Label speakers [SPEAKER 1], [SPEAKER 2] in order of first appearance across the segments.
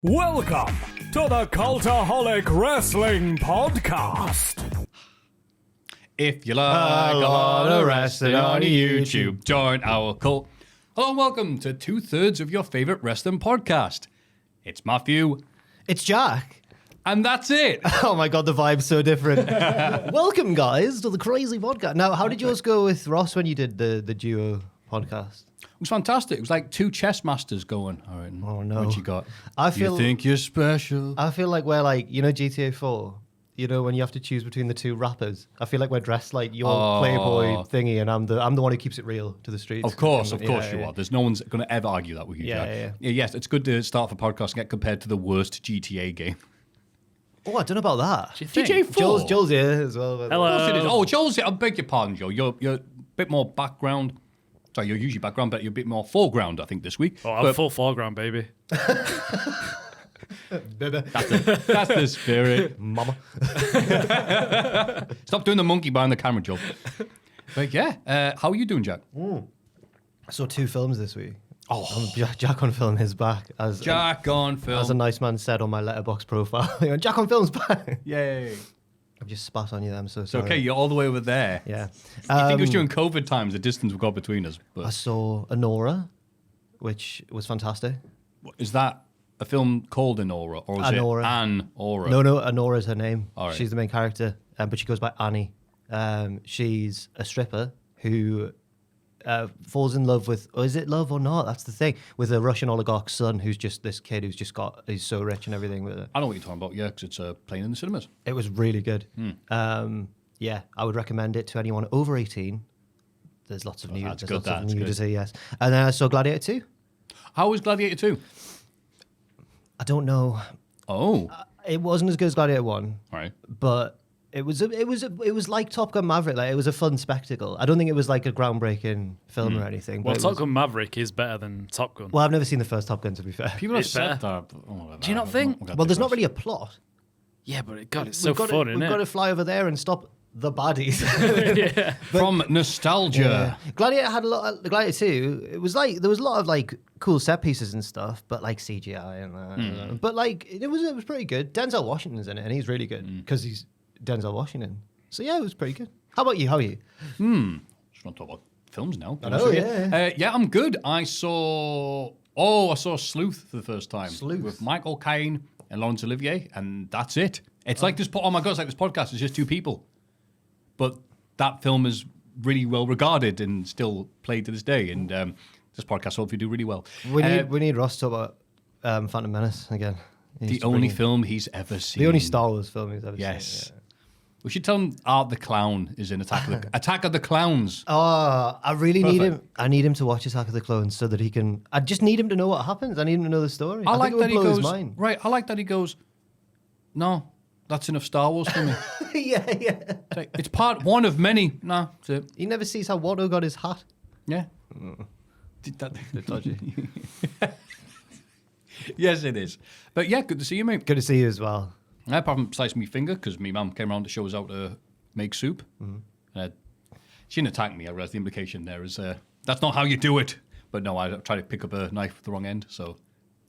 [SPEAKER 1] Welcome to the Cultaholic Wrestling Podcast.
[SPEAKER 2] If you like a lot of wrestling on YouTube, join our cult. Hello and welcome to 2/3 of your favorite wrestling podcast. It's Maffew.
[SPEAKER 3] It's Jack.
[SPEAKER 2] And that's it.
[SPEAKER 3] Oh my god, the vibe's so different. Welcome, guys, to the crazy podcast. Now, how did yours go with Ross when you did the duo podcast?
[SPEAKER 2] It was fantastic. It was like two chess masters going. All right.
[SPEAKER 3] Oh, no.
[SPEAKER 2] What you got?
[SPEAKER 3] I feel-
[SPEAKER 2] You think you're special?
[SPEAKER 3] I feel like we're like, you know, GTA 4? You know, when you have to choose between the two rappers? I feel like we're dressed like your Playboy thingy, and I'm the one who keeps it real to the streets.
[SPEAKER 2] Of course you
[SPEAKER 3] Yeah.
[SPEAKER 2] are. There's no one's going to ever argue that with you, Jack.
[SPEAKER 3] Yeah.
[SPEAKER 2] Yes, it's good to start off a podcast and get compared to the worst GTA game.
[SPEAKER 3] Oh, I don't know about that.
[SPEAKER 2] GTA 4.
[SPEAKER 3] Joel's here as well.
[SPEAKER 2] Of course it is. Oh, Joel's, I beg your pardon, Joe. You're a bit more background. Sorry, you're usually background, but you're a bit more foreground, I think, this week.
[SPEAKER 4] Oh, I'm full foreground, baby.
[SPEAKER 2] That's the spirit.
[SPEAKER 3] Mama.
[SPEAKER 2] Stop doing the monkey behind the camera, Joe. But yeah, how are you doing, Jack?
[SPEAKER 3] I saw 2 films this week.
[SPEAKER 2] Oh,
[SPEAKER 3] Jack on Film is back.
[SPEAKER 2] Jack on film.
[SPEAKER 3] As a nice man said on my letterbox profile. Jack on Film's back.
[SPEAKER 2] Yay.
[SPEAKER 3] I've just spat on you there, I'm so
[SPEAKER 2] It's
[SPEAKER 3] sorry.
[SPEAKER 2] okay, you're all the way over there.
[SPEAKER 3] Yeah.
[SPEAKER 2] You think it was during COVID times, the distance we got between us.
[SPEAKER 3] I
[SPEAKER 2] But
[SPEAKER 3] saw Anora, which was fantastic.
[SPEAKER 2] is that a film called Anora? Or is
[SPEAKER 3] Anora.
[SPEAKER 2] it An Aura?
[SPEAKER 3] No, Anora's her name.
[SPEAKER 2] All right.
[SPEAKER 3] She's the main character, but she goes by Annie. She's a stripper who falls in love with, or is it love or not? That's the thing. With a Russian oligarch's son who's just this kid he's so rich and everything with it.
[SPEAKER 2] I know what you're talking about, yeah, because it's playing in the cinemas.
[SPEAKER 3] It was really good. Yeah, I would recommend it to anyone over 18. There's lots of
[SPEAKER 2] That's
[SPEAKER 3] there's
[SPEAKER 2] good,
[SPEAKER 3] lots of
[SPEAKER 2] that's
[SPEAKER 3] nudity,
[SPEAKER 2] good.
[SPEAKER 3] yes. And then I saw Gladiator 2.
[SPEAKER 2] How was Gladiator 2?
[SPEAKER 3] I don't know.
[SPEAKER 2] Oh,
[SPEAKER 3] It wasn't as good as Gladiator 1.
[SPEAKER 2] all right.
[SPEAKER 3] But it was like Top Gun Maverick. Like, it was a fun spectacle. I don't think it was like a groundbreaking film or anything.
[SPEAKER 4] Well,
[SPEAKER 3] but it
[SPEAKER 4] Top
[SPEAKER 3] was-
[SPEAKER 4] Gun Maverick is better than Top Gun.
[SPEAKER 3] Well, I've never seen the first Top Gun, to be fair.
[SPEAKER 2] People have
[SPEAKER 4] It's
[SPEAKER 2] said
[SPEAKER 4] better.
[SPEAKER 2] that. But,
[SPEAKER 4] Do you not think?
[SPEAKER 3] Well, there's not really a plot.
[SPEAKER 4] Yeah, but God, it's so
[SPEAKER 3] We've got
[SPEAKER 4] fun,
[SPEAKER 3] to,
[SPEAKER 4] isn't
[SPEAKER 3] We've
[SPEAKER 4] it?
[SPEAKER 3] got to fly over there and stop the baddies.
[SPEAKER 4] Yeah.
[SPEAKER 2] From nostalgia.
[SPEAKER 3] Gladiator had a lot. Gladiator 2. It was like there was a lot of like cool set pieces and stuff, but like CGI and that. But like it was pretty good. Denzel Washington's in it, and he's really good because he's Denzel Washington. So yeah, it was pretty good. How about you? How are you?
[SPEAKER 2] Just want to talk about films now.
[SPEAKER 3] I know, yeah.
[SPEAKER 2] Yeah, I'm good. I saw Sleuth for the first time.
[SPEAKER 3] Sleuth.
[SPEAKER 2] With Michael Caine and Laurence Olivier, and that's it. It's like this. Oh my god! It's like this podcast. It's just 2 people, but that film is really well regarded and still played to this day. And this podcast hopefully do really well.
[SPEAKER 3] We need Ross to talk about Phantom Menace again. He needs
[SPEAKER 2] The
[SPEAKER 3] to
[SPEAKER 2] only
[SPEAKER 3] bring it.
[SPEAKER 2] film he's ever seen.
[SPEAKER 3] The only Star Wars film he's ever
[SPEAKER 2] Yes.
[SPEAKER 3] seen. Yeah.
[SPEAKER 2] We should tell him Art the Clown is in Attack of the Clowns.
[SPEAKER 3] Oh, I really need
[SPEAKER 2] Perfect.
[SPEAKER 3] him. I need him to watch Attack of the Clones so that he can. I just need him to know what happens. I need him to know the story.
[SPEAKER 2] I like
[SPEAKER 3] think it
[SPEAKER 2] that he
[SPEAKER 3] would blow
[SPEAKER 2] goes.
[SPEAKER 3] his mind.
[SPEAKER 2] Right, I like that he goes. No, that's enough Star Wars for me.
[SPEAKER 3] yeah.
[SPEAKER 2] It's like, it's part one of many. No, that's it.
[SPEAKER 3] He never sees how Watto got his hat.
[SPEAKER 2] Yeah. Did that?
[SPEAKER 3] Dodgy.
[SPEAKER 2] Yes, it is. But yeah, good to see you, mate.
[SPEAKER 3] Good to see you as well.
[SPEAKER 2] I apart from slicing my finger because my mum came around to show us how to make soup. She didn't attack me. I realised the implication there is that's not how you do it. But no, I tried to pick up a knife with the wrong end. So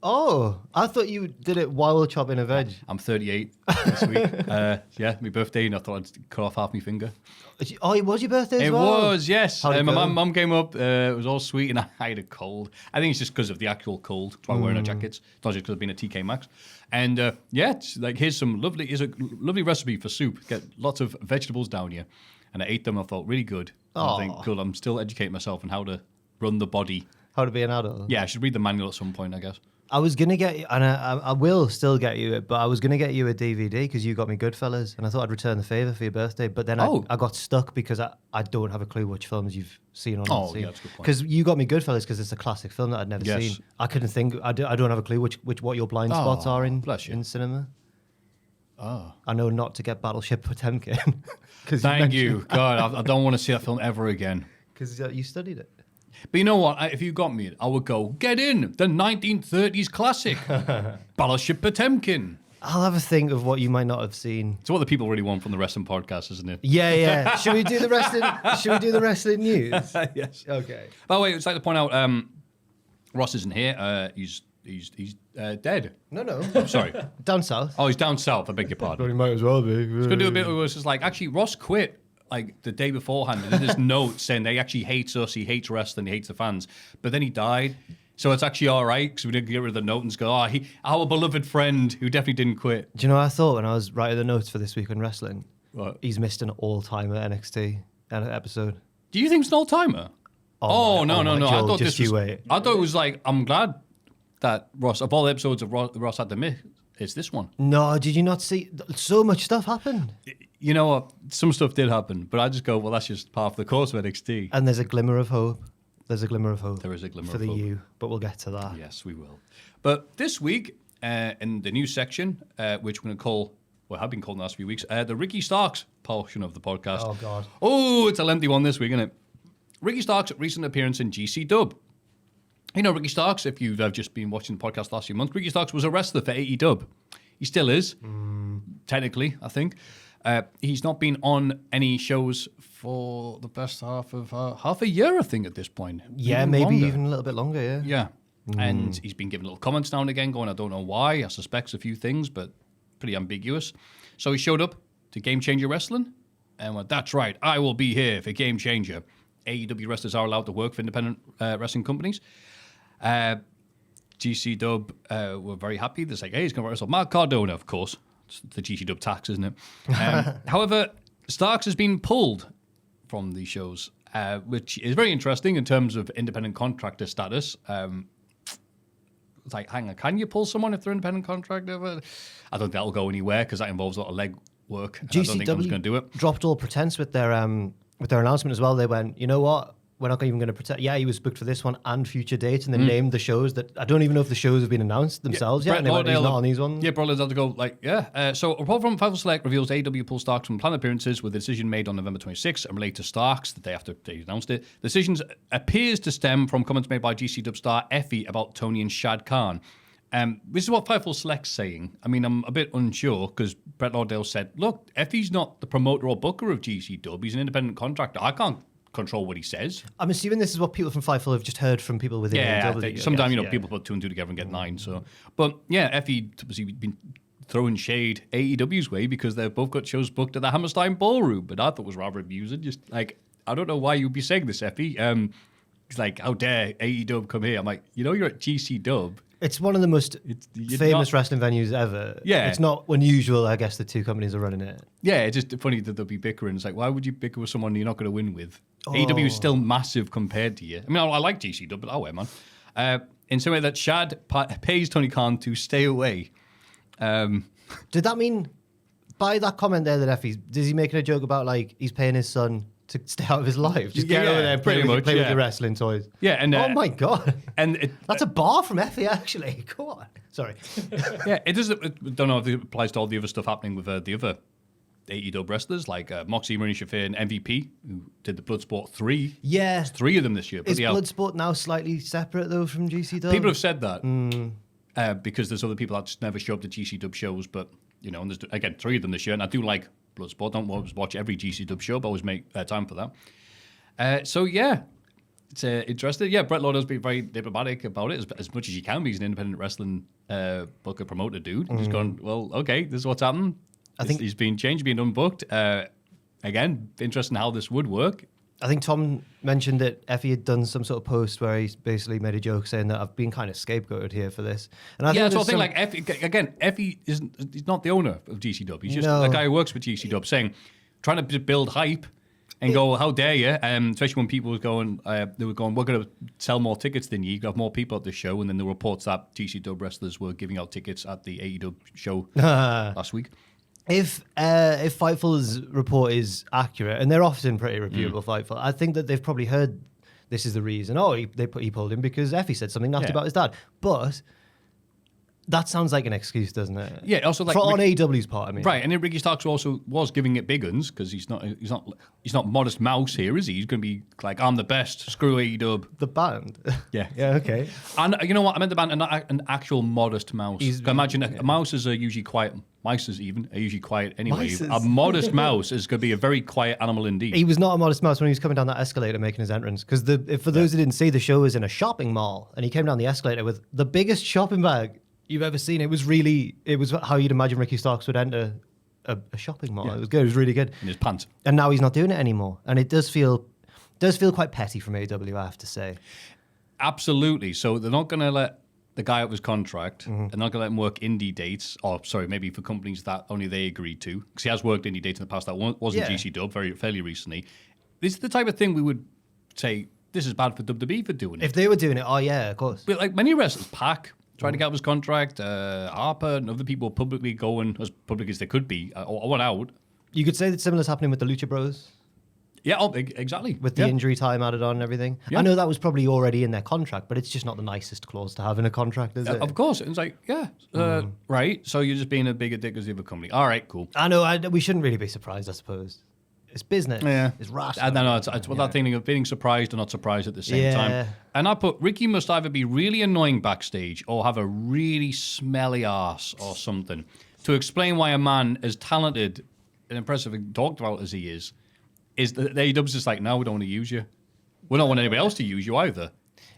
[SPEAKER 3] Oh, I thought you did it while chopping a veg.
[SPEAKER 2] I'm 38 this week. Yeah, my birthday, and I thought I'd cut off half my finger.
[SPEAKER 3] Oh, it was your birthday as
[SPEAKER 2] It
[SPEAKER 3] well?
[SPEAKER 2] was, yes.
[SPEAKER 3] How'd it
[SPEAKER 2] My
[SPEAKER 3] go?
[SPEAKER 2] mum came up. It was all sweet, and I had a cold. I think it's just because of the actual cold. That's why I'm wearing a jacket. It's not just because I've been at TK Maxx. And yeah, it's like here's a lovely recipe for soup. Get lots of vegetables down here, and I ate them. I felt really good. And I think, cool. I'm still educating myself on how to run the body.
[SPEAKER 3] How to be an adult.
[SPEAKER 2] Yeah, I should read the manual at some point, I guess.
[SPEAKER 3] I was going to get you, and I will still get you it, but I was going to get you a DVD because you got me Goodfellas, and I thought I'd return the favour for your birthday, but then I got stuck because I don't have a clue which films you've seen or not seen.
[SPEAKER 2] Yeah, that's a good point.
[SPEAKER 3] Because you got me Goodfellas because it's a classic film that I'd never
[SPEAKER 2] Yes.
[SPEAKER 3] seen. I couldn't think, I don't have a clue what your blind spots are
[SPEAKER 2] bless you.
[SPEAKER 3] in cinema.
[SPEAKER 2] Oh.
[SPEAKER 3] I know not to get Battleship Potemkin.
[SPEAKER 2] Thank you. God, I don't want to see that film ever again.
[SPEAKER 3] Because you studied it.
[SPEAKER 2] But you know what? If you got me, I would go, get in, the 1930s classic, Battleship Potemkin.
[SPEAKER 3] I'll have a think of what you might not have seen.
[SPEAKER 2] It's what the people really want from the wrestling podcast, isn't it?
[SPEAKER 3] Yeah. Should we do the wrestling news?
[SPEAKER 2] Yes.
[SPEAKER 3] Okay.
[SPEAKER 2] By the way, I'd like to point out, Ross isn't here. He's He's dead.
[SPEAKER 3] No.
[SPEAKER 2] Sorry.
[SPEAKER 3] Down south.
[SPEAKER 2] Oh, he's down south. I beg your pardon.
[SPEAKER 3] He might as well be.
[SPEAKER 2] It's going to do a bit of it's just like, actually, Ross quit like the day beforehand. And in this note saying that he actually hates us, he hates wrestling, he hates the fans. But then he died. So it's actually all right because we didn't get rid of the note and just go, our beloved friend who definitely didn't quit.
[SPEAKER 3] Do you know what I thought when I was writing the notes for This Week in Wrestling?
[SPEAKER 2] What?
[SPEAKER 3] He's missed an all-timer NXT episode.
[SPEAKER 2] Do you think it's an all-timer? No.
[SPEAKER 3] Joel,
[SPEAKER 2] I thought
[SPEAKER 3] just
[SPEAKER 2] this
[SPEAKER 3] you
[SPEAKER 2] was.
[SPEAKER 3] wait.
[SPEAKER 2] I thought it was like, I'm glad that Ross, of all the episodes of Ross had to miss, it's this one.
[SPEAKER 3] No, did you not see? So much stuff happened.
[SPEAKER 2] You know what? Some stuff did happen, but I just go, well, that's just part of the course of NXT.
[SPEAKER 3] And there's a glimmer of hope. There's a glimmer of hope.
[SPEAKER 2] There is a glimmer
[SPEAKER 3] for
[SPEAKER 2] of
[SPEAKER 3] the
[SPEAKER 2] hope.
[SPEAKER 3] U, but we'll get to that.
[SPEAKER 2] Yes, we will. But this week, in the news section, which we're going to call, well, have been called in the last few weeks, the Ricky Starks portion of the podcast.
[SPEAKER 3] Oh, God.
[SPEAKER 2] Oh, it's a lengthy one this week, isn't it? Ricky Starks' recent appearance in GC Dub. You know Ricky Starks, if you've just been watching the podcast the last few months, Ricky Starks was a wrestler for AEW. He still is, technically, I think. He's not been on any shows for the best half a year, I think, at this point.
[SPEAKER 3] Yeah,
[SPEAKER 2] Even
[SPEAKER 3] maybe
[SPEAKER 2] longer.
[SPEAKER 3] even a little bit longer, yeah.
[SPEAKER 2] Yeah. And he's been giving little comments now and again, going, I don't know why. I suspect a few things, but pretty ambiguous. So he showed up to Game Changer Wrestling and went, that's right, I will be here for Game Changer. AEW wrestlers are allowed to work for independent wrestling companies. GC Dub were very happy. They're like, hey, he's going to wrestle Mark Cardona, of course. It's the GC Dub tax, isn't it? However, Starks has been pulled from these shows, which is very interesting in terms of independent contractor status. It's like, hang on, can you pull someone if they're independent contractor? But I don't think that'll go anywhere because that involves a lot of leg work. And I don't think anyone's going to do it.
[SPEAKER 3] Dropped all pretense with their announcement as well. They went, you know what? We're not even going to pretend. Yeah, he was booked for this one and future dates, and then named the shows that I don't even know if the shows have been announced themselves yet. And they went, he's not on these ones.
[SPEAKER 2] Yeah, Brother's had to go like, yeah. So a report from Fightful Select reveals AEW pulled Starks from planned appearances with a decision made on November 26th and related to Starks the day after they announced it. The decision appears to stem from comments made by GC Dub star Effie about Tony and Shad Khan. This is what Fightful Select's saying. I mean, I'm a bit unsure because Brett Lauderdale said, look, Effie's not the promoter or booker of GC Dub. He's an independent contractor. I can't control what he says.
[SPEAKER 3] I'm assuming this is what people from Fightful have just heard from people within AEW.
[SPEAKER 2] Sometimes, people put two and two together and get nine. So, but yeah, Effie obviously been throwing shade AEW's way because they've both got shows booked at the Hammerstein Ballroom, but I thought it was rather amusing. Just like, I don't know why you'd be saying this, Effie. It's like, how dare AEW come here? I'm like, you're at GC Dub.
[SPEAKER 3] It's one of the most famous wrestling venues ever.
[SPEAKER 2] Yeah.
[SPEAKER 3] It's not unusual, I guess, the two companies are running it.
[SPEAKER 2] Yeah, it's just funny that they'll be bickering. It's like, why would you bicker with someone you're not going to win with? AEW is still massive compared to you. I mean, I like GC Dub, but I'll wear, man. In some way that Shad pays Tony Khan to stay away.
[SPEAKER 3] Did that mean, by that comment there that Effie's, is he making a joke about, like, he's paying his son to stay out of his life? Just get over there and play with your wrestling toys.
[SPEAKER 2] Yeah, and
[SPEAKER 3] oh my God.
[SPEAKER 2] And
[SPEAKER 3] that's a bar from Effie, actually. Go on. Sorry.
[SPEAKER 2] Yeah, it does. I don't know if it applies to all the other stuff happening with the other AEW wrestlers, like Moxie, Marina Shafir, and MVP, who did the Bloodsport 3.
[SPEAKER 3] Yeah.
[SPEAKER 2] There's 3 of them this year.
[SPEAKER 3] Is Bloodsport now slightly separate, though, from GC Dub?
[SPEAKER 2] People have said that because there's other people that just never show up to GC Dub shows, but, and there's, again, 3 of them this year, and I do like Bloodsport. Don't always watch every GC Dub show, but always make time for that. So, yeah, it's interesting. Yeah, Brett Lauderdale's been very diplomatic about it, as much as you can be. He's an independent wrestling booker promoter dude. He's gone, well, okay, this is what's happened. I think he's been changed, being unbooked. Again, interesting how this would work.
[SPEAKER 3] I think Tom mentioned that Effie had done some sort of post where he basically made a joke saying that I've been kind of scapegoated here for this. And I
[SPEAKER 2] that's what I think. Like Effie he's not the owner of GC Dub. He's just the guy who works for GC Dub, trying to build hype and go, how dare you? Especially when people were going, we're going to sell more tickets than you. You have more people at the show, and then the reports that GC Dub wrestlers were giving out tickets at the AEW show last week.
[SPEAKER 3] If Fightful's report is accurate, and they're often pretty reputable, Fightful, I think that they've probably heard this is the reason. Oh, he pulled him because Effie said something nasty about his dad. But That sounds like an excuse, doesn't it?
[SPEAKER 2] Yeah, also like
[SPEAKER 3] on AEW's part, I mean.
[SPEAKER 2] Right, and then Ricky Starks also was giving it big uns because he's not Modest Mouse here, is he? He's going to be like, I'm the best. Screw AEW.
[SPEAKER 3] The band.
[SPEAKER 2] Yeah,
[SPEAKER 3] Yeah, okay.
[SPEAKER 2] And you know what? I meant the band, an actual Modest Mouse. Imagine mouses are usually quiet. Mice are usually quiet anyway.
[SPEAKER 3] Mices.
[SPEAKER 2] A modest mouse is going to be a very quiet animal indeed.
[SPEAKER 3] He was not a modest mouse when he was coming down that escalator making his entrance. Because for those who didn't see, the show was in a shopping mall, and he came down the escalator with the biggest shopping bag you've ever seen. It was how you'd imagine Ricky Starks would enter a shopping mall.
[SPEAKER 2] Yeah.
[SPEAKER 3] It was good. It was really good.
[SPEAKER 2] In his pants.
[SPEAKER 3] And now he's not doing it anymore. And it does feel quite petty from AEW, I have to say.
[SPEAKER 2] Absolutely. So they're not going to let the guy up his contract.
[SPEAKER 3] Mm-hmm.
[SPEAKER 2] They're not going to let him work indie dates, or sorry, maybe for companies that only they agreed to, because he has worked indie dates in the past. That wasn't
[SPEAKER 3] Yeah.
[SPEAKER 2] GC Dub fairly recently. This is the type of thing we would say this is bad for WWE for doing it.
[SPEAKER 3] If they were doing it, oh yeah, of course.
[SPEAKER 2] But like many wrestlers, Pac tried to get up his contract, Harper and other people publicly going as public as they could be, or went out.
[SPEAKER 3] You could say that similar's happening with the Lucha Bros.
[SPEAKER 2] Yeah, exactly.
[SPEAKER 3] With the injury time added on and everything.
[SPEAKER 2] Yeah.
[SPEAKER 3] I know that was probably already in their contract, but it's just not the nicest clause to have in a contract, is it?
[SPEAKER 2] Of course. It's like, right. So you're just being a bigger dick as the other company. All right, cool.
[SPEAKER 3] I know, we shouldn't really be surprised, I suppose. It's business.
[SPEAKER 2] Yeah.
[SPEAKER 3] It's rash.
[SPEAKER 2] I don't know. It's that thing of being surprised or not surprised at the same
[SPEAKER 3] Yeah.
[SPEAKER 2] time. And I put Ricky must either be really annoying backstage or have a really smelly ass or something to explain why a man as talented and impressive and talked about as he is that AEW's just like, no, we don't want to use you. We don't want anybody else to use you either.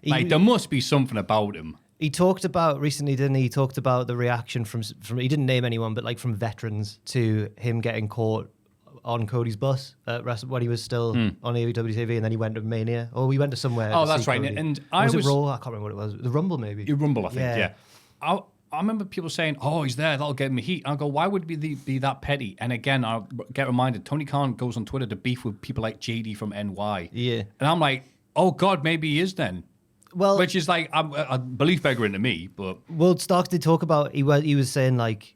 [SPEAKER 2] Like, there must be something about him.
[SPEAKER 3] He talked about recently, didn't he? He talked about the reaction from he didn't name anyone, but like from veterans to him getting caught on Cody's bus when he was still on AEW TV, and then he went to Mania, or we went to somewhere.
[SPEAKER 2] Oh,
[SPEAKER 3] to
[SPEAKER 2] that's
[SPEAKER 3] see
[SPEAKER 2] right.
[SPEAKER 3] Cody.
[SPEAKER 2] And
[SPEAKER 3] was it Raw? I can't remember what it was. The Rumble, maybe.
[SPEAKER 2] You Rumble, I think.
[SPEAKER 3] Yeah.
[SPEAKER 2] Yeah. I remember people saying, "Oh, he's there. That'll get him heat." I go, "Why would be that petty?" And again, I get reminded. Tony Khan goes on Twitter to beef with people like JD from NY.
[SPEAKER 3] Yeah.
[SPEAKER 2] And I'm like, "Oh God, maybe he is then."
[SPEAKER 3] Well,
[SPEAKER 2] Which is like a belief beggar into me, but
[SPEAKER 3] Well, Starks did talk about he was saying like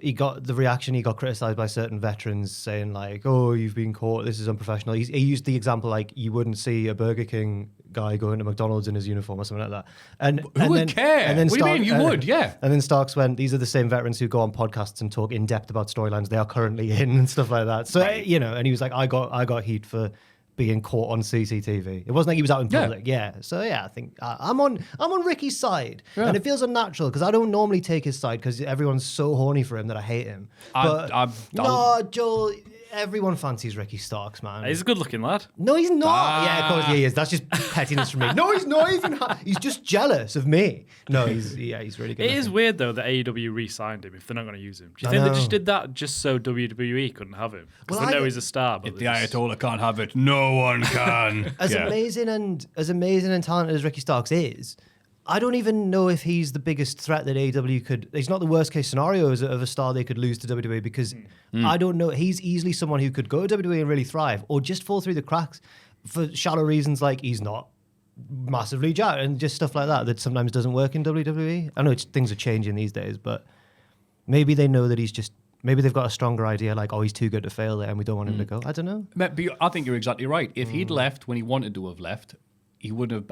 [SPEAKER 3] he got the reaction, he got criticized by certain veterans saying like, oh, you've been caught, this is unprofessional. He used the example like you wouldn't see a Burger King guy going to McDonald's in his uniform or something like that. And
[SPEAKER 2] Who would care?
[SPEAKER 3] And then
[SPEAKER 2] What do you mean? You would, yeah.
[SPEAKER 3] And then Starks went, these are the same veterans who go on podcasts and talk in depth about storylines they are currently in and stuff like that. So
[SPEAKER 2] Right.
[SPEAKER 3] and he was like, I got heat for being caught on CCTV. It wasn't like he was out in public. Yeah. So yeah, I think I'm on Ricky's side, and it feels unnatural because I don't normally take his side because everyone's so horny for him that I hate him. But no, Joel. Everyone fancies Ricky Starks, man.
[SPEAKER 4] He's a good-looking lad.
[SPEAKER 3] No, he's not. Yeah, of course he is. That's just pettiness from me. No, he's not even. He's just jealous of me. No, he's really good.
[SPEAKER 4] It is weird though that AEW re-signed him if they're not going to use him. Do you think they just did that just so WWE couldn't have him? Because they know he's a star. But
[SPEAKER 2] if the Ayatollah can't have it, no one can.
[SPEAKER 3] As amazing and talented as Ricky Starks is, I don't even know if he's the biggest threat that AEW could. He's not the worst case scenario of a star they could lose to WWE because I don't know. He's easily someone who could go to WWE and really thrive, or just fall through the cracks for shallow reasons like he's not massively jacked and just stuff like that sometimes doesn't work in WWE. I know things are changing these days, but maybe they know that he's just. Maybe they've got a stronger idea, like, oh, he's too good to fail there, and we don't want him to go. I don't know.
[SPEAKER 2] But I think you're exactly right. If he'd left when he wanted to have left, he wouldn't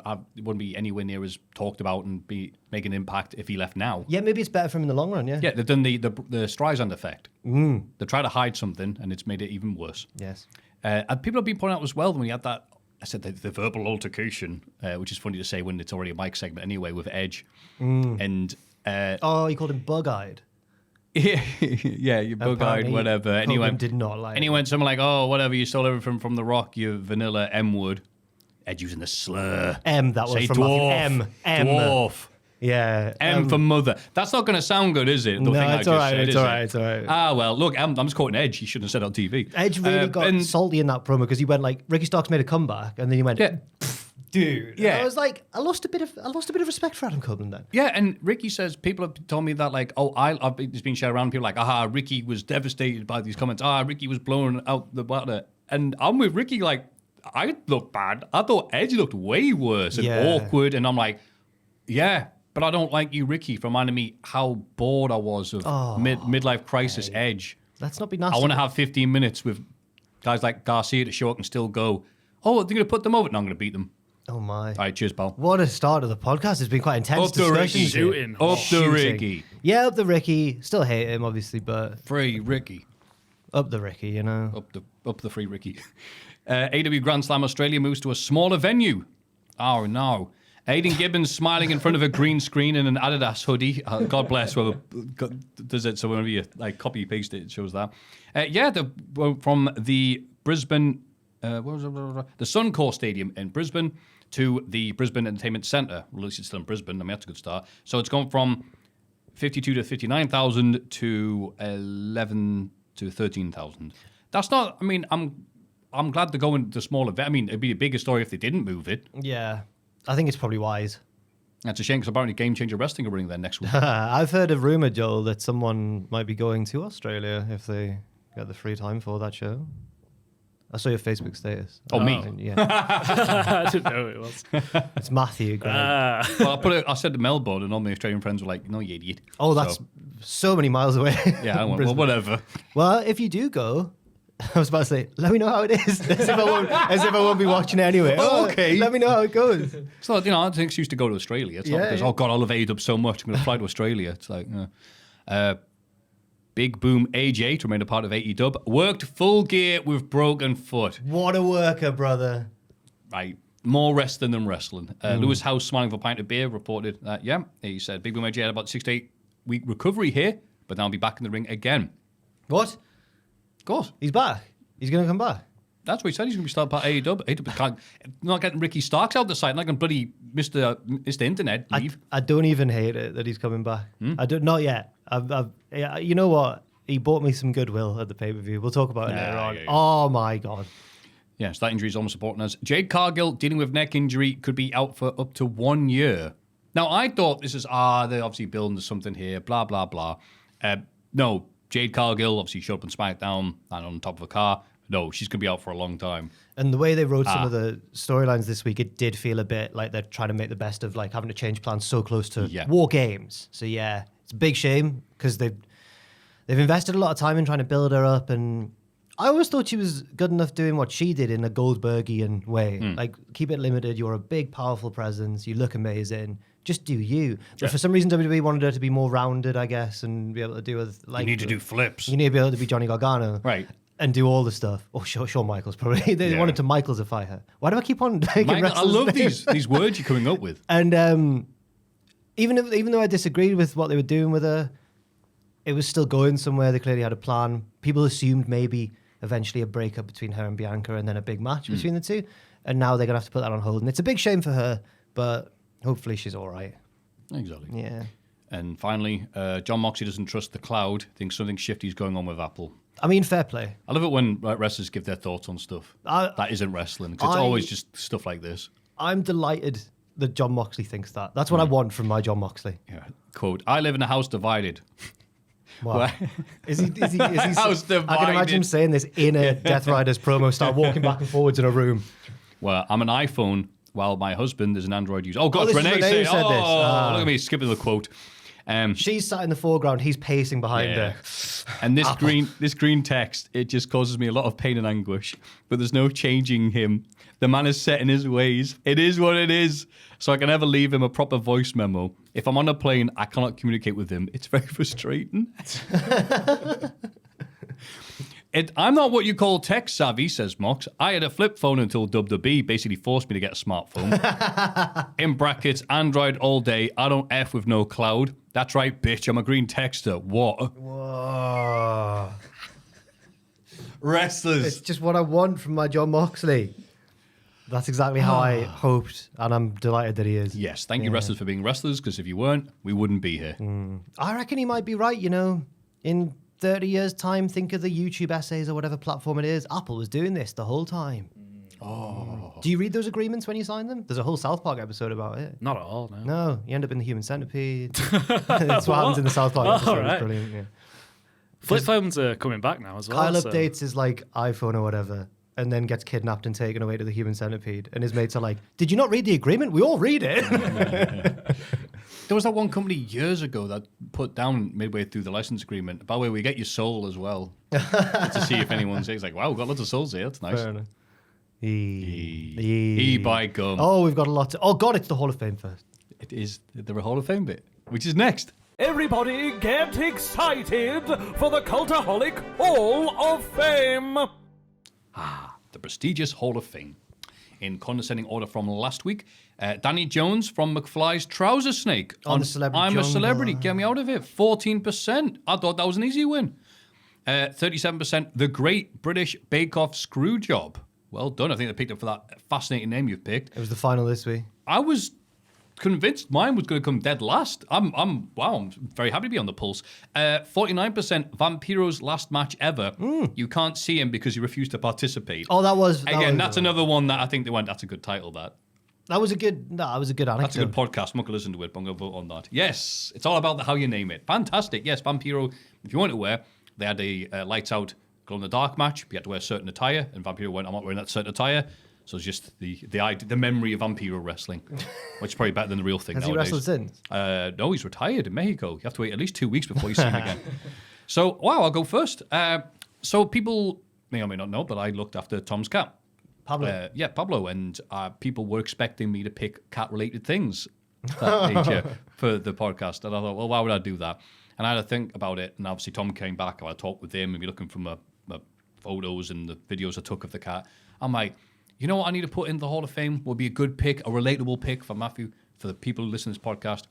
[SPEAKER 2] be anywhere near as talked about and be making an impact if he left now.
[SPEAKER 3] Yeah, maybe it's better for him in the long run, yeah.
[SPEAKER 2] Yeah, they've done the Streisand effect. They try to hide something, and it's made it even worse.
[SPEAKER 3] Yes.
[SPEAKER 2] And people have been pointing out as well when we had that, I said the verbal altercation, which is funny to say when it's already a mic segment anyway, with Edge. And
[SPEAKER 3] you called him bug-eyed.
[SPEAKER 2] yeah, you bug-eyed, whatever. And he went,
[SPEAKER 3] did not like
[SPEAKER 2] and he went something like, oh, whatever, you stole everything from The Rock, you vanilla M-word. Edge using the slur.
[SPEAKER 3] That was
[SPEAKER 2] Say
[SPEAKER 3] from
[SPEAKER 2] dwarf.
[SPEAKER 3] M.
[SPEAKER 2] Dwarf.
[SPEAKER 3] Yeah.
[SPEAKER 2] M for mother. That's not going to sound good, is it?
[SPEAKER 3] No, it's all right. It's all right. It's all right.
[SPEAKER 2] Ah, well, look, I'm just quoting Edge. He shouldn't have said it on TV.
[SPEAKER 3] Edge really got salty in that promo because he went like, Ricky Starks made a comeback, and then he went, dude.
[SPEAKER 2] Yeah.
[SPEAKER 3] And I was like, I lost a bit of respect for Adam Copeland then.
[SPEAKER 2] Yeah, and Ricky says, people have told me that, like, it's been shared around, people like, Ricky was devastated by these comments. Ricky was blowing out the water. And I'm with Ricky, like, I looked bad. I thought Edge looked way worse and awkward. And I'm like, yeah, but I don't like you, Ricky, for reminding me how bored I was of midlife crisis Edge.
[SPEAKER 3] Let's not be nasty.
[SPEAKER 2] I want to have 15 minutes with guys like Garcia to show up and still go, oh, they're going to put them over. No, I'm going to beat them.
[SPEAKER 3] Oh my!
[SPEAKER 2] All right, cheers, pal.
[SPEAKER 3] What a start of the podcast! It's been quite intense.
[SPEAKER 2] Up the Ricky.
[SPEAKER 4] Shooting.
[SPEAKER 2] Up the Ricky.
[SPEAKER 3] Yeah, up the Ricky. Still hate him, obviously, but
[SPEAKER 2] Free Ricky.
[SPEAKER 3] up the Ricky, you know.
[SPEAKER 2] Up the free Ricky. AEW Grand Slam Australia moves to a smaller venue. Oh no. Aidan Gibbons smiling in front of a green screen in an Adidas hoodie. God bless whoever does it. So whenever you copy paste it, it shows that. From the Brisbane, the Suncorp Stadium in Brisbane to the Brisbane Entertainment Centre. Well, at least it's still in Brisbane. I mean, that's a good start. So it's gone from 52 to 59,000 to 11 to 13,000. That's not. I mean, I'm glad they're going to smaller. I mean, it'd be a bigger story if they didn't move it.
[SPEAKER 3] Yeah, I think it's probably wise.
[SPEAKER 2] That's a shame because apparently Game Changer Wrestling are running there next week.
[SPEAKER 3] I've heard a rumor, Joel, that someone might be going to Australia if they get the free time for that show. I saw your Facebook status.
[SPEAKER 2] Oh, me?
[SPEAKER 3] Yeah.
[SPEAKER 4] I didn't know it was.
[SPEAKER 3] It's Maffew.
[SPEAKER 2] Well, I said to Melbourne, and all my Australian friends were like, "No, you idiot."
[SPEAKER 3] Oh, that's so many miles away.
[SPEAKER 2] Yeah, I went, well, whatever.
[SPEAKER 3] Well, if you do go, I was about to say, let me know how it is. As if I won't be watching it anyway.
[SPEAKER 2] Oh, okay.
[SPEAKER 3] Let me know how it goes.
[SPEAKER 2] So, I think she used to go to Australia. It's not because, oh, God, I love AEW so much. I'm going to fly to Australia. It's like, Big Boom AJ to remain a part of AEW. Worked Full Gear with broken foot.
[SPEAKER 3] What a worker, brother.
[SPEAKER 2] Right. More wrestling than wrestling. Lewis House, smiling for a pint of beer, reported that, he said, Big Boom AJ had about 6 to 8 week recovery here, but now I'll be back in the ring again.
[SPEAKER 3] What?
[SPEAKER 2] Of course.
[SPEAKER 3] He's back. He's going to come back.
[SPEAKER 2] That's what he said. He's going to be starting part of AEW. AEW can't, not getting Ricky Starks out the side, not going bloody Mr. Internet leave.
[SPEAKER 3] I don't even hate it that he's coming back. I don't. Not yet. You know what? He bought me some goodwill at the pay-per-view. We'll talk about it later on. Yeah. Oh, my God.
[SPEAKER 2] Yes, that injury is almost supporting us. Jade Cargill, dealing with neck injury, could be out for up to 1 year. Now, I thought this is, they're obviously building to something here, blah, blah, blah. No, Jade Cargill obviously showed up on SmackDown and on top of a car. No, she's going to be out for a long time. And
[SPEAKER 3] the way they wrote some of the storylines this week, it did feel a bit like they're trying to make the best of like having to change plans so close to WarGames. So, yeah, it's a big shame because they've invested a lot of time in trying to build her up, and I always thought she was good enough doing what she did in a Goldbergian way. Like, keep it limited. You're a big, powerful presence. You look amazing. Just do you. But for some reason, WWE wanted her to be more rounded, I guess, and be able to do with like.
[SPEAKER 2] You need to do flips.
[SPEAKER 3] You need to be able to be Johnny Gargano,
[SPEAKER 2] right?
[SPEAKER 3] And do all the stuff. Oh, Shawn Michaels probably. They wanted to Michaelsify her. Why do I keep on taking
[SPEAKER 2] I love these words you're coming up with.
[SPEAKER 3] And even though I disagreed with what they were doing with her, it was still going somewhere. They clearly had a plan. People assumed maybe eventually a breakup between her and Bianca and then a big match between the two. And now they're going to have to put that on hold. And it's a big shame for her, but hopefully she's all right.
[SPEAKER 2] Exactly.
[SPEAKER 3] Yeah.
[SPEAKER 2] And finally, John Moxley doesn't trust the cloud, thinks something shifty is going on with Apple.
[SPEAKER 3] I mean, fair play.
[SPEAKER 2] I love it when wrestlers give their thoughts on stuff that isn't wrestling. Because it's always just stuff like this.
[SPEAKER 3] I'm delighted that John Moxley thinks that. That's what I want from my John Moxley.
[SPEAKER 2] Yeah. Quote, I live in a house divided.
[SPEAKER 3] Wow. Is he
[SPEAKER 2] House divided.
[SPEAKER 3] I can imagine him saying this in a Death Riders promo, start walking back and forwards in a room.
[SPEAKER 2] Well, I'm an iPhone while my husband is an Android user. Oh, God, Renee
[SPEAKER 3] said
[SPEAKER 2] this.
[SPEAKER 3] Look
[SPEAKER 2] at me skipping the quote.
[SPEAKER 3] She's sat in the foreground. He's pacing behind her.
[SPEAKER 2] And this green text, it just causes me a lot of pain and anguish. But there's no changing him. The man is set in his ways. It is what it is. So I can never leave him a proper voice memo. If I'm on a plane, I cannot communicate with him. It's very frustrating. I'm not what you call tech savvy, says Mox. I had a flip phone until WWE basically forced me to get a smartphone. In brackets, Android all day. I don't F with no cloud. That's right, bitch. I'm a green texter. What?
[SPEAKER 3] Whoa.
[SPEAKER 2] Wrestlers.
[SPEAKER 3] It's just what I want from my John Moxley. That's exactly how I hoped, and I'm delighted that he is.
[SPEAKER 2] Yes, thank you, wrestlers, for being wrestlers, because if you weren't, we wouldn't be here.
[SPEAKER 3] I reckon he might be right, in 30 years' time, think of the YouTube essays or whatever platform it is. Apple was doing this the whole time. Oh. Do you read those agreements when you sign them? There's a whole South Park episode about it.
[SPEAKER 4] Not at all, no.
[SPEAKER 3] No, you end up in the Human Centipede. That's what happens in the South Park episode. Right. It's brilliant, yeah.
[SPEAKER 4] Flip phones are coming back now as well.
[SPEAKER 3] Kyle updates his iPhone or whatever, and then gets kidnapped and taken away to the Human Centipede. And his mates are like, did you not read the agreement? We all read it.
[SPEAKER 2] There was that one company years ago that put down midway through the license agreement, by the way, we get your soul as well. To see if anyone's like, wow, we've got lots of souls here. That's nice.
[SPEAKER 3] Fair enough.
[SPEAKER 2] By gum.
[SPEAKER 3] Oh, we've got a lot to... Oh, God, it's the Hall of Fame first.
[SPEAKER 2] It is the Hall of Fame bit, which is next.
[SPEAKER 1] Everybody get excited for the Cultaholic Hall of Fame.
[SPEAKER 2] The prestigious Hall of Fame. In condescending order from last week, Danny Jones from McFly's Trouser Snake.
[SPEAKER 3] On the Celebrity
[SPEAKER 2] I'm a
[SPEAKER 3] Jungle.
[SPEAKER 2] Celebrity, get me out of it. 14%. I thought that was an easy win. 37%, The Great British Bake Off Screwjob. Well done. I think they picked up for that fascinating name you've picked.
[SPEAKER 3] It was the final this week.
[SPEAKER 2] I was convinced mine was going to come dead last. I'm very happy to be on the pulse. 49%, Vampiro's last match ever. You can't see him because he refused to participate.
[SPEAKER 3] Oh,
[SPEAKER 2] That's another one that I think they went, that's a good title, that.
[SPEAKER 3] That was a good anecdote.
[SPEAKER 2] That's a good podcast. I'm not going to listen to it, but I'm going to vote on that. Yes, it's all about how you name it. Fantastic. Yes, Vampiro, if you weren't aware, they had a lights out glow-in-the-dark match. You had to wear a certain attire, and Vampiro went, I'm not wearing that certain attire. So it's just the memory of Vampiro wrestling, which is probably better than the real thing
[SPEAKER 3] Has
[SPEAKER 2] nowadays.
[SPEAKER 3] he wrestled since?
[SPEAKER 2] No, he's retired in Mexico. You have to wait at least 2 weeks before you see him again. So, I'll go first. So people may or may not know, but I looked after Tom's cat.
[SPEAKER 3] Pablo.
[SPEAKER 2] Pablo. And people were expecting me to pick cat-related things that nature for the podcast. And I thought, well, why would I do that? And I had to think about it. And obviously Tom came back. I talked with him and be looking from my photos and the videos I took of the cat. I'm like, you know what I need to put in the Hall of Fame would be a good pick, a relatable pick for Maffew, for the people who listen to this podcast.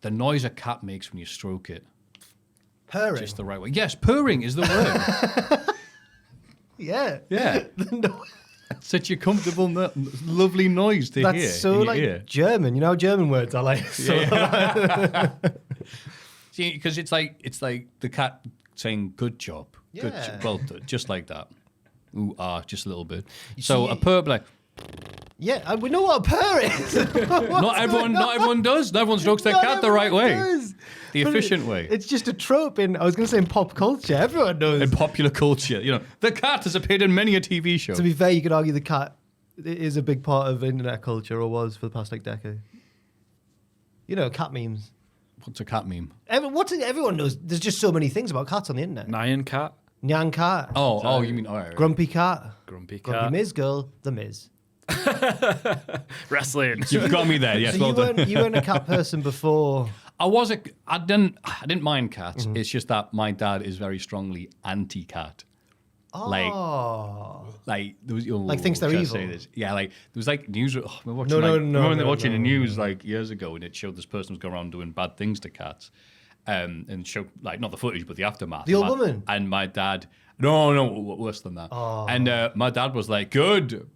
[SPEAKER 2] The noise a cat makes when you stroke it.
[SPEAKER 3] Purring.
[SPEAKER 2] Just the right way. Yes, purring is the word.
[SPEAKER 3] Yeah.
[SPEAKER 2] Yeah.
[SPEAKER 3] No.
[SPEAKER 2] Such a comfortable, lovely noise to hear.
[SPEAKER 3] That's so
[SPEAKER 2] in your
[SPEAKER 3] like
[SPEAKER 2] ear.
[SPEAKER 3] German. You know how German words are like? So
[SPEAKER 2] See, because it's like the cat saying "good job," good
[SPEAKER 3] Yeah.
[SPEAKER 2] well done, just like that. Ooh, just a little bit. So a purr, like
[SPEAKER 3] yeah, we know what a purr is.
[SPEAKER 2] not everyone does. Not everyone strokes their
[SPEAKER 3] Not
[SPEAKER 2] cat the right
[SPEAKER 3] everyone
[SPEAKER 2] way,
[SPEAKER 3] does.
[SPEAKER 2] the
[SPEAKER 3] But
[SPEAKER 2] efficient way.
[SPEAKER 3] It's just a trope in, I was going to say in pop culture. Everyone knows.
[SPEAKER 2] In popular culture, the cat has appeared in many a TV show.
[SPEAKER 3] To be fair, you could argue the cat is a big part of internet culture, or was for the past decade. Cat memes.
[SPEAKER 2] What's a cat meme?
[SPEAKER 3] Everyone knows. There's just so many things about cats on the internet.
[SPEAKER 4] Nyan cat,
[SPEAKER 3] Nyan cat.
[SPEAKER 2] Oh, you mean all right.
[SPEAKER 3] Grumpy cat.
[SPEAKER 4] grumpy
[SPEAKER 3] Grumpy
[SPEAKER 4] cat,
[SPEAKER 3] Miz girl. The Miz.
[SPEAKER 4] wrestling.
[SPEAKER 2] You've got me there. Yes,
[SPEAKER 3] So
[SPEAKER 2] well done.
[SPEAKER 3] you weren't a cat person before.
[SPEAKER 2] I didn't mind cats. It's just that my dad is very strongly anti-cat.
[SPEAKER 3] Oh.
[SPEAKER 2] Like there was,
[SPEAKER 3] thinks they're
[SPEAKER 2] should I
[SPEAKER 3] evil?
[SPEAKER 2] say this? Yeah, like there was like news. We were
[SPEAKER 3] No,
[SPEAKER 2] watching,
[SPEAKER 3] no,
[SPEAKER 2] like,
[SPEAKER 3] no,
[SPEAKER 2] remember
[SPEAKER 3] no,
[SPEAKER 2] watching
[SPEAKER 3] no,
[SPEAKER 2] the news like years ago, and it showed this person was going around doing bad things to cats, and showed like not the footage but the aftermath.
[SPEAKER 3] The old woman?
[SPEAKER 2] And my dad, no, worse than that.
[SPEAKER 3] Oh.
[SPEAKER 2] And my dad was like, "Good,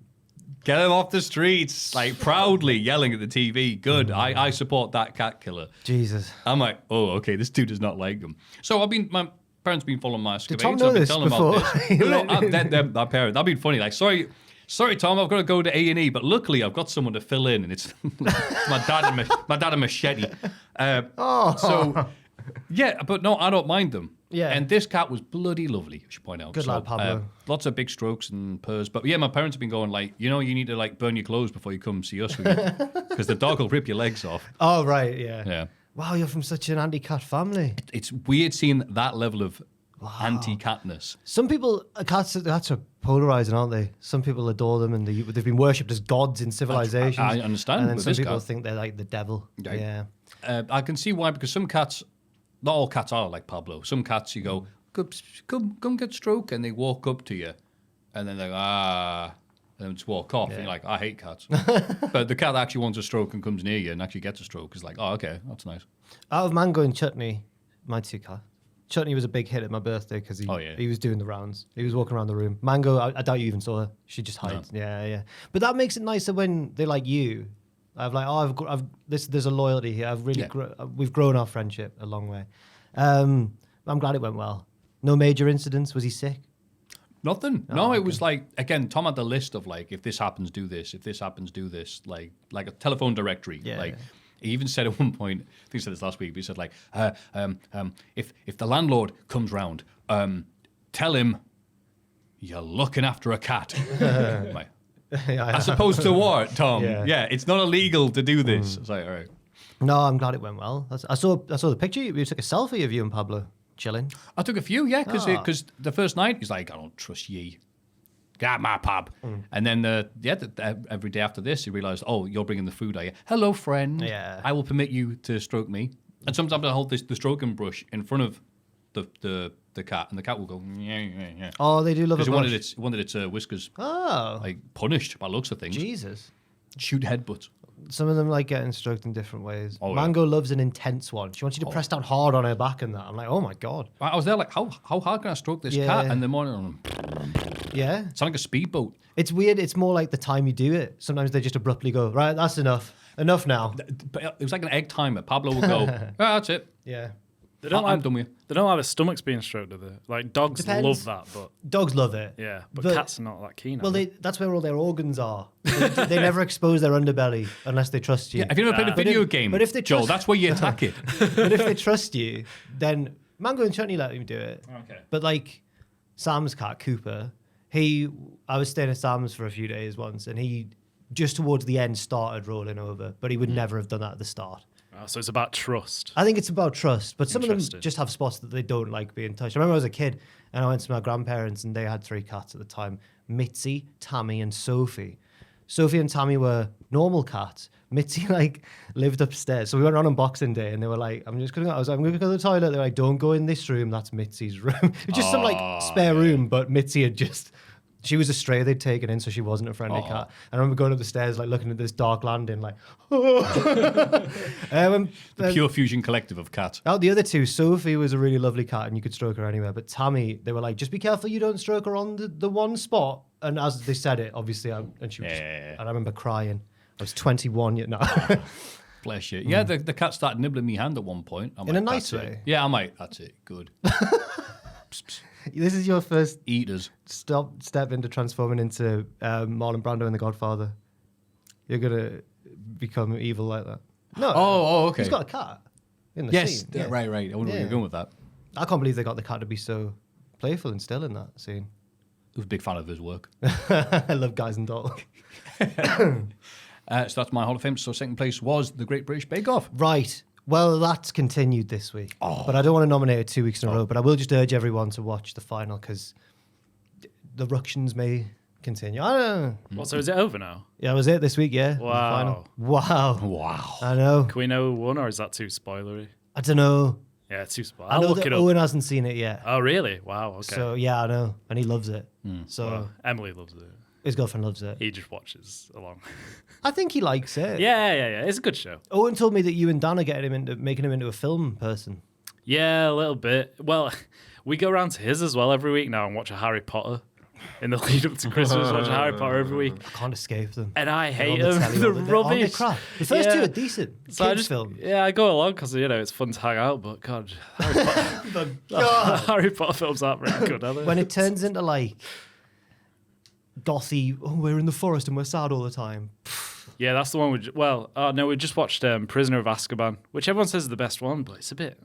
[SPEAKER 2] get him off the streets!" Like proudly yelling at the TV. Good, I support that cat killer.
[SPEAKER 3] Jesus.
[SPEAKER 2] I'm like, oh, okay, this dude does not like them. So my parents been following my
[SPEAKER 3] Did
[SPEAKER 2] escapades.
[SPEAKER 3] Tom know
[SPEAKER 2] I've been
[SPEAKER 3] this
[SPEAKER 2] telling them about
[SPEAKER 3] before?
[SPEAKER 2] this. No, my parents. That'd been funny. Like, sorry, Tom, I've got to go to A&E, but luckily I've got someone to fill in, and it's my dad and Machete. So, yeah, but no, I don't mind them.
[SPEAKER 3] Yeah.
[SPEAKER 2] And this cat was bloody lovely, I should point out.
[SPEAKER 3] Good lad, Pablo.
[SPEAKER 2] Lots of big strokes and purrs. But yeah, my parents have been going like, you need to like burn your clothes before you come see us. Because the dog will rip your legs off.
[SPEAKER 3] Oh, right, yeah.
[SPEAKER 2] Yeah.
[SPEAKER 3] Wow, you're from such an anti-cat family.
[SPEAKER 2] It's weird seeing that level of anti-catness.
[SPEAKER 3] Some people, cats are polarizing, aren't they? Some people adore them and they've been worshipped as gods in civilizations.
[SPEAKER 2] I understand.
[SPEAKER 3] And then
[SPEAKER 2] with
[SPEAKER 3] some
[SPEAKER 2] this
[SPEAKER 3] people
[SPEAKER 2] cat.
[SPEAKER 3] think they're like the devil.
[SPEAKER 2] Yeah.
[SPEAKER 3] Yeah.
[SPEAKER 2] I can see why, because some cats, not all cats are like Pablo. Some cats, you go, come get stroke, and they walk up to you, and then they're and then just walk off. And you're like, I hate cats. But the cat that actually wants a stroke and comes near you and actually gets a stroke is like, oh, okay, that's nice.
[SPEAKER 3] Out of Mango and Chutney, my two cats. Chutney was a big hit at my birthday because he was doing the rounds. He was walking around the room. Mango, I doubt you even saw her. She just hides. No. Yeah. But that makes it nicer when they like you. I've like, there's a loyalty here. We've grown our friendship a long way. I'm glad it went well. No major incidents. Was he sick?
[SPEAKER 2] Nothing. No, it was like, again, Tom had the list of like, if this happens, do this. If this happens, do this. Like a telephone directory.
[SPEAKER 3] Yeah.
[SPEAKER 2] Like, he even said at one point, I think he said this last week, but he said like, if the landlord comes round, tell him you're looking after a cat. Like, as opposed to what, Tom? Yeah, it's not illegal to do this. It's like, all right.
[SPEAKER 3] No, I'm glad it went well. I saw the picture. You took a selfie of you and Pablo chilling.
[SPEAKER 2] I took a few, yeah, because the first night he's like, I don't trust ye. Get out my pub. And then, every day after this, he realized, oh, you're bringing the food, are you? Hello, friend.
[SPEAKER 3] Yeah.
[SPEAKER 2] I will permit you to stroke me. And sometimes I hold the stroking brush in front of the cat, and the cat will go, yeah.
[SPEAKER 3] Oh, they do love it.
[SPEAKER 2] Because it wanted its whiskers punished by looks of things.
[SPEAKER 3] Jesus.
[SPEAKER 2] Shoot headbutts.
[SPEAKER 3] Some of them like getting stroked in different ways.
[SPEAKER 2] Oh,
[SPEAKER 3] Mango loves an intense one. She wants you to press down hard on her back and that. I'm like, oh my God.
[SPEAKER 2] I was there like, how hard can I stroke this cat? And the morning,
[SPEAKER 3] Yeah.
[SPEAKER 2] it's like a speedboat.
[SPEAKER 3] It's weird. It's more like the time you do it. Sometimes they just abruptly go, right, that's enough. Enough now.
[SPEAKER 2] But it was like an egg timer. Pablo would go, that's it.
[SPEAKER 3] Yeah.
[SPEAKER 2] I'm done with you.
[SPEAKER 4] They don't like their stomachs being stroked, do they? Like dogs
[SPEAKER 3] Depends.
[SPEAKER 4] love that, but
[SPEAKER 3] Dogs love it.
[SPEAKER 4] yeah, but
[SPEAKER 3] But-
[SPEAKER 4] cats are not that keen.
[SPEAKER 3] Well,
[SPEAKER 4] are they?
[SPEAKER 3] that's where all their organs are. They never expose their underbelly unless they trust you.
[SPEAKER 2] Have you ever played a video game?
[SPEAKER 3] but if they
[SPEAKER 2] Joel,
[SPEAKER 3] trust-
[SPEAKER 2] that's where you attack it.
[SPEAKER 3] But if they trust you, then Mango and Chutney let him do it.
[SPEAKER 4] Okay.
[SPEAKER 3] But like Sam's cat, Cooper, I was staying at Sam's for a few days once, and he just towards the end started rolling over, but he would never have done that at the start.
[SPEAKER 4] So it's about trust.
[SPEAKER 3] I think it's about trust, but some of them
[SPEAKER 4] Interesting.
[SPEAKER 3] just have spots that they don't like being touched. I remember I was a kid and I went to my grandparents and they had 3 cats at the time, Mitzi, Tammy and Sophie. Sophie and Tammy were normal cats. Mitzi lived upstairs. So we went around on Boxing Day and they were like, I'm going to go to the toilet. They're like, don't go in this room. That's Mitzi's room. It was just some spare room, but Mitzi had she was a stray they'd taken in, so she wasn't a friendly cat. And I remember going up the stairs, looking at this dark landing,
[SPEAKER 2] The Pure Fusion Collective of cats.
[SPEAKER 3] Out the other 2, Sophie was a really lovely cat and you could stroke her anywhere. But Tammy, they were like, just be careful you don't stroke her on the one spot. And as they said it, obviously, and I remember crying. I was 21 yet now.
[SPEAKER 2] Bless you. Yeah, the cat started nibbling me hand at one point.
[SPEAKER 3] In a nice way?
[SPEAKER 2] Yeah, that's it. Good.
[SPEAKER 3] This is your first
[SPEAKER 2] Eaters.
[SPEAKER 3] step into transforming into Marlon Brando in The Godfather. You're going to become evil like that. No.
[SPEAKER 2] Oh, okay.
[SPEAKER 3] He's got a cat in the
[SPEAKER 2] Yes,
[SPEAKER 3] scene.
[SPEAKER 2] yeah, right. I wonder where you're going with that.
[SPEAKER 3] I can't believe they got the cat to be so playful and still in that scene.
[SPEAKER 2] I was a big fan of his work.
[SPEAKER 3] I love Guys and Dolls.
[SPEAKER 2] So that's my Hall of Fame. So second place was the Great British Bake Off.
[SPEAKER 3] Right. Well, that's continued this week. But I don't want to nominate it 2 weeks in a row. But I will just urge everyone to watch the final because the ructions may continue. I don't know.
[SPEAKER 4] What, so is it over now?
[SPEAKER 3] Yeah, that was it this week, yeah. The
[SPEAKER 4] Wow.
[SPEAKER 3] final. Wow.
[SPEAKER 2] Wow.
[SPEAKER 3] I know.
[SPEAKER 4] Can we know who won, or is that too spoilery?
[SPEAKER 3] I don't know.
[SPEAKER 4] Yeah, it's too spoilery.
[SPEAKER 3] I
[SPEAKER 4] I'll
[SPEAKER 3] know
[SPEAKER 4] look
[SPEAKER 3] that
[SPEAKER 4] it up.
[SPEAKER 3] Owen hasn't seen it yet.
[SPEAKER 4] Oh, really? Wow, okay.
[SPEAKER 3] So, yeah, I know. And he loves it. So,
[SPEAKER 4] Well, Emily loves it.
[SPEAKER 3] his girlfriend loves it.
[SPEAKER 4] He just watches along.
[SPEAKER 3] I think he likes it.
[SPEAKER 4] Yeah. It's a good show.
[SPEAKER 3] Owen told me that you and Dan are making him into a film person.
[SPEAKER 4] Yeah, a little bit. Well, we go around to his as well every week now and watch a Harry Potter. In the lead up to Christmas, watch a Harry Potter every week.
[SPEAKER 3] I can't escape them.
[SPEAKER 4] And I
[SPEAKER 3] They're
[SPEAKER 4] hate
[SPEAKER 3] on the
[SPEAKER 4] them.
[SPEAKER 3] telly
[SPEAKER 4] They're
[SPEAKER 3] all the day. Oh, they're
[SPEAKER 4] rubbish.
[SPEAKER 3] crap. The first 2 are decent.
[SPEAKER 4] So
[SPEAKER 3] Kids film.
[SPEAKER 4] Yeah, I go along because, it's fun to hang out, but God, Harry Potter films aren't very good, are they?
[SPEAKER 3] When it turns into gothy, we're in the forest and we're sad all the time.
[SPEAKER 4] Yeah, that's the one. We just watched Prisoner of Azkaban, which everyone says is the best one, but it's a bit.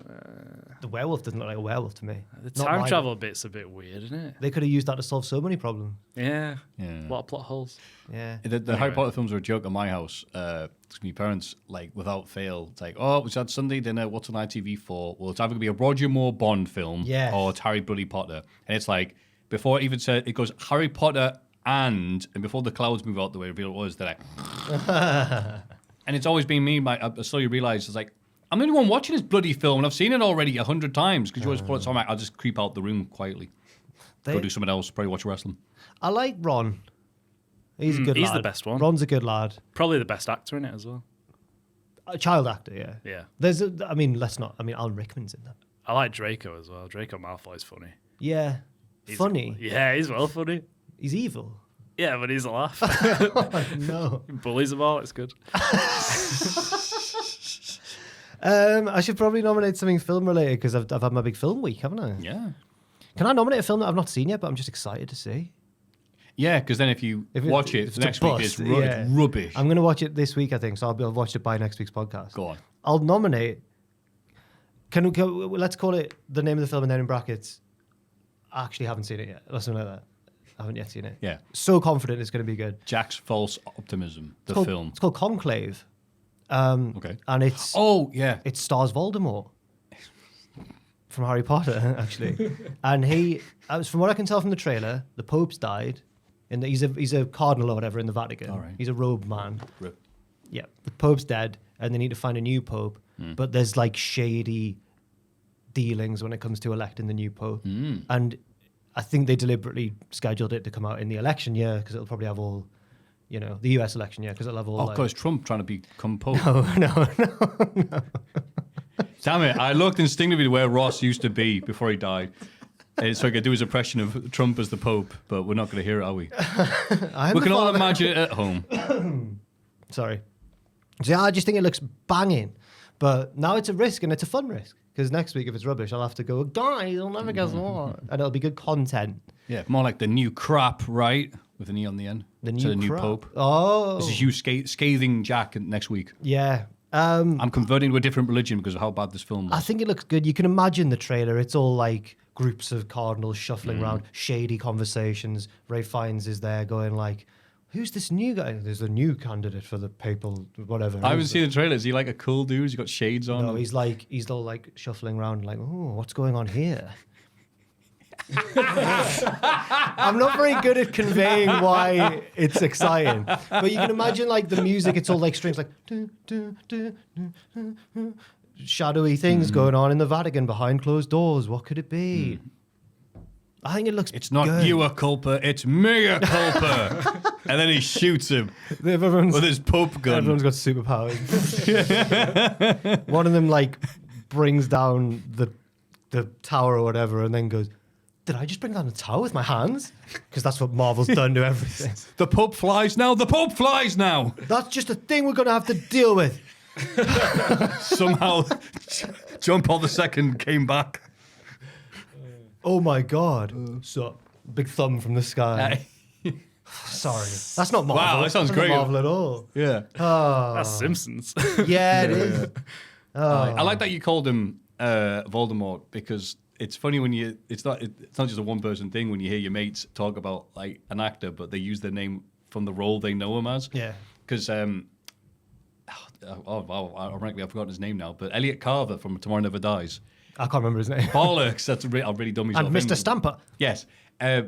[SPEAKER 3] The werewolf doesn't look like a werewolf to me.
[SPEAKER 4] The
[SPEAKER 3] Not
[SPEAKER 4] time
[SPEAKER 3] mine.
[SPEAKER 4] travel bit's a bit weird, isn't it?
[SPEAKER 3] They could have used that to solve so many problems.
[SPEAKER 4] Yeah.
[SPEAKER 2] Yeah.
[SPEAKER 4] A lot of plot holes.
[SPEAKER 3] Yeah.
[SPEAKER 2] The Harry Potter films are a joke at my house. Because my parents, without fail, it's like, oh, was that Sunday dinner? What's on ITV for? Well, it's either going to be a Roger Moore Bond film or it's Harry Bloody Potter. And it's like, before it even said, it goes Harry Potter and before the clouds move out the way, reveal it was, they're like, and it's always been me. I slowly realised, it's like, I'm the only one watching this bloody film, and I've seen it already 100 times because you always put it on. I'll just creep out the room quietly. Go do something else, probably watch wrestling.
[SPEAKER 3] I like Ron. He's a good lad.
[SPEAKER 4] He's the best one.
[SPEAKER 3] Ron's a good lad.
[SPEAKER 4] Probably the best actor in it as well.
[SPEAKER 3] A child actor, yeah.
[SPEAKER 4] Yeah.
[SPEAKER 3] Alan Rickman's in that.
[SPEAKER 4] I like Draco as well. Draco Malfoy's funny.
[SPEAKER 3] Yeah. Funny.
[SPEAKER 4] Yeah, he's well funny.
[SPEAKER 3] He's evil.
[SPEAKER 4] Yeah, but he's a laugh.
[SPEAKER 3] Oh, no.
[SPEAKER 4] He bullies them all. It's good.
[SPEAKER 3] I should probably nominate something film related because I've had my big film week, haven't I?
[SPEAKER 2] Yeah.
[SPEAKER 3] Can I nominate a film that I've not seen yet, but I'm just excited to see?
[SPEAKER 2] Yeah, because then if you watch it,
[SPEAKER 3] it's
[SPEAKER 2] the
[SPEAKER 3] a
[SPEAKER 2] next week
[SPEAKER 3] bust,
[SPEAKER 2] it's
[SPEAKER 3] yeah.
[SPEAKER 2] rubbish.
[SPEAKER 3] I'm going to watch it this week, I think, so I'll watch it by next week's podcast.
[SPEAKER 2] Go on.
[SPEAKER 3] I'll nominate. Let's call it the name of the film and then in brackets. I actually haven't seen it yet. Or something like that. I haven't yet seen it.
[SPEAKER 2] Yeah.
[SPEAKER 3] So confident it's going to be good.
[SPEAKER 2] Jack's False Optimism, the
[SPEAKER 3] It's
[SPEAKER 2] film.
[SPEAKER 3] It's called Conclave.
[SPEAKER 2] Okay.
[SPEAKER 3] And it's it stars Voldemort from Harry Potter, actually. And from what I can tell from the trailer, the Pope's died He's a cardinal or whatever in the Vatican.
[SPEAKER 2] All right.
[SPEAKER 3] He's a robed man.
[SPEAKER 2] Rip.
[SPEAKER 3] Yeah, the Pope's dead, and they need to find a new Pope. But there's like shady dealings when it comes to electing the new Pope, and I think they deliberately scheduled it to come out in the election year because it'll probably have all, the US election year because it'll have all.
[SPEAKER 2] Oh, because Trump trying to become Pope.
[SPEAKER 3] No.
[SPEAKER 2] Damn it! I looked instinctively where Ross used to be before he died. So I could do his impression of Trump as the Pope, but we're not going to hear it, are we? We can all imagine it at home.
[SPEAKER 3] Sorry. So yeah, I just think it looks banging. But now it's a risk, and it's a fun risk. Because next week, if it's rubbish, I'll have to go, guys, I'll never guess what. And it'll be good content.
[SPEAKER 2] Yeah, more like the new crap, right? With an E on the end.
[SPEAKER 3] The new,
[SPEAKER 2] so the new
[SPEAKER 3] crap.
[SPEAKER 2] Pope.
[SPEAKER 3] Oh.
[SPEAKER 2] This is you scathing Jack next week.
[SPEAKER 3] Yeah.
[SPEAKER 2] I'm converting to a different religion because of how bad this film was.
[SPEAKER 3] I think it looks good. You can imagine the trailer. It's all like groups of cardinals shuffling around, shady conversations. Ray Fiennes is there going like, who's this new guy? There's a new candidate for the papal, whatever.
[SPEAKER 2] I haven't seen the trailer. Is he like a cool dude? He's got shades on.
[SPEAKER 3] No, he's all like shuffling around like, oh, what's going on here? I'm not very good at conveying why it's exciting, but you can imagine like the music. It's all like strings, like shadowy things going on in the Vatican behind closed doors. What could it be? I think it looks.
[SPEAKER 2] It's not
[SPEAKER 3] good.
[SPEAKER 2] you a culpa, it's me a culpa. And then he shoots him with his Pope gun.
[SPEAKER 3] Everyone's got superpowers. One of them like brings down the tower or whatever, and then goes, "Did I just bring down the tower with my hands?" Because that's what Marvel's done to everything.
[SPEAKER 2] The Pope flies now. The Pope flies now.
[SPEAKER 3] That's just a thing we're going to have to deal with.
[SPEAKER 2] Somehow, John Paul II came back.
[SPEAKER 3] Oh my God! So big thumb from the sky. Sorry, that's not Marvel.
[SPEAKER 2] Wow, that sounds
[SPEAKER 3] That's not
[SPEAKER 2] great.
[SPEAKER 3] Marvel at all.
[SPEAKER 2] Yeah.
[SPEAKER 4] That's Simpsons.
[SPEAKER 3] Yeah, it is.
[SPEAKER 2] I like that you called him Voldemort because it's funny when it's not just a one person thing when you hear your mates talk about like an actor, but they use their name from the role they know him as.
[SPEAKER 3] Yeah.
[SPEAKER 2] Because ironically I've forgotten his name now, but Elliot Carver from Tomorrow Never Dies.
[SPEAKER 3] I can't remember his name.
[SPEAKER 2] Bollocks! I've really done myself.
[SPEAKER 3] And Mr. Stamper.
[SPEAKER 2] Yes.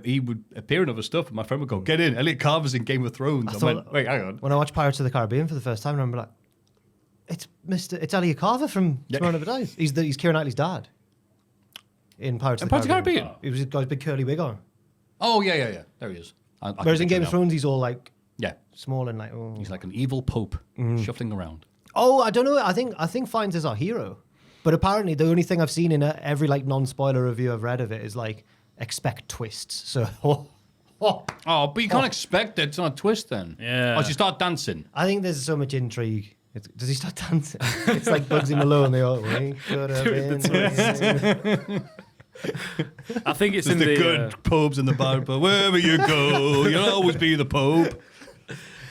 [SPEAKER 2] He would appear in other stuff, and my friend would go, "Get in! Elliot Carver's in Game of Thrones." I went, "Wait, hang on."
[SPEAKER 3] When I watched Pirates of the Caribbean for the first time, I remember like, it's Elliot Carver from Tomorrow Never Dies. He's Keira Knightley's dad in Pirates of the Caribbean. He was got his big curly wig on.
[SPEAKER 2] Oh yeah. There he is. I
[SPEAKER 3] Whereas in
[SPEAKER 2] can
[SPEAKER 3] Game of
[SPEAKER 2] picture him
[SPEAKER 3] Thrones, he's all like
[SPEAKER 2] now. Yeah,
[SPEAKER 3] small and like. Oh.
[SPEAKER 2] he's like an evil pope shuffling around.
[SPEAKER 3] Oh, I don't know. I think Fiennes is our hero, but apparently the only thing I've seen in every like non-spoiler review I've read of it is like expect twists. So.
[SPEAKER 2] Oh, but you can't expect it. It's not a twist then.
[SPEAKER 4] Yeah.
[SPEAKER 2] Oh, so you start dancing.
[SPEAKER 3] I think there's so much intrigue. Does he start dancing? It's like Bugsy Malone. They all we could have been.
[SPEAKER 4] I think it's
[SPEAKER 2] There's
[SPEAKER 4] in
[SPEAKER 2] the
[SPEAKER 4] the
[SPEAKER 2] good popes in the Bible. Wherever you go, you'll always be the pope.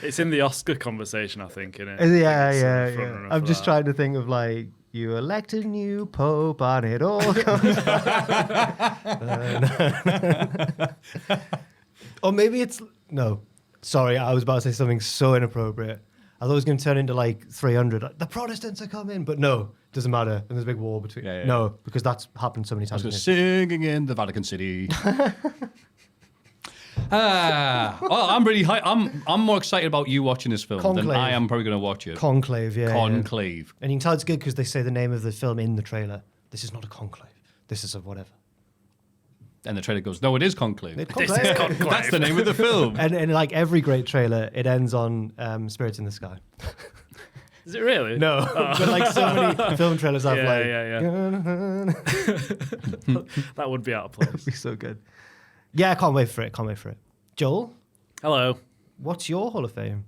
[SPEAKER 4] it's in the Oscar conversation. I think in it.
[SPEAKER 3] Yeah. I'm just trying to think of like you elect a new pope and it all comes. Or maybe it's no. Sorry, I was about to say something so inappropriate. I thought it was going to turn into like 300. Like, the Protestants are coming, but no, doesn't matter. And there's a big war between.
[SPEAKER 2] Yeah.
[SPEAKER 3] No, because that's happened so many times.
[SPEAKER 2] Singing in the Vatican City. I'm really high. I'm more excited about you watching this film than
[SPEAKER 3] Conclave.
[SPEAKER 2] I am probably going to watch it.
[SPEAKER 3] Conclave, yeah.
[SPEAKER 2] Conclave.
[SPEAKER 3] And you can tell it's good because they say the name of the film in the trailer. This is not a conclave. This is a whatever.
[SPEAKER 2] And the trailer goes, "No, it is Conclave."
[SPEAKER 4] This is Conclave.
[SPEAKER 2] That's the name of the film.
[SPEAKER 3] And like every great trailer, it ends on Spirits in the Sky.
[SPEAKER 4] Is it really?
[SPEAKER 3] No, but like so many film trailers have like.
[SPEAKER 4] Yeah. That would be out of place.
[SPEAKER 3] It'd be so good. Yeah, I can't wait for it. Joel,
[SPEAKER 4] Hello.
[SPEAKER 3] what's your Hall of Fame?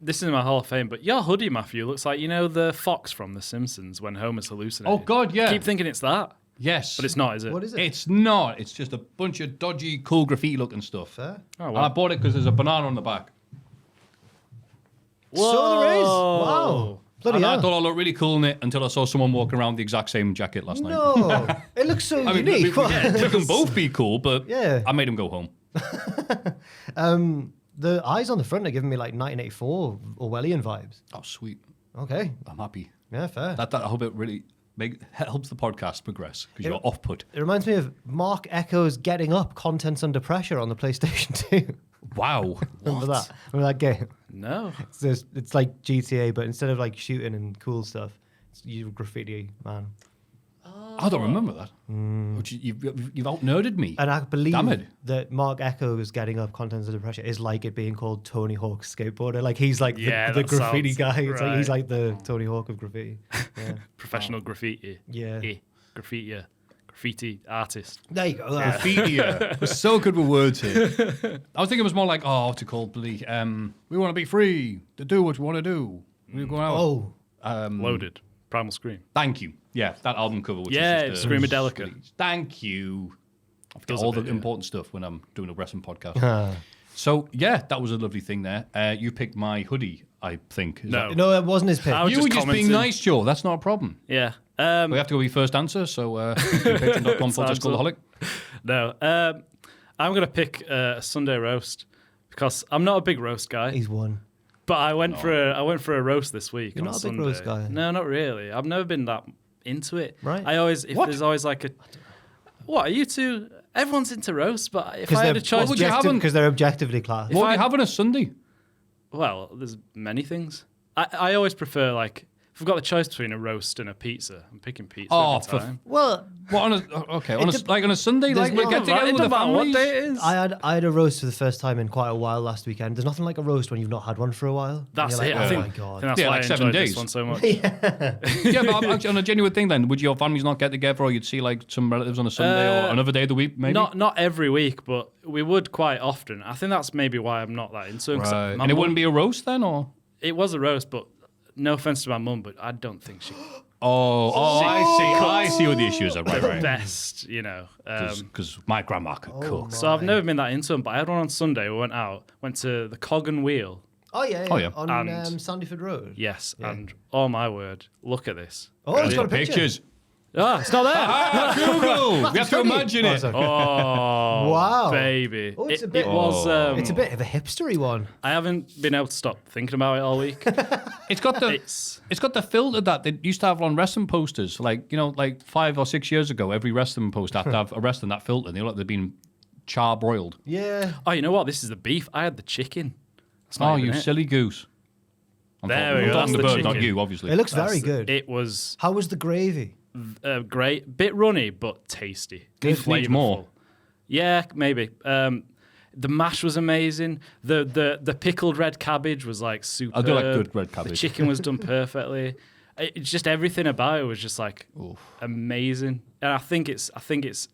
[SPEAKER 4] This is my Hall of Fame, but your hoodie, Maffew, looks like the fox from The Simpsons when Homer's hallucinating.
[SPEAKER 2] Oh God, yeah.
[SPEAKER 4] I keep thinking it's that,
[SPEAKER 2] Yes,
[SPEAKER 4] but it's not, is it?
[SPEAKER 3] What is it?
[SPEAKER 2] It's not. It's just a bunch of dodgy, cool graffiti-looking stuff.
[SPEAKER 3] Fair.
[SPEAKER 4] Oh,
[SPEAKER 2] And I bought it because there's a banana on the back.
[SPEAKER 3] So there is. Wow. Bloody
[SPEAKER 2] And I
[SPEAKER 3] hell.
[SPEAKER 2] thought I looked really cool in it until I saw someone walking around the exact same jacket last night.
[SPEAKER 3] No, it looks so
[SPEAKER 2] I mean,
[SPEAKER 3] unique.
[SPEAKER 2] we can both be cool, but
[SPEAKER 3] Yeah.
[SPEAKER 2] I made him go home.
[SPEAKER 3] The eyes on the front are giving me like 1984 Orwellian vibes.
[SPEAKER 2] Oh, sweet.
[SPEAKER 3] Okay.
[SPEAKER 2] I'm happy.
[SPEAKER 3] Yeah, fair.
[SPEAKER 2] I hope it really helps the podcast progress because you're off-put.
[SPEAKER 3] It reminds me of Mark Echo's Getting Up, Contents Under Pressure on the PlayStation 2.
[SPEAKER 2] Wow.
[SPEAKER 3] Remember that? Remember that game?
[SPEAKER 4] No.
[SPEAKER 3] It's like GTA, but instead of like shooting and cool stuff, you're a graffiti man.
[SPEAKER 2] I don't remember that. You've out-nerded me.
[SPEAKER 3] And I believe
[SPEAKER 2] Damn it.
[SPEAKER 3] that Mark Echo's Getting Up, Contents Under Pressure is like it being called Tony Hawk's Skateboarder. Like he's like the graffiti guy. It's like he's like the Tony Hawk of graffiti. Yeah.
[SPEAKER 4] Professional graffiti.
[SPEAKER 3] Yeah.
[SPEAKER 4] Graffiti artist.
[SPEAKER 3] There you go.
[SPEAKER 2] Graffiti. We're so good with words here. I was thinking it was more like, what's it called? We want to be free to do what we want to do. We go out.
[SPEAKER 4] Loaded. Primal Scream.
[SPEAKER 2] Thank you. Yeah, that album cover. Which is
[SPEAKER 4] Screamadelica.
[SPEAKER 2] Thank you. I forget all the important stuff when I'm doing a wrestling podcast. So, yeah, that was a lovely thing there. You picked my hoodie, I think.
[SPEAKER 3] No, it wasn't his pick.
[SPEAKER 2] You were just being nice, Joe. That's not a problem.
[SPEAKER 4] Yeah.
[SPEAKER 2] We have to go with your first answer, so patreon.com/Cultaholic.
[SPEAKER 4] No. I'm going to pick a Sunday roast because I'm not a big roast guy.
[SPEAKER 3] He's won.
[SPEAKER 4] But I went for a roast this week.
[SPEAKER 3] You're
[SPEAKER 4] on
[SPEAKER 3] not a
[SPEAKER 4] Sunday.
[SPEAKER 3] big roast guy.
[SPEAKER 4] No, not really. I've never been that into it.
[SPEAKER 3] Right.
[SPEAKER 4] There's always like a. What are you two? Everyone's into roast, but if I had a choice,
[SPEAKER 3] because they're objectively class.
[SPEAKER 2] What are you having a Sunday?
[SPEAKER 4] Well, there's many things. I always prefer like. If I've got the choice between a roast and a pizza, I'm picking pizza every time.
[SPEAKER 3] Well,
[SPEAKER 2] what on a Sunday, like we get together with the families.
[SPEAKER 4] What day it is.
[SPEAKER 3] I had a roast for the first time in quite a while last weekend. There's nothing like a roast when you've not had one for a while.
[SPEAKER 4] That's
[SPEAKER 3] it.
[SPEAKER 4] Like,
[SPEAKER 3] I think,
[SPEAKER 4] my
[SPEAKER 3] God.
[SPEAKER 4] I think that's why
[SPEAKER 2] like
[SPEAKER 4] I
[SPEAKER 2] 7
[SPEAKER 4] enjoyed
[SPEAKER 2] days.
[SPEAKER 4] this one so much.
[SPEAKER 2] Yeah, but actually, on a genuine thing, then would your families not get together, or you'd see like some relatives on a Sunday or another day of the week, maybe?
[SPEAKER 4] Not every week, but we would quite often. I think that's maybe why I'm not that into it.
[SPEAKER 2] Right. And it wouldn't be a roast then, or
[SPEAKER 4] it was a roast, but. No offense to my mum, but I don't think she.
[SPEAKER 2] I see what the issues are. Right.
[SPEAKER 4] Best, you know.
[SPEAKER 2] Because my grandma could cook.
[SPEAKER 4] So I've never been that into them, but I had one on Sunday. We went to the Cog and Wheel.
[SPEAKER 3] Oh yeah. On
[SPEAKER 4] And-
[SPEAKER 3] Sandyford Road.
[SPEAKER 4] Yes, and oh my word, look at this.
[SPEAKER 3] Oh, it's got a picture.
[SPEAKER 2] Pictures.
[SPEAKER 4] It's not there.
[SPEAKER 2] Google. We have to imagine it.
[SPEAKER 4] Oh,
[SPEAKER 3] Wow.
[SPEAKER 4] baby.
[SPEAKER 3] Oh, it's
[SPEAKER 4] it
[SPEAKER 3] a bit-
[SPEAKER 4] was.
[SPEAKER 3] It's a bit of a hipstery one.
[SPEAKER 4] I haven't been able to stop thinking about it all week.
[SPEAKER 2] It's got the filter that they used to have on wrestling posters. Like 5 or 6 years ago, every wrestling poster had to have a wrestling that filter. They look like they've been charbroiled.
[SPEAKER 3] Yeah.
[SPEAKER 4] Oh, you know what? This is the beef. I had the chicken. That's not even
[SPEAKER 2] You
[SPEAKER 4] it.
[SPEAKER 2] silly goose.
[SPEAKER 4] There we go.
[SPEAKER 2] I'm talking
[SPEAKER 4] That's
[SPEAKER 2] the
[SPEAKER 4] the
[SPEAKER 2] bird, not
[SPEAKER 4] chicken.
[SPEAKER 2] you, obviously.
[SPEAKER 3] It looks very good.
[SPEAKER 4] It was
[SPEAKER 3] How was the gravy?
[SPEAKER 4] great, bit runny but tasty.
[SPEAKER 2] Needs more.
[SPEAKER 4] Yeah, maybe. The mash was amazing. The pickled red cabbage was like super.
[SPEAKER 2] I do like good red cabbage.
[SPEAKER 4] The chicken was done perfectly. It's just everything about it was just like amazing. And I think it's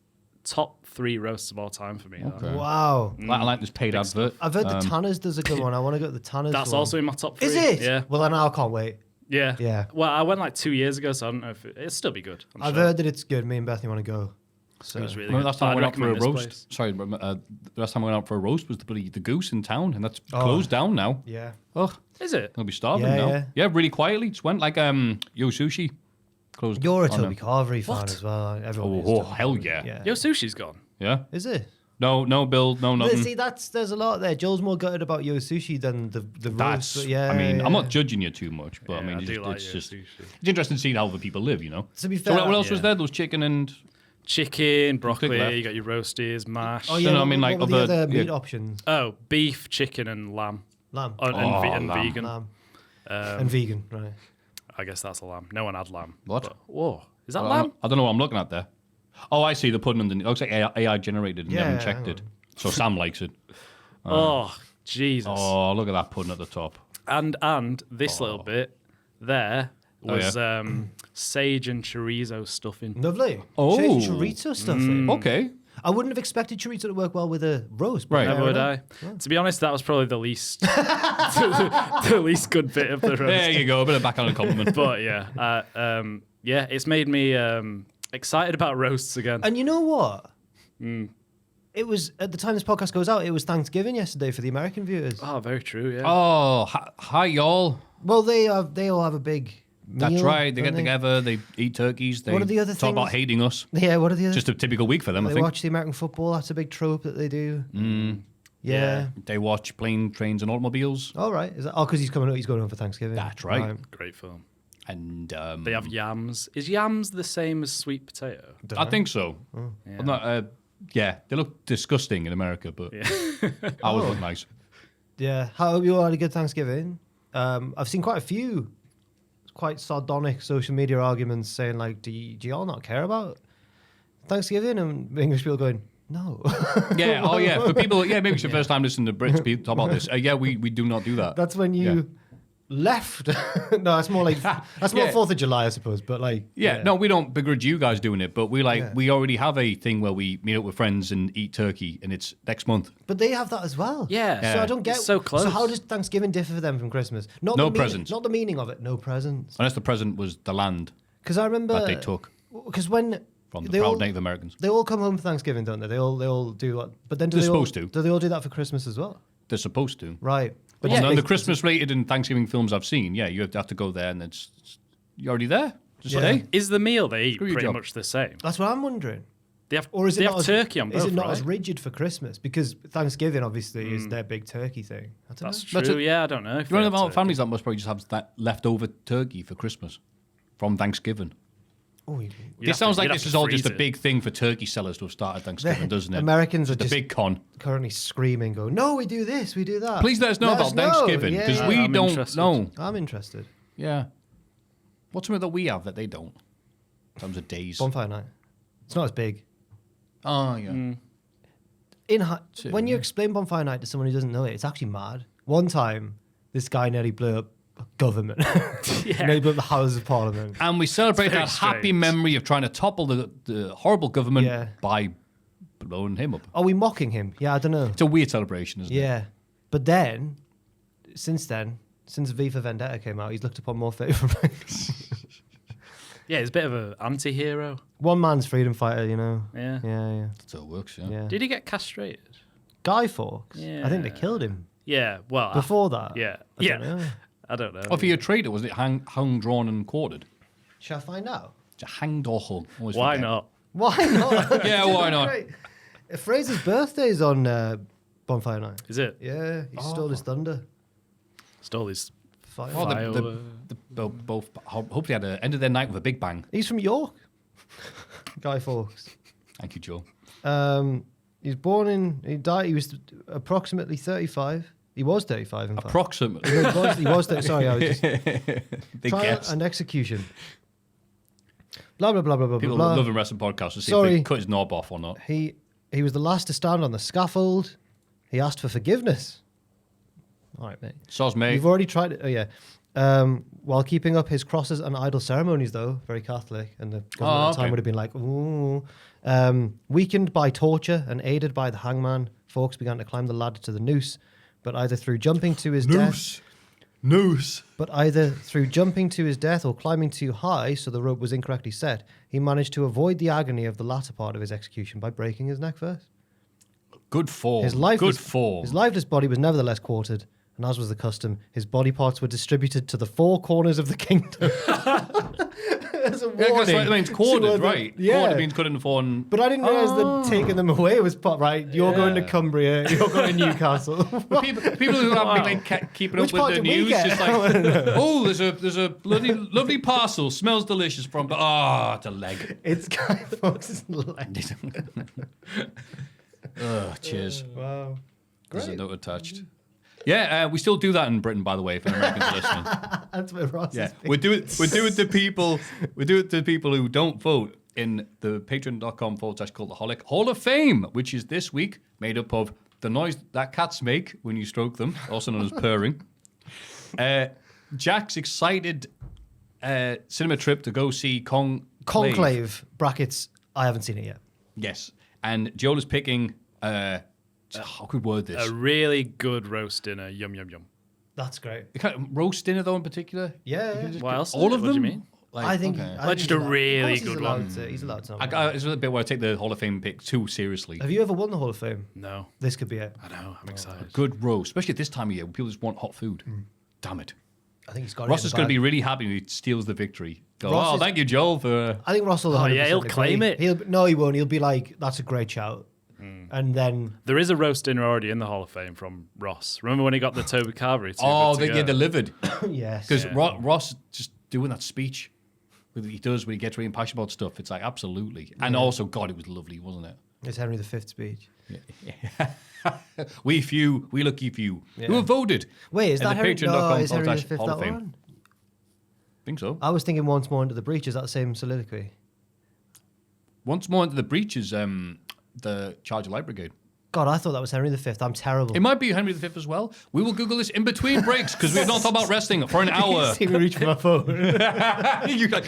[SPEAKER 4] top 3 roasts of all time for me.
[SPEAKER 2] Okay.
[SPEAKER 3] Wow.
[SPEAKER 2] I like this paid advert.
[SPEAKER 3] I've heard the Tanners does a good one. I want to go to the Tanners.
[SPEAKER 4] That's
[SPEAKER 3] one.
[SPEAKER 4] also in my top 3.
[SPEAKER 3] Is it?
[SPEAKER 4] Yeah.
[SPEAKER 3] Well, then I can't wait.
[SPEAKER 4] Yeah.
[SPEAKER 3] Yeah.
[SPEAKER 4] Well, I went like 2 years ago, so I don't know if it'll still be good.
[SPEAKER 3] I've heard that it's good. Me and Bethany want to go. So
[SPEAKER 4] It was really
[SPEAKER 2] Remember
[SPEAKER 4] good.
[SPEAKER 2] last time I
[SPEAKER 4] I'd
[SPEAKER 2] went out for a
[SPEAKER 4] recommend this
[SPEAKER 2] roast?
[SPEAKER 4] place.
[SPEAKER 2] Sorry, the last time I went out for a roast was the goose in town, and that's closed down now.
[SPEAKER 3] yeah.
[SPEAKER 2] Ugh,
[SPEAKER 4] Is it?
[SPEAKER 2] I'll be starving
[SPEAKER 3] Yeah,
[SPEAKER 2] now.
[SPEAKER 3] yeah.
[SPEAKER 2] Yeah, really quietly. Just went like Yo Sushi closed.
[SPEAKER 3] You're a
[SPEAKER 2] on
[SPEAKER 3] Toby Carvery fan
[SPEAKER 4] What?
[SPEAKER 3] as well. Everyone is
[SPEAKER 2] Oh,
[SPEAKER 3] Toby
[SPEAKER 2] hell
[SPEAKER 3] Carvery.
[SPEAKER 2] yeah.
[SPEAKER 4] Yo, sushi's gone.
[SPEAKER 2] Yeah.
[SPEAKER 3] Is it?
[SPEAKER 2] No bill, no nothing.
[SPEAKER 3] See, there's a lot there. Joel's more gutted about Yo Sushi than the
[SPEAKER 2] That's.
[SPEAKER 3] roast. But yeah.
[SPEAKER 2] I mean,
[SPEAKER 3] yeah,
[SPEAKER 2] I'm
[SPEAKER 3] yeah.
[SPEAKER 2] not judging you too much, but I
[SPEAKER 4] Yeah,
[SPEAKER 2] mean,
[SPEAKER 4] I do like
[SPEAKER 2] it's
[SPEAKER 4] Yo
[SPEAKER 2] just
[SPEAKER 4] Sushi.
[SPEAKER 2] it's interesting seeing how other people live, you know.
[SPEAKER 3] To be
[SPEAKER 2] So
[SPEAKER 3] fair,
[SPEAKER 2] what else was
[SPEAKER 4] yeah.
[SPEAKER 2] there? There was chicken and
[SPEAKER 4] Chicken, broccoli,
[SPEAKER 2] left.
[SPEAKER 4] you got your roasties, mash.
[SPEAKER 3] Oh yeah.
[SPEAKER 2] No, I mean, like
[SPEAKER 3] what were the
[SPEAKER 2] other-
[SPEAKER 3] other meat
[SPEAKER 2] yeah.
[SPEAKER 3] options?
[SPEAKER 4] Oh, beef, chicken, and lamb.
[SPEAKER 3] Lamb.
[SPEAKER 4] And
[SPEAKER 2] lamb.
[SPEAKER 4] vegan.
[SPEAKER 3] Lamb. And vegan, right?
[SPEAKER 4] I guess that's a lamb. No one had lamb.
[SPEAKER 2] What?
[SPEAKER 4] But, whoa, is that
[SPEAKER 2] I
[SPEAKER 4] lamb?
[SPEAKER 2] don't know what I'm looking at there. Oh, I see the pudding underneath. It looks like AI generated and they
[SPEAKER 3] Yeah,
[SPEAKER 2] haven't checked
[SPEAKER 3] hang
[SPEAKER 2] it. So Sam likes it.
[SPEAKER 4] Oh, Jesus.
[SPEAKER 2] Oh, look at that pudding at the top.
[SPEAKER 4] And this little bit there was
[SPEAKER 2] yeah.
[SPEAKER 4] sage and chorizo stuffing.
[SPEAKER 3] Lovely.
[SPEAKER 2] Oh.
[SPEAKER 3] Chorizo stuffing.
[SPEAKER 2] Okay.
[SPEAKER 3] I wouldn't have expected chorizo to work well with a roast. But
[SPEAKER 2] Right.
[SPEAKER 4] Never
[SPEAKER 3] fair
[SPEAKER 4] would
[SPEAKER 3] enough.
[SPEAKER 4] I. To be honest, that was probably the least the least good bit of the roast.
[SPEAKER 2] There you go. A bit of backhand compliment.
[SPEAKER 4] But yeah, it's made me excited about roasts again.
[SPEAKER 3] And you know what? It was at the time this podcast goes out. It was Thanksgiving yesterday for the American viewers.
[SPEAKER 4] Oh, very true. Yeah.
[SPEAKER 2] Oh, hi y'all.
[SPEAKER 3] Well, they all have a big.
[SPEAKER 2] That's
[SPEAKER 3] meal,
[SPEAKER 2] right. They
[SPEAKER 3] don't
[SPEAKER 2] get together. They eat turkeys. They
[SPEAKER 3] What are the other
[SPEAKER 2] talk about
[SPEAKER 3] things?
[SPEAKER 2] hating us.
[SPEAKER 3] Yeah. What are the other?
[SPEAKER 2] Just a typical week for them, I
[SPEAKER 3] they
[SPEAKER 2] think.
[SPEAKER 3] watch the American football. That's a big trope that they do. Yeah.
[SPEAKER 2] They watch plane, trains, and automobiles.
[SPEAKER 3] All right. Is that? Oh, because he's going home for Thanksgiving.
[SPEAKER 2] That's right.
[SPEAKER 4] Great film.
[SPEAKER 2] And
[SPEAKER 4] They have yams. Is yams the same as sweet potato?
[SPEAKER 2] I think so.
[SPEAKER 4] Yeah.
[SPEAKER 2] I'm not, yeah, they look disgusting in America, but ours look nice.
[SPEAKER 3] Yeah. How have you all had a good Thanksgiving? I've seen quite a few quite sardonic social media arguments saying like, do you all not care about Thanksgiving? And English people going, no.
[SPEAKER 2] Yeah, oh yeah. For people, yeah, maybe it's your first time listening to Brits talk about this. Yeah, we do not do that.
[SPEAKER 3] That's when you left. No, that's more like that's more 4th of July, I suppose. But like,
[SPEAKER 2] no, we don't begrudge you guys doing it, but we we already have a thing where we meet up with friends and eat turkey, and it's next month.
[SPEAKER 3] But they have that as well.
[SPEAKER 4] Yeah.
[SPEAKER 3] So I don't get
[SPEAKER 4] It's so close.
[SPEAKER 3] So how does Thanksgiving differ for them from Christmas? Not
[SPEAKER 2] No
[SPEAKER 3] the
[SPEAKER 2] presents.
[SPEAKER 3] Not the meaning of it. No presents.
[SPEAKER 2] Unless the present was the land
[SPEAKER 3] Because I remember
[SPEAKER 2] that they took
[SPEAKER 3] Because when
[SPEAKER 2] from the
[SPEAKER 3] they
[SPEAKER 2] proud
[SPEAKER 3] all-
[SPEAKER 2] Native Americans.
[SPEAKER 3] They all come home for Thanksgiving, don't they? They all do what? But then
[SPEAKER 2] They're supposed to.
[SPEAKER 3] Do they all do that for Christmas as well?
[SPEAKER 2] They're supposed to.
[SPEAKER 3] Right. But
[SPEAKER 2] Well,
[SPEAKER 3] yeah,
[SPEAKER 2] no, the Christmas-related and Thanksgiving films I've seen, you have to go there, and you're already there. Just like, hey,
[SPEAKER 4] Is the meal they eat
[SPEAKER 2] Screw your
[SPEAKER 4] pretty
[SPEAKER 2] job.
[SPEAKER 3] Uh,
[SPEAKER 4] much the same?
[SPEAKER 3] That's what I'm wondering.
[SPEAKER 4] They have,
[SPEAKER 3] Or is it
[SPEAKER 4] they
[SPEAKER 3] not
[SPEAKER 4] have
[SPEAKER 3] as,
[SPEAKER 4] turkey on both,
[SPEAKER 3] Is it not
[SPEAKER 4] right?
[SPEAKER 3] as rigid for Christmas? Because Thanksgiving obviously is their big turkey thing. I don't
[SPEAKER 4] That's
[SPEAKER 3] know.
[SPEAKER 4] true. Yeah, I don't know. If
[SPEAKER 2] you
[SPEAKER 4] they
[SPEAKER 2] know
[SPEAKER 4] have
[SPEAKER 2] about
[SPEAKER 4] turkey.
[SPEAKER 2] families that must probably just have that leftover turkey for Christmas from Thanksgiving.
[SPEAKER 3] Oh,
[SPEAKER 4] You'd
[SPEAKER 2] This
[SPEAKER 4] have
[SPEAKER 2] sounds
[SPEAKER 4] to-
[SPEAKER 2] like
[SPEAKER 4] you'd
[SPEAKER 2] this
[SPEAKER 4] have
[SPEAKER 2] is
[SPEAKER 4] to
[SPEAKER 2] all just a
[SPEAKER 4] freeze it.
[SPEAKER 2] big thing for turkey sellers to have started Thanksgiving, doesn't it?
[SPEAKER 3] Americans are
[SPEAKER 2] just a
[SPEAKER 3] just
[SPEAKER 2] big con.
[SPEAKER 3] currently screaming, going, "No, we do this, we do that."
[SPEAKER 2] Please let us know about Thanksgiving because
[SPEAKER 3] Yeah.
[SPEAKER 2] we
[SPEAKER 4] I'm
[SPEAKER 2] don't
[SPEAKER 4] interested.
[SPEAKER 2] know.
[SPEAKER 3] I'm interested.
[SPEAKER 2] Yeah, what's something that we have that they don't? In terms of days.
[SPEAKER 3] Bonfire night. It's not as big.
[SPEAKER 2] Oh yeah.
[SPEAKER 3] When you explain bonfire night to someone who doesn't know it, it's actually mad. One time, this guy nearly blew up government. Nearly blew up the Houses of Parliament.
[SPEAKER 2] And we celebrate
[SPEAKER 4] very
[SPEAKER 2] that happy
[SPEAKER 4] strange.
[SPEAKER 2] memory of trying to topple the horrible government
[SPEAKER 3] Yeah.
[SPEAKER 2] by blowing him up.
[SPEAKER 3] Are we mocking him? Yeah, I don't know.
[SPEAKER 2] It's a weird celebration, isn't it?
[SPEAKER 3] Yeah, but then, since V for Vendetta came out, he's looked upon more favourably.
[SPEAKER 4] Yeah, he's a bit of an anti-hero.
[SPEAKER 3] One man's freedom fighter, you know.
[SPEAKER 4] Yeah.
[SPEAKER 3] Yeah.
[SPEAKER 2] That's how it works, yeah.
[SPEAKER 3] Yeah.
[SPEAKER 4] Did he get castrated?
[SPEAKER 3] Guy Fawkes. I think they
[SPEAKER 4] Yeah.
[SPEAKER 3] killed him
[SPEAKER 4] Yeah. Well,
[SPEAKER 3] before that.
[SPEAKER 4] yeah.
[SPEAKER 3] I don't know.
[SPEAKER 4] I don't know.
[SPEAKER 2] Oh, for your traitor, was it hung, drawn, and quartered?
[SPEAKER 3] Shall I find out?
[SPEAKER 2] Is it hanged or hung? Always
[SPEAKER 4] Why
[SPEAKER 2] forget.
[SPEAKER 4] not?
[SPEAKER 3] Why not?
[SPEAKER 2] Yeah, why not?
[SPEAKER 3] Great. Fraser's birthday's on bonfire night.
[SPEAKER 4] Is it?
[SPEAKER 3] Yeah, he stole his thunder.
[SPEAKER 4] Stole his
[SPEAKER 3] Fire.
[SPEAKER 2] Oh,
[SPEAKER 4] fire.
[SPEAKER 2] both hopefully had ended their night with a big bang.
[SPEAKER 3] He's from York. Guy Fawkes.
[SPEAKER 2] Thank you, Joe.
[SPEAKER 3] He died, he was approximately 35. He was 35, in fact.
[SPEAKER 2] Approximately.
[SPEAKER 3] He was 30, sorry, I was just...
[SPEAKER 2] They
[SPEAKER 3] Trial
[SPEAKER 2] guess.
[SPEAKER 3] and execution. Blah, blah, blah, blah, blah,
[SPEAKER 2] People
[SPEAKER 3] blah.
[SPEAKER 2] love wrestling podcasts to see
[SPEAKER 3] Sorry.
[SPEAKER 2] if they cut his knob off or not.
[SPEAKER 3] He was the last to stand on the scaffold. He asked for forgiveness. All right, mate.
[SPEAKER 2] Soz mate.
[SPEAKER 3] You've already tried it. Oh, yeah. While keeping up his crosses and idol ceremonies, though, very Catholic, and the government at the time
[SPEAKER 2] okay.
[SPEAKER 3] would have been like, ooh. Weakened by torture and aided by the hangman, Fawkes began to climb the ladder to the noose, but either through jumping to his death, or climbing too high so the rope was incorrectly set, he managed to avoid the agony of the latter part of his execution by breaking his neck first.
[SPEAKER 2] Good form.
[SPEAKER 3] His lifeless,
[SPEAKER 2] Good form.
[SPEAKER 3] His lifeless body was nevertheless quartered, and as was the custom, his body parts were distributed to the four corners of the kingdom. As a
[SPEAKER 2] Yeah, because
[SPEAKER 3] warning
[SPEAKER 2] that means
[SPEAKER 3] to
[SPEAKER 2] quartered,
[SPEAKER 3] other-
[SPEAKER 2] right?
[SPEAKER 3] Yeah.
[SPEAKER 2] Quartered means cut into four. And
[SPEAKER 3] But I didn't realise that taking them away was part, right? You're going to Cumbria, you're going to Newcastle.
[SPEAKER 2] people who haven't been like keeping
[SPEAKER 3] Which
[SPEAKER 2] up with
[SPEAKER 3] part
[SPEAKER 2] the
[SPEAKER 3] did we
[SPEAKER 2] news,
[SPEAKER 3] get?
[SPEAKER 2] just like, oh, there's a lovely parcel, smells delicious from, it's a leg.
[SPEAKER 3] It's Guy Fawkes' leg.
[SPEAKER 2] Cheers.
[SPEAKER 3] Wow.
[SPEAKER 2] There's a
[SPEAKER 3] Great.
[SPEAKER 2] note attached. Yeah, we still do that in Britain, by the way, if Americans are listening.
[SPEAKER 3] That's where Ross
[SPEAKER 2] Yeah,
[SPEAKER 3] is.
[SPEAKER 2] we do it to people who don't vote in the patreon.com/Cultaholic Hall of Fame, which is this week made up of the noise that cats make when you stroke them, also known as purring. Jack's excited cinema trip to go see
[SPEAKER 3] Conclave, brackets, I haven't seen it yet.
[SPEAKER 2] Yes, and Joel is picking. How could we word this?
[SPEAKER 4] A really good roast dinner. Yum, yum, yum.
[SPEAKER 3] That's great.
[SPEAKER 2] Roast dinner, though, in particular.
[SPEAKER 3] Yeah.
[SPEAKER 4] What else?
[SPEAKER 2] All of
[SPEAKER 4] What do you
[SPEAKER 2] them?
[SPEAKER 4] mean?
[SPEAKER 2] Like,
[SPEAKER 3] I think.
[SPEAKER 2] okay.
[SPEAKER 3] I think
[SPEAKER 4] Like just
[SPEAKER 3] he's
[SPEAKER 4] a
[SPEAKER 3] allowed-
[SPEAKER 4] really
[SPEAKER 3] of course he's
[SPEAKER 4] good
[SPEAKER 3] allowed
[SPEAKER 4] one.
[SPEAKER 3] to- he's allowed to.
[SPEAKER 2] It's a bit where I take the Hall of Fame pick too seriously.
[SPEAKER 3] Have you ever won the Hall of Fame?
[SPEAKER 4] No.
[SPEAKER 3] This could be it.
[SPEAKER 4] I know. I'm excited.
[SPEAKER 2] Good roast, especially at this time of year when people just want hot food. Damn it.
[SPEAKER 3] I think he's got
[SPEAKER 2] Ross
[SPEAKER 3] it.
[SPEAKER 2] is going to be really happy when he steals the victory. Go,
[SPEAKER 3] Ross is-
[SPEAKER 2] thank you, Joel, for...
[SPEAKER 3] I think Ross will.
[SPEAKER 4] Oh,
[SPEAKER 3] 100%
[SPEAKER 4] yeah, he'll
[SPEAKER 3] agree.
[SPEAKER 4] claim it.
[SPEAKER 3] No, he won't. He'll be like, "That's a great shout," and then
[SPEAKER 4] There is a roast dinner already in the Hall of Fame from Ross. Remember when he got the Toby Carvery?
[SPEAKER 2] Oh, they get delivered.
[SPEAKER 3] yes,
[SPEAKER 2] Because Ross just doing that speech that he does when he gets really passionate about stuff. It's like, absolutely. And also, God, it was lovely, wasn't it?
[SPEAKER 3] It's Henry V's speech.
[SPEAKER 2] We lucky few, who have voted.
[SPEAKER 3] Wait, is that Henry? No, is Henry V
[SPEAKER 2] Hall
[SPEAKER 3] that
[SPEAKER 2] of Fame.
[SPEAKER 3] one?
[SPEAKER 2] Think so.
[SPEAKER 3] I was thinking Once More Into the Breach. Is that the same soliloquy?
[SPEAKER 2] Once More Into the Breach is the Charge of Light Brigade.
[SPEAKER 3] God, I thought that was Henry V. I'm terrible.
[SPEAKER 2] It might be Henry V as well. We will Google this in between breaks because we've not thought about wrestling for an hour.
[SPEAKER 3] See me reach for my phone.
[SPEAKER 2] You're like,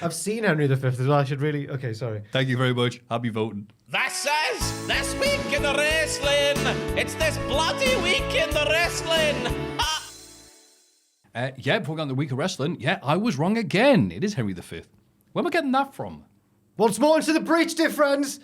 [SPEAKER 3] I've seen Henry V as well. I should really. Okay, sorry.
[SPEAKER 2] thank you very much. Happy voting.
[SPEAKER 5] This is This Week in the Wrestling. It's this bloody week in the wrestling.
[SPEAKER 2] Before we go on the week of wrestling, I was wrong again. It is Henry V. Where am I getting that from?
[SPEAKER 3] Once More Into the Breach, dear friends.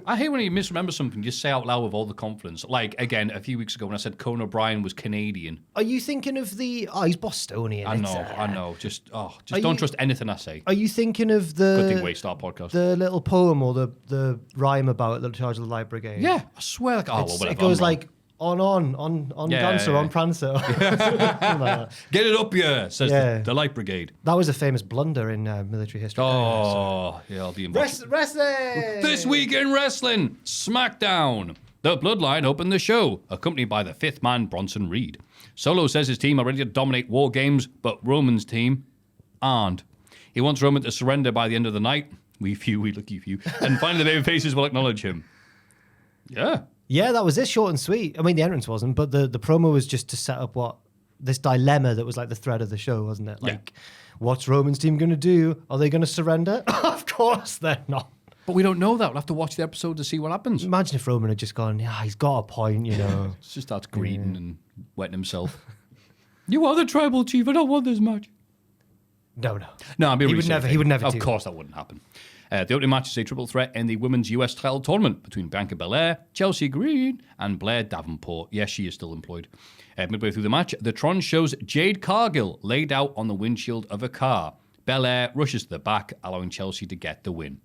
[SPEAKER 2] I hate when you misremember something, just say out loud with all the confidence. Like, again, a few weeks ago when I said Conan O'Brien was Canadian.
[SPEAKER 3] Are you thinking of the... Oh, he's Bostonian.
[SPEAKER 2] I know. Just don't trust anything I say.
[SPEAKER 3] Are you thinking of the...
[SPEAKER 2] Good thing we start podcast.
[SPEAKER 3] The little poem or the rhyme about the Charge of the Light Brigade?
[SPEAKER 2] Yeah, I swear. Like, whatever.
[SPEAKER 3] It goes like... On Dancer, on Prancer.
[SPEAKER 2] Get it up here, says the Light Brigade.
[SPEAKER 3] That was a famous blunder in military history.
[SPEAKER 2] I'll be in
[SPEAKER 3] Wrestling!
[SPEAKER 2] This week in wrestling, Smackdown. The Bloodline opened the show, accompanied by the fifth man, Bronson Reed. Solo says his team are ready to dominate WarGames, but Roman's team aren't. He wants Roman to surrender by the end of the night. We lucky few. And finally the babyfaces will acknowledge him. Yeah.
[SPEAKER 3] Yeah, that was it, short and sweet. I mean, the entrance wasn't, but the promo was just to set up this dilemma that was like the thread of the show, wasn't it? Like, what's Roman's team going to do? Are they going to surrender? Of course they're not.
[SPEAKER 2] But we don't know that. We'll have to watch the episode to see what happens.
[SPEAKER 3] Imagine if Roman had just gone, he's got a point, you know.
[SPEAKER 2] Just starts greeting and wetting himself. You are the tribal chief. I don't want this match.
[SPEAKER 3] No.
[SPEAKER 2] No, he
[SPEAKER 3] would never.
[SPEAKER 2] Of course, that wouldn't happen. The opening match is a triple threat in the women's US title tournament between Bianca Belair, Chelsea Green, and Blair Davenport. Yes, she is still employed. Midway through the match, the Tron shows Jade Cargill laid out on the windshield of a car. Belair rushes to the back, allowing Chelsea to get the win.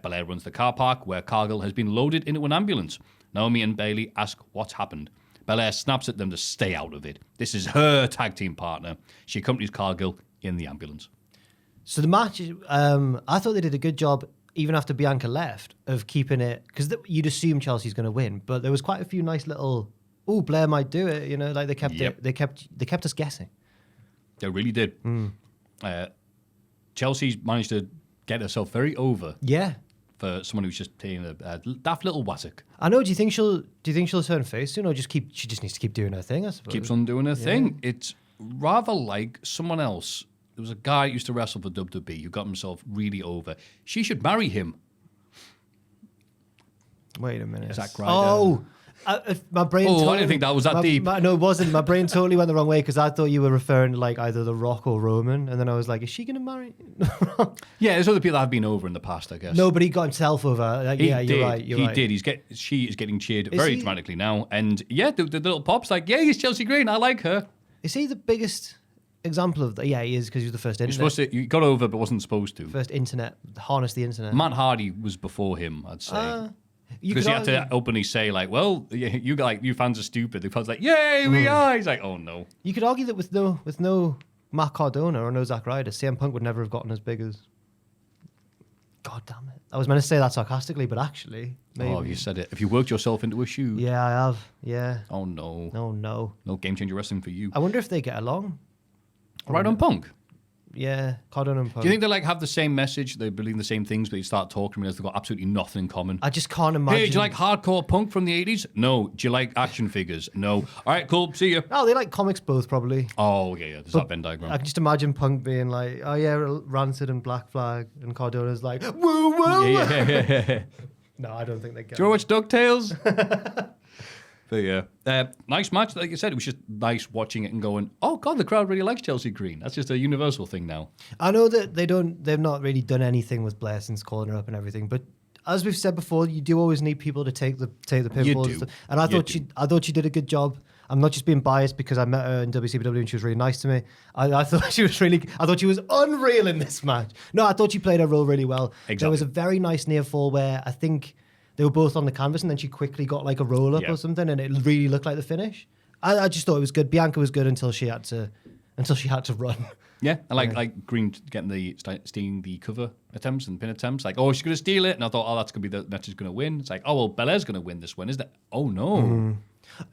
[SPEAKER 2] Belair runs the car park where Cargill has been loaded into an ambulance. Naomi and Bayley ask what's happened. Belair snaps at them to stay out of it. This is her tag team partner. She accompanies Cargill in the ambulance.
[SPEAKER 3] So the match, I thought they did a good job, even after Bianca left, of keeping it, because you'd assume Chelsea's going to win, but there was quite a few nice little, Blair might do it, you know, like they kept it, they kept us guessing.
[SPEAKER 2] They really did. Chelsea's managed to get herself very over.
[SPEAKER 3] Yeah.
[SPEAKER 2] For someone who's just playing a daft little wazzock.
[SPEAKER 3] I know. Do you think she'll turn face soon, or she just needs to keep doing her thing? I suppose
[SPEAKER 2] keeps on doing her thing. It's rather like someone else. There was a guy who used to wrestle for WWE who got himself really over. She should marry him.
[SPEAKER 3] Wait a minute.
[SPEAKER 2] Zack Ryder.
[SPEAKER 3] Oh, my brain.
[SPEAKER 2] I didn't think that was that deep.
[SPEAKER 3] No, it wasn't. My brain totally went the wrong way because I thought you were referring to like either The Rock or Roman, and then I was like, is she going to marry?
[SPEAKER 2] Yeah, there's other people that have been over in the past, I guess.
[SPEAKER 3] No, but he got himself over. Like, you're right.
[SPEAKER 2] He did. She is getting cheered very dramatically now, and the little pop's like, he's Chelsea Green. I like her.
[SPEAKER 3] Is he the biggest example of that? Yeah, he is because he was the first internet.
[SPEAKER 2] You got over, but wasn't supposed to.
[SPEAKER 3] First internet, harness the internet.
[SPEAKER 2] Matt Hardy was before him, I'd say. Because he had to openly say, like, well, you fans are stupid. The fans like, yay, we are. He's like, oh no.
[SPEAKER 3] You could argue that with no Matt Cardona or no Zack Ryder, CM Punk would never have gotten as big as. God damn it! I was meant to say that sarcastically, but actually, maybe.
[SPEAKER 2] Oh, you said it. If you worked yourself into a shoe.
[SPEAKER 3] Yeah, I have. Yeah.
[SPEAKER 2] Oh no.
[SPEAKER 3] No.
[SPEAKER 2] No game changer wrestling for you.
[SPEAKER 3] I wonder if they get along.
[SPEAKER 2] Right on Punk.
[SPEAKER 3] Yeah, Cardona and Punk.
[SPEAKER 2] Do you think they have the same message? They believe in the same things, but you start talking and they've got absolutely nothing in common.
[SPEAKER 3] I just can't imagine.
[SPEAKER 2] Hey, do you like hardcore punk from the 80s? No. Do you like action figures? No. All right, cool. See you.
[SPEAKER 3] Oh, they like comics both, probably.
[SPEAKER 2] Oh, yeah. There's that Venn diagram.
[SPEAKER 3] I can just imagine Punk being like, oh yeah, Rancid and Black Flag, and Cardona's like, woo woo.
[SPEAKER 2] Yeah.
[SPEAKER 3] No, I don't think they get.
[SPEAKER 2] Do you watch DuckTales? But yeah, nice match. Like you said, it was just nice watching it and going, oh God, the crowd really likes Chelsea Green. That's just a universal thing now.
[SPEAKER 3] I know that they've not really done anything with Blair since calling her up and everything, but as we've said before, you do always need people to take the pinfalls.
[SPEAKER 2] You do.
[SPEAKER 3] And I thought she did a good job. I'm not just being biased because I met her in WCW and she was really nice to me. I thought she was unreal in this match. No, I thought she played her role really well.
[SPEAKER 2] Exactly.
[SPEAKER 3] There was a very nice near fall where I think they were both on the canvas and then she quickly got like a roll up or something and it really looked like the finish. I just thought it was good. Bianca was good until she had to run.
[SPEAKER 2] Yeah, I like Green getting stealing the cover attempts and pin attempts. Like, oh, she's going to steal it. And I thought, oh, that's going to be the match she's going to win. It's like, oh, well, Belair's going to win this one, isn't it? Oh, no.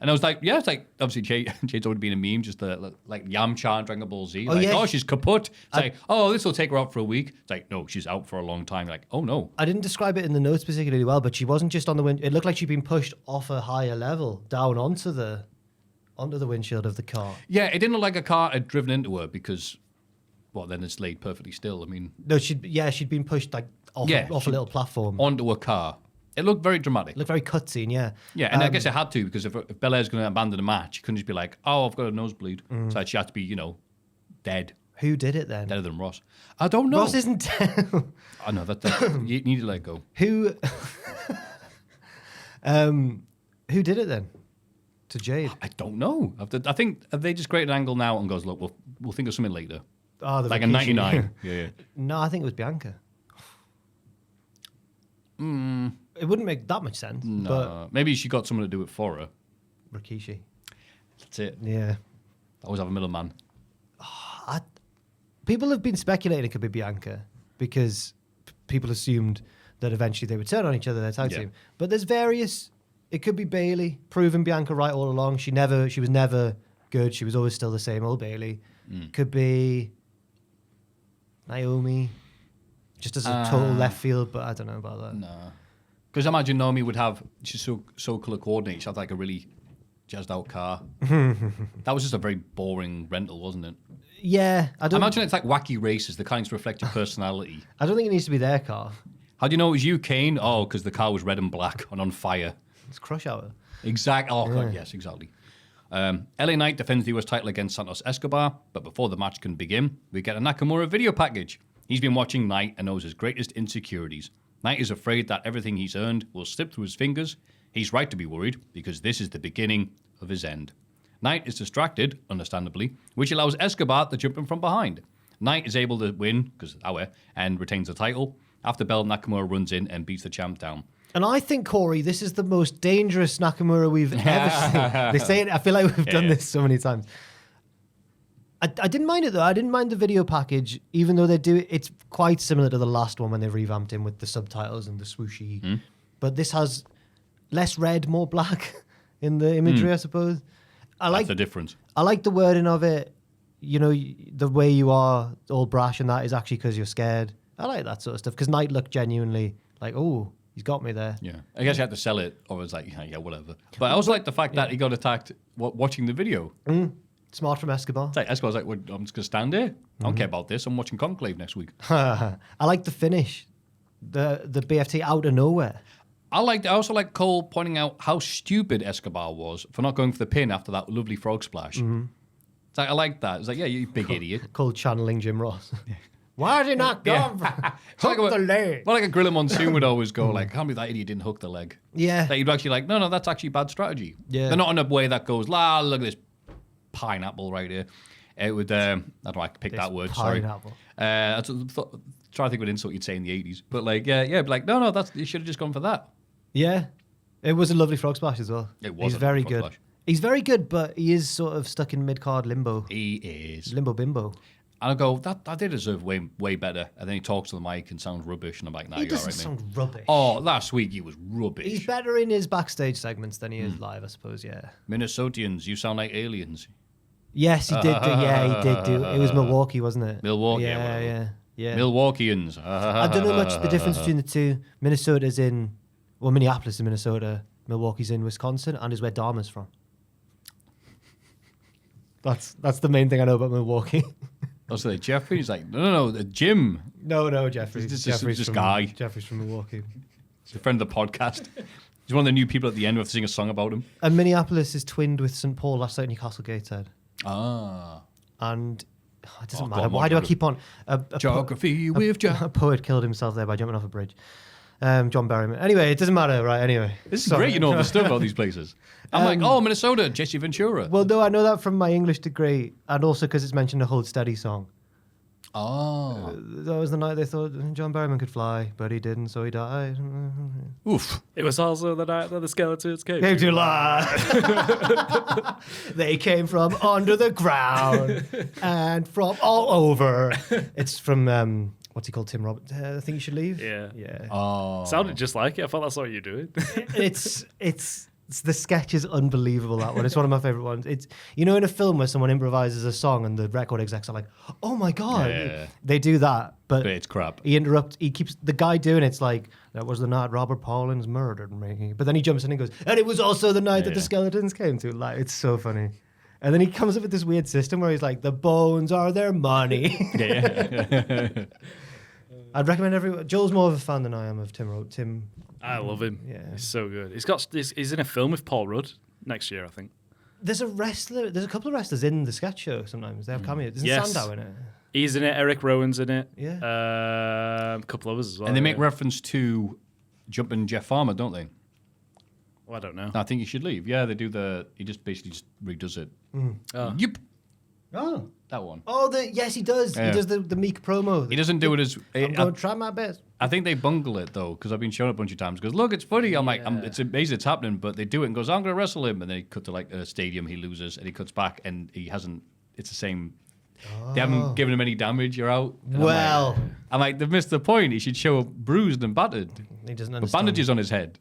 [SPEAKER 2] And I was like, yeah, it's like, obviously, Jade's already been a meme, just like Yamcha and Dragon Ball Z. Like, oh, she's kaput. It's like, oh, this will take her out for a week. It's like, no, she's out for a long time. Like, oh, no.
[SPEAKER 3] I didn't describe it in the notes particularly well, but she wasn't just on the wind. It looked like she'd been pushed off a higher level down onto the windshield of the car.
[SPEAKER 2] Yeah, it didn't look like a car had driven into her because, well, then it's laid perfectly still. I mean,
[SPEAKER 3] no, she'd been pushed like off a little platform
[SPEAKER 2] onto a car. It looked very dramatic.
[SPEAKER 3] It looked very cutscene, yeah.
[SPEAKER 2] Yeah, and I guess it had to, because if Belair's going to abandon the match, you couldn't just be like, oh, I've got a nosebleed. So she had to be, dead.
[SPEAKER 3] Who did it then?
[SPEAKER 2] Deader than Ross. I don't know.
[SPEAKER 3] Ross isn't dead.
[SPEAKER 2] I know that you need to let go.
[SPEAKER 3] Who did it then? To Jade?
[SPEAKER 2] I don't know. I think they just created an angle now and goes, look, we'll think of something later.
[SPEAKER 3] Oh,
[SPEAKER 2] like a 99. Yeah.
[SPEAKER 3] No, I think it was Bianca. It wouldn't make that much sense.
[SPEAKER 2] No,
[SPEAKER 3] but
[SPEAKER 2] maybe she got someone to do it for her.
[SPEAKER 3] Rikishi.
[SPEAKER 2] That's it.
[SPEAKER 3] Yeah.
[SPEAKER 2] Always have a middleman.
[SPEAKER 3] People have been speculating it could be Bianca because people assumed that eventually they would turn on each other, their tag team. But there's various. It could be Bayley, proving Bianca right all along. She was never good. She was always still the same old Bayley. Could be Naomi, just as a total left field, but I don't know about that.
[SPEAKER 2] No. Because I imagine Naomi would have, she's so colour coordinated, she'd have like a really jazzed out car. That was just a very boring rental, wasn't it?
[SPEAKER 3] Yeah.
[SPEAKER 2] I imagine it's like wacky races, the kinds to reflect your personality.
[SPEAKER 3] I don't think it needs to be their car.
[SPEAKER 2] How do you know it was you, Kane? Oh, because the car was red and black and on fire.
[SPEAKER 3] It's Crush Hour.
[SPEAKER 2] Exactly. Oh, God, yes, exactly. LA Knight defends the US title against Santos Escobar, but before the match can begin, we get a Nakamura video package. He's been watching Knight and knows his greatest insecurities. Knight is afraid that everything he's earned will slip through his fingers. He's right to be worried, because this is the beginning of his end. Knight is distracted, understandably, which allows Escobar to jump in from behind. Knight is able to win, because and retains the title. After Bell, Nakamura runs in and beats the champ down.
[SPEAKER 3] And I think, Corey, this is the most dangerous Nakamura we've ever seen. They say it, I feel like we've done this so many times. I didn't mind it, though. I didn't mind the video package, even though they do it. It's quite similar to the last one when they revamped him with the subtitles and the swooshy. But this has less red, more black in the imagery, I suppose.
[SPEAKER 2] That's the difference.
[SPEAKER 3] I like the wording of it. The way you are all brash and that is actually because you're scared. I like that sort of stuff, because Knight looked genuinely like, oh, he's got me there.
[SPEAKER 2] Yeah. I guess you had to sell it, or it was like, yeah, whatever. But I also like the fact that he got attacked watching the video.
[SPEAKER 3] Smart from Escobar.
[SPEAKER 2] It's like, Escobar's like, well, I'm just going to stand here. I don't care about this. I'm watching Conclave next week.
[SPEAKER 3] I like the finish. The BFT out of nowhere.
[SPEAKER 2] I also like Cole pointing out how stupid Escobar was for not going for the pin after that lovely frog splash. It's like, I like that. It's like, yeah, you big idiot.
[SPEAKER 3] Cole channeling Jim Ross. Why did he not go? Hook the leg.
[SPEAKER 2] Well, like a Gorilla Monsoon would always go, like, I can't believe that idiot didn't hook the leg.
[SPEAKER 3] Yeah.
[SPEAKER 2] That you'd actually like, no, that's actually bad strategy.
[SPEAKER 3] Yeah.
[SPEAKER 2] They're not in a way that goes, look at this pineapple right here. It would, I don't know, I picked that word,
[SPEAKER 3] pineapple.
[SPEAKER 2] Sorry. Try to think of an insult you'd say in the 80s. But like, but like, no, you should have just gone for that.
[SPEAKER 3] Yeah. It was a lovely frog splash as well.
[SPEAKER 2] It was.
[SPEAKER 3] He's very good.
[SPEAKER 2] Splash.
[SPEAKER 3] He's very good, but he is sort of stuck in mid-card limbo.
[SPEAKER 2] He is.
[SPEAKER 3] Limbo bimbo.
[SPEAKER 2] And I go, that did deserve way better. And then he talks to the mic and sounds rubbish. And I'm like, nah,
[SPEAKER 3] He
[SPEAKER 2] you're all
[SPEAKER 3] doesn't
[SPEAKER 2] right,
[SPEAKER 3] sound
[SPEAKER 2] mate.
[SPEAKER 3] rubbish.
[SPEAKER 2] Oh, last week he was rubbish.
[SPEAKER 3] He's better in his backstage segments than he is live, I suppose, yeah.
[SPEAKER 2] Minnesotians, you sound like aliens.
[SPEAKER 3] Yes, he did do. Yeah, he did do. It was Milwaukee, wasn't it?
[SPEAKER 2] Milwaukee,
[SPEAKER 3] Yeah.
[SPEAKER 2] Milwaukeeans.
[SPEAKER 3] I don't know much the difference between the two. Minnesota's in, Minneapolis in Minnesota. Milwaukee's in Wisconsin, and is where Dharma's from. That's the main thing I know about Milwaukee.
[SPEAKER 2] Also, like Jeffrey's like, no, Jim.
[SPEAKER 3] No, Jeffrey's.
[SPEAKER 2] Jeffrey's just guy.
[SPEAKER 3] Jeffrey's from Milwaukee.
[SPEAKER 2] He's a friend of the podcast. He's one of the new people at the end who have to sing a song about him.
[SPEAKER 3] And Minneapolis is twinned with St. Paul, last out Newcastle Gateshead.
[SPEAKER 2] Ah.
[SPEAKER 3] And it doesn't matter. Why do I keep on?
[SPEAKER 2] Geography with Jack.
[SPEAKER 3] A poet killed himself there by jumping off a bridge. John Berryman. Anyway, it doesn't matter, right? Anyway.
[SPEAKER 2] This is great, you know all the stuff about these places. I'm like, oh, Minnesota, Jesse Ventura.
[SPEAKER 3] Well, no, I know that from my English degree, and also because it's mentioned a Hold Steady song.
[SPEAKER 2] Oh.
[SPEAKER 3] That was the night they thought John Barrowman could fly, but he didn't, so he died.
[SPEAKER 2] Oof.
[SPEAKER 4] It was also the night that the skeletons came.
[SPEAKER 3] Came to life. They came from under the ground and from all over. It's from what's he called? Tim Roberts. I think you should leave.
[SPEAKER 4] Yeah.
[SPEAKER 3] Yeah.
[SPEAKER 2] Oh.
[SPEAKER 4] Sounded just like it. I thought that's what you're doing.
[SPEAKER 3] It's the sketch is unbelievable. That one. It's one of my favorite ones. It's in a film where someone improvises a song and the record execs are like, "Oh my god!"
[SPEAKER 2] Yeah.
[SPEAKER 3] They do that, but
[SPEAKER 2] But it's crap.
[SPEAKER 3] He interrupts. He keeps the guy doing it's like that was the night Robert Paulins murdered me. But then he jumps in and goes, and it was also the night that the skeletons came to. Like it's so funny. And then he comes up with this weird system where he's like, the bones are their money.
[SPEAKER 2] Yeah.
[SPEAKER 3] I'd recommend everyone. Joel's more of a fan than I am of Tim.
[SPEAKER 4] I love him.
[SPEAKER 3] Yeah.
[SPEAKER 4] He's so good. He's in a film with Paul Rudd next year, I think.
[SPEAKER 3] There's a couple of wrestlers in the sketch show sometimes. They have cameos. Isn't
[SPEAKER 4] Yes.
[SPEAKER 3] Sandow in it?
[SPEAKER 4] He's in it. Eric Rowan's in it.
[SPEAKER 3] Yeah.
[SPEAKER 4] A couple others as well.
[SPEAKER 2] And they make
[SPEAKER 4] yeah.
[SPEAKER 2] reference to Jumpin' Jeff Farmer, don't they?
[SPEAKER 4] Well, I don't know.
[SPEAKER 2] I think he should leave. Yeah, they do he just basically just redoes it.
[SPEAKER 4] Oh.
[SPEAKER 2] Yep.
[SPEAKER 3] Oh.
[SPEAKER 2] That one.
[SPEAKER 3] Oh, yes, he does.
[SPEAKER 2] Yeah.
[SPEAKER 3] He does the meek promo.
[SPEAKER 2] He doesn't do it as...
[SPEAKER 3] I'm going to try my best.
[SPEAKER 2] I think they bungle it though, because I've been shown it a bunch of times. Because look, it's funny. I'm like, it's amazing it's happening, but they do it and goes, I'm going to wrestle him, and then he cut to like a stadium, he loses, and he cuts back, and he hasn't. It's the same. They haven't given him any damage. You're out. And
[SPEAKER 3] Well,
[SPEAKER 2] I'm like, they've missed the point. He should show up bruised and battered.
[SPEAKER 3] he doesn't
[SPEAKER 2] But
[SPEAKER 3] understand.
[SPEAKER 2] bandages on his head.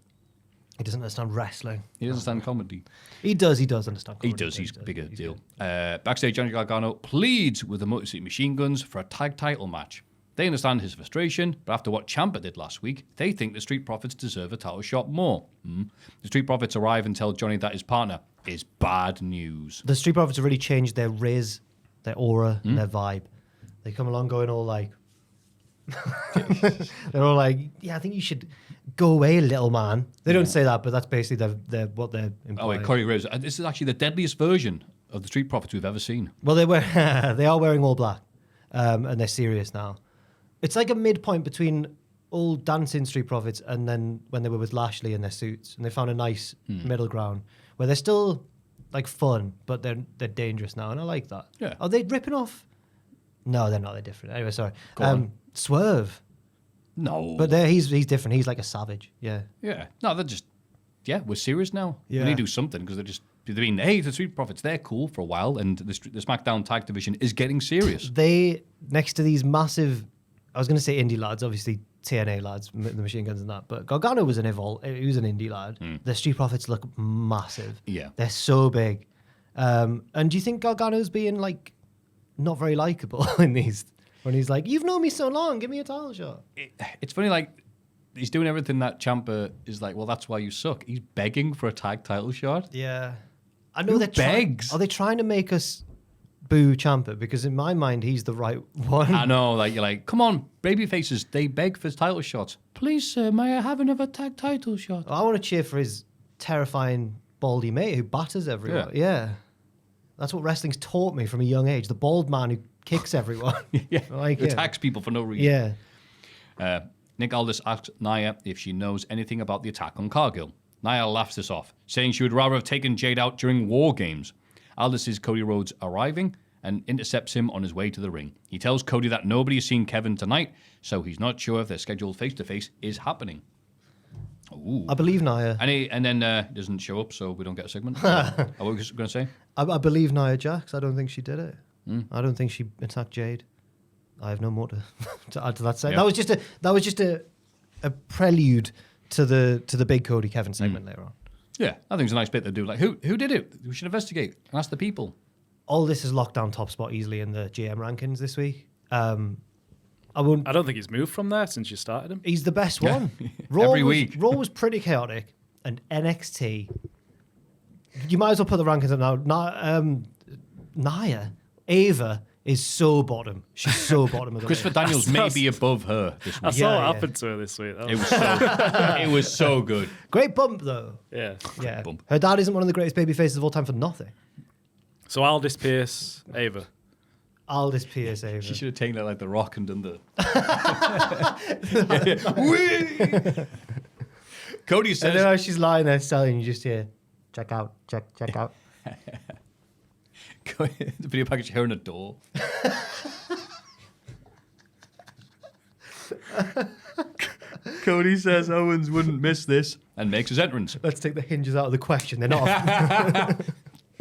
[SPEAKER 3] He doesn't understand wrestling.
[SPEAKER 2] He doesn't understand comedy.
[SPEAKER 3] He does understand.
[SPEAKER 2] He
[SPEAKER 3] comedy.
[SPEAKER 2] does. He's a bigger deal. Backstage, Johnny Gargano pleads with the Motor City Machine Guns for a tag title match. They understand his frustration, but after what Ciampa did last week, they think the Street Profits deserve a title shot more. The Street Profits arrive and tell Johnny that his partner is bad news.
[SPEAKER 3] The Street Profits have really changed their riz, their aura, and their vibe. They come along going all like... They're all like, yeah, I think you should go away, little man. They don't say that, but that's basically what they're implying.
[SPEAKER 2] Oh, wait, Corey Rose. This is actually the deadliest version of the Street Profits we've ever seen.
[SPEAKER 3] Well, they are wearing all black, and they're serious now. It's like a midpoint between old dancing Street Profits and then when they were with Lashley in their suits, and they found a nice middle ground where they're still like fun, but they're dangerous now, and I like that.
[SPEAKER 2] Yeah.
[SPEAKER 3] Are they ripping off? No, they're not. They're different. Anyway, sorry.
[SPEAKER 2] Go on.
[SPEAKER 3] Swerve,
[SPEAKER 2] No.
[SPEAKER 3] but he's different. He's like a savage. Yeah.
[SPEAKER 2] Yeah. No, they're just... Yeah, we're serious now.
[SPEAKER 3] Yeah.
[SPEAKER 2] We need to do something because they've been, hey, the Street Profits, they're cool for a while, and the SmackDown tag division is getting serious.
[SPEAKER 3] They, next to these massive, I was going to say indie lads, obviously TNA lads, the Machine Guns and that, but Gargano was he was an indie lad. The Street Profits look massive.
[SPEAKER 2] Yeah.
[SPEAKER 3] They're so big. And do you think Gargano's being like not very likable in these? When he's like, you've known me so long, give me a title shot.
[SPEAKER 2] It's funny, like, he's doing everything that Ciampa is like, well, that's why you suck. He's begging for a tag title shot.
[SPEAKER 3] Yeah. I know
[SPEAKER 2] Who
[SPEAKER 3] they're
[SPEAKER 2] begs?
[SPEAKER 3] Are they trying to make us boo Ciampa? Because in my mind, he's the right one.
[SPEAKER 2] I know, like, you're like, come on, baby faces, they beg for title shots. Please, sir, may I have another tag title shot?
[SPEAKER 3] I want to cheer for his terrifying baldy mate who batters everyone. Yeah. That's what wrestling's taught me from a young age. The bald man who kicks everyone.
[SPEAKER 2] Yeah,
[SPEAKER 3] I like it.
[SPEAKER 2] attacks people for no reason.
[SPEAKER 3] Yeah.
[SPEAKER 2] Nick Aldis asks Nia if she knows anything about the attack on Cargill. Nia laughs this off, saying she would rather have taken Jade out during WarGames. Aldis sees Cody Rhodes arriving and intercepts him on his way to the ring. He tells Cody that nobody has seen Kevin tonight, so he's not sure if their scheduled face-to-face is happening. Ooh.
[SPEAKER 3] I believe Nia.
[SPEAKER 2] And then doesn't show up, so we don't get a segment. Are we going to say?
[SPEAKER 3] I believe Nia Jax. I don't think she did it. I don't think she attacked Jade. I have no more to add to that.
[SPEAKER 2] Yeah.
[SPEAKER 3] That was just a prelude to the big Cody Kevin segment later on.
[SPEAKER 2] Yeah, I think it's a nice bit to do. Like, who did it? We should investigate and ask the people.
[SPEAKER 3] All this is locked down top spot easily in the GM rankings this week. I
[SPEAKER 4] don't think he's moved from there since you started him.
[SPEAKER 3] He's the best one.
[SPEAKER 2] Every week.
[SPEAKER 3] Raw was pretty chaotic, and NXT. You might as well put the rankings up now. Nia, Ava is so bottom. She's so bottom of the
[SPEAKER 2] Christopher
[SPEAKER 3] list.
[SPEAKER 2] Daniels may be above her this
[SPEAKER 4] I
[SPEAKER 2] week.
[SPEAKER 4] saw
[SPEAKER 3] Yeah,
[SPEAKER 4] what happened to her this week. That
[SPEAKER 2] It
[SPEAKER 4] was-
[SPEAKER 2] was it was so good.
[SPEAKER 3] Great bump though.
[SPEAKER 4] yeah.
[SPEAKER 3] Yeah,
[SPEAKER 2] Bump.
[SPEAKER 3] her dad isn't one of the greatest baby faces of all time for nothing.
[SPEAKER 4] So Aldis Pierce, Ava.
[SPEAKER 3] Aldis Pierce, Ava.
[SPEAKER 2] She should have taken it like The Rock and done the. Cody
[SPEAKER 3] And
[SPEAKER 2] says.
[SPEAKER 3] then as she's lying there selling, you just hear, check out, check out.
[SPEAKER 2] The video package here in a door. Cody says Owens wouldn't miss this and makes his entrance.
[SPEAKER 3] Let's take the hinges out of the question. They're not.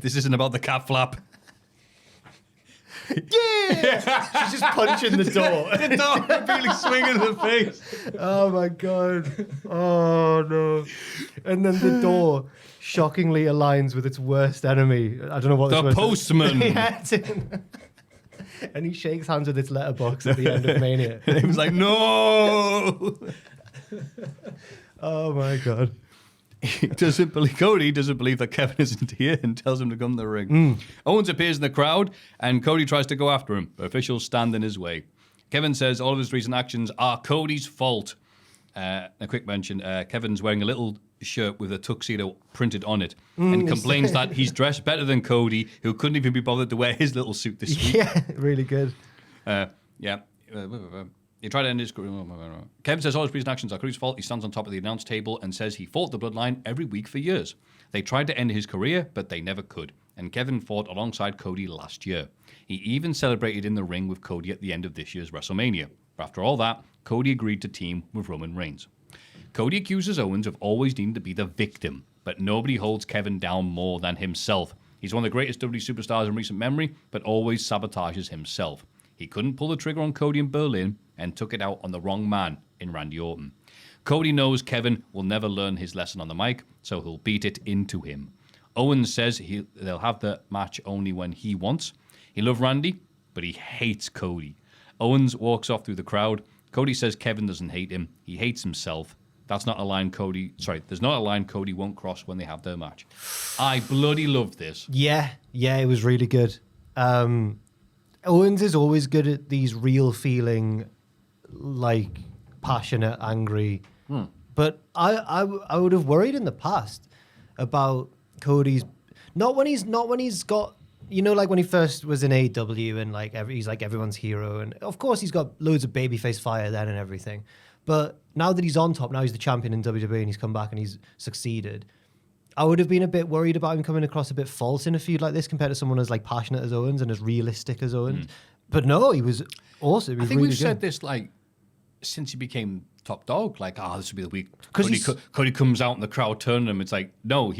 [SPEAKER 2] This isn't about the cat flap.
[SPEAKER 3] Yeah! She's just punching the door.
[SPEAKER 2] The dog really swinging in the face.
[SPEAKER 3] Oh my god. Oh no. And then the door shockingly aligns with its worst enemy. I don't know what
[SPEAKER 2] The
[SPEAKER 3] this
[SPEAKER 2] postman.
[SPEAKER 3] Yeah, and he shakes hands with its letterbox at the end of Mania.
[SPEAKER 2] He was like, no.
[SPEAKER 3] Oh my god.
[SPEAKER 2] Cody doesn't believe that Kevin isn't here and tells him to come to the ring. Owens appears in the crowd and Cody tries to go after him, but officials stand in his way. Kevin says all of his recent actions are Cody's fault. A quick mention, Kevin's wearing a little shirt with a tuxedo printed on it and complains that he's dressed better than Cody, who couldn't even be bothered to wear his little suit this week.
[SPEAKER 3] Yeah, really good.
[SPEAKER 2] He tried to end his career. Kevin says all his recent actions are Cody's fault. He stands on top of the announce table and says he fought the Bloodline every week for years. They tried to end his career, but they never could. And Kevin fought alongside Cody last year. He even celebrated in the ring with Cody at the end of this year's WrestleMania. But after all that, Cody agreed to team with Roman Reigns. Cody accuses Owens of always needing to be the victim, but nobody holds Kevin down more than himself. He's one of the greatest WWE superstars in recent memory, but always sabotages himself. He couldn't pull the trigger on Cody in Berlin and took it out on the wrong man in Randy Orton. Cody knows Kevin will never learn his lesson on the mic, so he'll beat it into him. Owens says they'll have the match only when he wants. He loves Randy, but he hates Cody. Owens walks off through the crowd. Cody says Kevin doesn't hate him. He hates himself. There's not a line Cody won't cross when they have their match. I bloody loved this.
[SPEAKER 3] Yeah, it was really good. Owens is always good at these real feeling, like passionate, angry. But I would have worried in the past about Cody's not when he's got, you know, like when he first was in AEW and like he's like everyone's hero, and of course he's got loads of babyface fire then and everything. But now that he's on top, now he's the champion in WWE and he's come back and he's succeeded. I would have been a bit worried about him coming across a bit false in a feud like this compared to someone as like passionate as Owens and as realistic as Owens. But no, he was awesome. He was
[SPEAKER 2] I think
[SPEAKER 3] really
[SPEAKER 2] we've
[SPEAKER 3] good.
[SPEAKER 2] said this like since he became top dog. Like, this will be the week Cody comes out and the crowd turn him. It's like, no,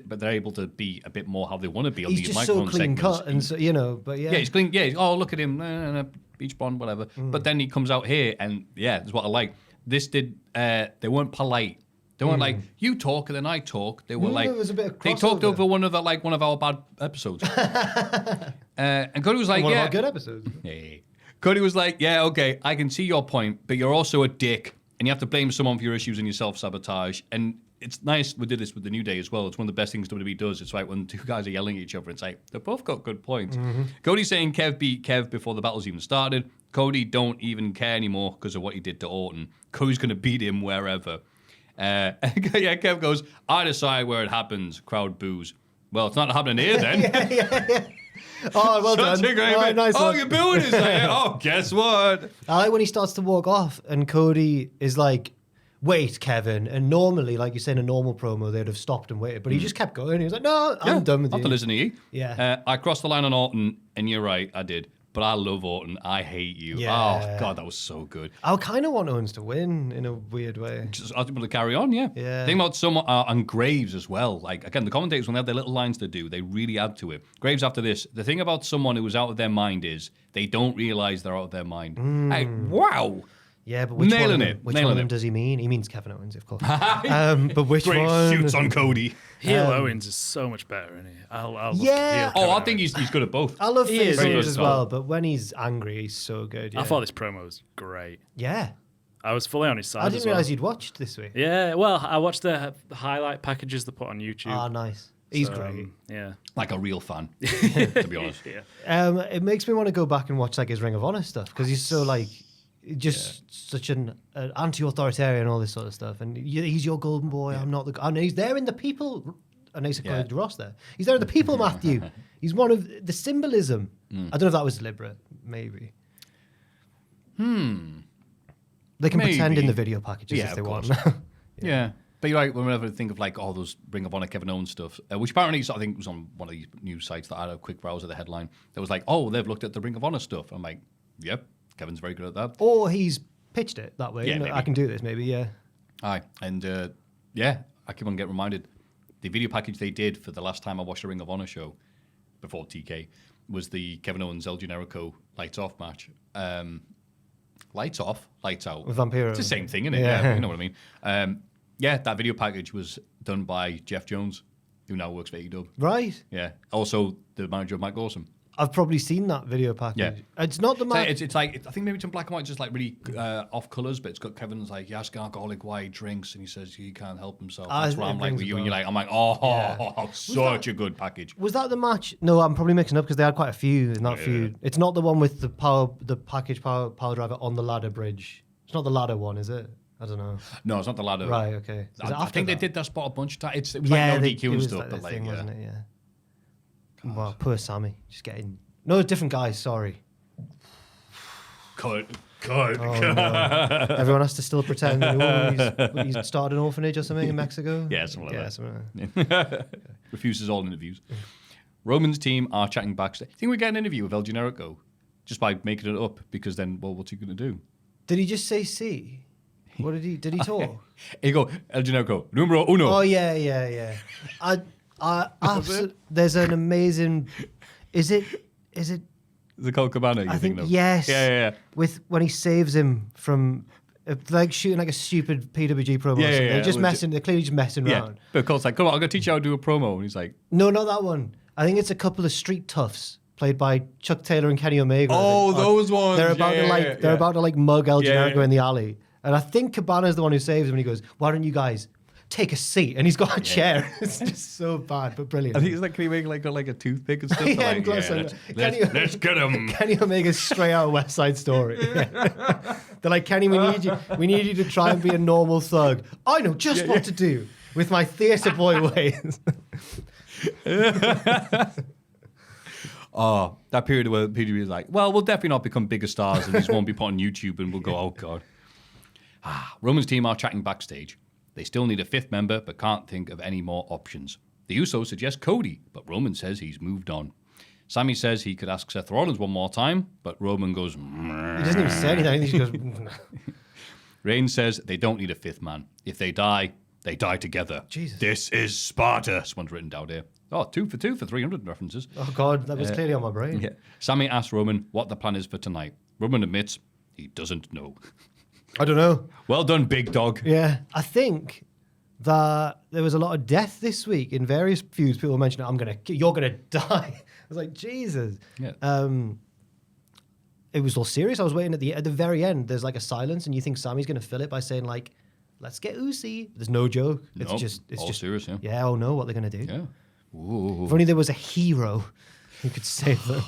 [SPEAKER 2] but they're able to be a bit more how they want to be on
[SPEAKER 3] He's
[SPEAKER 2] these
[SPEAKER 3] just so
[SPEAKER 2] microphone
[SPEAKER 3] clean
[SPEAKER 2] segments.
[SPEAKER 3] cut and so, you know, but yeah.
[SPEAKER 2] Yeah, he's clean. Yeah, oh, look at him, beach blonde, whatever. But then he comes out here and yeah, that's what I like. This did. They weren't polite. They weren't like, you talk and then I talk. They were like,
[SPEAKER 3] there was a bit of
[SPEAKER 2] they talked
[SPEAKER 3] crossover.
[SPEAKER 2] over one of our bad episodes. And Cody was like,
[SPEAKER 3] One
[SPEAKER 2] yeah.
[SPEAKER 3] of our good episodes.
[SPEAKER 2] Yeah. Cody was like, yeah, okay, I can see your point, but you're also a dick and you have to blame someone for your issues and your self-sabotage. And it's nice, we did this with the New Day as well. It's one of the best things WWE does. It's like when two guys are yelling at each other, it's like, they've both got good points. Cody's saying Kev beat Kev before the battle's even started. Cody don't even care anymore because of what he did to Orton. Cody's going to beat him wherever. Kev goes, I decide where it happens. Crowd boos. Well, it's not happening here then.
[SPEAKER 3] Oh, well
[SPEAKER 2] Such
[SPEAKER 3] done.
[SPEAKER 2] a great bit.
[SPEAKER 3] Nice one.
[SPEAKER 2] you're booing us. Oh, guess what?
[SPEAKER 3] I like when he starts to walk off and Cody is like, wait, Kevin. And normally, like you say in a normal promo, they'd have stopped and waited. But he just kept going. He was like, no, I'm done with
[SPEAKER 2] Not
[SPEAKER 3] you.
[SPEAKER 2] to listen to you.
[SPEAKER 3] Yeah.
[SPEAKER 2] I crossed the line on Orton, and you're right, I did. But I love Orton. I hate you.
[SPEAKER 3] Yeah.
[SPEAKER 2] Oh, God, that was so good.
[SPEAKER 3] I kind of want Owens to win in a weird way.
[SPEAKER 2] Just ask people to carry on, yeah.
[SPEAKER 3] Yeah.
[SPEAKER 2] Think about someone, and Graves as well. Like, again, the commentators, when they have their little lines to do, they really add to it. Graves, after this, the thing about someone who is out of their mind is they don't realize they're out of their mind. Like, wow.
[SPEAKER 3] Yeah, but which
[SPEAKER 2] Nailing
[SPEAKER 3] one,
[SPEAKER 2] it.
[SPEAKER 3] Which
[SPEAKER 2] Nailing
[SPEAKER 3] one of them
[SPEAKER 2] it.
[SPEAKER 3] does he mean? He means Kevin Owens, of course. But which
[SPEAKER 2] Graves
[SPEAKER 3] one?
[SPEAKER 2] shoots on Cody.
[SPEAKER 4] Heel Owens is so much better, isn't he? I'll love
[SPEAKER 3] Yeah.
[SPEAKER 4] heel
[SPEAKER 2] Oh, I
[SPEAKER 4] Kevin
[SPEAKER 2] think
[SPEAKER 4] Owens.
[SPEAKER 2] he's good at both.
[SPEAKER 3] I love
[SPEAKER 4] He
[SPEAKER 3] face
[SPEAKER 4] is very
[SPEAKER 3] Owens
[SPEAKER 2] good
[SPEAKER 3] as
[SPEAKER 2] as
[SPEAKER 3] well,
[SPEAKER 2] well.
[SPEAKER 3] but when he's angry, he's so good. Yeah.
[SPEAKER 4] I thought this promo was great.
[SPEAKER 3] Yeah.
[SPEAKER 4] I was fully on his side.
[SPEAKER 3] I
[SPEAKER 4] as
[SPEAKER 3] didn't
[SPEAKER 4] well.
[SPEAKER 3] realize you'd watched this week.
[SPEAKER 4] Yeah, well, I watched the highlight packages they put on YouTube.
[SPEAKER 3] Ah, nice. He's
[SPEAKER 4] So,
[SPEAKER 3] great.
[SPEAKER 4] Yeah.
[SPEAKER 2] Like a real fan, to be honest.
[SPEAKER 4] Yeah.
[SPEAKER 3] It makes me want to go back and watch like his Ring of Honor stuff because he's so like just such an anti-authoritarian, all this sort of stuff. And he's your golden boy. I'm not the. And he's there in the people. And he's called Ross there. He's there in the people, Matthew. He's one of the symbolism. I don't know if that was deliberate. Maybe. They can pretend in
[SPEAKER 2] Maybe.
[SPEAKER 3] the video packages
[SPEAKER 2] Yeah,
[SPEAKER 3] if they
[SPEAKER 2] of
[SPEAKER 3] want.
[SPEAKER 2] course. Yeah. But you're right, whenever I think of like all those Ring of Honor Kevin Owens stuff, which apparently I think was on one of these news sites that I had a quick browse of the headline that was like, oh, they've looked at the Ring of Honor stuff. I'm like, yep, Kevin's very good at that.
[SPEAKER 3] Or he's pitched it that way.
[SPEAKER 2] Yeah,
[SPEAKER 3] You know,
[SPEAKER 2] maybe.
[SPEAKER 3] I can do this, maybe. Yeah.
[SPEAKER 2] Aye, and I keep on getting reminded. The video package they did for the last time I watched a Ring of Honor show before TK was the Kevin Owens El Generico Lights Off match. Lights Off, Lights Out.
[SPEAKER 3] With Vampiro.
[SPEAKER 2] It's the same thing, isn't it?
[SPEAKER 3] Yeah.
[SPEAKER 2] Yeah, you know what I mean. That video package was done by Jeff Jones, who now works for AEW.
[SPEAKER 3] Right.
[SPEAKER 2] Yeah. Also, the manager of Mike Awesome.
[SPEAKER 3] I've probably seen that video package.
[SPEAKER 2] Yeah.
[SPEAKER 3] It's not the
[SPEAKER 2] So
[SPEAKER 3] match.
[SPEAKER 2] it's like, I think maybe it's in black and white, just like really off colours, but it's got Kevin's like, you ask an alcoholic why he drinks, and he says he can't help himself. That's what I'm like
[SPEAKER 3] rings
[SPEAKER 2] with
[SPEAKER 3] a
[SPEAKER 2] you, and
[SPEAKER 3] bell.
[SPEAKER 2] you're like, I'm like,
[SPEAKER 3] Yeah.
[SPEAKER 2] such a good package.
[SPEAKER 3] Was that the match? No, I'm probably mixing up because they had quite a few in that
[SPEAKER 2] Yeah.
[SPEAKER 3] feud. It's not the one with the package power driver on the ladder bridge. It's not the ladder one, is it? I don't know.
[SPEAKER 2] No, it's not the ladder.
[SPEAKER 3] Right, okay. Is it
[SPEAKER 2] I
[SPEAKER 3] after
[SPEAKER 2] think they
[SPEAKER 3] that?
[SPEAKER 2] did that spot a bunch of times. It was like no DQ
[SPEAKER 3] it
[SPEAKER 2] and
[SPEAKER 3] was
[SPEAKER 2] stuff,
[SPEAKER 3] like
[SPEAKER 2] but
[SPEAKER 3] the
[SPEAKER 2] like,
[SPEAKER 3] thing,
[SPEAKER 2] yeah.
[SPEAKER 3] wasn't it? Yeah. Wow, poor Sammy, just getting. No, different guys. Sorry.
[SPEAKER 2] Cut.
[SPEAKER 3] Oh, no. Everyone has to still pretend he's started an orphanage or something in Mexico.
[SPEAKER 2] Yeah, something like that.
[SPEAKER 3] Something like that.
[SPEAKER 2] Refuses all interviews. Roman's team are chatting backstage. Think we get an interview with El Generico just by making it up, because then, well, what's he going to do?
[SPEAKER 3] Did he just say C? What did he? Did he talk?
[SPEAKER 2] He go, El Generico, numero uno.
[SPEAKER 3] Oh yeah. There's an amazing. Is it?
[SPEAKER 2] The Colt Cabana, you
[SPEAKER 3] I think
[SPEAKER 2] of?
[SPEAKER 3] yes.
[SPEAKER 2] Yeah.
[SPEAKER 3] With when he saves him from like shooting like a stupid PWG promo.
[SPEAKER 2] Yeah,
[SPEAKER 3] or something.
[SPEAKER 2] yeah,
[SPEAKER 3] They're just
[SPEAKER 2] legit.
[SPEAKER 3] messing. They're clearly just messing
[SPEAKER 2] Yeah.
[SPEAKER 3] around.
[SPEAKER 2] But Colt's like, come on, I'm going to teach you how to do a promo. And he's like,
[SPEAKER 3] No, not that one. I think it's a couple of street toughs played by Chuck Taylor and Kenny Omega.
[SPEAKER 2] Oh,
[SPEAKER 3] I think.
[SPEAKER 2] those ones.
[SPEAKER 3] They're about
[SPEAKER 2] Yeah,
[SPEAKER 3] about to like mug El
[SPEAKER 2] Yeah,
[SPEAKER 3] Generico
[SPEAKER 2] yeah.
[SPEAKER 3] in the alley. And I think Cabana's the one who saves him, and he goes, "Why don't you guys take a seat?" And he's got a chair. It's just so bad, but brilliant.
[SPEAKER 2] I think it's like Kenny Omega got like a toothpick and stuff.
[SPEAKER 3] Yeah,
[SPEAKER 2] Like,
[SPEAKER 3] and gloves on.
[SPEAKER 2] let's get him.
[SPEAKER 3] Kenny Omega's straight out of West Side Story. Yeah. They're like, Kenny, we need you to try and be a normal thug. I know just what to do with my theatre boy ways.
[SPEAKER 2] Oh, that period where PW is like, well, we'll definitely not become bigger stars, and these won't be put on YouTube, and we'll go, oh god. Roman's team are chatting backstage. They still need a fifth member, but can't think of any more options. The Usos suggest Cody, but Roman says he's moved on. Sammy says he could ask Seth Rollins one more time, but Roman goes,
[SPEAKER 3] He doesn't even say anything. He just goes,
[SPEAKER 2] Reigns says they don't need a fifth man. If they die together.
[SPEAKER 3] Jesus.
[SPEAKER 2] This is Sparta. Someone's written down here. Oh, 2 for 2 for 300 references.
[SPEAKER 3] oh God, that was clearly on my brain.
[SPEAKER 2] Yeah. Sammy asks Roman what the plan is for tonight. Roman admits he doesn't know.
[SPEAKER 3] I don't know.
[SPEAKER 2] Well done, big dog.
[SPEAKER 3] Yeah, I think that there was a lot of death this week in various feuds. People mentioned, "You're gonna die." I was like, Jesus.
[SPEAKER 2] Yeah.
[SPEAKER 3] It was all serious. I was waiting at the very end. There's like a silence, and you think Sammy's gonna fill it by saying like, "Let's get Uzi." There's no joke. It's
[SPEAKER 2] Nope,
[SPEAKER 3] just
[SPEAKER 2] all serious, yeah.
[SPEAKER 3] Yeah. Oh no, what they're gonna do?
[SPEAKER 2] Yeah. Ooh.
[SPEAKER 3] If only there was a hero who could save them.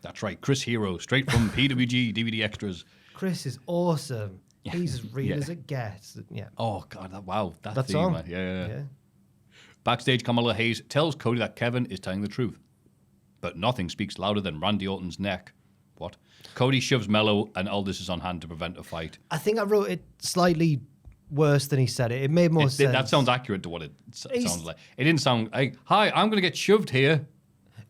[SPEAKER 2] That's right. Chris Hero, straight from PWG DVD Extras.
[SPEAKER 3] Chris is awesome.
[SPEAKER 2] Yeah.
[SPEAKER 3] He's as real
[SPEAKER 2] Yeah.
[SPEAKER 3] as it gets. Yeah.
[SPEAKER 2] Oh, God. Wow. That
[SPEAKER 3] That's
[SPEAKER 2] theme,
[SPEAKER 3] on.
[SPEAKER 2] man. Yeah. Backstage, Carmella Hayes tells Cody that Kevin is telling the truth. But nothing speaks louder than Randy Orton's neck. What? Cody shoves Mello, and Aldis is on hand to prevent a fight.
[SPEAKER 3] I think I wrote it slightly worse than he said it. It made more sense.
[SPEAKER 2] That sounds accurate to what it
[SPEAKER 3] He's-
[SPEAKER 2] sounded like. It didn't sound like, hi, I'm going to get shoved here.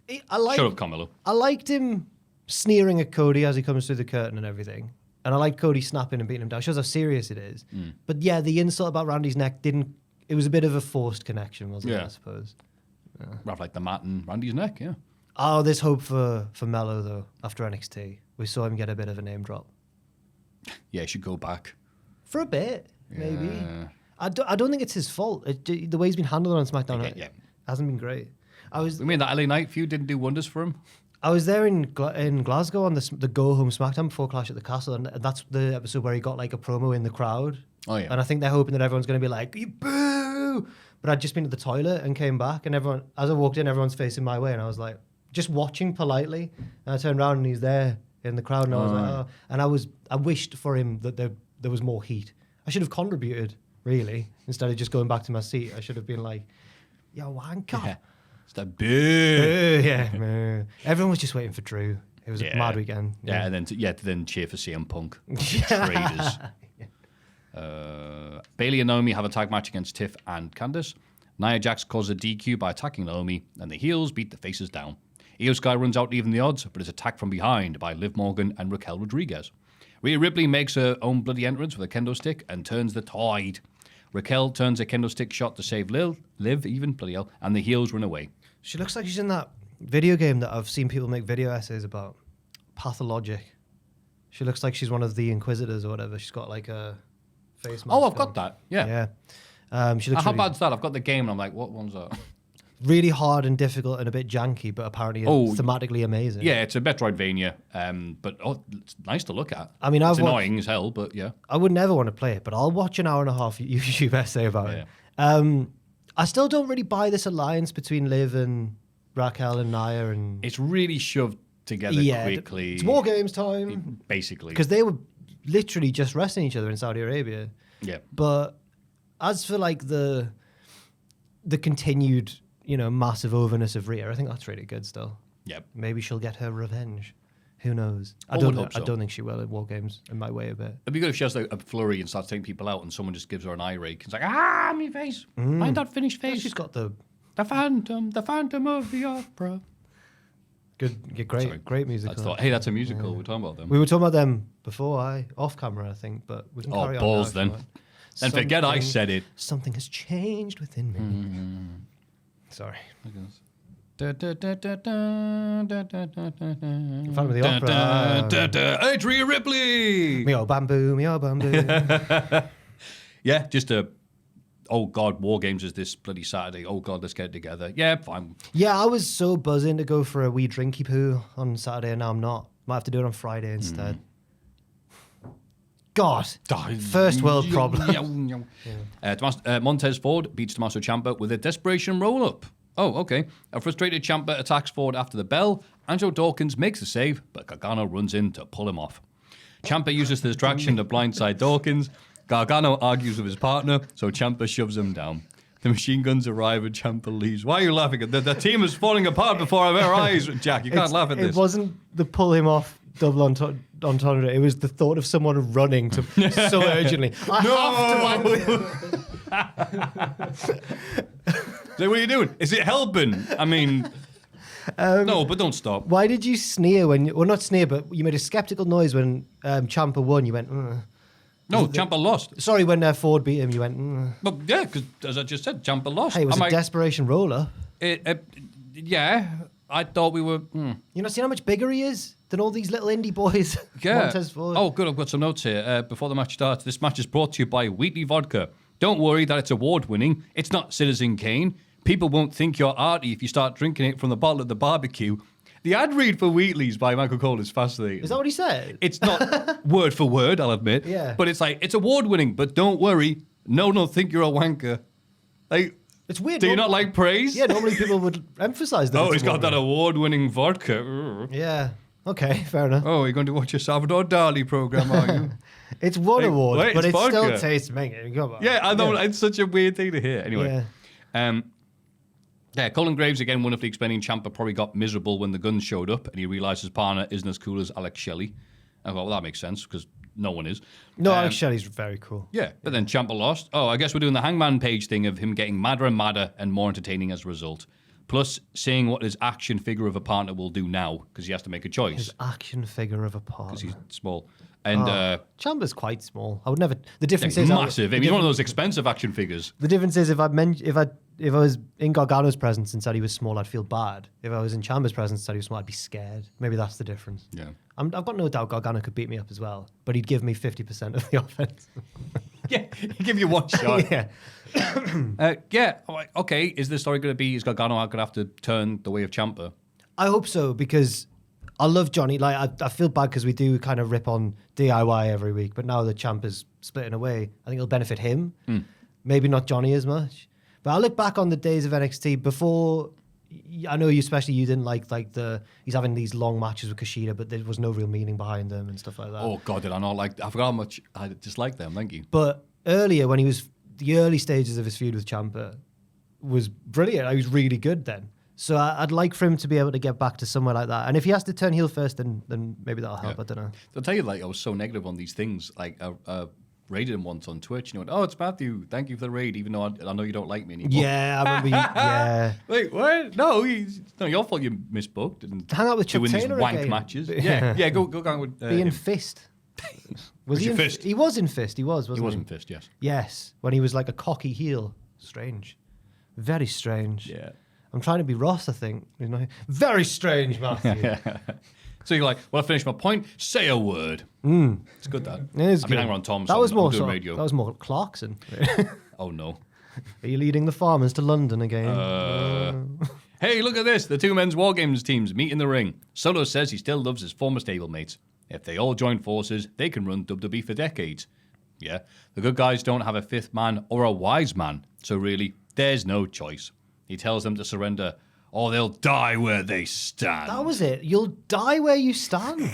[SPEAKER 2] Shut up, Carmelo.
[SPEAKER 3] I liked him sneering at Cody as he comes through the curtain and everything. And I like Cody snapping and beating him down. Shows how serious it is. But yeah, the insult about Randy's neck didn't... It was a bit of a forced connection, wasn't it,
[SPEAKER 2] Yeah.
[SPEAKER 3] I suppose?
[SPEAKER 2] Wrap like the mat and Randy's neck, yeah.
[SPEAKER 3] Oh, there's hope for Mello, though, after NXT. We saw him get a bit of a name drop.
[SPEAKER 2] Yeah, he should go back.
[SPEAKER 3] For a bit, maybe.
[SPEAKER 2] Yeah.
[SPEAKER 3] I don't think it's his fault. The way he's been handled on SmackDown
[SPEAKER 2] Yeah.
[SPEAKER 3] hasn't been great. I
[SPEAKER 2] mean, that LA Knight feud didn't do wonders for him.
[SPEAKER 3] I was there in Glasgow on the Go Home SmackDown before Clash at the Castle, and that's the episode where he got like a promo in the crowd.
[SPEAKER 2] Oh, yeah.
[SPEAKER 3] And I think they're hoping that everyone's going to be like, "You boo!" But I'd just been at the toilet and came back, and everyone, as I walked in, everyone's facing my way, and I was like, just watching politely. And I turned around and he's there in the crowd, and I was like, oh. And I wished for him that there was more heat. I should have contributed, really, instead of just going back to my seat. I should have been like, "Yo, wanker."
[SPEAKER 2] Yeah. It's that big.
[SPEAKER 3] Yeah. Everyone was just waiting for Drew. It was a mad weekend.
[SPEAKER 2] Yeah, and then to then cheer for CM Punk. Traitors. Bailey and Naomi have a tag match against Tiff and Candice. Nia Jax causes a DQ by attacking Naomi, and the heels beat the faces down. Io Sky runs out to even the odds, but is attacked from behind by Liv Morgan and Raquel Rodriguez. Rhea Ripley makes her own bloody entrance with a kendo stick and turns the tide. Raquel turns a kendo stick shot to save Liv, bloody hell, and the heels run away.
[SPEAKER 3] She looks like she's in that video game that I've seen people make video essays about. Pathologic. She looks like she's one of the Inquisitors or whatever. She's got like a face mask.
[SPEAKER 2] Oh, I've got that. Yeah.
[SPEAKER 3] She looks
[SPEAKER 2] How
[SPEAKER 3] really,
[SPEAKER 2] bad's that? I've got the game and I'm like, what one's that?
[SPEAKER 3] really hard and difficult and a bit janky, but apparently thematically amazing.
[SPEAKER 2] Yeah, it's a Metroidvania, but it's nice to look at.
[SPEAKER 3] I mean,
[SPEAKER 2] it's annoying as hell, but yeah.
[SPEAKER 3] I would never want to play it, but I'll watch an hour and a half YouTube essay about it. I still don't really buy this alliance between Liv and Raquel and Nia, and
[SPEAKER 2] it's really shoved together quickly.
[SPEAKER 3] It's WarGames time,
[SPEAKER 2] basically,
[SPEAKER 3] because they were literally just wrestling each other in Saudi Arabia.
[SPEAKER 2] Yeah,
[SPEAKER 3] but as for like the continued, massive overness of Rhea, I think that's really good still.
[SPEAKER 2] Yep.
[SPEAKER 3] Maybe she'll get her revenge. Who knows?
[SPEAKER 2] I don't
[SPEAKER 3] think she will at WarGames, in my way a bit.
[SPEAKER 2] It'd be good if she has like a flurry and starts taking people out and someone just gives her an eye rake. It's like, my face. Find that finished face.
[SPEAKER 3] She's got the
[SPEAKER 2] Phantom of the Opera.
[SPEAKER 3] Great musical.
[SPEAKER 2] Hey, that's a musical. We're talking about them.
[SPEAKER 3] We were talking about them before, off camera, I think, but we can carry on
[SPEAKER 2] balls
[SPEAKER 3] now,
[SPEAKER 2] then. Then forget I said it.
[SPEAKER 3] Something has changed within me. Sorry. Phantom of the Opera.
[SPEAKER 2] Adria Ripley.
[SPEAKER 3] Me oh bamboo.
[SPEAKER 2] Yeah, just oh God, WarGames is this bloody Saturday. Oh God, let's get it together. Yeah, fine.
[SPEAKER 3] Yeah, I was so buzzing to go for a wee drinky poo on Saturday, and now I'm not. Might have to do it on Friday instead. God, first world problem.
[SPEAKER 2] Montez Ford beats Tommaso Ciampa with a desperation roll-up. Oh, okay. A frustrated Ciampa attacks Ford after the bell. Angelo Dawkins makes the save, but Gargano runs in to pull him off. Ciampa uses the distraction to blindside Dawkins. Gargano argues with his partner, so Ciampa shoves him down. The machine guns arrive and Ciampa leaves. Why are you laughing? The team is falling apart before our eyes, Jack. You can't laugh at this.
[SPEAKER 3] It wasn't the pull him off double entendre. It was the thought of someone running to so urgently. I have to.
[SPEAKER 2] So what are you doing? Is it helping? I mean, no, but don't stop.
[SPEAKER 3] Why did you sneer not sneer, but you made a skeptical noise when Ciampa won? You went,
[SPEAKER 2] No, Ciampa lost.
[SPEAKER 3] Sorry, when Ford beat him, you went,
[SPEAKER 2] But yeah, because as I just said, Ciampa lost.
[SPEAKER 3] Hey, it was a desperation roller.
[SPEAKER 2] Yeah, I thought we were...
[SPEAKER 3] You not seen how much bigger he is than all these little indie boys?
[SPEAKER 2] Yeah.
[SPEAKER 3] Montez Ford.
[SPEAKER 2] Oh, good, I've got some notes here. Before the match starts, this match is brought to you by Wheatley Vodka. Don't worry that it's award-winning. It's not Citizen Kane. People won't think you're arty if you start drinking it from the bottle at the barbecue. The ad read for Wheatley's by Michael Cole is fascinating.
[SPEAKER 3] Is that what he said?
[SPEAKER 2] It's not word for word, I'll admit.
[SPEAKER 3] Yeah.
[SPEAKER 2] But it's like, it's award-winning, but don't worry. No one will think you're a wanker. Like,
[SPEAKER 3] it's weird.
[SPEAKER 2] Do you not like praise?
[SPEAKER 3] Yeah, normally people would emphasize that.
[SPEAKER 2] Oh, he's got that award-winning vodka.
[SPEAKER 3] Yeah. Okay, fair enough.
[SPEAKER 2] Oh, you're going to watch a Salvador Dali program, are you?
[SPEAKER 3] It's one award,
[SPEAKER 2] wait,
[SPEAKER 3] but it
[SPEAKER 2] vodka.
[SPEAKER 3] still tastes minging. Come on.
[SPEAKER 2] Yeah, I know. It's such a weird thing to hear. Anyway. Colin Graves again wonderfully explaining Ciampa probably got miserable when the guns showed up and he realised his partner isn't as cool as Alex Shelley. I thought, well, that makes sense because no one is.
[SPEAKER 3] No, Alex Shelley's very cool.
[SPEAKER 2] Yeah, but then Ciampa lost. Oh, I guess we're doing the Hangman Page thing of him getting madder and madder and more entertaining as a result. Plus, seeing what his action figure of a partner will do now because he has to make a choice.
[SPEAKER 3] His action figure of a partner.
[SPEAKER 2] Because he's small. And
[SPEAKER 3] Ciampa's quite small. I would never. The difference
[SPEAKER 2] is
[SPEAKER 3] is
[SPEAKER 2] massive. He's one of those expensive action figures.
[SPEAKER 3] The difference is if I was in Gargano's presence and said he was small, I'd feel bad. If I was in Ciampa's presence and said he was small, I'd be scared. Maybe that's the difference.
[SPEAKER 2] Yeah.
[SPEAKER 3] I've got no doubt Gargano could beat me up as well, but he'd give me 50% of the offense.
[SPEAKER 2] Yeah, he'd give you one shot.
[SPEAKER 3] Yeah.
[SPEAKER 2] Okay. Is the story going to be is Gargano going to have to turn the way of Ciampa?
[SPEAKER 3] I hope so because I love Johnny. Like I feel bad because we do kind of rip on DIY every week, but now that Ciampa's splitting away, I think it'll benefit him. Maybe not Johnny as much. But I look back on the days of NXT before. I know you didn't like he's having these long matches with Kushida, but there was no real meaning behind them and stuff like that.
[SPEAKER 2] Oh God, did I not like? I forgot how much I disliked them. Thank you.
[SPEAKER 3] But earlier, when he was the early stages of his feud with Ciampa, was brilliant. He was really good then. So I'd like for him to be able to get back to somewhere like that. And if he has to turn heel first, then maybe that'll help. I don't know.
[SPEAKER 2] I'll tell you, I was so negative on these things. I raided him once on Twitch, and he went, "Oh, it's Maffew. Thank you for the raid, even though I know you don't like me anymore."
[SPEAKER 3] Yeah, I remember. Yeah.
[SPEAKER 2] Wait, what? No, it's not your fault. You misbooked and
[SPEAKER 3] hang out with Chuck
[SPEAKER 2] doing
[SPEAKER 3] Taylor
[SPEAKER 2] these wank
[SPEAKER 3] again.
[SPEAKER 2] matches. Yeah. Go with
[SPEAKER 3] being
[SPEAKER 2] him.
[SPEAKER 3] fist. Was he
[SPEAKER 2] your
[SPEAKER 3] in
[SPEAKER 2] Fist?
[SPEAKER 3] He was in Fist. He was, wasn't he?
[SPEAKER 2] He was in Fist, yes.
[SPEAKER 3] Yes, when he was like a cocky heel. Strange. Very strange.
[SPEAKER 2] Yeah.
[SPEAKER 3] I'm trying to be Ross, I think. You know? Very strange, Matthew.
[SPEAKER 2] So you're like, well, I finished my point. Say a word. It's good, that.
[SPEAKER 3] It is
[SPEAKER 2] I've been
[SPEAKER 3] good.
[SPEAKER 2] hanging on Tom,
[SPEAKER 3] That
[SPEAKER 2] so
[SPEAKER 3] was
[SPEAKER 2] I'm
[SPEAKER 3] more
[SPEAKER 2] doing
[SPEAKER 3] sort of-
[SPEAKER 2] radio.
[SPEAKER 3] That was more Clarkson.
[SPEAKER 2] Oh, no.
[SPEAKER 3] Are you leading the farmers to London again?
[SPEAKER 2] Hey, look at this. The two men's WarGames teams meet in the ring. Solo says he still loves his former stablemates. If they all join forces, they can run WWE for decades. Yeah, the good guys don't have a fifth man or a wise man, so really, there's no choice. He tells them to surrender, or they'll die where they stand.
[SPEAKER 3] That was it. You'll die where you stand.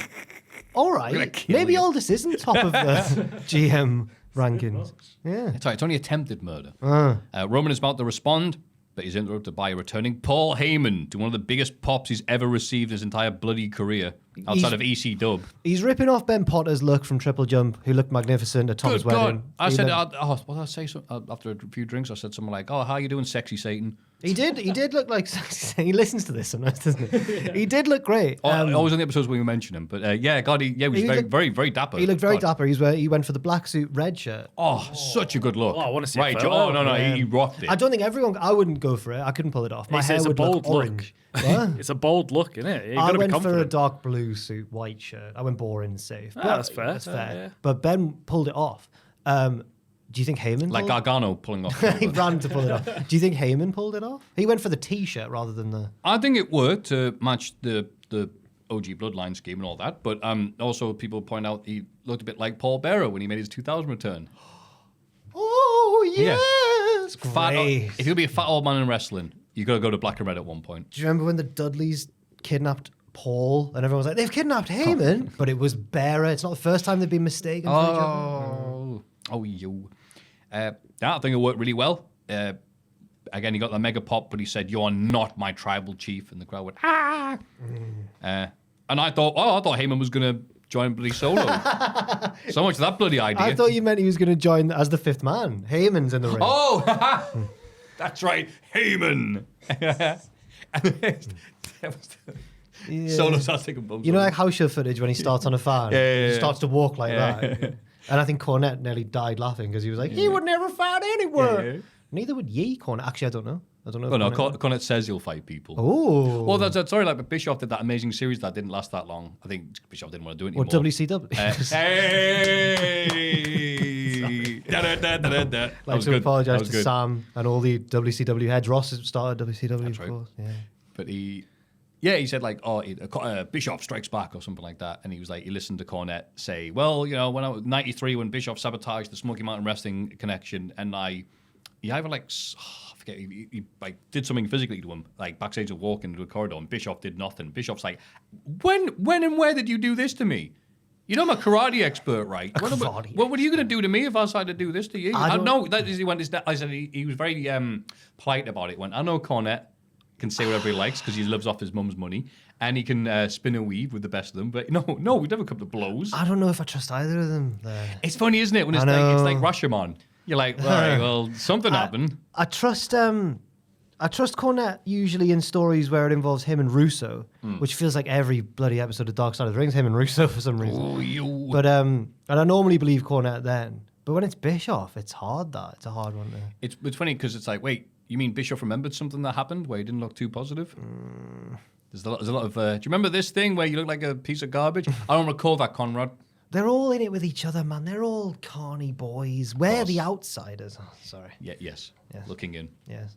[SPEAKER 3] All
[SPEAKER 2] gonna
[SPEAKER 3] right.
[SPEAKER 2] kill
[SPEAKER 3] Maybe
[SPEAKER 2] you.
[SPEAKER 3] Aldous isn't top of the GM rankings. Yeah.
[SPEAKER 2] It's only attempted murder. Roman is about to respond, but he's interrupted by a returning Paul Heyman to one of the biggest pops he's ever received in his entire bloody career, outside of EC Dub.
[SPEAKER 3] He's ripping off Ben Potter's look from Triple Jump, who looked magnificent at Tom's
[SPEAKER 2] Good
[SPEAKER 3] wedding.
[SPEAKER 2] God. I
[SPEAKER 3] He
[SPEAKER 2] said,
[SPEAKER 3] looked-
[SPEAKER 2] what did I say? After a few drinks, I said something like, oh, how you doing, sexy Satan?
[SPEAKER 3] He did look like he listens to this sometimes, doesn't he? He did look great.
[SPEAKER 2] Always on the episodes when we mention him. But he was very dapper.
[SPEAKER 3] He looked very
[SPEAKER 2] God.
[SPEAKER 3] dapper. He went for the black suit, red shirt.
[SPEAKER 2] Oh, such a good look.
[SPEAKER 4] Oh, I wanna see a
[SPEAKER 2] Right,
[SPEAKER 4] photo.
[SPEAKER 2] oh, no, he rocked it.
[SPEAKER 3] I don't think I wouldn't go for it. I couldn't pull it off. My hair
[SPEAKER 4] It's a
[SPEAKER 3] would look
[SPEAKER 4] bold look.
[SPEAKER 3] orange. What?
[SPEAKER 4] It's a bold look, isn't it? You
[SPEAKER 3] I
[SPEAKER 4] got to be
[SPEAKER 3] went for a
[SPEAKER 4] confident.
[SPEAKER 3] dark blue suit, white shirt. I went boring and safe. But
[SPEAKER 4] that's fair.
[SPEAKER 3] That's fair.
[SPEAKER 4] Yeah.
[SPEAKER 3] But Ben pulled it off. Do you think Heyman
[SPEAKER 2] Like
[SPEAKER 3] pulled
[SPEAKER 2] Gargano pulling off.
[SPEAKER 3] He ran to pull it off. Do you think Heyman pulled it off? He went for the T-shirt rather than the...
[SPEAKER 2] I think it worked to match the OG Bloodline scheme and all that. But also people point out he looked a bit like Paul Bearer when he made his 2000 return.
[SPEAKER 3] Oh, yes!
[SPEAKER 2] Fat,
[SPEAKER 3] Great.
[SPEAKER 2] if you'll be a fat old man in wrestling, you got to go to black and red at one point.
[SPEAKER 3] Do you remember when the Dudleys kidnapped Paul and everyone was like, they've kidnapped Heyman? But it was Bearer. It's not the first time they've been mistaken for each other.
[SPEAKER 2] You. I think it worked really well. Again, he got the mega pop, but he said, "You're not my tribal chief," and the crowd went, "Ah!" And I thought Heyman was going to join bloody Solo. So much for that bloody idea.
[SPEAKER 3] I thought you meant he was going to join as the fifth man. Heyman's in the ring.
[SPEAKER 2] Oh, that's right, Heyman.
[SPEAKER 3] Yeah.
[SPEAKER 2] Solo starts taking bumps.
[SPEAKER 3] You know, like house show footage when he starts on a fan?
[SPEAKER 2] Yeah.
[SPEAKER 3] He starts to walk like that. And I think Cornette nearly died laughing because he was like, he would never fight anywhere.
[SPEAKER 2] Yeah.
[SPEAKER 3] Neither would ye, Cornette. Actually, I don't know.
[SPEAKER 2] Oh, no, Cornette says he'll fight people.
[SPEAKER 3] Oh.
[SPEAKER 2] Well, that's sorry. Like Bischoff did that amazing series that didn't last that long. I think Bischoff didn't want to do it
[SPEAKER 3] Or
[SPEAKER 2] anymore.
[SPEAKER 3] WCW.
[SPEAKER 2] Hey! That
[SPEAKER 3] Like
[SPEAKER 2] was
[SPEAKER 3] to
[SPEAKER 2] good.
[SPEAKER 3] apologise
[SPEAKER 2] That was
[SPEAKER 3] to
[SPEAKER 2] good.
[SPEAKER 3] Sam and all the WCW heads. Ross has started WCW,
[SPEAKER 2] That's
[SPEAKER 3] of
[SPEAKER 2] right.
[SPEAKER 3] course. Yeah.
[SPEAKER 2] But he said like, Bischoff strikes back or something like that. And he was like, he listened to Cornette say, well, you know, when I was 93, when Bischoff sabotaged the Smoky Mountain Wrestling connection, and he either like, I forget, he like did something physically to him, like backstage of walking into a corridor, and Bischoff did nothing. Bischoff's like, when and where did you do this to me? You know I'm a karate expert, right? What are you going to do to me if I decide to do this to you? I know that is he went. I said he was very polite about it. He went, I know Cornette can say whatever he likes because he lives off his mum's money, and he can spin and weave with the best of them. But no, we never come to blows.
[SPEAKER 3] I don't know if I trust either of them there.
[SPEAKER 2] It's funny, isn't it? When it's like Rashomon. You're like, all right, well, something happened.
[SPEAKER 3] I trust Cornette usually in stories where it involves him and Russo, which feels like every bloody episode of Dark Side of the Ring's him and Russo for some reason.
[SPEAKER 2] Oh, you.
[SPEAKER 3] But and I normally believe Cornette then. But when it's Bischoff, it's hard. It's a hard one.
[SPEAKER 2] It's funny because it's like, wait, you mean Bischoff remembered something that happened where he didn't look too positive? There's a lot of. Do you remember this thing where you look like a piece of garbage? I don't recall that, Conrad.
[SPEAKER 3] They're all in it with each other, man. They're all carny boys. We're the outsiders. Oh, sorry.
[SPEAKER 2] Yes.
[SPEAKER 3] Yes.
[SPEAKER 2] Looking in.
[SPEAKER 3] Yes.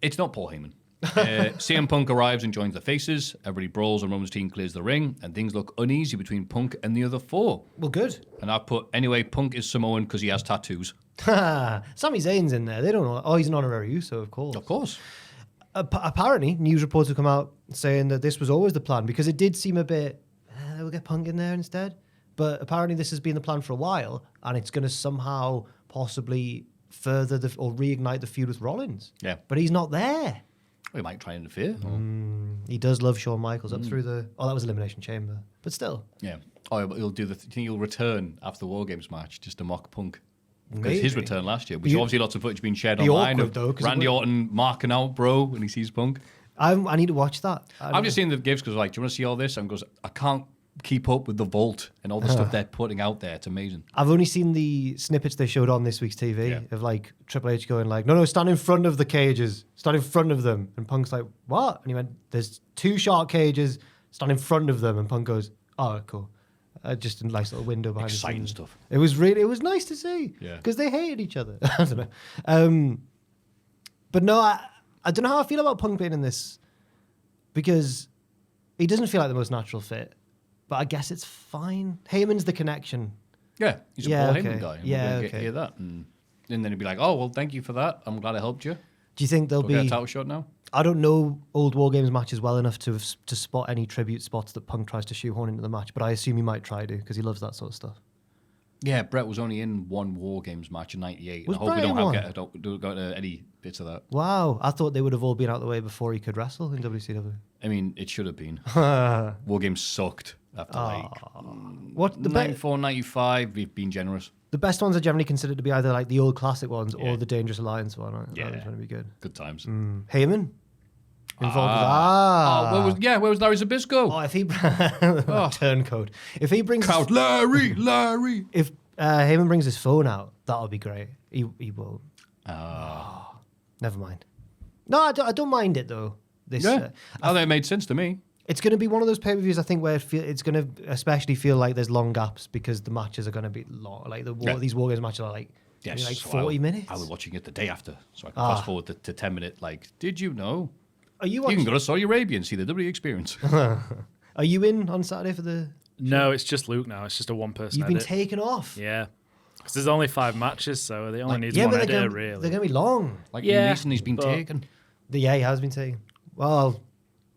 [SPEAKER 2] It's not Paul Heyman. CM Punk arrives and joins the Faces. Everybody brawls and Roman's team clears the ring, and things look uneasy between Punk and the other four.
[SPEAKER 3] Well, good.
[SPEAKER 2] And I put, anyway, Punk is Samoan because he has tattoos.
[SPEAKER 3] Sami Zayn's in there. They don't know. Oh, he's an honorary Uso, of course.
[SPEAKER 2] Of course.
[SPEAKER 3] Apparently, news reports have come out saying that this was always the plan because it did seem a bit, we'll get Punk in there instead. But apparently this has been the plan for a while, and it's going to somehow possibly further or reignite the feud with Rollins.
[SPEAKER 2] Yeah.
[SPEAKER 3] But he's not there.
[SPEAKER 2] We might try and interfere.
[SPEAKER 3] He does love Shawn Michaels up through the... Oh, that was Elimination Chamber. But still.
[SPEAKER 2] Yeah. Oh, but he'll do the... Do you think he'll return after the WarGames match just to mock Punk? Because
[SPEAKER 3] Maybe.
[SPEAKER 2] his return last year, which obviously lots of footage being shared
[SPEAKER 3] Be
[SPEAKER 2] online
[SPEAKER 3] awkward,
[SPEAKER 2] of
[SPEAKER 3] though, 'cause
[SPEAKER 2] Randy
[SPEAKER 3] it would-
[SPEAKER 2] Orton marking out bro when he sees Punk.
[SPEAKER 3] I need to watch that.
[SPEAKER 2] I've just seen the gifs because like, do you want to see all this? And goes, I can't keep up with the Vault and all the stuff they're putting out there. It's amazing.
[SPEAKER 3] I've only seen the snippets they showed on this week's TV of like Triple H going like, no, stand in front of the cages, stand in front of them. And Punk's like, what? And he went, there's 2 shark cages, stand in front of them. And Punk goes, oh, cool. Just a nice little window behind.
[SPEAKER 2] Exciting stuff.
[SPEAKER 3] It was nice to see.
[SPEAKER 2] Yeah.
[SPEAKER 3] Because they hated each other. I don't know. But no, I don't know how I feel about Punk being in this because he doesn't feel like the most natural fit. But I guess it's fine. Heyman's the connection.
[SPEAKER 2] Yeah, he's a Paul Heyman guy.
[SPEAKER 3] Yeah,
[SPEAKER 2] okay. Hear that. And then he'd be like, oh, well, thank you for that. I'm glad I helped you.
[SPEAKER 3] Do you think there'll
[SPEAKER 2] Get a
[SPEAKER 3] be...
[SPEAKER 2] title shot now?
[SPEAKER 3] I don't know old WarGames matches well enough to spot any tribute spots that Punk tries to shoehorn into the match, but I assume he might try to because he loves that sort of stuff.
[SPEAKER 2] Yeah, Brett was only in one WarGames match in '98.
[SPEAKER 3] Was
[SPEAKER 2] I hope
[SPEAKER 3] Brett
[SPEAKER 2] we
[SPEAKER 3] in
[SPEAKER 2] don't get any bits of that.
[SPEAKER 3] Wow, I thought they would have all been out the way before he could wrestle in WCW.
[SPEAKER 2] I mean, it should have been. WarGames sucked after
[SPEAKER 3] What the
[SPEAKER 2] 94, 95. We've been generous.
[SPEAKER 3] The best ones are generally considered to be either like the old classic ones or the Dangerous Alliance one. Right?
[SPEAKER 2] Yeah,
[SPEAKER 3] That was going to be good.
[SPEAKER 2] Good times.
[SPEAKER 3] Heyman involved with
[SPEAKER 2] Where was Larry Zbyszko?
[SPEAKER 3] Oh, if he turncoat. If he brings
[SPEAKER 2] Crowd, Larry.
[SPEAKER 3] if Heyman brings his phone out, that'll be great. He won't. Never mind. No, I don't mind it though. This
[SPEAKER 2] Yeah, I think it made sense to me.
[SPEAKER 3] it's going to be one of those pay-per-views, I think, where it's going to especially feel like there's long gaps because the matches are going to be long. Like these WarGames matches are like,
[SPEAKER 2] Yes,
[SPEAKER 3] like
[SPEAKER 2] so
[SPEAKER 3] 40 minutes.
[SPEAKER 2] I was watching it the day after, so I could fast forward to 10-minute. Like, did you know?
[SPEAKER 3] Are you
[SPEAKER 2] You
[SPEAKER 3] watching?
[SPEAKER 2] can go to Saudi Arabia and see the WWE experience.
[SPEAKER 3] Are you in on Saturday for the?
[SPEAKER 4] No, it's just Luke now. It's just a one-person
[SPEAKER 3] You've been
[SPEAKER 4] edit.
[SPEAKER 3] taken off.
[SPEAKER 4] Yeah. Because there's only 5 matches, so they only need
[SPEAKER 3] Yeah,
[SPEAKER 4] one
[SPEAKER 3] but
[SPEAKER 4] editor, really.
[SPEAKER 3] they're going to be long.
[SPEAKER 2] Like
[SPEAKER 4] Yeah,
[SPEAKER 2] Mason, he's been
[SPEAKER 4] but-
[SPEAKER 2] taken.
[SPEAKER 3] Yeah, he has been taken. Well,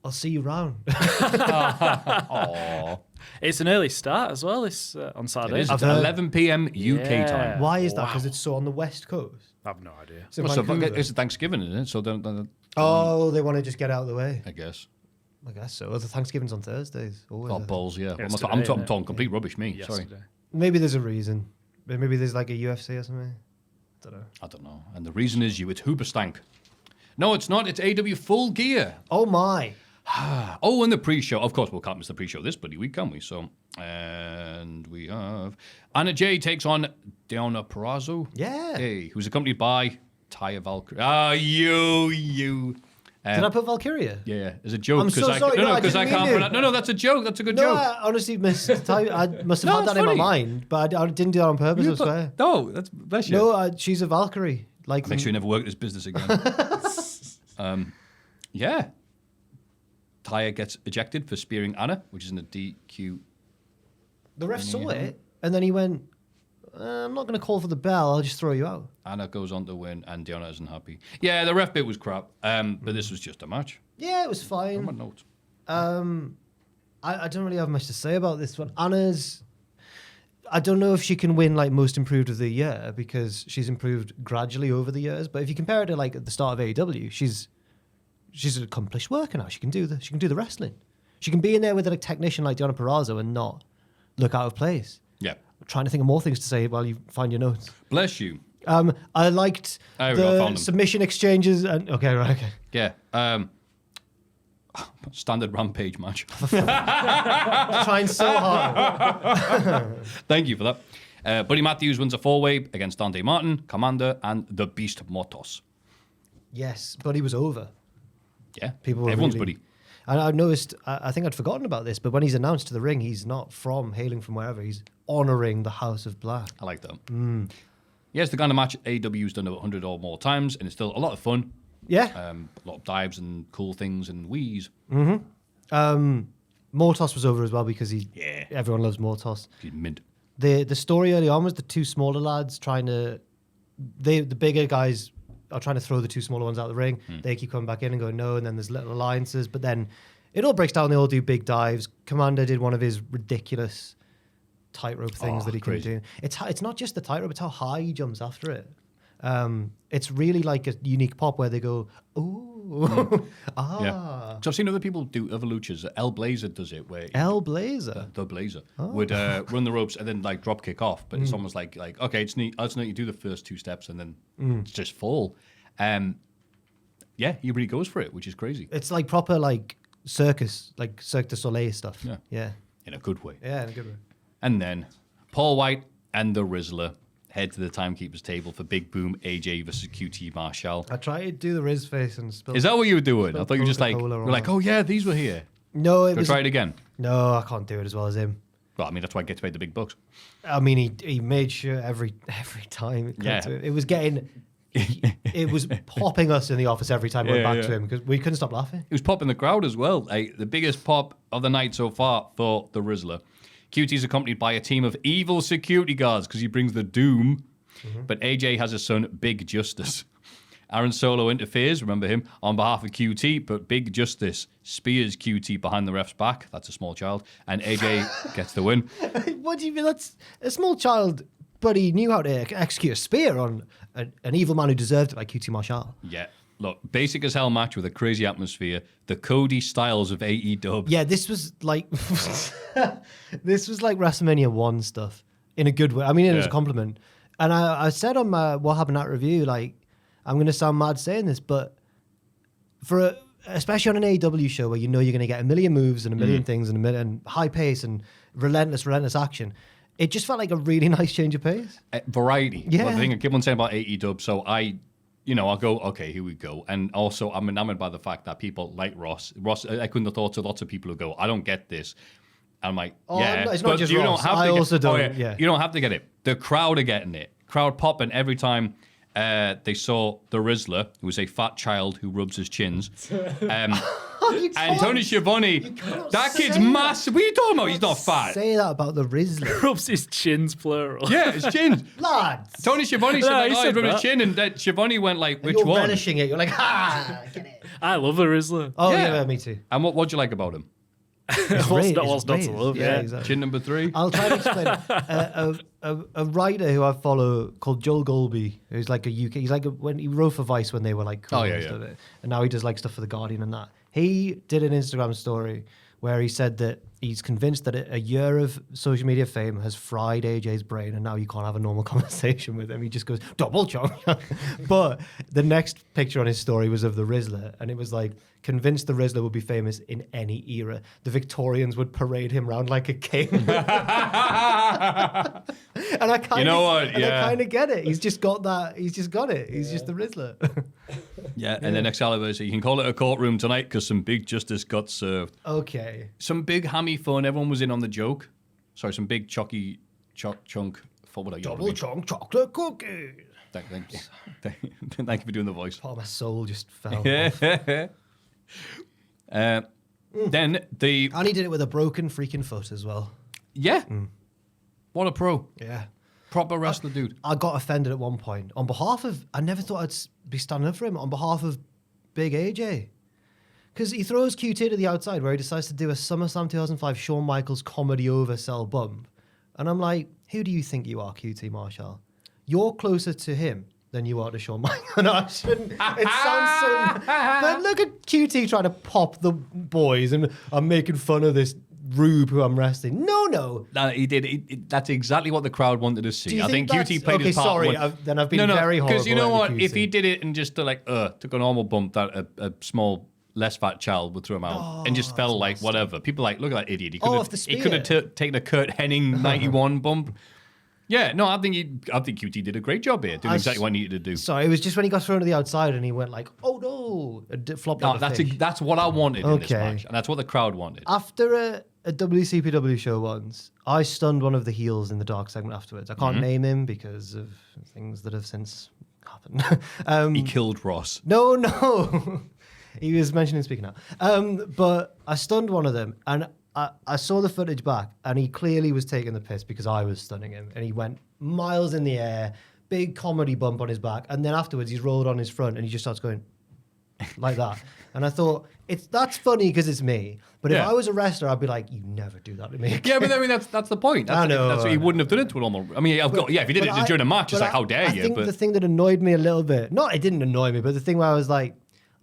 [SPEAKER 3] I'll see you round.
[SPEAKER 2] Aww.
[SPEAKER 4] It's an early start as well. This on
[SPEAKER 2] It
[SPEAKER 4] Saturday.
[SPEAKER 2] is. It's
[SPEAKER 3] heard-
[SPEAKER 2] 11 p.m. UK
[SPEAKER 4] Yeah.
[SPEAKER 2] time.
[SPEAKER 3] Why is that? Because it's so on the west coast.
[SPEAKER 4] I have no idea.
[SPEAKER 3] It's in
[SPEAKER 2] Well, so
[SPEAKER 3] Vancouver.
[SPEAKER 2] it's Thanksgiving, isn't it? So then
[SPEAKER 3] Oh, they want to just get out of the way.
[SPEAKER 2] I guess.
[SPEAKER 3] I guess so. Well, the Thanksgiving's on Thursdays. Always.
[SPEAKER 2] Oh, balls, yeah.
[SPEAKER 4] it's
[SPEAKER 2] I'm
[SPEAKER 4] today, isn't
[SPEAKER 2] talking
[SPEAKER 4] it?
[SPEAKER 2] complete rubbish, me. Sorry.
[SPEAKER 4] Yesterday.
[SPEAKER 3] Maybe there's a reason. Maybe there's like a UFC or something. I don't know.
[SPEAKER 2] I don't know. And the reason is it's Hoobastank. No, it's not. It's AEW Full Gear.
[SPEAKER 3] Oh my.
[SPEAKER 2] Oh, and the pre-show. Of course, we can't miss the pre-show this bloody week, can we? So, and we have Anna Jay takes on Deonna Purrazzo.
[SPEAKER 3] Yeah.
[SPEAKER 2] Hey, who's accompanied by Taya Valkyrie. Ah, you.
[SPEAKER 3] Did I put Valkyria?
[SPEAKER 2] Yeah, it's a joke.
[SPEAKER 3] I'm so sorry.
[SPEAKER 2] No,
[SPEAKER 3] I
[SPEAKER 2] because I
[SPEAKER 3] didn't
[SPEAKER 2] can't
[SPEAKER 3] mean
[SPEAKER 2] pronounce. No, that's a joke. That's a good
[SPEAKER 3] No,
[SPEAKER 2] joke.
[SPEAKER 3] I honestly missed. I must have
[SPEAKER 2] No,
[SPEAKER 3] had
[SPEAKER 2] it's
[SPEAKER 3] that in my
[SPEAKER 2] funny.
[SPEAKER 3] mind, but I didn't do that on purpose. I swear.
[SPEAKER 2] No, that's bless you.
[SPEAKER 3] No, she's a Valkyrie. Like
[SPEAKER 2] Make sure you never work this business again. Yeah. Taya gets ejected for spearing Anna, which is in the DQ.
[SPEAKER 3] the ref saw it, and then he went, "I'm not going to call for the bell. I'll just throw you out."
[SPEAKER 2] Anna goes on to win, and Deonna isn't happy. Yeah, the ref bit was crap, but this was just a match.
[SPEAKER 3] Yeah, it was
[SPEAKER 2] On my
[SPEAKER 3] fine.
[SPEAKER 2] notes.
[SPEAKER 3] I don't really have much to say about this one. Anna's. I don't know if she can win like most improved of the year because she's improved gradually over the years. But if you compare her to like at the start of AEW, she's an accomplished worker now. She can do the wrestling. She can be in there with a technician like Deonna Purrazzo and not look out of place.
[SPEAKER 2] Yeah.
[SPEAKER 3] I'm trying to think of more things to say while you find your notes.
[SPEAKER 2] Bless you.
[SPEAKER 3] I liked
[SPEAKER 2] There we go, I found
[SPEAKER 3] the
[SPEAKER 2] them.
[SPEAKER 3] submission exchanges and okay.
[SPEAKER 2] Yeah. Standard Rampage match.
[SPEAKER 3] Trying so hard.
[SPEAKER 2] Thank you for that. Buddy Matthews wins a 4-way against Dante Martin, Commander, and the Beast Motos.
[SPEAKER 3] Yes, but he was over.
[SPEAKER 2] Yeah.
[SPEAKER 3] People were
[SPEAKER 2] Everyone's
[SPEAKER 3] really-
[SPEAKER 2] buddy.
[SPEAKER 3] And I noticed, I think I'd forgotten about this, but when he's announced to the ring, he's not hailing from wherever. He's honouring the House of Black.
[SPEAKER 2] I like that. Yeah, it's the kind of match AEW's done 100 or more times, and it's still a lot of fun.
[SPEAKER 3] Yeah.
[SPEAKER 2] A lot of dives and cool things and wheeze.
[SPEAKER 3] Mortos was over as well because everyone loves Mortos.
[SPEAKER 2] He's mint.
[SPEAKER 3] The story early on was the two smaller lads the bigger guys are trying to throw the two smaller ones out of the ring. They keep coming back in and going no, and then there's little alliances, but then it all breaks down. They all do big dives. Commander did one of his ridiculous tightrope things that he can
[SPEAKER 2] crazy.
[SPEAKER 3] do. It's not just the tightrope; it's how high he jumps after it. It's really like a unique pop where they go, ooh,
[SPEAKER 2] Yeah. So I've seen other people do other luchas. El Blazer does it where
[SPEAKER 3] El Blazer.
[SPEAKER 2] the Blazer would run the ropes and then like drop kick off, but it's almost like okay, it's neat. It's neat. You do the first 2 steps and then it's just fall. Yeah, he really goes for it, which is crazy.
[SPEAKER 3] It's like proper like circus, like Cirque du Soleil stuff.
[SPEAKER 2] Yeah.
[SPEAKER 3] Yeah.
[SPEAKER 2] in a good way.
[SPEAKER 3] Yeah, in a good way.
[SPEAKER 2] And then Paul White and the Rizzler head to the timekeeper's table for Big Boom AJ versus QT Marshall.
[SPEAKER 3] I tried to do the Riz face and spill.
[SPEAKER 2] Is that what you were doing? I thought you were just like,
[SPEAKER 3] Coca-Cola
[SPEAKER 2] you're like, oh yeah, these were here.
[SPEAKER 3] No, it
[SPEAKER 2] Go
[SPEAKER 3] was.
[SPEAKER 2] try it again.
[SPEAKER 3] No, I can't do it as well as him.
[SPEAKER 2] Well, I mean, that's why I get to pay the big bucks.
[SPEAKER 3] I mean, he made sure every time it came to it. It was getting. It was popping us in the office every time we went back to him because we couldn't stop laughing.
[SPEAKER 2] It was popping the crowd as well. Like, the biggest pop of the night so far for the Rizzler. QT's accompanied by a team of evil security guards because he brings the doom. But AJ has a son, Big Justice. Aaron Solo interferes, remember him, on behalf of QT, but Big Justice spears QT behind the ref's back. That's a small child. And AJ gets the win.
[SPEAKER 3] What do you mean? That's a small child, but he knew how to execute a spear on an evil man who deserved it, like QT Marshall.
[SPEAKER 2] Yeah. Look, basic as hell match with a crazy atmosphere. The Cody Styles of AEW.
[SPEAKER 3] Yeah, this was like this was like WrestleMania 1 stuff in a good way. I mean, it was a compliment. And I said on my What Happened At review, like, I'm going to sound mad saying this, but especially on an AEW show where you know you're going to get a million moves and a million things and high pace and relentless action, it just felt like a really nice change of pace.
[SPEAKER 2] Variety.
[SPEAKER 3] Yeah.
[SPEAKER 2] Well, the thing I keep on saying about AEW, so I'll go, okay, here we go. And also, I'm enamored by the fact that people like Ross, I couldn't have thought to lots of people who go, I don't get this. I'm like, yeah,
[SPEAKER 3] it's not
[SPEAKER 2] but
[SPEAKER 3] just
[SPEAKER 2] you
[SPEAKER 3] Ross.
[SPEAKER 2] don't have
[SPEAKER 3] I
[SPEAKER 2] to
[SPEAKER 3] also don't.
[SPEAKER 2] Oh, yeah. You don't have to get it. The crowd are getting it. Crowd popping every time they saw the Rizzler, who was a fat child who rubs his chins. And Tony Schiavone, that kid's massive. What are you talking about? He's not fat.
[SPEAKER 3] Say that about the Rizzler.
[SPEAKER 4] Rubs his chins, plural.
[SPEAKER 2] Yeah, his chin.
[SPEAKER 3] Lads!
[SPEAKER 2] Tony Schiavone said,
[SPEAKER 4] No,
[SPEAKER 2] like,
[SPEAKER 4] he
[SPEAKER 2] oh,
[SPEAKER 4] said
[SPEAKER 2] he's rubbing his
[SPEAKER 4] that.
[SPEAKER 2] chin, and then Schiavone went like, which
[SPEAKER 3] You're
[SPEAKER 2] one?
[SPEAKER 3] relishing it. You're like, get it.
[SPEAKER 4] I love a Rizzler.
[SPEAKER 3] Oh,
[SPEAKER 2] Yeah.
[SPEAKER 3] yeah, me too.
[SPEAKER 2] And what'd you like about him?
[SPEAKER 4] What's
[SPEAKER 3] Raised,
[SPEAKER 4] not to
[SPEAKER 3] raised.
[SPEAKER 4] love?
[SPEAKER 3] Yeah,
[SPEAKER 4] Yeah.
[SPEAKER 3] exactly.
[SPEAKER 2] Chin number 3?
[SPEAKER 3] I'll try to explain it. A writer who I follow called Joel Golby, who's like a UK. He's like when he wrote for Vice when they were like cool and stuff. And now he does like stuff for the Guardian and that. He did an Instagram story where he said that he's convinced that a year of social media fame has fried AJ's brain, and now you can't have a normal conversation with him. He just goes double chunk. But the next picture on his story was of the Rizzler, and it was like, convinced the Rizzler would be famous in any era. The Victorians would parade him around like a king. And I kind
[SPEAKER 2] You know what? Yeah.
[SPEAKER 3] I kind of get it. He's just got that. He's just got it. He's just the Rizzler.
[SPEAKER 2] Yeah, and then Excalibur, so you can call it a courtroom tonight because some big justice got served.
[SPEAKER 3] Okay.
[SPEAKER 2] Some big hammy fun. Everyone was in on the joke. Sorry, some big chunk. For what are you?
[SPEAKER 3] Double chunk chocolate cookies.
[SPEAKER 2] Thank you. Thank you for doing the voice.
[SPEAKER 3] Part of my soul just fell.
[SPEAKER 2] Then the
[SPEAKER 3] And he did it with a broken freaking foot as well.
[SPEAKER 2] What a pro.
[SPEAKER 3] Yeah.
[SPEAKER 2] Proper wrestler, dude.
[SPEAKER 3] I got offended at one point on behalf of, I never thought I'd be standing up for him, on behalf of Big AJ. Because he throws QT to the outside where he decides to do a SummerSlam 2005 Shawn Michaels comedy oversell bump. And I'm like, who do you think you are, QT Marshall? You're closer to him than you are to Shawn Michaels. No, I shouldn't. It sounds so... But look at QT trying to pop the boys and I'm making fun of this rube who I'm wrestling. No.
[SPEAKER 2] No, he did. That's exactly what the crowd wanted to see.
[SPEAKER 3] Do you
[SPEAKER 2] I think
[SPEAKER 3] think
[SPEAKER 2] QT
[SPEAKER 3] that's-
[SPEAKER 2] played his part.
[SPEAKER 3] Okay, sorry, I've been very horrible.
[SPEAKER 2] Because you know what?
[SPEAKER 3] at
[SPEAKER 2] If he
[SPEAKER 3] QT.
[SPEAKER 2] did it and just took a normal bump that a small, less fat child would throw him out and just fell like whatever. People are like, look at that idiot. He
[SPEAKER 3] off the
[SPEAKER 2] could have
[SPEAKER 3] spear.
[SPEAKER 2] taken a Kurt Hennig 91 bump. Yeah, no, I think QT did a great job here, doing exactly what he needed to do.
[SPEAKER 3] Sorry, it was just when he got thrown to the outside and he went like, oh no, and flopped
[SPEAKER 2] No,
[SPEAKER 3] out the fish.
[SPEAKER 2] that's what I wanted in this
[SPEAKER 3] Okay.
[SPEAKER 2] match, and that's what the crowd wanted.
[SPEAKER 3] After a WCPW show once, I stunned one of the heels in the dark segment afterwards. I can't name him because of things that have since happened.
[SPEAKER 2] He killed Ross.
[SPEAKER 3] No. He was mentioning speaking out. But I stunned one of them and I saw the footage back and he clearly was taking the piss because I was stunning him. And he went miles in the air, big comedy bump on his back. And then afterwards he's rolled on his front and he just starts going like that. And I thought, that's funny because it's me. But if
[SPEAKER 2] Yeah.
[SPEAKER 3] I was a wrestler, I'd be like, you never do that to me.
[SPEAKER 2] Yeah, but I mean that's the point.
[SPEAKER 3] I know.
[SPEAKER 2] That's what he wouldn't have done it to a normal. I mean, if he did it during a match, it's like how dare you?
[SPEAKER 3] I think
[SPEAKER 2] But
[SPEAKER 3] the thing that annoyed me a little bit, it didn't annoy me, but the thing where I was like,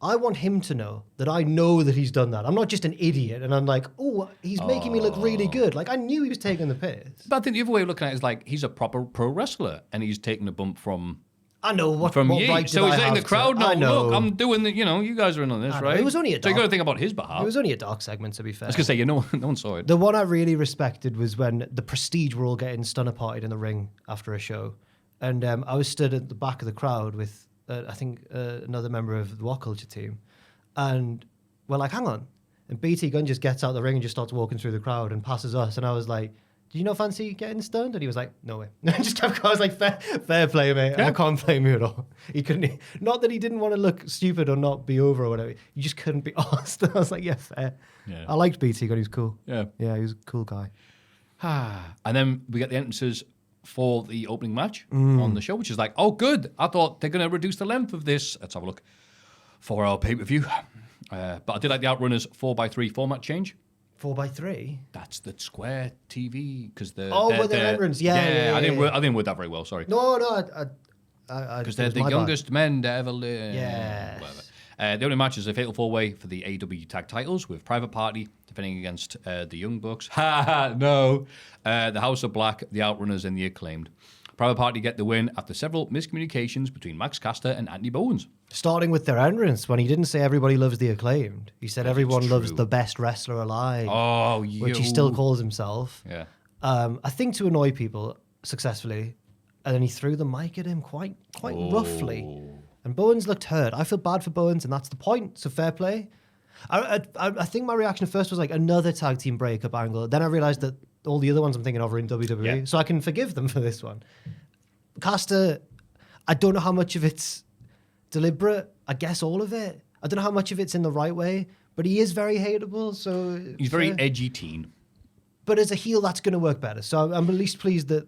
[SPEAKER 3] I want him to know that I know that he's done that. I'm not just an idiot, and I'm like, oh, he's making me look really good. Like I knew he was taking the piss.
[SPEAKER 2] But I think the other way of looking at it is like he's a proper pro wrestler and he's taking a bump from
[SPEAKER 3] I know what
[SPEAKER 2] from
[SPEAKER 3] what
[SPEAKER 2] Yeet.
[SPEAKER 3] right
[SPEAKER 2] So
[SPEAKER 3] did
[SPEAKER 2] he's
[SPEAKER 3] I
[SPEAKER 2] letting the
[SPEAKER 3] have
[SPEAKER 2] crowd
[SPEAKER 3] to-
[SPEAKER 2] know,
[SPEAKER 3] I know.
[SPEAKER 2] look, I'm doing the, you guys are in on this,
[SPEAKER 3] I know.
[SPEAKER 2] right?
[SPEAKER 3] It was only a
[SPEAKER 2] So you got to
[SPEAKER 3] dark-
[SPEAKER 2] think about his behalf.
[SPEAKER 3] It was only a dark segment, to be fair.
[SPEAKER 2] I was going to say, no one saw it.
[SPEAKER 3] The one I really respected was when the Prestige were all getting stunner partied in the ring after a show. And I was stood at the back of the crowd with, I think, another member of the What Culture team. And we're like, hang on. And BT Gunn just gets out of the ring and just starts walking through the crowd and passes us. And I was like, do you not fancy getting stunned? And he was like, no way. Just kept, I was like, fair play, mate.
[SPEAKER 2] Yeah.
[SPEAKER 3] I can't blame you at all. He couldn't, not that he didn't want to look stupid or not be over or whatever. You just couldn't be asked. I was like, yeah, fair.
[SPEAKER 2] Yeah.
[SPEAKER 3] I liked BT Gunn. He was cool.
[SPEAKER 2] Yeah.
[SPEAKER 3] Yeah, he was a cool guy.
[SPEAKER 2] And then we get the entrances for the opening match on the show, which is like, oh, good. I thought they're going to reduce the length of this. Let's have a look. 4-hour pay-per-view. But I did like the Outrunners 4x3 format change.
[SPEAKER 3] 4x3?
[SPEAKER 2] That's the square TV because the
[SPEAKER 3] with their entrance. Yeah.
[SPEAKER 2] I didn't word that very well. Sorry.
[SPEAKER 3] No,
[SPEAKER 2] Because they're the youngest men to ever live.
[SPEAKER 3] Yes.
[SPEAKER 2] Whatever. The only match is a fatal four-way for the AEW tag titles with Private Party defending against the Young Bucks. No. The House of Black, the Outrunners, and the Acclaimed. Private Party get the win after several miscommunications between Max Caster and Anthony Bowens.
[SPEAKER 3] Starting with their entrance, when he didn't say everybody loves the Acclaimed. He said everyone loves
[SPEAKER 2] true.
[SPEAKER 3] the best wrestler alive.
[SPEAKER 2] Oh,
[SPEAKER 3] which he still calls himself.
[SPEAKER 2] Yeah.
[SPEAKER 3] I think to annoy people successfully. And then he threw the mic at him quite roughly. And Bowens looked hurt. I feel bad for Bowens, and that's the point. So fair play. I think my reaction at first was like another tag team breakup angle. Then I realized that all the other ones I'm thinking of are in WWE.
[SPEAKER 2] Yeah.
[SPEAKER 3] So I can forgive them for this one. Caster, I don't know how much of it's deliberate. I guess all of it. I don't know how much of it's in the right way, but he is very hateable. So
[SPEAKER 2] He's very edgy teen.
[SPEAKER 3] But as a heel, that's going to work better. So I'm at least pleased that,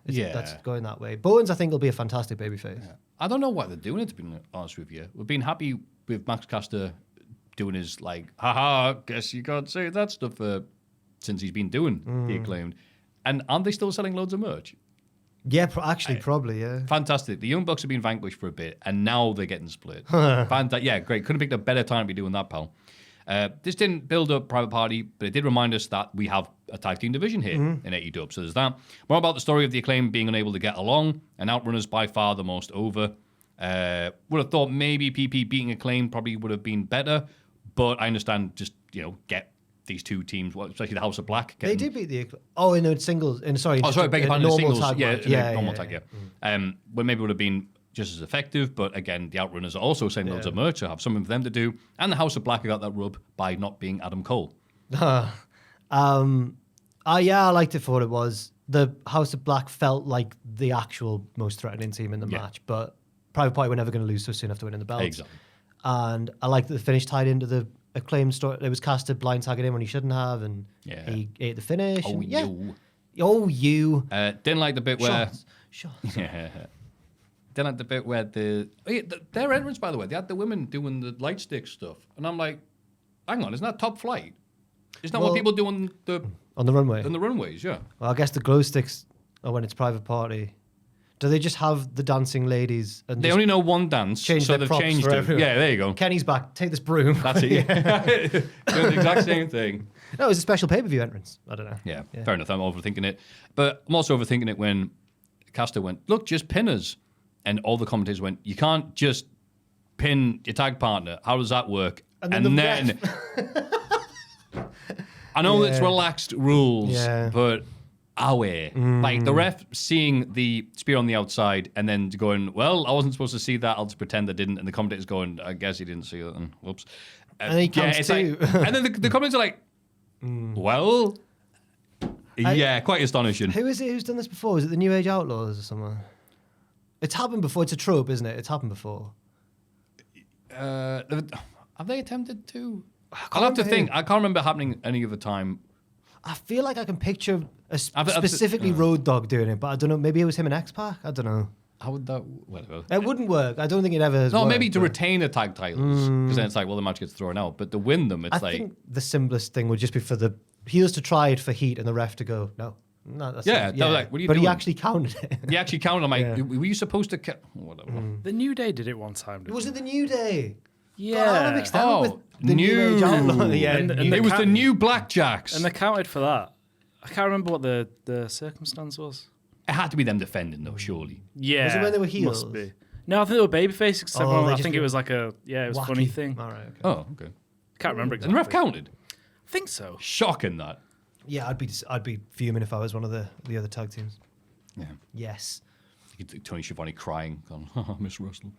[SPEAKER 3] that's going that way. Bowens, I think, will be a fantastic babyface. Yeah.
[SPEAKER 2] I don't know why they're doing it, to be honest with you. We've been happy with Max Caster doing his, haha, guess you can't say that stuff since he's been doing the Acclaimed. And aren't they still selling loads of merch?
[SPEAKER 3] Yeah, probably, yeah.
[SPEAKER 2] Fantastic. The Young Bucks have been vanquished for a bit, and now they're getting split. Yeah, great. Couldn't have picked a better time to be doing that, pal. This didn't build up Private Party, but it did remind us that we have a tag team division here in AEW. So there's that. More about the story of the Acclaim being unable to get along, and Outrunners by far the most over. Would have thought maybe PP beating Acclaim probably would have been better, but I understand just, get these two teams, especially the House of Black.
[SPEAKER 3] They did beat the Acclaim. Oh, in singles. Beg
[SPEAKER 2] your pardon, in singles.
[SPEAKER 3] Tag match.
[SPEAKER 2] Normal tag. But maybe would have been just as effective, but again, the Outrunners are also selling loads of merch, so have something for them to do, and the House of Black got that rub by not being Adam Cole.
[SPEAKER 3] I liked it for what it was. The House of Black felt like the actual most threatening team in the match, but Private Party were never going to lose so soon after winning the belt.
[SPEAKER 2] Exactly.
[SPEAKER 3] And I liked that the finish tied into the Acclaimed story. It was Caster blind tagging him when he shouldn't have, and he ate the finish.
[SPEAKER 2] Oh,
[SPEAKER 3] and,
[SPEAKER 2] you.
[SPEAKER 3] Oh, you.
[SPEAKER 2] Didn't like the bit where...
[SPEAKER 3] Shots.
[SPEAKER 2] Then at the bit where their entrance, by the way, they had the women doing the light stick stuff, and I'm like, hang on, isn't that Top Flight? Isn't that what people do on the
[SPEAKER 3] runway?
[SPEAKER 2] On the runways, yeah.
[SPEAKER 3] Well, I guess the glow sticks are when it's Private Party. Do they just have the dancing ladies? And
[SPEAKER 2] they only know one dance, so they've changed it.
[SPEAKER 3] Everyone.
[SPEAKER 2] Yeah, there you go.
[SPEAKER 3] Kenny's back. Take this broom.
[SPEAKER 2] That's it. Doing the exact same thing.
[SPEAKER 3] No, it was a special pay-per-view entrance. I don't know.
[SPEAKER 2] Yeah, fair enough. I'm overthinking it, but I'm also overthinking it when Caster went, look, just pin us. And all the commentators went, you can't just pin your tag partner. How does that work? And then I know it's relaxed rules, but like the ref seeing the spear on the outside and then going, well, I wasn't supposed to see that. I'll just pretend I didn't. And the commentator's going, I guess he didn't see that. And whoops.
[SPEAKER 3] And he counts too.
[SPEAKER 2] And then the commentators are like, well, quite astonishing.
[SPEAKER 3] Who is it who's done this before? Is it the New Age Outlaws or someone? It's happened before. It's a trope, isn't it? It's happened before.
[SPEAKER 2] Have they attempted to? I'll have to think. I can't remember happening any other time.
[SPEAKER 3] I feel like I can picture specifically Road Dogg doing it, but I don't know. Maybe it was him in X-Pac. I don't know.
[SPEAKER 2] How would that? Whatever.
[SPEAKER 3] It wouldn't work. I don't think it ever has
[SPEAKER 2] No,
[SPEAKER 3] worked,
[SPEAKER 2] maybe to retain the tag titles, because then it's like, well, the match gets thrown out. But to win them, it's
[SPEAKER 3] I think the simplest thing would just be for the heels to try it for heat and the ref to go, no. No, that's
[SPEAKER 2] Like, what are you
[SPEAKER 3] but
[SPEAKER 2] doing?
[SPEAKER 3] he actually counted it.
[SPEAKER 2] He actually counted. I'm like, were you supposed to? Whatever.
[SPEAKER 4] The New Day did it one time.
[SPEAKER 3] Was it the New Day?
[SPEAKER 4] Yeah.
[SPEAKER 3] God, I'm mixed up with the
[SPEAKER 2] New
[SPEAKER 3] Age Outlaw. Yeah,
[SPEAKER 4] And
[SPEAKER 2] it was the new Blackjacks.
[SPEAKER 4] And they counted for that. I can't remember what the circumstance was.
[SPEAKER 2] It had to be them defending, though, surely.
[SPEAKER 4] Yeah.
[SPEAKER 3] Was it when they were heels?
[SPEAKER 4] Must be. No, I think they were babyface. Except
[SPEAKER 3] Oh, they
[SPEAKER 4] I
[SPEAKER 3] just
[SPEAKER 4] think it
[SPEAKER 3] were
[SPEAKER 4] was like a
[SPEAKER 3] Wacky.
[SPEAKER 4] funny thing.
[SPEAKER 3] All right. Okay.
[SPEAKER 2] Oh, okay.
[SPEAKER 4] Can't remember
[SPEAKER 2] And
[SPEAKER 4] exactly.
[SPEAKER 2] ref counted.
[SPEAKER 4] I think so.
[SPEAKER 2] Shocking that.
[SPEAKER 3] Yeah, I'd be fuming if I was one of the other tag teams.
[SPEAKER 2] Yeah.
[SPEAKER 3] Yes.
[SPEAKER 2] You could Tony Schiavone crying, going, I miss wrestling.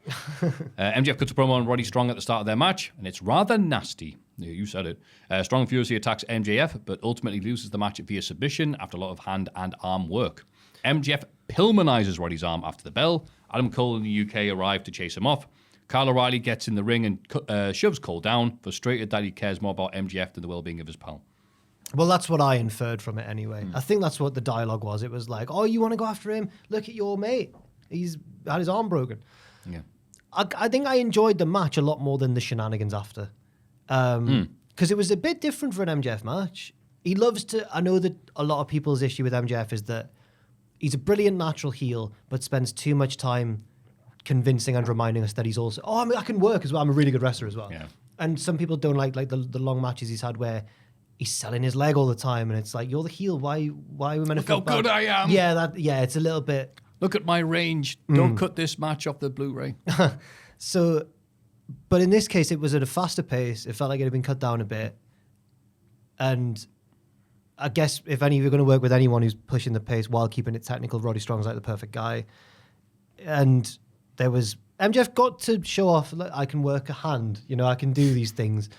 [SPEAKER 2] MJF cuts a promo on Roddy Strong at the start of their match, and it's rather nasty. Yeah, you said it. Strong furiously attacks MJF, but ultimately loses the match via submission after a lot of hand and arm work. MJF Pillmanizes Roddy's arm after the bell. Adam Cole in the UK arrive to chase him off. Kyle O'Reilly gets in the ring and shoves Cole down, frustrated that he cares more about MJF than the well-being of his pal.
[SPEAKER 3] Well, that's what I inferred from it anyway. I think that's what the dialogue was. It was like, oh, you want to go after him? Look at your mate. He's had his arm broken.
[SPEAKER 2] Yeah.
[SPEAKER 3] I think I enjoyed the match a lot more than the shenanigans after. Because it was a bit different for an MJF match. He loves to... I know that a lot of people's issue with MJF is that he's a brilliant natural heel, but spends too much time convincing and reminding us that he's also... Oh, I mean, I can work as well. I'm a really good wrestler as well.
[SPEAKER 2] Yeah.
[SPEAKER 3] And some people don't like the long matches he's had where he's selling his leg all the time, and it's like, you're the heel. Why are we meant to
[SPEAKER 2] Look how
[SPEAKER 3] feel bad?
[SPEAKER 2] good I am.
[SPEAKER 3] Yeah, it's a little bit...
[SPEAKER 2] Look at my range. Don't cut this match off the Blu-ray.
[SPEAKER 3] So, but in this case, it was at a faster pace. It felt like it had been cut down a bit. And I guess if any of you are going to work with anyone who's pushing the pace while keeping it technical, Roddy Strong's like the perfect guy. And there was... MJF got to show off, like, I can work a hand. You know, I can do these things.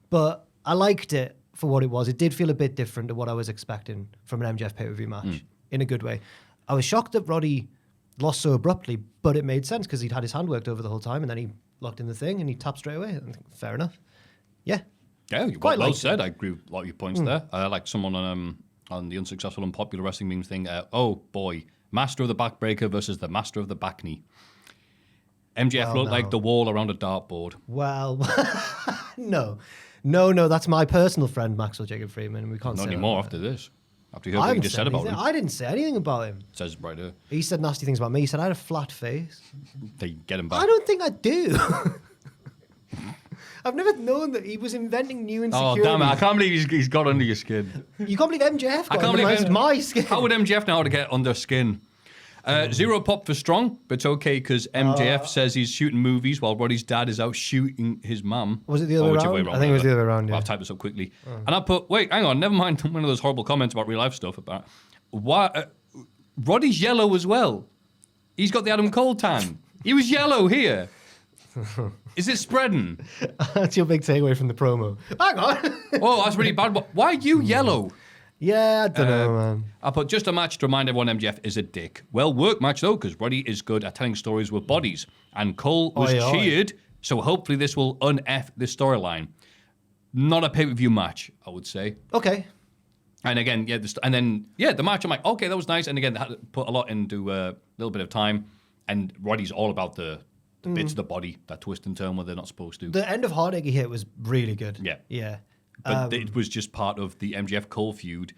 [SPEAKER 3] But I liked it for what it was. It did feel a bit different to what I was expecting from an MJF pay-per-view match, in a good way. I was shocked that Roddy lost so abruptly, but it made sense because he'd had his hand worked over the whole time, and then he locked in the thing and he tapped straight away. I think, fair enough. Yeah.
[SPEAKER 2] Yeah, you
[SPEAKER 3] Quite
[SPEAKER 2] well
[SPEAKER 3] liked
[SPEAKER 2] said. I agree with a lot of your points there. Like someone on the unsuccessful and popular wrestling memes thing. Oh boy, master of the backbreaker versus the master of the back knee. MJF looked like the wall around a dartboard.
[SPEAKER 3] Well, no, that's my personal friend Maxwell Jacob Freeman. We can't
[SPEAKER 2] Not
[SPEAKER 3] say
[SPEAKER 2] anymore
[SPEAKER 3] that.
[SPEAKER 2] after this. After you heard what you just said about him.
[SPEAKER 3] I didn't say anything about him.
[SPEAKER 2] It says right there.
[SPEAKER 3] He said nasty things about me. He said I had a flat face.
[SPEAKER 2] They get him back.
[SPEAKER 3] I don't think I do. I've never known that he was inventing new
[SPEAKER 2] Oh
[SPEAKER 3] insecurities.
[SPEAKER 2] damn it! I can't believe he's got under your skin.
[SPEAKER 3] You can't believe MJF got
[SPEAKER 2] I can't believe
[SPEAKER 3] my skin.
[SPEAKER 2] How would MJF know how to get under skin? Zero pop for Strong, but it's okay because MJF says he's shooting movies while Roddy's dad is out shooting his mum.
[SPEAKER 3] Was it the other way around? I think it was the other way around, yeah.
[SPEAKER 2] Well, I've typed this up quickly. And I put, wait, hang on, never mind one of those horrible comments about real life stuff about why Roddy's yellow as well. He's got the Adam Cole tan. He was yellow here. Is it spreading?
[SPEAKER 3] That's your big takeaway from the promo. Hang on.
[SPEAKER 2] Oh, that's really bad. Why are you yellow?
[SPEAKER 3] Yeah, I don't know, man.
[SPEAKER 2] I put just a match to remind everyone MJF is a dick. Well worked match though, because Roddy is good at telling stories with bodies. And Cole was cheered, so hopefully this will un-F this storyline. Not a pay-per-view match, I would say.
[SPEAKER 3] Okay.
[SPEAKER 2] And again, the match, I'm like, okay, that was nice. And again, they had to put a lot into a little bit of time. And Roddy's all about the bits of the body that twist and turn where they're not supposed to.
[SPEAKER 3] The end of Heartache hit was really good.
[SPEAKER 2] Yeah.
[SPEAKER 3] Yeah.
[SPEAKER 2] But it was just part of the MJF Cole feud,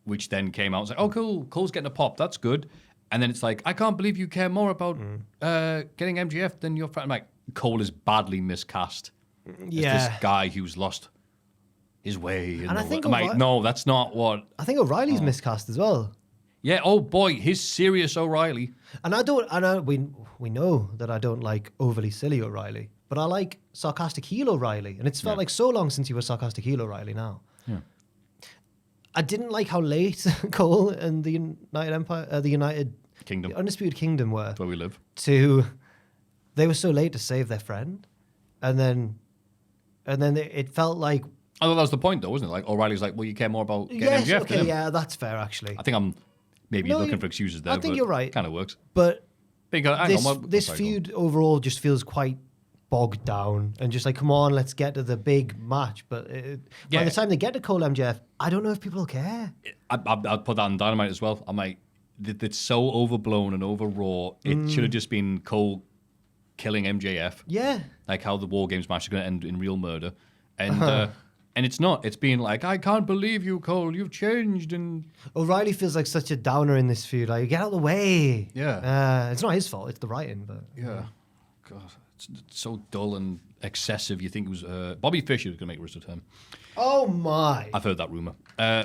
[SPEAKER 2] which then came out. It's like, oh, cool, Cole's getting a pop. That's good. And then it's like, I can't believe you care more about getting MJF than your friend. I'm like, Cole is badly miscast.
[SPEAKER 3] Yeah.
[SPEAKER 2] As this guy who's lost his way.
[SPEAKER 3] And I think
[SPEAKER 2] I'm like, no, that's not what.
[SPEAKER 3] I think O'Reilly's miscast as well.
[SPEAKER 2] Yeah. Oh boy, his serious O'Reilly.
[SPEAKER 3] And we know that I don't like overly silly O'Reilly, but I like sarcastic heel O'Reilly, and it's felt like so long since he was sarcastic heel O'Reilly now.
[SPEAKER 2] Yeah.
[SPEAKER 3] I didn't like how late Cole and the United Empire, the United
[SPEAKER 2] Kingdom,
[SPEAKER 3] the Undisputed Kingdom were.
[SPEAKER 2] Where we live.
[SPEAKER 3] They were so late to save their friend, and then it felt like.
[SPEAKER 2] I thought that was the point, though, wasn't it? Like O'Reilly's like, well, you care more about getting
[SPEAKER 3] Yes,
[SPEAKER 2] MJF
[SPEAKER 3] okay,
[SPEAKER 2] than him.
[SPEAKER 3] yeah, that's fair actually.
[SPEAKER 2] I think I'm maybe looking for excuses there.
[SPEAKER 3] I think you're right.
[SPEAKER 2] Kind of works.
[SPEAKER 3] But
[SPEAKER 2] Because,
[SPEAKER 3] this feud overall just feels quite bogged down and just like, come on, let's get to the big match. But by the time they get to Cole MJF, I don't know if people will care.
[SPEAKER 2] I'd put that on Dynamite as well. I'm like, it's so overblown and over raw. It should have just been Cole killing MJF.
[SPEAKER 3] Yeah.
[SPEAKER 2] Like how the WarGames match is going to end in real murder. And and it's not. It's being like, I can't believe you, Cole. You've changed. And
[SPEAKER 3] O'Reilly feels like such a downer in this feud. Like, get out of the way.
[SPEAKER 2] Yeah.
[SPEAKER 3] It's not his fault. It's the writing. But
[SPEAKER 2] yeah. God, it's so dull and excessive. You think it was Bobby Fischer was going to make his return.
[SPEAKER 3] Oh, my.
[SPEAKER 2] I've heard that rumor.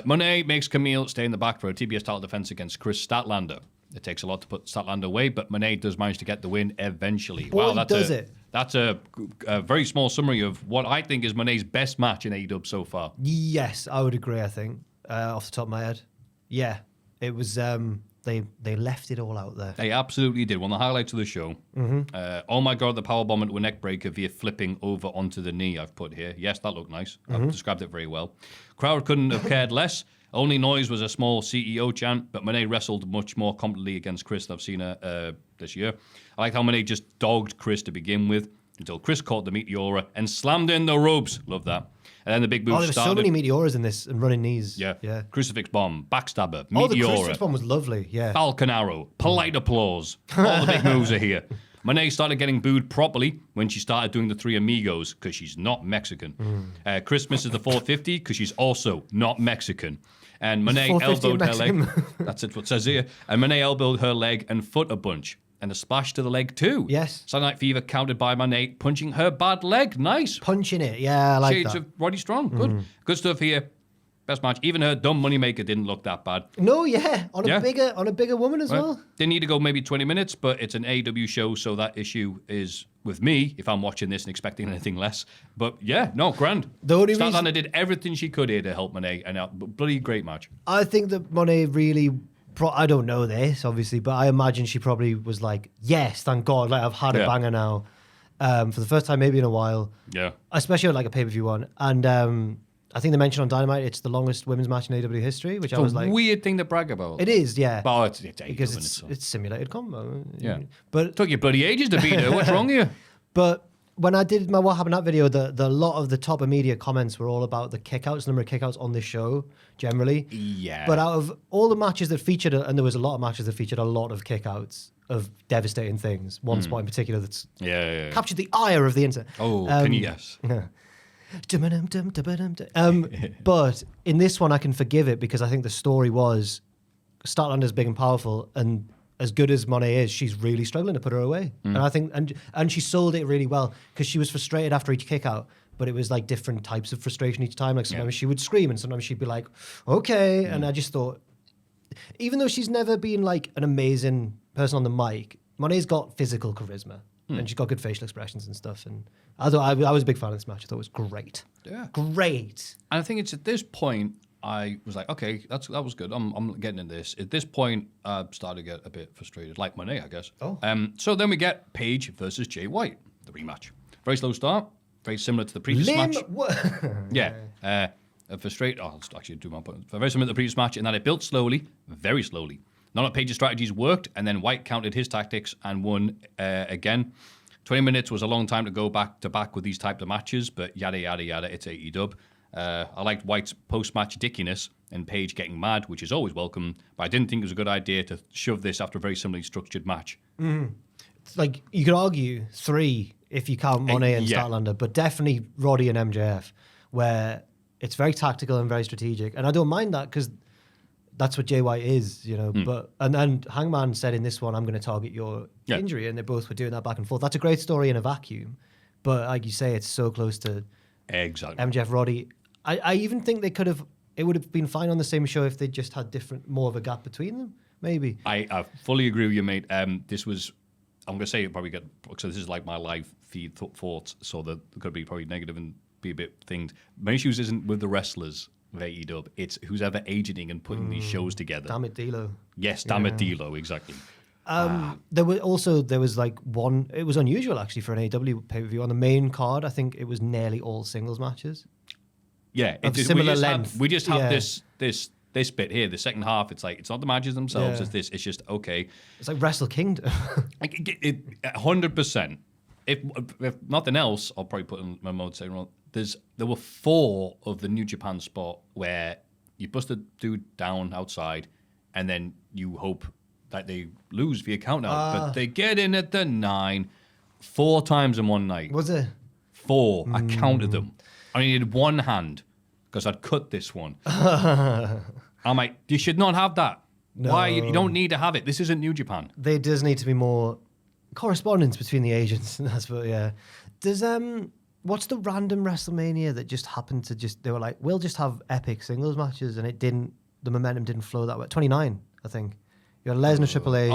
[SPEAKER 2] Monet makes Camille stay in the back for a TBS title defense against Chris Statlander. It takes a lot to put Statlander away, but Monet does manage to get the win eventually.
[SPEAKER 3] Boy, does it.
[SPEAKER 2] That's a very small summary of what I think is Monet's best match in AEW so far.
[SPEAKER 3] Yes, I would agree, I think, off the top of my head. Yeah, it was... They left it all out there.
[SPEAKER 2] They absolutely did. One of the highlights of the show. Oh my God, the powerbomb into a neck breaker via flipping over onto the knee I've put here. Yes, that looked nice. I've described it very well. Crowd couldn't have cared less. Only noise was a small CEO chant, but Monet wrestled much more competently against Chris than I've seen her this year. I like how Monet just dogged Chris to begin with until Chris caught the Meteora and slammed in the ropes. Love that. And then the big move
[SPEAKER 3] there were
[SPEAKER 2] started.
[SPEAKER 3] so many Meteoras in this and running knees.
[SPEAKER 2] Yeah. Crucifix bomb, backstabber,
[SPEAKER 3] Oh, the
[SPEAKER 2] Meteora.
[SPEAKER 3] Crucifix one was lovely, yeah.
[SPEAKER 2] Falcon Arrow, polite applause. All the big moves are here. Monet started getting booed properly when she started doing the Three Amigos because she's not Mexican. Chris misses the 450 because she's also not Mexican. And Monet
[SPEAKER 3] 450
[SPEAKER 2] elbowed her leg.
[SPEAKER 3] Mexican.
[SPEAKER 2] That's it, what it says here. And Monet elbowed her leg and foot a bunch. And a splash to the leg too.
[SPEAKER 3] Yes.
[SPEAKER 2] Saturday Night Fever countered by Monet punching her bad leg. Nice.
[SPEAKER 3] Punching it, yeah, I like
[SPEAKER 2] Shades
[SPEAKER 3] that.
[SPEAKER 2] of Roddy Strong. Good. Good stuff here. Best match. Even her dumb moneymaker didn't look that bad.
[SPEAKER 3] No, yeah, on
[SPEAKER 2] Yeah.
[SPEAKER 3] a bigger woman as well.
[SPEAKER 2] They need to go maybe 20 minutes, but it's an AEW show, so that issue is with me if I'm watching this and expecting anything less. But yeah, no, grand.
[SPEAKER 3] The only reason-
[SPEAKER 2] Statlander did everything she could here to help Monet, and a bloody great match.
[SPEAKER 3] I think that Monet really... I don't know this, obviously, but I imagine she probably was like, yes, thank God, like I've had a
[SPEAKER 2] Yeah.
[SPEAKER 3] banger now for the first time maybe in a while.
[SPEAKER 2] Yeah.
[SPEAKER 3] Especially on like a pay-per-view one. And I think they mentioned on Dynamite it's the longest women's match in AEW history, which I was
[SPEAKER 2] It's a
[SPEAKER 3] like...
[SPEAKER 2] weird thing to brag about.
[SPEAKER 3] It is, yeah.
[SPEAKER 2] But it's AEW,
[SPEAKER 3] because
[SPEAKER 2] isn't it,
[SPEAKER 3] it's simulated combo.
[SPEAKER 2] Yeah.
[SPEAKER 3] But
[SPEAKER 2] Took you bloody ages to beat her. What's wrong with you?
[SPEAKER 3] But when I did my What Happened That video, the lot of the top immediate comments were all about the kickouts, number of kickouts on this show generally.
[SPEAKER 2] Yeah.
[SPEAKER 3] But out of all the matches that featured, and there was a lot of matches that featured a lot of kickouts of devastating things. One spot in particular that's
[SPEAKER 2] Yeah.
[SPEAKER 3] captured the ire of the internet.
[SPEAKER 2] Oh, can you guess?
[SPEAKER 3] But in this one, I can forgive it because I think the story was Statlander's big and powerful, and as good as Monet is, she's really struggling to put her away. And I think, and she sold it really well because she was frustrated after each kick out, but it was like different types of frustration each time. Like sometimes she would scream and sometimes she'd be like, okay. And I just thought, even though she's never been like an amazing person on the mic, Monet's got physical charisma and she's got good facial expressions and stuff. And I was a big fan of this match. I thought it was great.
[SPEAKER 2] Yeah.
[SPEAKER 3] Great.
[SPEAKER 2] And I think it's at this point I was like, okay, that was good. I'm getting in this. At this point, I started to get a bit frustrated, like Monet, I guess.
[SPEAKER 3] Oh.
[SPEAKER 2] So then we get Paige versus Jay White, the rematch. Very slow start, very similar to the previous match. Yeah. I'll actually do my point. Very similar to the previous match in that it built slowly, very slowly. None of Paige's strategies worked, and then White countered his tactics and won again. 20 minutes was a long time to go back to back with these types of matches, but yada, yada, yada, it's AEW. I liked White's post-match dickiness and Paige getting mad, which is always welcome, but I didn't think it was a good idea to shove this after a very similarly structured match.
[SPEAKER 3] It's like, you could argue 3 if you count Monet and
[SPEAKER 2] yeah.
[SPEAKER 3] Statlander, but definitely Roddy and MJF, where it's very tactical and very strategic. And I don't mind that because that's what Jay White is, you know. But and Hangman said in this one, I'm going to target your injury, and they both were doing that back and forth. That's a great story in a vacuum, but like you say, it's so close to
[SPEAKER 2] Exactly.
[SPEAKER 3] MJF Roddy. I even think it would have been fine on the same show if they just had more of a gap between them, maybe.
[SPEAKER 2] I fully agree with you, mate. This was, I'm going to say it probably get, so this is like my live feed thoughts, so that could be probably negative and be a bit thinged. My issues isn't with the wrestlers of AEW, it's who's ever agenting and putting these shows together.
[SPEAKER 3] Damn it, D'Lo.
[SPEAKER 2] Yes, damn it, D'Lo, exactly.
[SPEAKER 3] There was like one. It was unusual actually for an AEW pay-per-view on the main card. I think it was nearly all singles matches.
[SPEAKER 2] Yeah,
[SPEAKER 3] Of similar length.
[SPEAKER 2] We just have
[SPEAKER 3] Yeah.
[SPEAKER 2] this bit here. The second half, it's like it's not the matches themselves.
[SPEAKER 3] Yeah.
[SPEAKER 2] It's this. It's just okay.
[SPEAKER 3] It's like Wrestle Kingdom.
[SPEAKER 2] 100%. If nothing else, I'll probably put in my mode saying wrong. There were 4 of the New Japan spot where you bust a dude down outside, and then you hope that they lose via count out, but they get in at the 9 4 times in one night.
[SPEAKER 3] Was it?
[SPEAKER 2] 4. I counted them. I needed one hand because I'd cut this one. I'm like, you should not have that.
[SPEAKER 3] No.
[SPEAKER 2] Why? You don't need to have it. This isn't New Japan.
[SPEAKER 3] There does need to be more correspondence between the agents. That's what. Yeah. There's what's the random WrestleMania that just happened to they were like, we'll just have epic singles matches, and it didn't. The momentum didn't flow that way. 29, I think. You had Lesnar Triple H,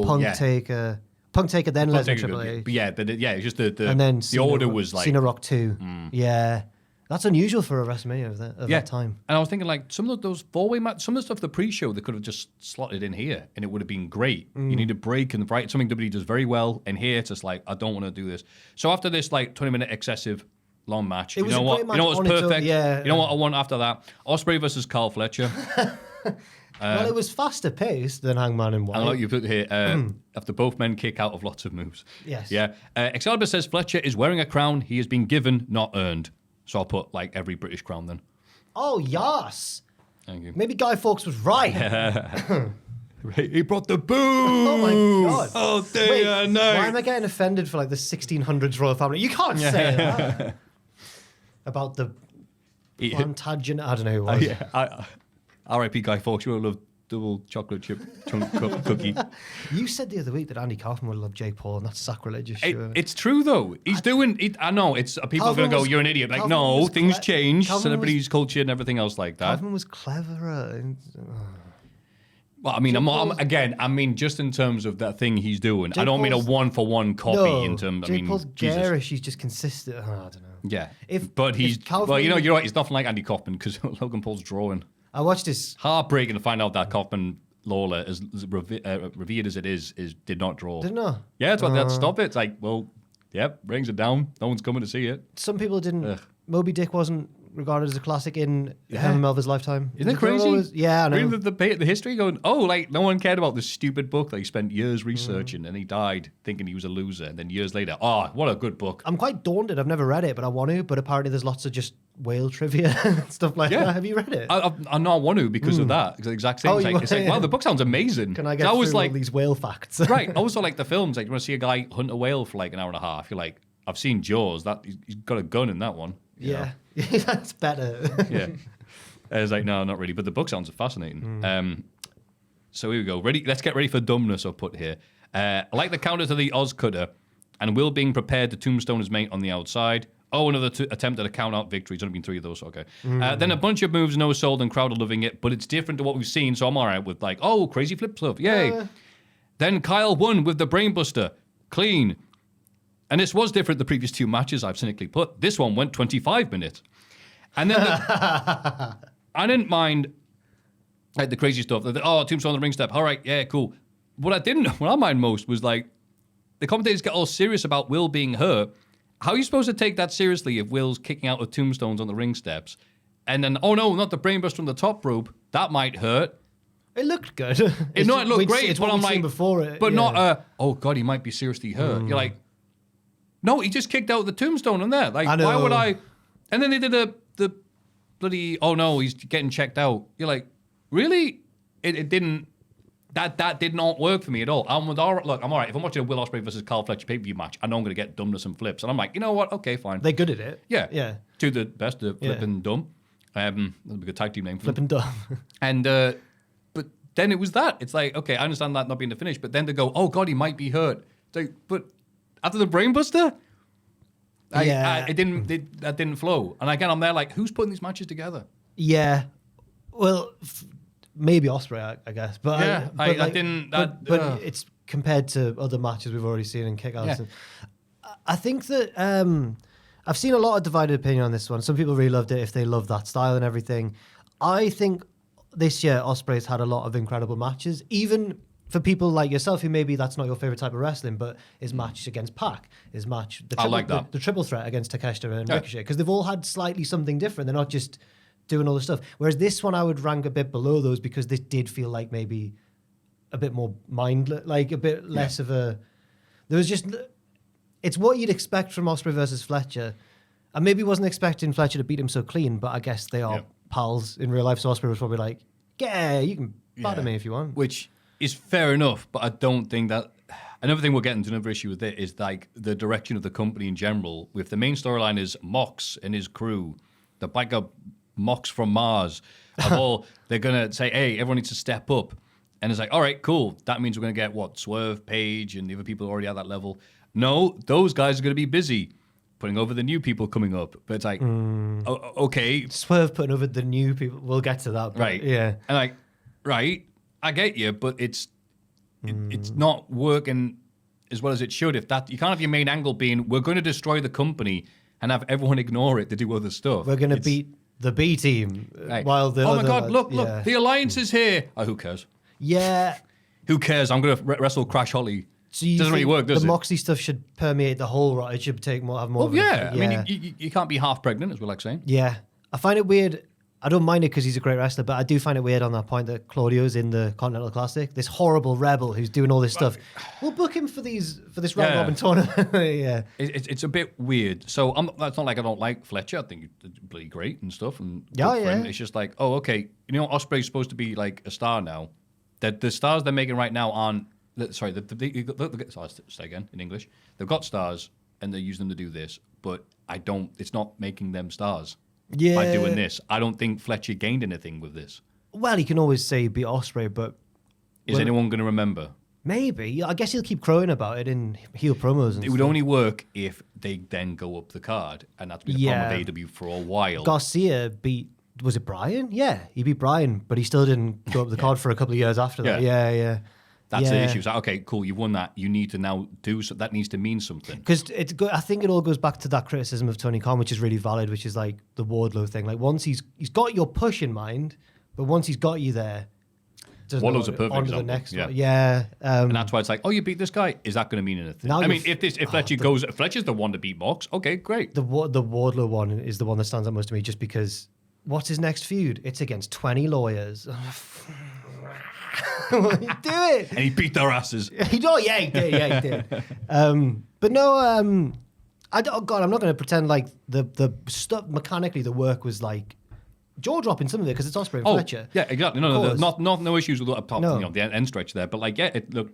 [SPEAKER 3] Punk Taker, then Lesnar Triple H.
[SPEAKER 2] But it's just the
[SPEAKER 3] and then
[SPEAKER 2] the order was like
[SPEAKER 3] Cena Rock 2. Yeah. That's unusual for a WrestleMania of that time.
[SPEAKER 2] And I was thinking, like, some of those four-way matches, some of the stuff the pre-show, they could have just slotted in here, and it would have been great. You need a break and write something WWE does very well, and here it's just like, I don't want to do this. So after this, like, 20-minute excessive long match, you know what? You know what's perfect? You know what I want after that? Ospreay versus Carl Fletcher.
[SPEAKER 3] Well, it was faster paced than Hangman and White.
[SPEAKER 2] I like you put here, after both men kick out of lots of moves.
[SPEAKER 3] Yes.
[SPEAKER 2] Yeah. Excalibur says Fletcher is wearing a crown he has been given, not earned. So I'll put, like, every British crown then.
[SPEAKER 3] Oh, yes.
[SPEAKER 2] Thank you.
[SPEAKER 3] Maybe Guy Fawkes was right.
[SPEAKER 2] He brought the boo.
[SPEAKER 3] Oh, my God.
[SPEAKER 2] Oh, day and night.
[SPEAKER 3] Why am I getting offended for, like, the 1600s royal family? You can't say that. About the Plantagenet. I don't know who it was.
[SPEAKER 2] R.I.P. Guy Fawkes. You would love double chocolate chip chunk cookie.
[SPEAKER 3] You said the other week that Andy Kaufman would love Jake Paul, and that's sacrilegious. Sure.
[SPEAKER 2] It's true though. He's doing it. I know it's people are going to go, "You're an idiot." Like, no, things change. Celebrities, culture, and everything else like that.
[SPEAKER 3] Kaufman was cleverer.
[SPEAKER 2] Well, I mean, just in terms of that thing he's doing, I don't mean a one-for-one copy in terms.
[SPEAKER 3] Jake Paul's garish. He's just consistent. I don't know.
[SPEAKER 2] Yeah, well, you know, you're right. He's nothing like Andy Kaufman because Logan Paul's drawing.
[SPEAKER 3] I watched this.
[SPEAKER 2] Heartbreaking to find out that Kaufman Lawler, as revered as it is did not draw.
[SPEAKER 3] Didn't know.
[SPEAKER 2] Yeah, that's why they had to stop it. It's like, well, yep, brings it down. No one's coming to see it.
[SPEAKER 3] Some people didn't. Moby Dick wasn't regarded as a classic in Herman Melville's lifetime.
[SPEAKER 2] Isn't it crazy?
[SPEAKER 3] Yeah, I know.
[SPEAKER 2] Reading the history going, like, no one cared about this stupid book that he spent years researching and he died thinking he was a loser. And then years later, what a good book.
[SPEAKER 3] I'm quite daunted. I've never read it, but I want to. But apparently there's lots of just whale trivia and stuff like that. Have you read it?
[SPEAKER 2] I know I want to because of that. It's the exact same thing. It's like, wow, the book sounds amazing.
[SPEAKER 3] Can I get through all these whale facts?
[SPEAKER 2] Right. Also, like the films, like you want to see a guy hunt a whale for like an hour and a half. You're like, I've seen Jaws. That he's got a gun in that one.
[SPEAKER 3] Yeah. That's better.
[SPEAKER 2] Yeah. I was like, no, not really. But the book sounds fascinating. So here we go. Ready? Let's get ready for dumbness I've put here. I like the counter to the Oz Cutter and Will being prepared to tombstone his mate on the outside. Oh, another attempt at a count-out victory. It's only been 3 of those, okay. Then a bunch of moves, no sold, and crowd are loving it, but it's different to what we've seen, so I'm all right with like, crazy flip stuff, yay. Then Kyle won with the Brainbuster. Clean. And this was different the previous 2 matches, I've cynically put. This one went 25 minutes. And then I didn't mind like the crazy stuff. Tombstone on the ring step. All right, yeah, cool. What I mind most was like the commentators get all serious about Will being hurt. How are you supposed to take that seriously if Will's kicking out with tombstones on the ring steps? And then, oh no, not the brainbuster from the top rope. That might hurt.
[SPEAKER 3] It looked good.
[SPEAKER 2] It looked great.
[SPEAKER 3] It's what I'm like before it.
[SPEAKER 2] But not, oh God, he might be seriously hurt. You're like, no, he just kicked out the tombstone on there. Like, why would I? And then they did the bloody, oh no, he's getting checked out. You're like, really? It didn't. That did not work for me at all. I'm all right. If I'm watching a Will Ospreay versus Carl Fletcher pay-per-view match, I know I'm going to get dumbness and flips. And I'm like, you know what? Okay, fine.
[SPEAKER 3] They're good at it.
[SPEAKER 2] Yeah. To the best of Flip and Dumb. That'd be a good tag team name for
[SPEAKER 3] Flip and Dumb.
[SPEAKER 2] And, but then it was that. It's like, okay, I understand that not being the finish, but then they go, oh God, he might be hurt. It's like, but after the Brainbuster? That didn't flow. And again, I'm there like, who's putting these matches together? Yeah.
[SPEAKER 3] Well, maybe Ospreay, I guess. But
[SPEAKER 2] but
[SPEAKER 3] it's compared to other matches we've already seen in Kick-Ass. Yeah. I think that I've seen a lot of divided opinion on this one. Some people really loved it if they love that style and everything. I think this year Ospreay's had a lot of incredible matches, even for people like yourself who maybe that's not your favorite type of wrestling, but his match against Pac, his match, the triple threat against Takeshita and Ricochet, because they've all had slightly something different. They're not just doing all the stuff. Whereas this one I would rank a bit below those because this did feel like maybe a bit more mindless, like a bit less of a... There was just... It's what you'd expect from Ospreay versus Fletcher. I maybe wasn't expecting Fletcher to beat him so clean, but I guess they are pals in real life, so Ospreay was probably like, yeah, you can batter me if you want.
[SPEAKER 2] Which is fair enough, but I don't think that... Another thing we'll get into another issue with it is like the direction of the company in general. With the main storyline is Mox and his crew, the backup Mox from Mars, they're going to say, hey, everyone needs to step up. And it's like, all right, cool. That means we're going to get, Swerve, Page, and the other people already at that level. No, those guys are going to be busy putting over the new people coming up. But it's like, okay.
[SPEAKER 3] Swerve putting over the new people. We'll get to that.
[SPEAKER 2] Right.
[SPEAKER 3] Yeah.
[SPEAKER 2] And like, right, I get you, but it's it's not working as well as it should. If that, you can't have your main angle being, we're going to destroy the company and have everyone ignore it to do other stuff.
[SPEAKER 3] We're going to beat the B team while the
[SPEAKER 2] oh my
[SPEAKER 3] other
[SPEAKER 2] God,
[SPEAKER 3] lads-
[SPEAKER 2] look,
[SPEAKER 3] yeah.
[SPEAKER 2] the alliance is here. Oh, who cares?
[SPEAKER 3] Yeah.
[SPEAKER 2] Who cares? I'm going to wrestle Crash Holly.
[SPEAKER 3] So you
[SPEAKER 2] Doesn't really
[SPEAKER 3] think
[SPEAKER 2] work, does
[SPEAKER 3] the
[SPEAKER 2] it?
[SPEAKER 3] Moxley stuff should permeate the whole right? It should have more
[SPEAKER 2] Well,
[SPEAKER 3] of an
[SPEAKER 2] yeah.
[SPEAKER 3] effect.
[SPEAKER 2] I mean, you can't be half pregnant, as we like saying.
[SPEAKER 3] Yeah. I find it weird. I don't mind it because he's a great wrestler, but I do find it weird on that point that Claudio's in the Continental Classic. This horrible rebel who's doing all this stuff. We'll book him for this round robin tournament. Yeah.
[SPEAKER 2] It's a bit weird. So that's not like I don't like Fletcher. I think he's bloody great and stuff. And
[SPEAKER 3] Yeah,
[SPEAKER 2] good friend.
[SPEAKER 3] yeah.
[SPEAKER 2] It's just like, oh, okay. You know, Osprey's supposed to be like a star now. That the stars they're making right now aren't. Sorry, I'll say again in English. They've got stars and they use them to do this, but it's not making them stars.
[SPEAKER 3] Yeah.
[SPEAKER 2] By doing this, I don't think Fletcher gained anything with this.
[SPEAKER 3] Well, he can always say he beat Osprey, but
[SPEAKER 2] Is anyone going to remember?
[SPEAKER 3] maybe. I guess he'll keep crowing about it in heel promos and
[SPEAKER 2] It would
[SPEAKER 3] stuff.
[SPEAKER 2] only work if they then go up the card, and that's been a problem with AEW for a while.
[SPEAKER 3] Garcia beat, was it Brian? Yeah, he beat Brian, but he still didn't go up the card for a couple of years after that. Yeah.
[SPEAKER 2] That's the
[SPEAKER 3] Yeah.
[SPEAKER 2] issue. It's like, okay, cool, you've won that. You need to now do so. That needs to mean something.
[SPEAKER 3] Because I think it all goes back to that criticism of Tony Khan, which is really valid, which is like the Wardlow thing. Like once he's got your push in mind, but once he's got you there,
[SPEAKER 2] Wardlow's a perfect
[SPEAKER 3] on to the
[SPEAKER 2] example,
[SPEAKER 3] next
[SPEAKER 2] yeah.
[SPEAKER 3] one. Yeah.
[SPEAKER 2] And that's why it's like, oh, you beat this guy. Is that going to mean anything?
[SPEAKER 3] Now
[SPEAKER 2] I mean,
[SPEAKER 3] you've-
[SPEAKER 2] if Fletcher goes, Fletcher's the one to beat Mox. Okay, great.
[SPEAKER 3] the Wardlow one is the one that stands out most to me, just because what's his next feud? It's against 20 lawyers. Do it.
[SPEAKER 2] And he beat their asses.
[SPEAKER 3] He did. Yeah, he did. But no, I'm not going to pretend like the stuff mechanically. The work was like jaw dropping some of it because it's Osprey and Fletcher.
[SPEAKER 2] yeah, exactly.
[SPEAKER 3] Of course.
[SPEAKER 2] No issues with apart
[SPEAKER 3] No.
[SPEAKER 2] from the end stretch there. But like, yeah, it looked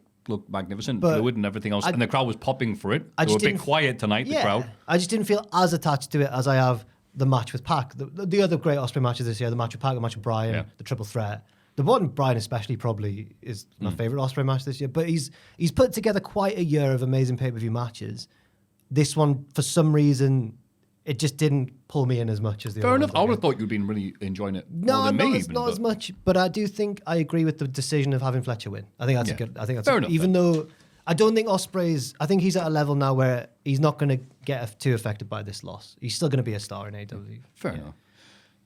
[SPEAKER 2] magnificent,
[SPEAKER 3] But
[SPEAKER 2] fluid and everything else. And the crowd was popping for it.
[SPEAKER 3] I
[SPEAKER 2] They were a
[SPEAKER 3] just
[SPEAKER 2] bit
[SPEAKER 3] didn't-
[SPEAKER 2] quiet tonight, the crowd.
[SPEAKER 3] I just didn't feel as attached to it as I have the match with Pac. The other great Osprey matches this year, the match with Pac, the match with Brian,
[SPEAKER 2] Yeah.
[SPEAKER 3] the triple threat. The one Brian especially probably is my
[SPEAKER 2] Mm.
[SPEAKER 3] favourite Osprey match this year. But he's put together quite a year of amazing pay-per-view matches. This one, for some reason, it just didn't pull me in as much as the
[SPEAKER 2] Fair
[SPEAKER 3] other
[SPEAKER 2] enough.
[SPEAKER 3] ones,
[SPEAKER 2] I would have
[SPEAKER 3] think.
[SPEAKER 2] thought you'd been really enjoying it more
[SPEAKER 3] No,
[SPEAKER 2] than me.
[SPEAKER 3] not as much. But I do think I agree with the decision of having Fletcher win. I think that's
[SPEAKER 2] Yeah.
[SPEAKER 3] a good. I think that's
[SPEAKER 2] Fair enough,
[SPEAKER 3] even though I don't think Osprey's. I think he's at a level now where he's not going to get too affected by this loss. He's still going to be a star in AEW.
[SPEAKER 2] Fair enough.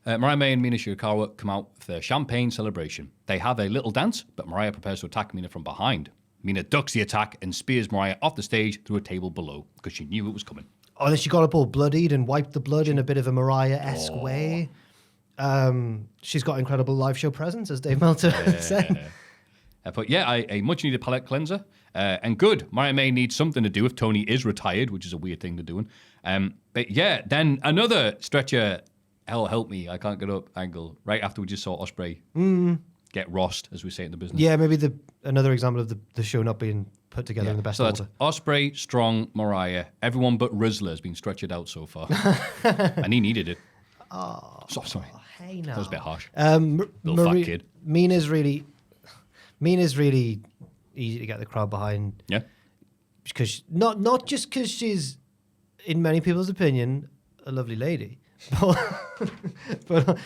[SPEAKER 2] Mariah May and Mina Shirakawa come out for their champagne celebration. They have a little dance, but Mariah prepares to attack Mina from behind. Mina ducks the attack and spears Mariah off the stage through a table below because she knew it was coming.
[SPEAKER 3] Oh, then she got up all bloodied and wiped the blood in a bit of a Mariah-esque way. She's got incredible live show presence, as Dave Meltzer said.
[SPEAKER 2] But yeah, a much-needed palate cleanser. And good. Mariah May needs something to do if Tony is retired, which is a weird thing to do. But yeah, then another stretcher, hell help me, I can't get up angle, right after we just saw Osprey get rossed, as we say in the business.
[SPEAKER 3] Yeah, maybe another example of the show not being put together in the best
[SPEAKER 2] So that's
[SPEAKER 3] order.
[SPEAKER 2] Osprey, Strong, Mariah. Everyone but Rizzler has been stretchered out so far. And he needed it. Sorry.
[SPEAKER 3] Hey, no.
[SPEAKER 2] That was a bit harsh.
[SPEAKER 3] Little
[SPEAKER 2] fat kid.
[SPEAKER 3] Mina's really easy to get the crowd behind.
[SPEAKER 2] Yeah.
[SPEAKER 3] Because not just because she's, in many people's opinion, a lovely lady, but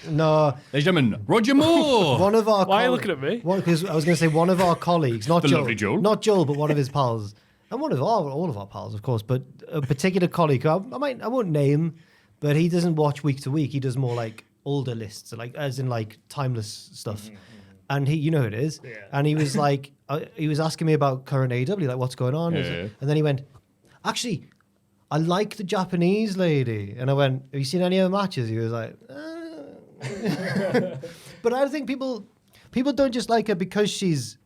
[SPEAKER 3] no.
[SPEAKER 2] Ladies and gentlemen, Roger Moore.
[SPEAKER 3] One of our
[SPEAKER 4] Why are you looking at me?
[SPEAKER 3] Because I was going to say one of our colleagues, not
[SPEAKER 2] The
[SPEAKER 3] Joel,
[SPEAKER 2] lovely Joel.
[SPEAKER 3] not Joel, but one of his pals, and all of our pals, of course, but a particular colleague. I won't name, but he doesn't watch week to week. He does more like older lists, like as in like timeless stuff. And he, you know who it is. Yeah. And he was like, he was asking me about current AEW, like what's going on.
[SPEAKER 2] Yeah.
[SPEAKER 3] And then he went, actually, I like the Japanese lady. And I went, have you seen any of the matches? He was like, But I think people don't just like her because she's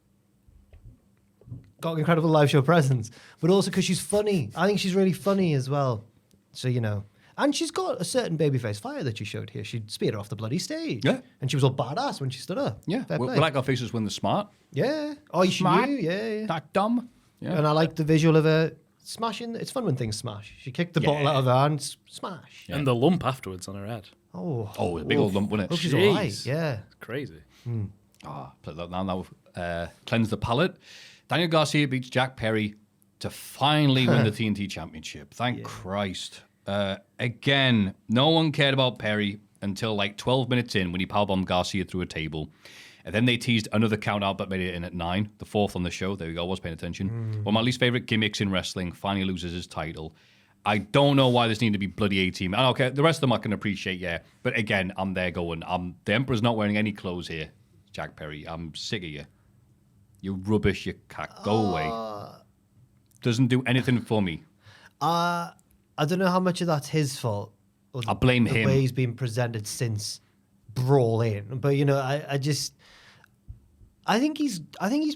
[SPEAKER 3] got incredible live show presence, but also because she's funny. I think she's really funny as well. So, you know. And she's got a certain babyface fire that she showed here. She speared her off the bloody stage.
[SPEAKER 2] Yeah.
[SPEAKER 3] And she was all badass when she stood up.
[SPEAKER 2] Yeah.
[SPEAKER 3] Fair
[SPEAKER 2] We
[SPEAKER 3] play.
[SPEAKER 2] like our faces when they're smart.
[SPEAKER 3] Yeah. Oh, she
[SPEAKER 2] Smart.
[SPEAKER 3] knew. Yeah.
[SPEAKER 2] That dumb. Yeah.
[SPEAKER 3] And I like the visual of her smashing. It's fun when things smash. She kicked the bottle out of her hand, smash.
[SPEAKER 4] And the lump afterwards on her head.
[SPEAKER 3] Oh.
[SPEAKER 2] Oh, a big old lump, wasn't
[SPEAKER 3] Hope
[SPEAKER 2] it?
[SPEAKER 3] she's all right.
[SPEAKER 4] Jeez.
[SPEAKER 3] Yeah.
[SPEAKER 4] Crazy.
[SPEAKER 2] Now cleanse the palate. Daniel Garcia beats Jack Perry to finally win the TNT Championship. Thank Christ. Again, no one cared about Perry until like 12 minutes in when he powerbombed Garcia through a table. And then they teased another count out, but made it in at 9, the 4th on the show. There we go, I was paying attention. One of my least favorite gimmicks in wrestling, finally loses his title. I don't know why this needed to be bloody 18. Okay, the rest of them I can appreciate, yeah. But again, I'm there going, the Emperor's not wearing any clothes here, Jack Perry. I'm sick of you. You rubbish, you cack. Go away. Doesn't do anything for me.
[SPEAKER 3] I don't know how much of that's his fault. Or
[SPEAKER 2] I blame him.
[SPEAKER 3] The way he's been presented since Brawl In. But, you know, I think he's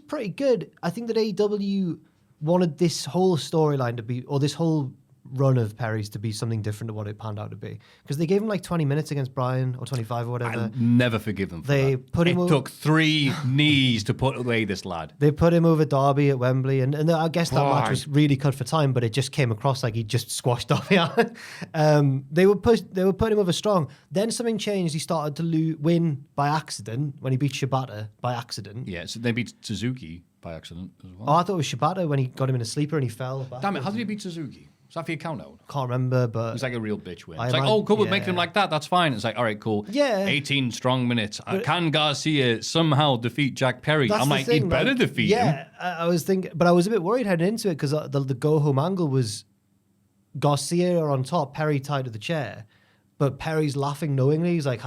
[SPEAKER 3] pretty good. I think that AEW wanted this whole storyline to be, or this whole run of Perry's to be something different to what it panned out to be. Because they gave him like 20 minutes against Bryan, or 25 or whatever.
[SPEAKER 2] I'll never forgive them for that. It took 3 knees to put away this lad.
[SPEAKER 3] They put him over Darby at Wembley, and I guess that match was really cut for time, but it just came across like he just squashed Darby out. They were putting him over strong. Then something changed. He started to win by accident when he beat Shibata by accident.
[SPEAKER 2] Yeah, so they beat Suzuki by accident as well.
[SPEAKER 3] Oh, I thought it was Shibata when he got him in a sleeper and he fell.
[SPEAKER 2] Damn it, how did he beat Suzuki? Was that for your count out?
[SPEAKER 3] Can't remember, but...
[SPEAKER 2] It's like a real bitch win.
[SPEAKER 3] It's
[SPEAKER 2] like, oh, cool, we're making him like that. That's fine. It's like, all right, cool.
[SPEAKER 3] Yeah.
[SPEAKER 2] 18 strong minutes. Can Garcia somehow defeat Jack Perry? I'm like, he better defeat him.
[SPEAKER 3] Yeah, I was thinking... But I was a bit worried heading into it because the go-home angle was Garcia on top, Perry tied to the chair. But Perry's laughing knowingly. He's like,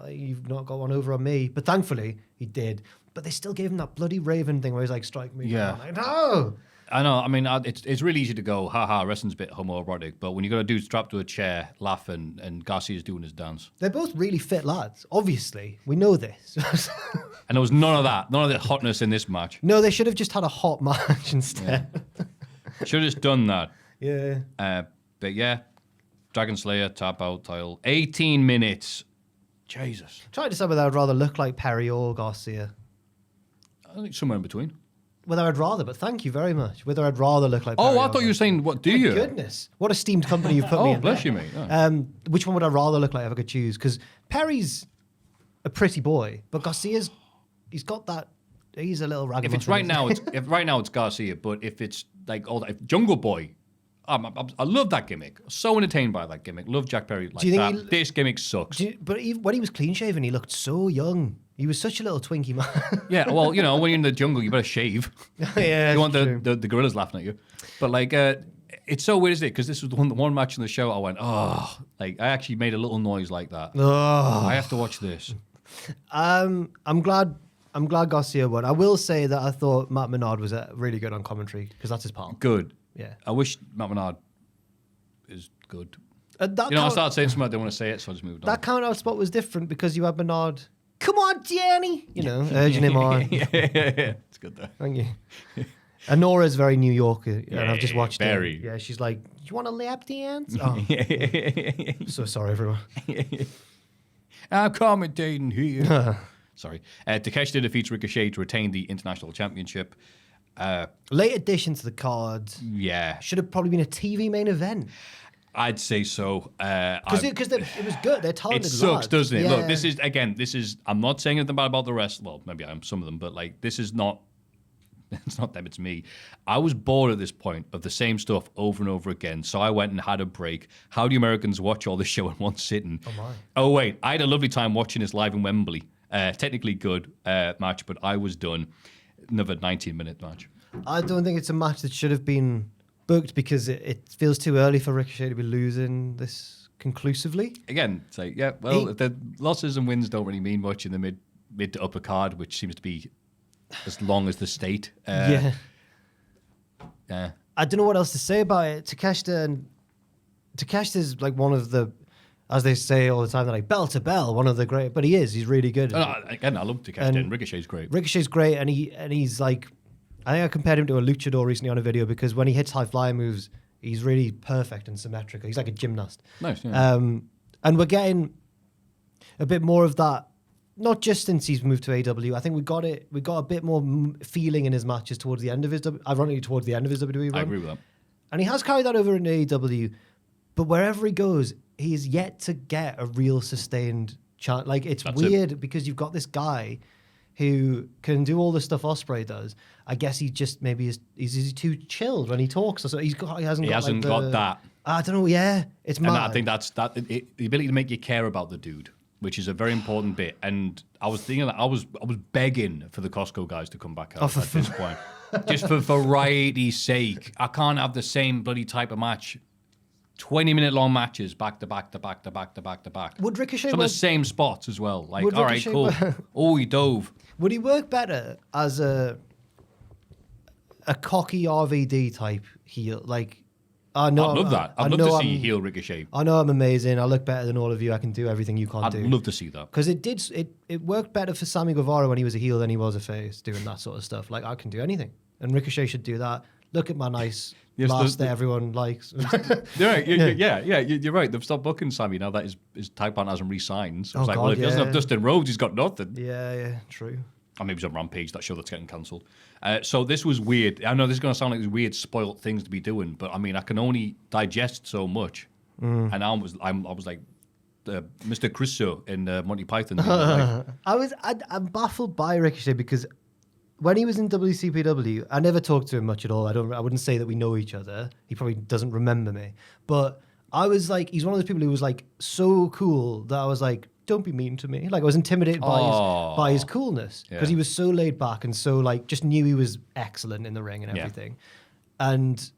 [SPEAKER 3] you've not got one over on me. But thankfully, he did. But they still gave him that bloody Raven thing where he's like, strike me.
[SPEAKER 2] Yeah.
[SPEAKER 3] I'm like, no!
[SPEAKER 2] I know. I mean, it's really easy to go, wrestling's a bit homoerotic. But when you got a dude strapped to a chair, laughing, and Garcia's doing his dance.
[SPEAKER 3] They're both really fit lads, obviously. We know this.
[SPEAKER 2] And there was none of that. None of the hotness in this match.
[SPEAKER 3] No, they should have just had a hot match instead.
[SPEAKER 2] Yeah. Should have just done that.
[SPEAKER 3] Yeah.
[SPEAKER 2] But yeah, Dragon Slayer, tap out title. 18 minutes. Jesus.
[SPEAKER 3] Try to decide whether I'd rather look like Perry or Garcia.
[SPEAKER 2] I think somewhere in between.
[SPEAKER 3] Whether I'd rather, but thank you very much. Whether I'd rather look like Perry
[SPEAKER 2] I
[SPEAKER 3] or
[SPEAKER 2] thought you were saying, what do
[SPEAKER 3] My
[SPEAKER 2] you?
[SPEAKER 3] goodness. What esteemed company you've put me in.
[SPEAKER 2] Oh, bless you, mate. Yeah.
[SPEAKER 3] Which one would I rather look like if I could choose? Because Perry's a pretty boy, but Garcia's, he's got that, he's a little ragamuffin.
[SPEAKER 2] If it's right now, it's Garcia. But if it's like if Jungle Boy, I love that gimmick. So entertained by that gimmick. Love Jack Perry like that. This gimmick sucks.
[SPEAKER 3] But when he was clean shaven, he looked so young. He was such a little twinkie man.
[SPEAKER 2] Yeah, well, you know, when you're in the jungle, you better shave.
[SPEAKER 3] Yeah,
[SPEAKER 2] you want the gorillas laughing at you. But like, it's so weird, isn't it? Because this was the one match in the show. I went, oh, like I actually made a little noise like that.
[SPEAKER 3] Oh.
[SPEAKER 2] I have to watch this.
[SPEAKER 3] I'm glad Garcia won. I will say that I thought Matt Menard was really good on commentary because that's his pal.
[SPEAKER 2] Good.
[SPEAKER 3] Yeah.
[SPEAKER 2] I wish Matt Menard is good. I started saying something I didn't want to say it, so I just moved on.
[SPEAKER 3] That count out spot was different because you had Menard. Come on, Danny! You know, urging him on.
[SPEAKER 2] yeah. It's good though.
[SPEAKER 3] Thank you. And Nora's very New Yorker, and I've just watched
[SPEAKER 2] very.
[SPEAKER 3] it. Yeah, she's like, you want a lap dance? Oh. So sorry, everyone.
[SPEAKER 2] I'm commentating here. Sorry. Takeshita defeats Ricochet to retain the International Championship.
[SPEAKER 3] Late addition to the card.
[SPEAKER 2] Yeah.
[SPEAKER 3] Should have probably been a TV main event.
[SPEAKER 2] I'd say so.
[SPEAKER 3] Because it was good. They're talented.
[SPEAKER 2] It sucks,
[SPEAKER 3] lads.
[SPEAKER 2] doesn't it?
[SPEAKER 3] Yeah.
[SPEAKER 2] Look, this is. I'm not saying anything bad about the rest. Well, maybe I am some of them, but like, this is not. It's not them. It's me. I was bored at this point of the same stuff over and over again, so I went and had a break. How do Americans watch all this show in one sitting?
[SPEAKER 3] Oh my!
[SPEAKER 2] Oh wait, I had a lovely time watching this live in Wembley. Technically good match, but I was done. Another 19-minute match.
[SPEAKER 3] I don't think it's a match that should have been booked because it feels too early for Ricochet to be losing this conclusively.
[SPEAKER 2] Again, it's like, yeah, well, if the losses and wins don't really mean much in the mid to upper card, which seems to be as long as the state.
[SPEAKER 3] Yeah.
[SPEAKER 2] Yeah.
[SPEAKER 3] I don't know what else to say about it. Takeshita's like one of the, as they say all the time, they're like bell to bell, one of the great, but he's really good.
[SPEAKER 2] Again, I love Takeshita and Ricochet's great.
[SPEAKER 3] Ricochet's great, and he's like, I think I compared him to a luchador recently on a video because when he hits high fly moves, he's really perfect and symmetrical. He's like a gymnast.
[SPEAKER 2] Nice. Yeah.
[SPEAKER 3] And we're getting a bit more of that, not just since he's moved to AEW. I think we got a bit more feeling in his matches towards the end of his, ironically towards the end of his WWE run.
[SPEAKER 2] I agree with that.
[SPEAKER 3] And he has carried that over in AEW, but wherever he goes, he's yet to get a real sustained chance. Like, it's weird because you've got this guy who can do all the stuff Ospreay does. I guess he just maybe he's too chilled when he talks. Or so he hasn't got that. I don't know. Yeah, it's mad.
[SPEAKER 2] And I think that's the ability to make you care about the dude which is a very important bit. And I was thinking that I was begging for the Costco guys to come back out at this point. Just for variety's sake. I can't have the same bloody type of match. 20-minute long matches back to back to back to back to back to back.
[SPEAKER 3] Would Ricochet
[SPEAKER 2] some of the same spots as well? Like,
[SPEAKER 3] Would
[SPEAKER 2] all right,
[SPEAKER 3] Ricochet
[SPEAKER 2] cool. Oh, he dove.
[SPEAKER 3] Would he work better as a cocky RVD type heel? Like, I know
[SPEAKER 2] I'd love that. I'd love to see heel Ricochet.
[SPEAKER 3] I know I'm amazing. I look better than all of you. I can do everything you can't do.
[SPEAKER 2] I'd love to see that.
[SPEAKER 3] Because it worked better for Sammy Guevara when he was a heel than he was a face, doing that sort of stuff. Like, I can do anything. And Ricochet should do that. Look at my nice last that everyone likes.
[SPEAKER 2] You're right. You're right. They've stopped booking Sammy now that his tag partner hasn't re-signed. So it's like, well, if he doesn't have Dustin Rhodes, he's got nothing.
[SPEAKER 3] Yeah, true.
[SPEAKER 2] Or maybe it's on Rampage, that show that's getting cancelled. So this was weird. I know this is going to sound like these weird, spoilt things to be doing, but I mean, I can only digest so much. And I was like Mr. Crusoe in Monty Python.
[SPEAKER 3] I'm baffled by Ricochet because when he was in WCPW, I never talked to him much at all. I wouldn't say that we know each other. He probably doesn't remember me. But I was like, he's one of those people who was like so cool that I was like, don't be mean to me. Like, I was intimidated by his coolness because he was so laid back and so like just knew he was excellent in the ring and everything. And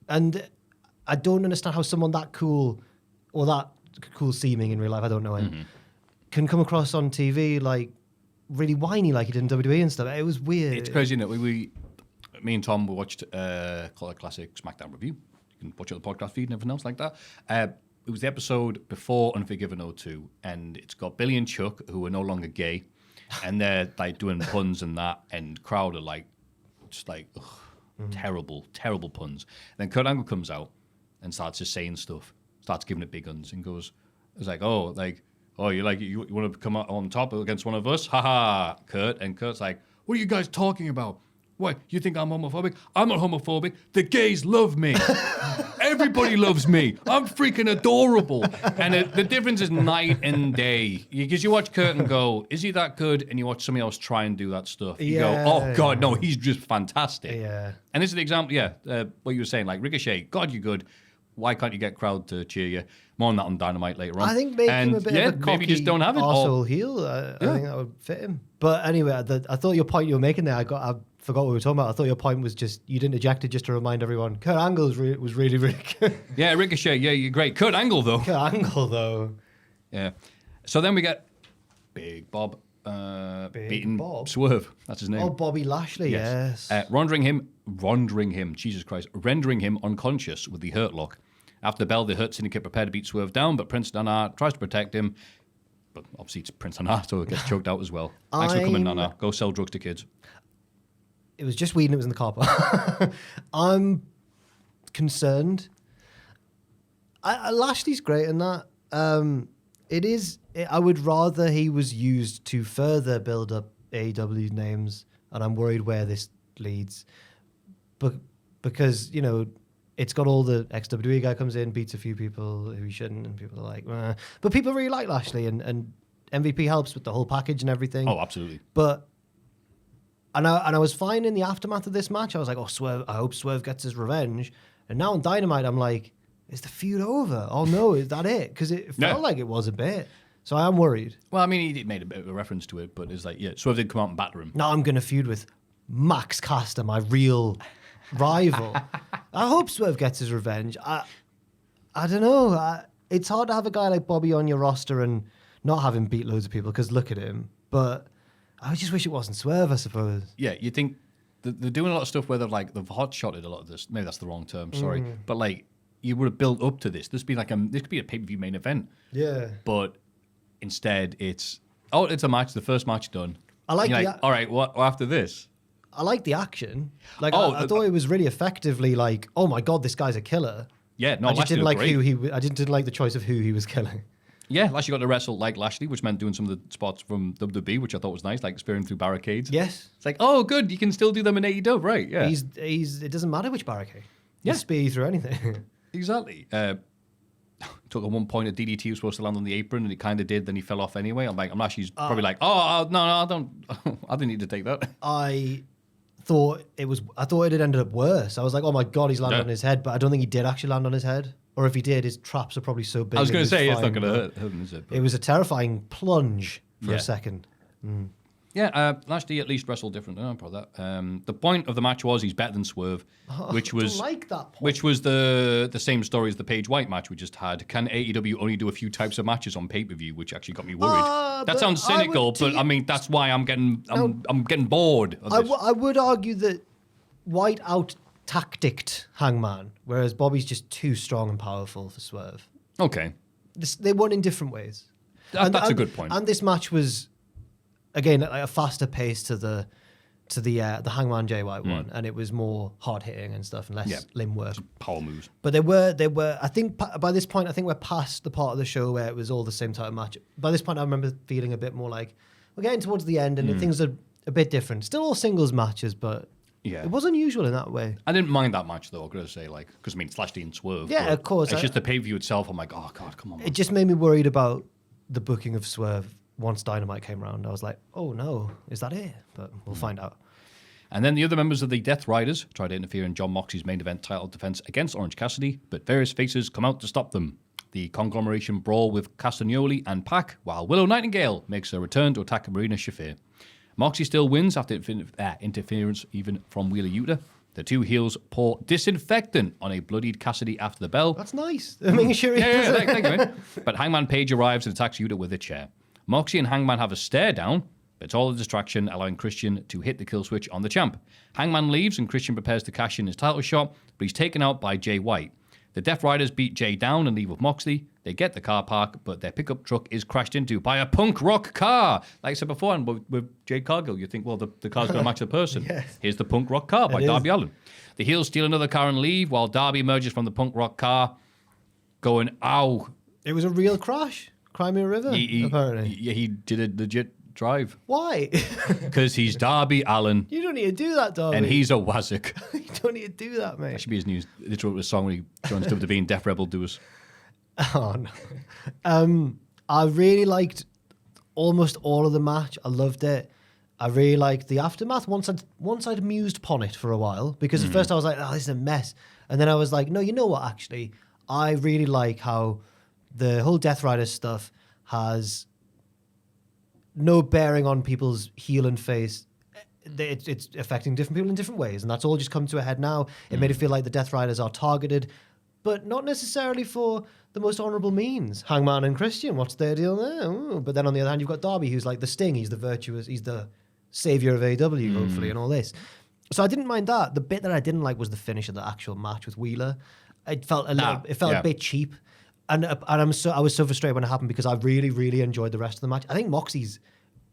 [SPEAKER 3] I don't understand how someone that cool or that cool seeming in real life, I don't know him, can come across on TV like really whiny like he did in WWE and stuff. It was weird.
[SPEAKER 2] It's crazy, isn't it? Me and Tom, we watched Cultaholic Classic Smackdown review. You can watch it on the podcast feed and everything else like that. It was the episode before Unforgiven 02, and it's got Billy and Chuck, who are no longer gay, and they're like doing puns and that, and crowd are like, just like, terrible, terrible puns. And then Kurt Angle comes out and starts just saying stuff, starts giving it big guns, and goes, it's like, you want to come out on top against one of us? Haha, Kurt. And Kurt's like, what are you guys talking about? What, you think I'm homophobic? I'm not homophobic. The gays love me. Everybody loves me. I'm freaking adorable. And the difference is night and day. Because you watch Kurt and go, is he that good? And you watch somebody else try and do that stuff. You go, oh, God, no, he's just fantastic.
[SPEAKER 3] Yeah.
[SPEAKER 2] And this is the example, what you were saying, like, Ricochet, God, you're good. Why can't you get crowd to cheer you? More on that on Dynamite later on.
[SPEAKER 3] I think maybe him a bit of a cocky
[SPEAKER 2] maybe just don't have it.
[SPEAKER 3] Arsehole heel. I think that would fit him. But anyway, I thought your point you were making there, I forgot what we were talking about. I thought your point was just you didn't eject it just to remind everyone. Kurt Angle was really, really good.
[SPEAKER 2] Yeah, Ricochet, you're great. Kurt Angle, though. Yeah. So then we get Big Bob beating
[SPEAKER 3] Bob?
[SPEAKER 2] Swerve. That's his name.
[SPEAKER 3] Oh, Bobby Lashley, yes.
[SPEAKER 2] Rendering him, Jesus Christ, rendering him unconscious with the Hurt Lock. After the bell, the Hurt Syndicate prepare to beat Swerve down, but Prince Nana tries to protect him. But obviously it's Prince Nana, so it gets choked out as well. Thanks for coming, Nana. Go sell drugs to kids.
[SPEAKER 3] It was just weed and it was in the car park. I'm concerned. Lashley's great in that. I would rather he was used to further build up AEW names, and I'm worried where this leads. But because, it's got all the ex-WWE guy comes in, beats a few people who he shouldn't, and people are like, meh. But people really like Lashley, and MVP helps with the whole package and everything.
[SPEAKER 2] Oh, absolutely.
[SPEAKER 3] But and I was fine in the aftermath of this match. I was like, oh, Swerve, I hope Swerve gets his revenge. And now on Dynamite, I'm like, is the feud over? Oh no, is that it? Because it felt like it was a bit. So I am worried.
[SPEAKER 2] Well, I mean, he made a bit of a reference to it, but it's like, Swerve did come out and batter him.
[SPEAKER 3] Now I'm going to feud with Max Caster, my real rival. I hope Swerve gets his revenge. I don't know. It's hard to have a guy like Bobby on your roster and not have him beat loads of people because look at him. But I just wish it wasn't Swerve, I suppose.
[SPEAKER 2] Yeah, you think they're doing a lot of stuff where they've hot-shotted a lot of this. Maybe that's the wrong term, sorry. But like, you would have built up to this. This could be a pay-per-view main event.
[SPEAKER 3] Yeah.
[SPEAKER 2] But instead it's a match, the first match done.
[SPEAKER 3] I like
[SPEAKER 2] all right, what after this?
[SPEAKER 3] I like the action. Like I thought it was really effectively like, oh my god, this guy's a killer.
[SPEAKER 2] Yeah, no,
[SPEAKER 3] I just
[SPEAKER 2] Lashley
[SPEAKER 3] didn't like
[SPEAKER 2] great.
[SPEAKER 3] I didn't like the choice of who he was killing.
[SPEAKER 2] Yeah, Lashley got to wrestle like Lashley, which meant doing some of the spots from WWE, which I thought was nice, like spearing through barricades.
[SPEAKER 3] Yes.
[SPEAKER 2] It's like, oh, good, you can still do them in AEW, right? Yeah.
[SPEAKER 3] It doesn't matter which barricade.
[SPEAKER 2] Yeah.
[SPEAKER 3] He'll spear you through anything.
[SPEAKER 2] Exactly. Took at one point a DDT was supposed to land on the apron, and it kind of did. Then he fell off anyway. I'm Lashley's probably like, oh no, I don't, I didn't need to take that.
[SPEAKER 3] I thought it had ended up worse. I was like, oh my God, he's landed on his head, but I don't think he did actually land on his head. Or if he did, his traps are probably so big.
[SPEAKER 2] I was going to say, it's
[SPEAKER 3] fine,
[SPEAKER 2] not going to hurt him, is it? But
[SPEAKER 3] it was a terrifying plunge for a second.
[SPEAKER 2] Yeah, Lashley at least wrestled different. I don't know about that. The point of the match was he's better than Swerve, which was
[SPEAKER 3] I don't like that point.
[SPEAKER 2] which was the same story as the Paige White match we just had. Can AEW only do a few types of matches on pay-per-view, which actually got me worried. That
[SPEAKER 3] but
[SPEAKER 2] sounds cynical, but I mean that's why I'm getting bored of this.
[SPEAKER 3] I would argue that White out-tacticked Hangman, whereas Bobby's just too strong and powerful for Swerve.
[SPEAKER 2] Okay,
[SPEAKER 3] They won in different ways.
[SPEAKER 2] that's a good point.
[SPEAKER 3] And this match was, again, at a faster pace to the Hangman Jay White one, and it was more hard hitting and stuff and less limb work.
[SPEAKER 2] Power moves.
[SPEAKER 3] But they were. I think by this point, I think we're past the part of the show where it was all the same type of match. By this point, I remember feeling a bit more like we're getting towards the end, and things are a bit different. Still all singles matches, but it was unusual in that way.
[SPEAKER 2] I didn't mind that match though. I'm gonna say because I mean it's Lashley and Swerve.
[SPEAKER 3] Yeah,
[SPEAKER 2] but
[SPEAKER 3] of course.
[SPEAKER 2] It's just the pay-per-view itself. I'm like, oh God, come on.
[SPEAKER 3] It just made me worried about the booking of Swerve once Dynamite came around. I was like, oh no, is that it? But we'll find out.
[SPEAKER 2] And then the other members of the Death Riders tried to interfere in Jon Moxley's main event title defense against Orange Cassidy, but various faces come out to stop them. The conglomeration brawl with Castagnoli and Pac, while Willow Nightingale makes a return to attack Marina Shafir. Moxley still wins after interference even from Wheeler Yuta. The two heels pour disinfectant on a bloodied Cassidy after the bell.
[SPEAKER 3] That's nice. I mean, sure.
[SPEAKER 2] Thank you, mate. But Hangman Page arrives and attacks Yuta with a chair. Moxley and Hangman have a stare down, but it's all a distraction, allowing Christian to hit the kill switch on the champ. Hangman leaves and Christian prepares to cash in his title shot, but he's taken out by Jay White. The Death Riders beat Jay down and leave with Moxley. They get the car park, but their pickup truck is crashed into by a punk rock car. Like I said before, and with Jade Cargill, you think, well, the car's going to match the person.
[SPEAKER 3] Yes.
[SPEAKER 2] Here's the punk rock car by Darby Allin. The heels steal another car and leave, while Darby emerges from the punk rock car, going, ow.
[SPEAKER 3] It was a real crash. Crimea River, apparently.
[SPEAKER 2] He did a legit drive.
[SPEAKER 3] Why?
[SPEAKER 2] Because he's Darby Allin.
[SPEAKER 3] You don't need to do that, Darby.
[SPEAKER 2] And he's a Wazzick.
[SPEAKER 3] You don't need to do that, mate.
[SPEAKER 2] That should be his new literal song when he joins WWE and Death Rebel doers.
[SPEAKER 3] Oh, no. I really liked almost all of the match. I loved it. I really liked the aftermath. Once I'd mused upon it for a while, because at first I was like, oh, this is a mess. And then I was like, no, you know what, actually? I really like how the whole Death Rider stuff has no bearing on people's heel and face. It's affecting different people in different ways, and that's all just come to a head now. It made it feel like the Death Riders are targeted, but not necessarily for the most honourable means. Hangman and Christian, what's their deal there? Ooh. But then on the other hand, you've got Darby, who's like the Sting. He's the virtuous, he's the saviour of AEW, hopefully, and all this. So I didn't mind that. The bit that I didn't like was the finish of the actual match with Wheeler. It felt a bit cheap. And I was so frustrated when it happened because I really, really enjoyed the rest of the match. I think Moxie's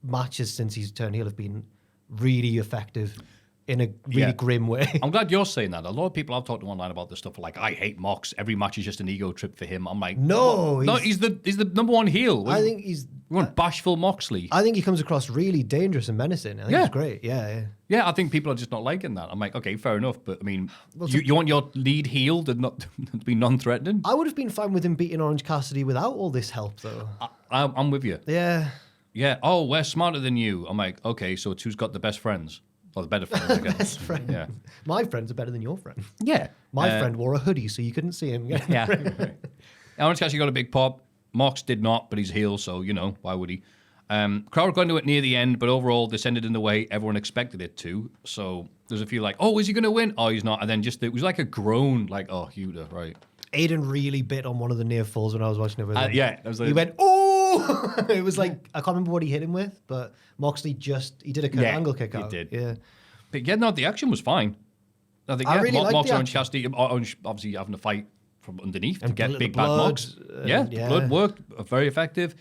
[SPEAKER 3] matches since he's turned heel have been really effective in a really grim way.
[SPEAKER 2] I'm glad you're saying that. A lot of people I've talked to online about this stuff are like, I hate Mox. Every match is just an ego trip for him. I'm like,
[SPEAKER 3] no,
[SPEAKER 2] he's the number one heel.
[SPEAKER 3] I think he's...
[SPEAKER 2] We want bashful Moxley.
[SPEAKER 3] I think he comes across really dancerous and menacing. I think he's great. Yeah.
[SPEAKER 2] Yeah, I think people are just not liking that. I'm like, okay, fair enough. But I mean, you want your lead heel to be non-threatening?
[SPEAKER 3] I would have been fine with him beating Orange Cassidy without all this help, though.
[SPEAKER 2] I'm with you.
[SPEAKER 3] Yeah.
[SPEAKER 2] Yeah. Oh, we're smarter than you. I'm like, okay, so it's who's got the best friends? Or the better friends, I guess.
[SPEAKER 3] Best friend.
[SPEAKER 2] Yeah.
[SPEAKER 3] My friends are better than your friend.
[SPEAKER 2] Yeah.
[SPEAKER 3] My friend wore a hoodie, so you couldn't see him.
[SPEAKER 2] Yeah. Orange Cassidy got a big pop. Mox did not, but he's heel, so, why would he? Crowd got into it near the end, but overall, this ended in the way everyone expected it to. So there's a few like, oh, is he going to win? Oh, he's not. And then it was like a groan, like, oh, Yuta, right.
[SPEAKER 3] Aiden really bit on one of the near falls when I was watching it with him.
[SPEAKER 2] Yeah. He
[SPEAKER 3] went, oh! It was like, I can't remember what he hit him with, but Moxley he did a Kurt Angle kick out.
[SPEAKER 2] He did.
[SPEAKER 3] Yeah.
[SPEAKER 2] But yeah, no, the action was fine. I think,
[SPEAKER 3] I really liked
[SPEAKER 2] Mox
[SPEAKER 3] the
[SPEAKER 2] Orange
[SPEAKER 3] action.
[SPEAKER 2] Cassidy, Orange obviously having to fight from underneath to get
[SPEAKER 3] the
[SPEAKER 2] big bad
[SPEAKER 3] blood,
[SPEAKER 2] Mox. The blood worked, very effective.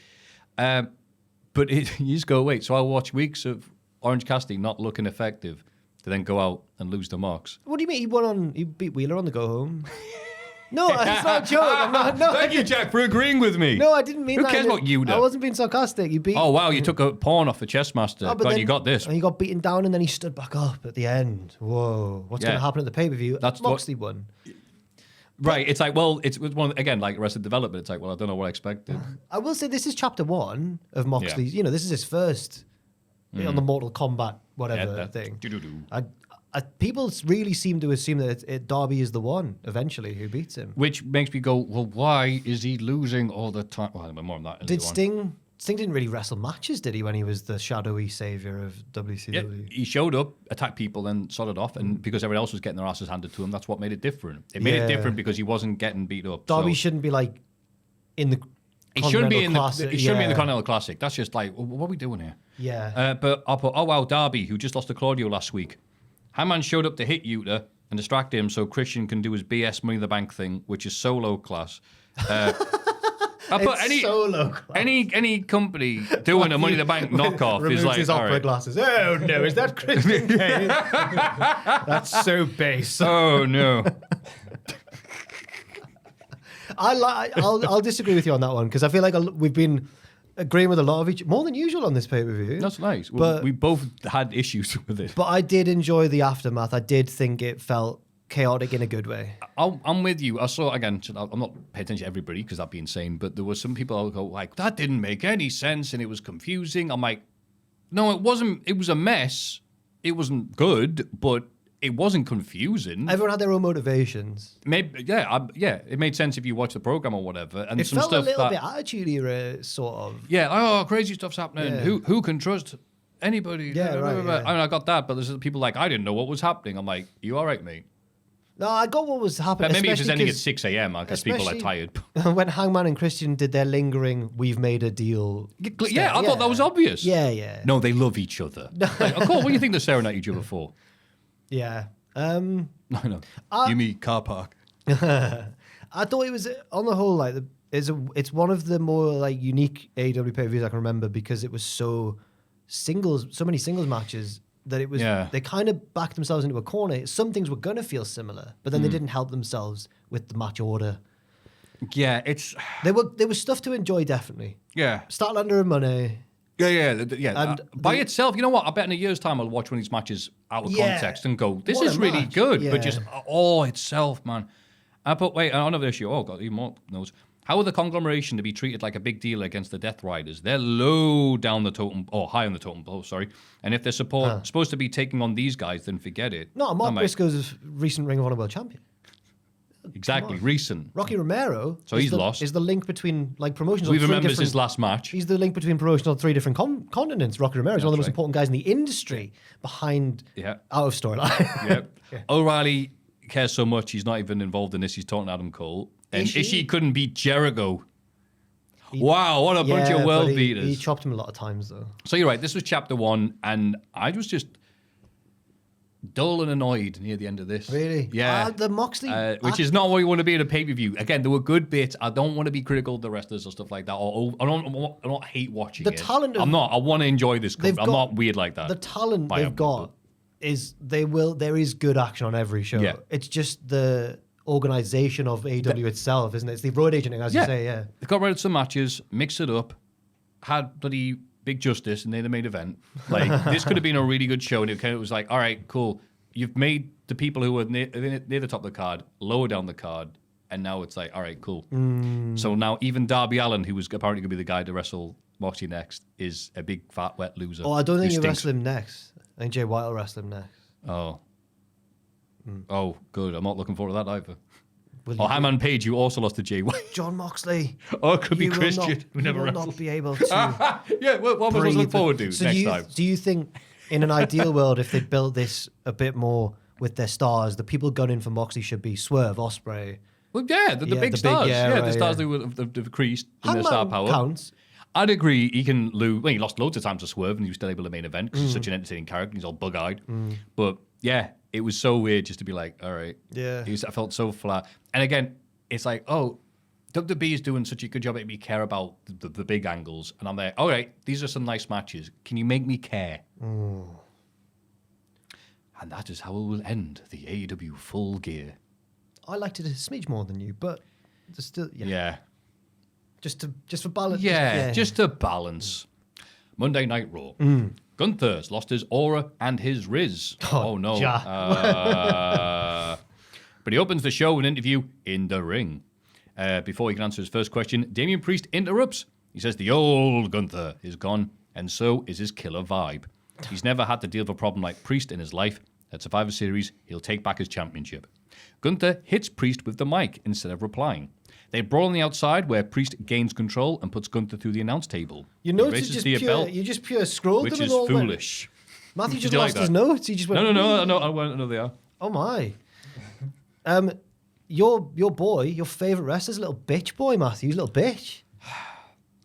[SPEAKER 2] But you just go, wait, so I watch weeks of Orange Cassidy not looking effective to then go out and lose the Mox.
[SPEAKER 3] What do you mean? He beat Wheeler on the go home. No, it's not a joke.
[SPEAKER 2] Thank you, Jack, for agreeing with me.
[SPEAKER 3] No, I didn't mean
[SPEAKER 2] Who
[SPEAKER 3] that.
[SPEAKER 2] cares about Yuta?
[SPEAKER 3] I wasn't being sarcastic. He beat.
[SPEAKER 2] Oh, wow, you took a pawn off the chessmaster.
[SPEAKER 3] but
[SPEAKER 2] God,
[SPEAKER 3] then-
[SPEAKER 2] you got this.
[SPEAKER 3] And he got beaten down, and then he stood back up at the end. Whoa, what's going to happen at the pay-per-view?
[SPEAKER 2] That's
[SPEAKER 3] Moxley won.
[SPEAKER 2] Right, it's like, well, it's one again, like Arrested Development. It's like, well, I don't know what I expected.
[SPEAKER 3] I will say this is chapter 1 of Moxley's. This is his first on the Mortal Kombat whatever thing.
[SPEAKER 2] Doo-doo-doo.
[SPEAKER 3] I people really seem to assume that Darby is the one eventually who beats him.
[SPEAKER 2] Which makes me go, well, why is he losing all the time? Well, more on that.
[SPEAKER 3] Did Sting didn't really wrestle matches, did he, when he was the shadowy savior of WCW?
[SPEAKER 2] Yeah, he showed up, attacked people, then sorted off, and because everyone else was getting their asses handed to him, that's what made it different. It made it different because he wasn't getting beat up.
[SPEAKER 3] Darby shouldn't be like in the.
[SPEAKER 2] He shouldn't be in the
[SPEAKER 3] Classic.
[SPEAKER 2] He shouldn't be in the Continental Classic. That's just like, what are we doing here?
[SPEAKER 3] Yeah.
[SPEAKER 2] But I'll put, oh wow, Darby, who just lost to Claudio last week. Hangman showed up to hit Yuta and distract him so Christian can do his BS Money in the Bank thing, which is so low class. I put any company doing a Money in the Bank knockoff is like,
[SPEAKER 3] his opera
[SPEAKER 2] right.
[SPEAKER 3] glasses. Oh no, is that Christian Cage? That's so base.
[SPEAKER 2] Oh no.
[SPEAKER 3] I'll disagree with you on that one because I feel like we've been agreeing with a lot of more than usual on this pay-per-view.
[SPEAKER 2] That's nice.
[SPEAKER 3] But
[SPEAKER 2] we both had issues with it.
[SPEAKER 3] But I did enjoy the aftermath. I did think it felt chaotic in a good way.
[SPEAKER 2] I'm with you. I saw, again, I'm not paying attention to everybody because that'd be insane, but there were some people who go like, that didn't make any sense and it was confusing. I'm like, no, it wasn't. It was a mess. It wasn't good, but it wasn't confusing.
[SPEAKER 3] Everyone had their own motivations.
[SPEAKER 2] Maybe, it made sense if you watch the program or whatever. And
[SPEAKER 3] It
[SPEAKER 2] some
[SPEAKER 3] felt
[SPEAKER 2] stuff
[SPEAKER 3] a little
[SPEAKER 2] that,
[SPEAKER 3] bit attitude era, sort of.
[SPEAKER 2] yeah, oh, crazy stuff's happening.
[SPEAKER 3] Yeah.
[SPEAKER 2] Who can trust anybody?
[SPEAKER 3] Yeah, right, yeah.
[SPEAKER 2] And I got that, but there's people like, I didn't know what was happening. I'm like, you all right, mate?
[SPEAKER 3] No, I got what was happening.
[SPEAKER 2] But maybe if it's
[SPEAKER 3] especially
[SPEAKER 2] ending at 6 a.m., I guess people are tired.
[SPEAKER 3] When Hangman and Christian did their lingering, we've made a deal.
[SPEAKER 2] Yeah, I thought that was obvious.
[SPEAKER 3] Yeah.
[SPEAKER 2] No, they love each other. Like, of course, what do you think they're staring at each other for?
[SPEAKER 3] Yeah.
[SPEAKER 2] I know. You mean car park.
[SPEAKER 3] I thought it was, on the whole, like it's one of the more like unique AEW pay-per-views I can remember because it was so many singles matches that it was they kind of backed themselves into a corner. Some things were gonna feel similar, but then they didn't help themselves with the match order.
[SPEAKER 2] Yeah,
[SPEAKER 3] there was stuff to enjoy, definitely.
[SPEAKER 2] Yeah.
[SPEAKER 3] Statlander and Money.
[SPEAKER 2] Yeah.
[SPEAKER 3] And
[SPEAKER 2] by itself, you know what? I bet in a year's time I'll watch one of these matches out of context and go, this
[SPEAKER 3] What a
[SPEAKER 2] is really
[SPEAKER 3] match.
[SPEAKER 2] good.
[SPEAKER 3] Yeah.
[SPEAKER 2] But just all itself, man. Wait, another issue. Oh, God, even more notes. How are the conglomeration to be treated like a big deal against the Death Riders? They're low down the totem, or high on the totem pole, sorry. And if they're supposed to be taking on these guys, then forget it.
[SPEAKER 3] No, Mark Briscoe's recent Ring of Honor World Champion.
[SPEAKER 2] Exactly, recent.
[SPEAKER 3] Rocky Romero.
[SPEAKER 2] So he's lost.
[SPEAKER 3] Is the link between like promotions?
[SPEAKER 2] We
[SPEAKER 3] on three
[SPEAKER 2] remember
[SPEAKER 3] different-
[SPEAKER 2] his last match.
[SPEAKER 3] He's the link between promotions on three different continents. Rocky Romero is one of the most
[SPEAKER 2] right.
[SPEAKER 3] important guys in the industry behind out of storyline.
[SPEAKER 2] Yep. O'Reilly cares so much he's not even involved in this. He's talking to Adam Cole. And Ishii couldn't beat Jericho. Wow, what a bunch of world beaters.
[SPEAKER 3] He chopped him a lot of times, though.
[SPEAKER 2] So you're right, this was chapter 1, and I was just dull and annoyed near the end of this.
[SPEAKER 3] Really?
[SPEAKER 2] Yeah.
[SPEAKER 3] The Moxley...
[SPEAKER 2] which is not what you want to be in a pay-per-view. Again, there were good bits. I don't want to be critical of the wrestlers or stuff like that. I don't hate watching
[SPEAKER 3] The
[SPEAKER 2] it.
[SPEAKER 3] talent of-
[SPEAKER 2] I'm not. I want to enjoy this. I'm not weird like that.
[SPEAKER 3] The talent
[SPEAKER 2] I
[SPEAKER 3] they've
[SPEAKER 2] am,
[SPEAKER 3] got is there is good action on every show.
[SPEAKER 2] Yeah.
[SPEAKER 3] It's just the organization of AEW itself, isn't it? It's the road agenting, as you say, yeah.
[SPEAKER 2] They got rid of some matches, mixed it up, had bloody Big Justice and they're the main event. Like, this could have been a really good show, and it was like, all right, cool. You've made the people who were near the top of the card lower down the card, and now it's like, all right, cool. So now even Darby Allin, who was apparently going to be the guy to wrestle Moxley next, is a big, fat, wet loser.
[SPEAKER 3] Oh, I don't think
[SPEAKER 2] who
[SPEAKER 3] you
[SPEAKER 2] stinks.
[SPEAKER 3] wrestle him next. I think Jay White will wrestle him next.
[SPEAKER 2] Oh. Oh, good. I'm not looking forward to that either.
[SPEAKER 3] Will
[SPEAKER 2] Oh,
[SPEAKER 3] you-
[SPEAKER 2] Hangman Page, you also lost to Jay White.
[SPEAKER 3] John Moxley.
[SPEAKER 2] Oh, it could be
[SPEAKER 3] you will
[SPEAKER 2] Christian.
[SPEAKER 3] not-
[SPEAKER 2] who
[SPEAKER 3] you
[SPEAKER 2] never
[SPEAKER 3] will
[SPEAKER 2] wrestled.
[SPEAKER 3] not be able to.
[SPEAKER 2] Yeah, what am I supposed to look forward to
[SPEAKER 3] So
[SPEAKER 2] next time?
[SPEAKER 3] Do you think, in an ideal world, if they built this a bit more with their stars, the people gunning for Moxley should be Swerve, Ospreay.
[SPEAKER 2] Well, yeah, the big stars. The stars who have decreased in their star power.
[SPEAKER 3] Counts.
[SPEAKER 2] I'd agree he can lose. Well, he lost loads of times to Swerve and he was still able to main event because he's such an entertaining character. He's all bug-eyed. But yeah, it was so weird just to be like, all right.
[SPEAKER 3] Yeah.
[SPEAKER 2] I felt so flat. And again, it's like, oh, WWE is doing such a good job making me care about the big angles. And I'm like, all right, these are some nice matches. Can you make me care? And that is how it will end the AEW Full Gear.
[SPEAKER 3] I liked it a smidge more than you, but there's still
[SPEAKER 2] Yeah.
[SPEAKER 3] Just for balance.
[SPEAKER 2] Yeah, just to balance. Monday Night Raw. Gunther's lost his aura and his Riz. Oh no. But he opens the show with an interview in the ring. Before he can answer his first question, Damian Priest interrupts. He says the old Gunther is gone, and so is his killer vibe. He's never had to deal with a problem like Priest in his life, At Survivor Series, he'll take back his championship. Gunther hits Priest with the mic instead of replying. They brawl on the outside where Priest gains control and puts Gunther through the announce table.
[SPEAKER 3] Your
[SPEAKER 2] He
[SPEAKER 3] notes are
[SPEAKER 2] raises
[SPEAKER 3] just
[SPEAKER 2] the
[SPEAKER 3] pure.
[SPEAKER 2] belt,
[SPEAKER 3] You just pure scrolled
[SPEAKER 2] which
[SPEAKER 3] them
[SPEAKER 2] is
[SPEAKER 3] and all went-
[SPEAKER 2] foolish.
[SPEAKER 3] Matthew just
[SPEAKER 2] Did you like
[SPEAKER 3] lost his
[SPEAKER 2] that?
[SPEAKER 3] notes. He just went.
[SPEAKER 2] No, they are.
[SPEAKER 3] Oh my. Your boy, your favourite wrestler's a little bitch boy, Matthew. He's a little bitch.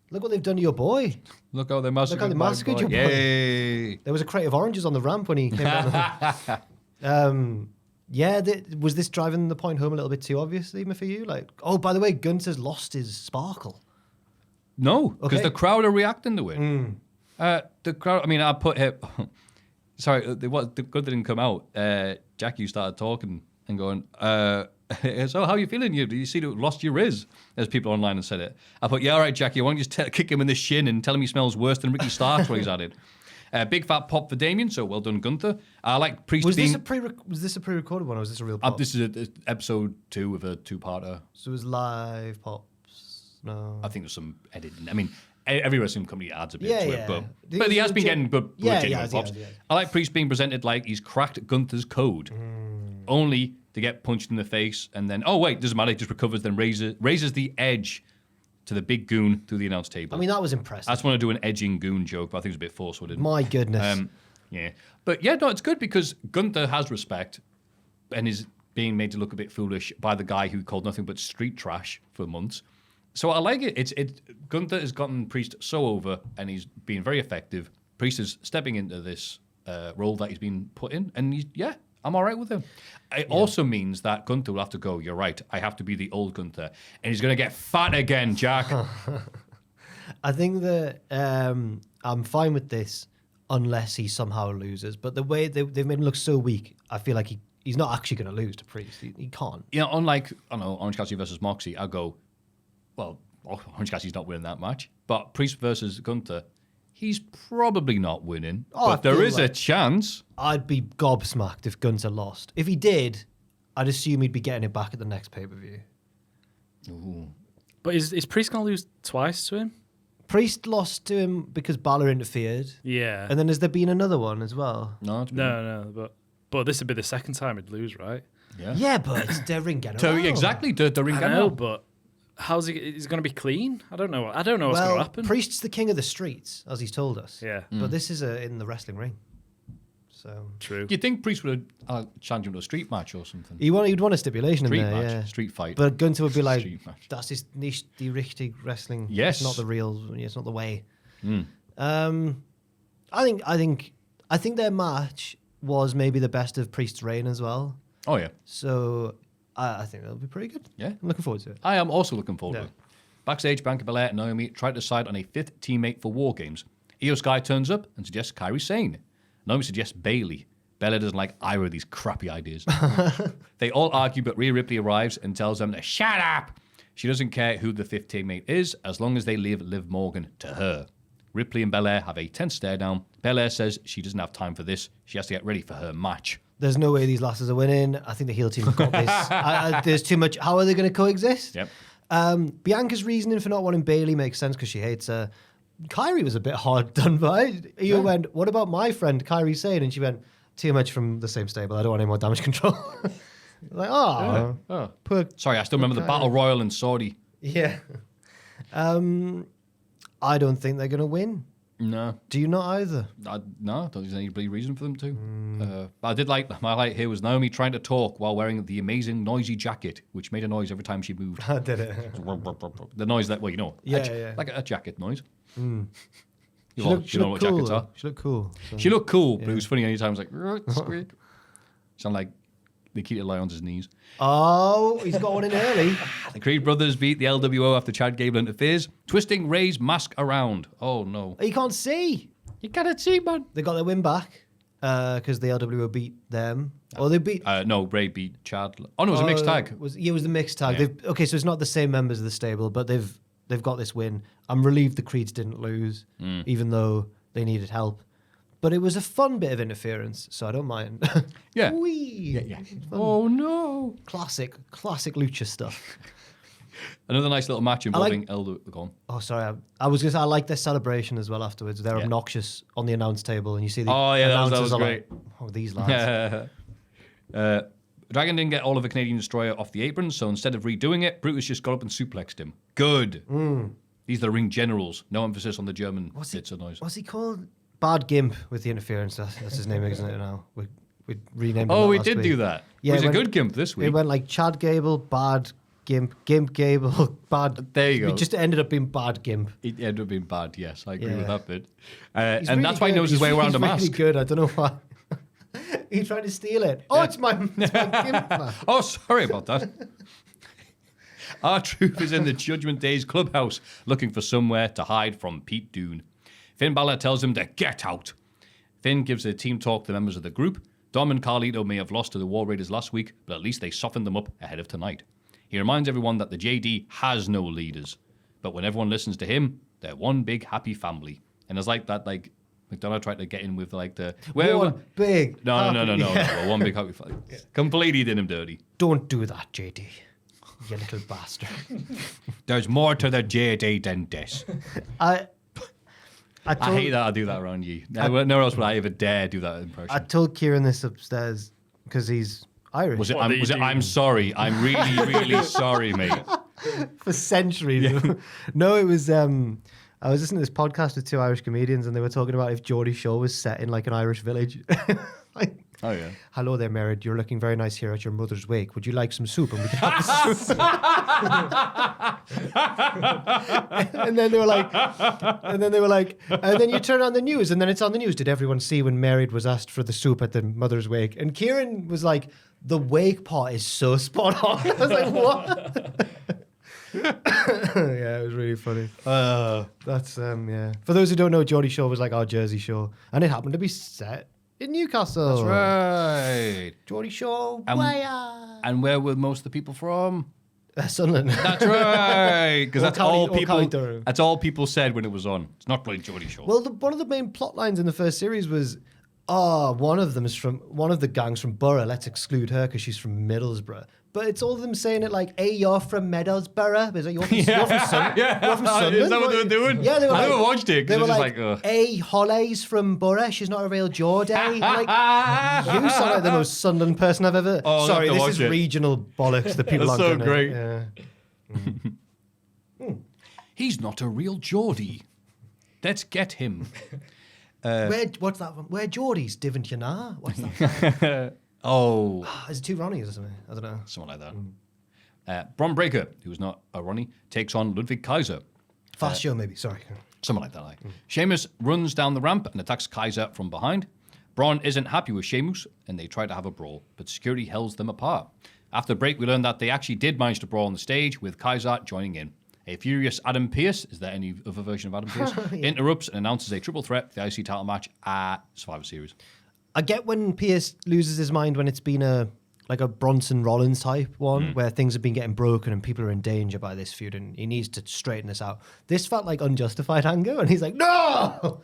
[SPEAKER 3] Look what they've done to your boy.
[SPEAKER 2] Look how they massacred
[SPEAKER 3] my boy.
[SPEAKER 2] your boy. Yay!
[SPEAKER 3] There was a crate of oranges on the ramp when he came down. Was this driving the point home a little bit too obviously for you? Like, oh, by the way, Gunther's lost his sparkle.
[SPEAKER 2] No, because
[SPEAKER 3] Okay.
[SPEAKER 2] the crowd are reacting to it. The crowd, I mean, I put it... Sorry, the good didn't come out. Jackie started talking and going, so how are you feeling? You see that lost your Riz? There's people online that said it. I put, yeah, all right, Jackie, why don't you just kick him in the shin and tell him he smells worse than Ricky Starks while he's at it. Big fat pop for Damien, so well done, Gunther. I like Priest
[SPEAKER 3] Was
[SPEAKER 2] being...
[SPEAKER 3] this a pre-recorded one or was this a real pop?
[SPEAKER 2] this is episode 2 of a 2-parter.
[SPEAKER 3] So it was live pops? No.
[SPEAKER 2] I think there's some editing. I mean, every wrestling company adds a bit
[SPEAKER 3] Yeah,
[SPEAKER 2] to
[SPEAKER 3] yeah.
[SPEAKER 2] it, but he has been getting good
[SPEAKER 3] Yeah,
[SPEAKER 2] genuine
[SPEAKER 3] he
[SPEAKER 2] pops.
[SPEAKER 3] has.
[SPEAKER 2] I like Priest being presented like he's cracked Gunther's code, only to get punched in the face, and then, oh wait, doesn't matter, he just recovers, then raises the edge to the big goon through the announce table.
[SPEAKER 3] I mean, that was impressive.
[SPEAKER 2] I just want to do an edging goon joke, but I think it's a bit forceful.
[SPEAKER 3] My goodness.
[SPEAKER 2] Yeah. But yeah, no, it's good because Gunther has respect and is being made to look a bit foolish by the guy who called nothing but street trash for months. So I like it. Gunther has gotten Priest so over and he's been very effective. Priest is stepping into this role that he's been put in, and I'm all right with him. It also means that Gunther will have to go, you're right, I have to be the old Gunther. And he's going to get fat again, Jack.
[SPEAKER 3] I think that I'm fine with this unless he somehow loses. But the way they've made him look so weak, I feel like he's not actually going to lose to Priest. He can't.
[SPEAKER 2] You know, unlike, I don't know, Orange Cassidy versus Moxie, I go, well, Orange Cassidy's not winning that match. But Priest versus Gunther, he's probably not winning. But there is a chance.
[SPEAKER 3] I'd be gobsmacked if Gunther lost. If he did, I'd assume he'd be getting it back at the next pay-per-view.
[SPEAKER 4] But is Priest going to lose twice to him?
[SPEAKER 3] Priest lost to him because Balor interfered.
[SPEAKER 4] Yeah.
[SPEAKER 3] And then has there been another one as well?
[SPEAKER 4] No, but this would be the second time he'd lose, right?
[SPEAKER 2] Yeah.
[SPEAKER 3] Yeah, but it's the ring general.
[SPEAKER 2] So exactly, the ring
[SPEAKER 4] I
[SPEAKER 2] general.
[SPEAKER 4] know, but how's he? Is going to be clean? I don't know. I don't know what's going to happen.
[SPEAKER 3] Priest's the king of the streets, as he's told us.
[SPEAKER 4] Yeah.
[SPEAKER 3] But this is in the wrestling ring. So
[SPEAKER 4] True.
[SPEAKER 2] Do you think Priest would challenge him to a street match or something?
[SPEAKER 3] he'd want a stipulation
[SPEAKER 2] Street
[SPEAKER 3] in there,
[SPEAKER 2] match,
[SPEAKER 3] yeah.
[SPEAKER 2] street fight.
[SPEAKER 3] But Gunther would be like,
[SPEAKER 2] Street match.
[SPEAKER 3] "Das ist nicht die richtige wrestling.
[SPEAKER 2] Yes.
[SPEAKER 3] It's not the real. It's not the way." I think their match was maybe the best of Priest's reign as well.
[SPEAKER 2] Oh yeah,
[SPEAKER 3] So I think that'll be pretty good.
[SPEAKER 2] yeah.
[SPEAKER 3] I'm looking forward to it.
[SPEAKER 2] I am also looking forward to
[SPEAKER 3] Yeah.
[SPEAKER 2] it. Backstage, Bianca Belair and Naomi try to decide on a 5th teammate for WarGames. Io Sky turns up and suggests Kairi Sane. Naomi suggests Bailey. Belair doesn't like either of these crappy ideas. They all argue, but Rhea Ripley arrives and tells them to shut up. She doesn't care who the 5th teammate is as long as they leave Liv Morgan to her. Ripley and Belair have a tense stare down. Belair says she doesn't have time for this. She has to get ready for her match.
[SPEAKER 3] There's no way these lasses are winning. I think the heel team have got this. There's too much. How are they going to coexist?
[SPEAKER 2] Yep.
[SPEAKER 3] Bianca's reasoning for not wanting Bailey makes sense because she hates her. Kyrie was a bit hard done by. Io went, "What about my friend Kyrie Sane?" And she went, "Too much from the same stable. I don't want any more damage control." Like, oh, poor.
[SPEAKER 2] Sorry, I still remember the Battle Royal in Saudi.
[SPEAKER 3] Yeah. I don't think they're going to win.
[SPEAKER 2] No.
[SPEAKER 3] Do you not either?
[SPEAKER 2] No, I don't think there's any bloody reason for them to. But I did like, my highlight here was Naomi trying to talk while wearing the amazing noisy jacket, which made a noise every time she moved.
[SPEAKER 3] I did it.
[SPEAKER 2] The noise that, well, you know,
[SPEAKER 3] Yeah.
[SPEAKER 2] like a jacket noise. You
[SPEAKER 3] She
[SPEAKER 2] know
[SPEAKER 3] looked
[SPEAKER 2] what
[SPEAKER 3] cool.
[SPEAKER 2] jackets are.
[SPEAKER 3] She looked cool. So.
[SPEAKER 2] She looked cool, but it was funny anytime. It was like, squeak. Sound like Nikita Lyons' knees.
[SPEAKER 3] Oh, he's got one in early.
[SPEAKER 2] The Creed brothers beat the LWO after Chad Gable interferes, twisting Ray's mask around. Oh, no.
[SPEAKER 3] You can't see.
[SPEAKER 2] You cannot see, man.
[SPEAKER 3] They got their win back because the LWO beat them. Or they beat.
[SPEAKER 2] No, Ray beat Chad. Oh, no, it was a mixed tag.
[SPEAKER 3] It was the mixed tag.
[SPEAKER 2] Yeah.
[SPEAKER 3] Okay, so it's not the same members of the stable, but they've got this win. I'm relieved the Creeds didn't lose, even though they needed help. But it was a fun bit of interference, so I don't mind.
[SPEAKER 2] Yeah.
[SPEAKER 3] Whee!
[SPEAKER 2] Yeah.
[SPEAKER 3] Fun.
[SPEAKER 2] Oh, no.
[SPEAKER 3] Classic lucha stuff.
[SPEAKER 2] Another nice little match involving
[SPEAKER 3] like-
[SPEAKER 2] Go on.
[SPEAKER 3] Oh, sorry. I was going to say, I like their celebration as well afterwards. They're
[SPEAKER 2] Yeah.
[SPEAKER 3] obnoxious on the announce table, and you see the
[SPEAKER 2] Oh, yeah, that was
[SPEAKER 3] announcers are
[SPEAKER 2] great.
[SPEAKER 3] like, oh, these lads.
[SPEAKER 2] Dragon didn't get all of a Canadian Destroyer off the apron, so instead of redoing it, Brutus just got up and suplexed him. Good. These are the ring generals. No emphasis on the German bits of noise.
[SPEAKER 3] What's he called? Bad Gimp with the interference. That's his name, isn't it? Now we renamed.
[SPEAKER 2] Oh,
[SPEAKER 3] him
[SPEAKER 2] we
[SPEAKER 3] last
[SPEAKER 2] did
[SPEAKER 3] week.
[SPEAKER 2] do that.
[SPEAKER 3] Yeah,
[SPEAKER 2] It was
[SPEAKER 3] it
[SPEAKER 2] a
[SPEAKER 3] went-
[SPEAKER 2] good Gimp this week.
[SPEAKER 3] It went like Chad Gable, Bad Gimp, Gimp Gable, Bad.
[SPEAKER 2] There you go.
[SPEAKER 3] It just ended up being Bad Gimp.
[SPEAKER 2] It ended up being bad, yes. I agree with
[SPEAKER 3] Yeah.
[SPEAKER 2] that bit.
[SPEAKER 3] He's
[SPEAKER 2] And
[SPEAKER 3] really
[SPEAKER 2] that's why he
[SPEAKER 3] good.
[SPEAKER 2] knows his way around
[SPEAKER 3] He's
[SPEAKER 2] a mask.
[SPEAKER 3] really good. I don't know why. He tried to steal it. Oh, it's my Gimp mask.
[SPEAKER 2] Oh, sorry about that. R-Truth is in the Judgment Day's clubhouse looking for somewhere to hide from Pete Dunne. Finn Balor tells him to get out. Finn gives a team talk to the members of the group. Dom and Carlito may have lost to the War Raiders last week, but at least they softened them up ahead of tonight. He reminds everyone that the JD has no leaders, but when everyone listens to him, they're one big happy family. And it's like that, like McDonough tried to get in with like the
[SPEAKER 3] One big.
[SPEAKER 2] No,
[SPEAKER 3] happy-
[SPEAKER 2] well, one big happy family. Completely did him dirty.
[SPEAKER 3] Don't do that, JD. You little bastard.
[SPEAKER 2] There's more to the JD than this.
[SPEAKER 3] I
[SPEAKER 2] I
[SPEAKER 3] told,
[SPEAKER 2] hate that I do that around you. Nowhere else would I ever dare do that impression.
[SPEAKER 3] I told Kieran this upstairs because he's Irish.
[SPEAKER 2] Was it? I'm sorry. I'm really, really sorry, mate.
[SPEAKER 3] For centuries. No, it was. I was listening to this podcast with two Irish comedians, and they were talking about if Geordie Shore was set in like an Irish village. Like,
[SPEAKER 2] Oh yeah.
[SPEAKER 3] hello there, Merritt. You're looking very nice here at your mother's wake. Would you like some soup? And we can have the soup. and then they were like, and then you turn on the news, and then it's on the news. Did everyone see when Merritt was asked for the soup at the mother's wake? And Kieran was like, the wake part is so spot on. I was like, what? Yeah, it was really funny. That's yeah. For those who don't know, Geordie Shore was like our Jersey Shore, and it happened to be set in Newcastle.
[SPEAKER 2] That's right.
[SPEAKER 3] Geordie Shore,
[SPEAKER 2] And where were most of the people from?
[SPEAKER 3] Sunderland.
[SPEAKER 2] That's right. Because that's
[SPEAKER 3] County-
[SPEAKER 2] all
[SPEAKER 3] or County
[SPEAKER 2] people.
[SPEAKER 3] Durham.
[SPEAKER 2] That's all people said when it was on. It's not really Geordie Shore.
[SPEAKER 3] Well, one of the main plot lines in the first series was, one of the gangs from Borough. Let's exclude her because she's from Middlesbrough. But it's all of them saying it like, "Hey, you're from Middlesbrough." It's like, you're from Sunderland.
[SPEAKER 2] Is that what they were doing?
[SPEAKER 3] Yeah, they were
[SPEAKER 2] I
[SPEAKER 3] like,
[SPEAKER 2] never watched it
[SPEAKER 3] They
[SPEAKER 2] because
[SPEAKER 3] were
[SPEAKER 2] it was
[SPEAKER 3] like,
[SPEAKER 2] just like, ugh.
[SPEAKER 3] "Hey, Holly's from Borough. She's not a real Geordie." Like, you sound like the most Sunderland person I've ever.
[SPEAKER 2] Oh, I'll
[SPEAKER 3] Sorry,
[SPEAKER 2] have to
[SPEAKER 3] this
[SPEAKER 2] watch
[SPEAKER 3] is
[SPEAKER 2] it.
[SPEAKER 3] regional bollocks that people
[SPEAKER 2] That's
[SPEAKER 3] aren't
[SPEAKER 2] so
[SPEAKER 3] gonna-
[SPEAKER 2] great.
[SPEAKER 3] Yeah.
[SPEAKER 2] He's not a real Geordie. Let's get him.
[SPEAKER 3] What's that from? Where Geordies? Didn't you know? What's that?
[SPEAKER 2] Oh,
[SPEAKER 3] Is it two Ronnies or something? I don't know.
[SPEAKER 2] something like that. Bron Breakker, who's not a Ronnie, takes on Ludwig Kaiser.
[SPEAKER 3] Fast show, maybe. Sorry.
[SPEAKER 2] Something like that. Like. Sheamus runs down the ramp and attacks Kaiser from behind. Braun isn't happy with Sheamus, and they try to have a brawl, but security holds them apart. After the break, we learn that they actually did manage to brawl on the stage, with Kaiser joining in. A furious Adam Pearce, is there any other version of Adam Pearce, interrupts and announces a triple threat for the IC title match at Survivor Series.
[SPEAKER 3] I get when Pierce loses his mind when it's been a Bronson Rollins type one where things have been getting broken and people are in danger by this feud and he needs to straighten this out. This felt like unjustified anger and he's like, no!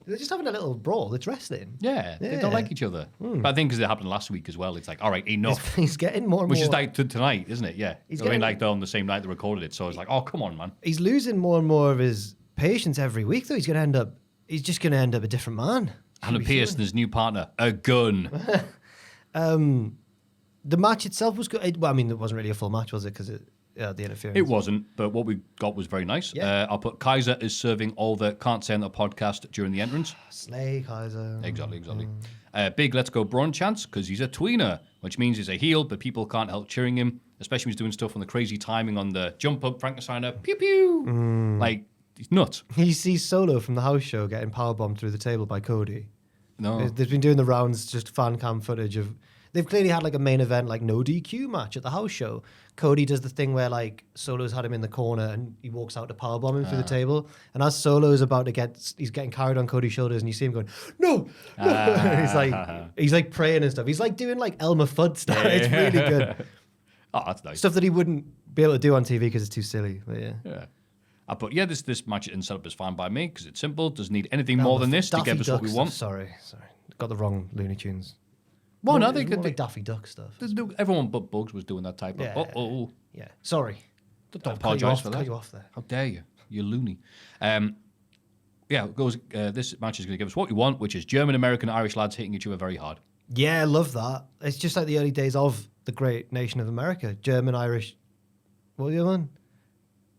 [SPEAKER 3] They're just having a little brawl. It's wrestling.
[SPEAKER 2] Yeah, they don't like each other. But I think because it happened last week as well, it's like, all right, enough.
[SPEAKER 3] He's getting more and
[SPEAKER 2] Which
[SPEAKER 3] more.
[SPEAKER 2] is like tonight, isn't it? Yeah.
[SPEAKER 3] He's
[SPEAKER 2] I mean,
[SPEAKER 3] getting-
[SPEAKER 2] like they're on the same night they recorded it. So it's like, oh, come on, man.
[SPEAKER 3] He's losing more and more of his patience every week, though. He's just going to end up a different man.
[SPEAKER 2] Adam Pearce and his new partner, a gun.
[SPEAKER 3] The match itself was good. Well, I mean, it wasn't really a full match, was it? Because the interference.
[SPEAKER 2] It wasn't, but what we got was very nice.
[SPEAKER 3] Yeah.
[SPEAKER 2] I'll put Kaiser is serving all the can't say on the podcast during the entrance.
[SPEAKER 3] Slay Kaiser.
[SPEAKER 2] Exactly. Big Let's Go Braun chance because he's a tweener, which means he's a heel, but people can't help cheering him, especially when he's doing stuff on the crazy timing on the jump up Frankensteiner, pew pew. Like, he's nuts.
[SPEAKER 3] He sees Solo from the house show getting powerbombed through the table by Cody.
[SPEAKER 2] No.
[SPEAKER 3] They've been doing the rounds, just fan cam footage of. They've clearly had like a main event, like no DQ match at the house show. Cody does the thing where like Solo's had him in the corner and he walks out to powerbomb him through the table. And as Solo is about to he's getting carried on Cody's shoulders, and you see him going, no. he's like praying and stuff. He's like doing like Elmer Fudd stuff. It's really good.
[SPEAKER 2] Oh, that's nice.
[SPEAKER 3] Stuff that he wouldn't be able to do on TV because it's too silly. But yeah.
[SPEAKER 2] Yeah. This match and setup is fine by me because it's simple. Doesn't need anything more than this to
[SPEAKER 3] Daffy
[SPEAKER 2] give us what we
[SPEAKER 3] Duck
[SPEAKER 2] want.
[SPEAKER 3] stuff. Sorry. Got the wrong Looney Tunes.
[SPEAKER 2] Well, no, they
[SPEAKER 3] It's more
[SPEAKER 2] could.
[SPEAKER 3] like Daffy Duck stuff.
[SPEAKER 2] Everyone but Bugs was doing that type of.
[SPEAKER 3] Yeah. Yeah. Sorry.
[SPEAKER 2] Don't apologise for that.
[SPEAKER 3] Cut you off there.
[SPEAKER 2] How dare you? You loony. It goes. This match is going to give us what we want, which is German, American, Irish lads hitting each other very hard.
[SPEAKER 3] Yeah, I love that. It's just like the early days of the great nation of America. German, Irish. What was the other one?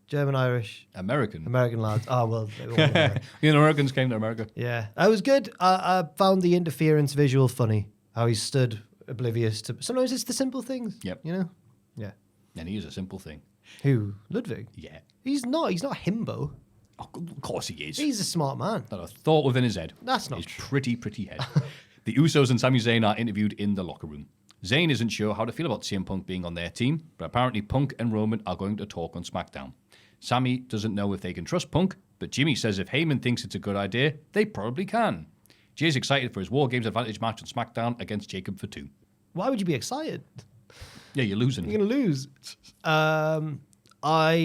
[SPEAKER 3] German, Irish.
[SPEAKER 2] American
[SPEAKER 3] lads. Oh, well. They were all American.
[SPEAKER 2] The Americans came to America.
[SPEAKER 3] Yeah. That was good. I found the interference visual funny. How he stood oblivious to... Sometimes it's the simple things.
[SPEAKER 2] Yep.
[SPEAKER 3] You know? Yeah.
[SPEAKER 2] And he is a simple thing.
[SPEAKER 3] Who? Ludwig?
[SPEAKER 2] Yeah.
[SPEAKER 3] He's not himbo.
[SPEAKER 2] Oh, of course he is.
[SPEAKER 3] He's a smart man.
[SPEAKER 2] Not a thought within his head.
[SPEAKER 3] That's not
[SPEAKER 2] his
[SPEAKER 3] true.
[SPEAKER 2] pretty head. The Usos and Sami Zayn are interviewed in the locker room. Zayn isn't sure how to feel about CM Punk being on their team, but apparently Punk and Roman are going to talk on SmackDown. Sami doesn't know if they can trust Punk, but Jimmy says if Heyman thinks it's a good idea, they probably can. Jay's excited for his WarGames Advantage match on SmackDown against Jacob Fatu.
[SPEAKER 3] Why would you be excited?
[SPEAKER 2] Yeah, you're losing.
[SPEAKER 3] You're going to lose. Are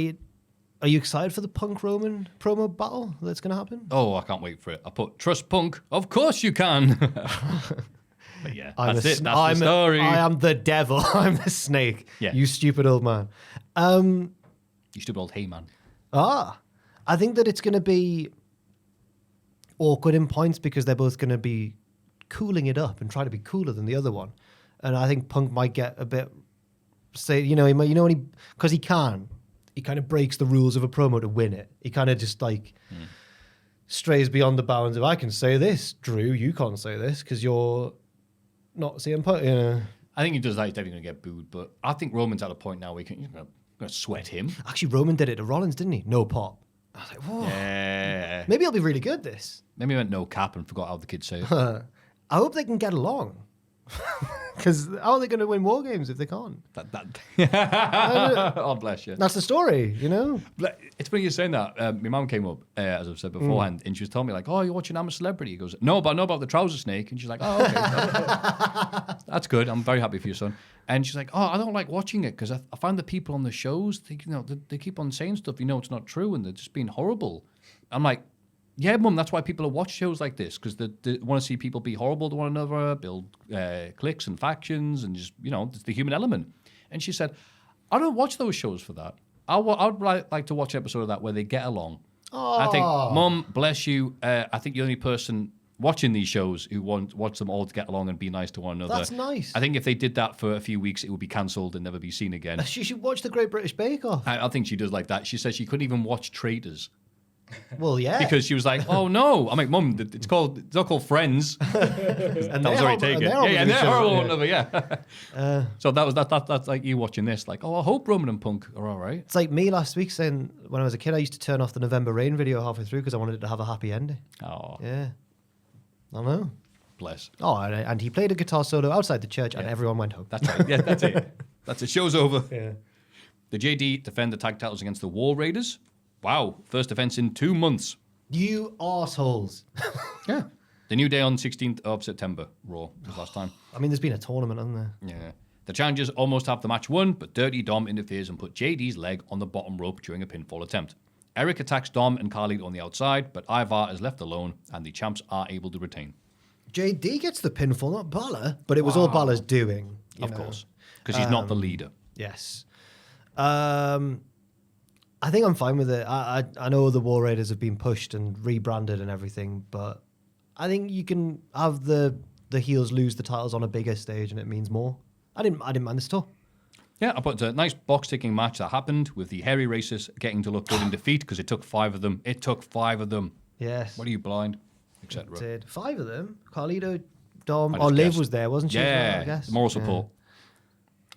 [SPEAKER 3] you excited for the Punk Roman promo battle that's going to happen?
[SPEAKER 2] Oh, I can't wait for it. I put trust Punk. Of course you can. But yeah, that's it. That's the story.
[SPEAKER 3] I am the devil. I'm the snake.
[SPEAKER 2] Yeah.
[SPEAKER 3] You stupid old man.
[SPEAKER 2] You stupid old Heyman.
[SPEAKER 3] I think that it's going to be awkward in points because they're both going to be cooling it up and trying to be cooler than the other one. And I think Punk might get a bit, because he kind of breaks the rules of a promo to win it. He kind of just strays beyond the bounds of, I can say this, Drew, you can't say this because you're not CM Punk. Yeah.
[SPEAKER 2] I think he does that. He's definitely going to get booed. But I think Roman's at a point now where you're going to sweat him.
[SPEAKER 3] Actually, Roman did it to Rollins, didn't he? No pop. I was like, whoa.
[SPEAKER 2] Yeah.
[SPEAKER 3] Maybe he'll be really good, this.
[SPEAKER 2] Maybe he went no cap and forgot how the kids say it.
[SPEAKER 3] I hope they can get along. Because how are they going to win WarGames if they can't?
[SPEAKER 2] Oh, bless you.
[SPEAKER 3] That's the story, you know?
[SPEAKER 2] It's funny you're saying that. My mum came up, as I've said beforehand, and she was telling me, like, oh, you're watching I'm a Celebrity. He goes, no, but I know about the trouser snake. And she's like, oh, okay. That's good. I'm very happy for your son. And she's like, oh, I don't like watching it because I find the people on the shows, they keep on saying stuff, it's not true, and they're just being horrible. I'm like, yeah, Mum, that's why people watch shows like this, because they want to see people be horrible to one another, build cliques and factions, and just, it's the human element. And she said, I don't watch those shows for that. I would like to watch an episode of that where they get along.
[SPEAKER 3] Oh.
[SPEAKER 2] I think, Mum, bless you, I think you're the only person watching these shows who wants them all to get along and be nice to one another.
[SPEAKER 3] That's nice.
[SPEAKER 2] I think if they did that for a few weeks, it would be cancelled and never be seen again.
[SPEAKER 3] She should watch the Great British Bake Off.
[SPEAKER 2] I think she does like that. She says she couldn't even watch Traitors.
[SPEAKER 3] Well, yeah.
[SPEAKER 2] Because she was like, oh no. I'm like, Mum, it's not called Friends.
[SPEAKER 3] And
[SPEAKER 2] that was already taken. And they're horrible one another, yeah. So that's like you watching this, like, oh, I hope Roman and Punk are all right.
[SPEAKER 3] It's like me last week saying when I was a kid, I used to turn off the November Rain video halfway through because I wanted it to have a happy ending.
[SPEAKER 2] Oh,
[SPEAKER 3] Yeah. I know.
[SPEAKER 2] bless.
[SPEAKER 3] Oh, and he played a guitar solo outside the church and everyone went home.
[SPEAKER 2] That's right. Yeah, that's it. That's it. Show's over.
[SPEAKER 3] Yeah.
[SPEAKER 2] The JD defend the tag titles against the War Raiders. Wow, first defense in 2 months.
[SPEAKER 3] You arseholes.
[SPEAKER 2] Yeah. The New Day on 16th of September. Raw was last time.
[SPEAKER 3] I mean, there's been a tournament, hasn't there?
[SPEAKER 2] Yeah. The challengers almost have the match won, but Dirty Dom interferes and put JD's leg on the bottom rope during a pinfall attempt. Eric attacks Dom and Khalid on the outside, but Ivar is left alone, and the champs are able to retain.
[SPEAKER 3] JD gets the pinfall, not Balor, but it was all Balor's doing.
[SPEAKER 2] Of course. Because he's not the leader.
[SPEAKER 3] Yes. I think I'm fine with it. I know the War Raiders have been pushed and rebranded and everything, but I think you can have the heels lose the titles on a bigger stage and it means more. I didn't mind this at all.
[SPEAKER 2] Yeah, I put a nice box-ticking match that happened with the hairy racists getting to look good in defeat because it took 5 of them. It took 5 of them.
[SPEAKER 3] Yes.
[SPEAKER 2] What are you, blind?
[SPEAKER 3] It
[SPEAKER 2] Etc.
[SPEAKER 3] did. 5 of them. Carlito, Dom,
[SPEAKER 2] I just
[SPEAKER 3] Liv
[SPEAKER 2] guessed.
[SPEAKER 3] was there, wasn't she?
[SPEAKER 2] Yeah,
[SPEAKER 3] as well, I guess?
[SPEAKER 2] moral support.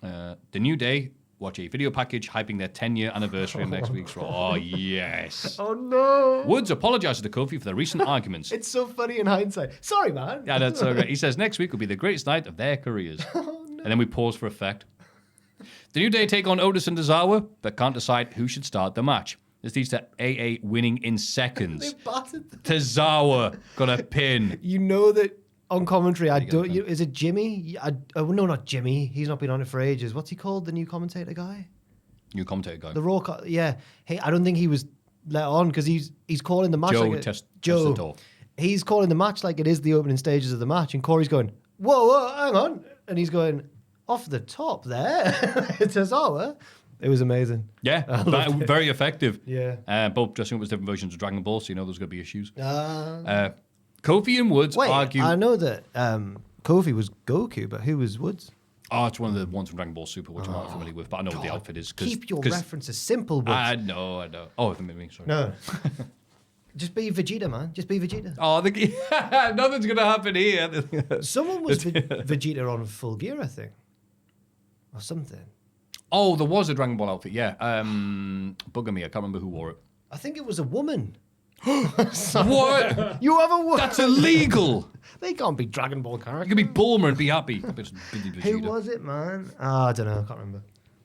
[SPEAKER 2] The New Day watch a video package hyping their 10-year anniversary in next week's Raw. Oh, yes.
[SPEAKER 3] Oh, no.
[SPEAKER 2] Woods apologizes to Kofi for the recent arguments.
[SPEAKER 3] It's so funny in hindsight. Sorry, man.
[SPEAKER 2] Yeah, that's so great. He says next week will be the greatest night of their careers. Oh, no. And then we pause for effect. The New Day take on Otis and Tozawa, but can't decide who should start the match. This leads to AA winning in seconds.
[SPEAKER 3] They battered them.
[SPEAKER 2] Tozawa got a pin.
[SPEAKER 3] You know that on commentary,
[SPEAKER 2] got a pin.
[SPEAKER 3] is it Jimmy? No, not Jimmy. He's not been on it for ages. What's he called? The new commentator guy?
[SPEAKER 2] New commentator guy.
[SPEAKER 3] The Raw, yeah. Hey, I don't think he was let on because he's calling the match
[SPEAKER 2] Joe
[SPEAKER 3] like
[SPEAKER 2] Testator.
[SPEAKER 3] Joe. He's calling the match like it is the opening stages of the match, and Corey's going, whoa, hang on, and he's going off the top there. Tozawa. It was amazing.
[SPEAKER 2] Yeah, very effective.
[SPEAKER 3] Yeah.
[SPEAKER 2] Both dressing up as different versions of Dragon Ball, so you know there's going to be issues. Kofi and Woods
[SPEAKER 3] Wait,
[SPEAKER 2] argue.
[SPEAKER 3] I know that Kofi was Goku, but who was Woods?
[SPEAKER 2] Oh, it's one of the ones from Dragon Ball Super, which I'm not familiar with, but I know what the outfit is.
[SPEAKER 3] Keep your references simple, Woods.
[SPEAKER 2] I know. Oh, me, sorry.
[SPEAKER 3] No. Just be Vegeta, man. Just be Vegeta.
[SPEAKER 2] Oh, nothing's going to happen here.
[SPEAKER 3] Someone was Vegeta on Full Gear, I think. Or something.
[SPEAKER 2] Oh, there was a Dragon Ball outfit, yeah. Bugger me, I can't remember who wore it.
[SPEAKER 3] I think it was a woman.
[SPEAKER 2] What?
[SPEAKER 3] You have a woman?
[SPEAKER 2] That's illegal.
[SPEAKER 3] They can't be Dragon Ball
[SPEAKER 2] You
[SPEAKER 3] characters.
[SPEAKER 2] can be Bulma and be happy.
[SPEAKER 3] Who was it, man? I don't know. I can't remember.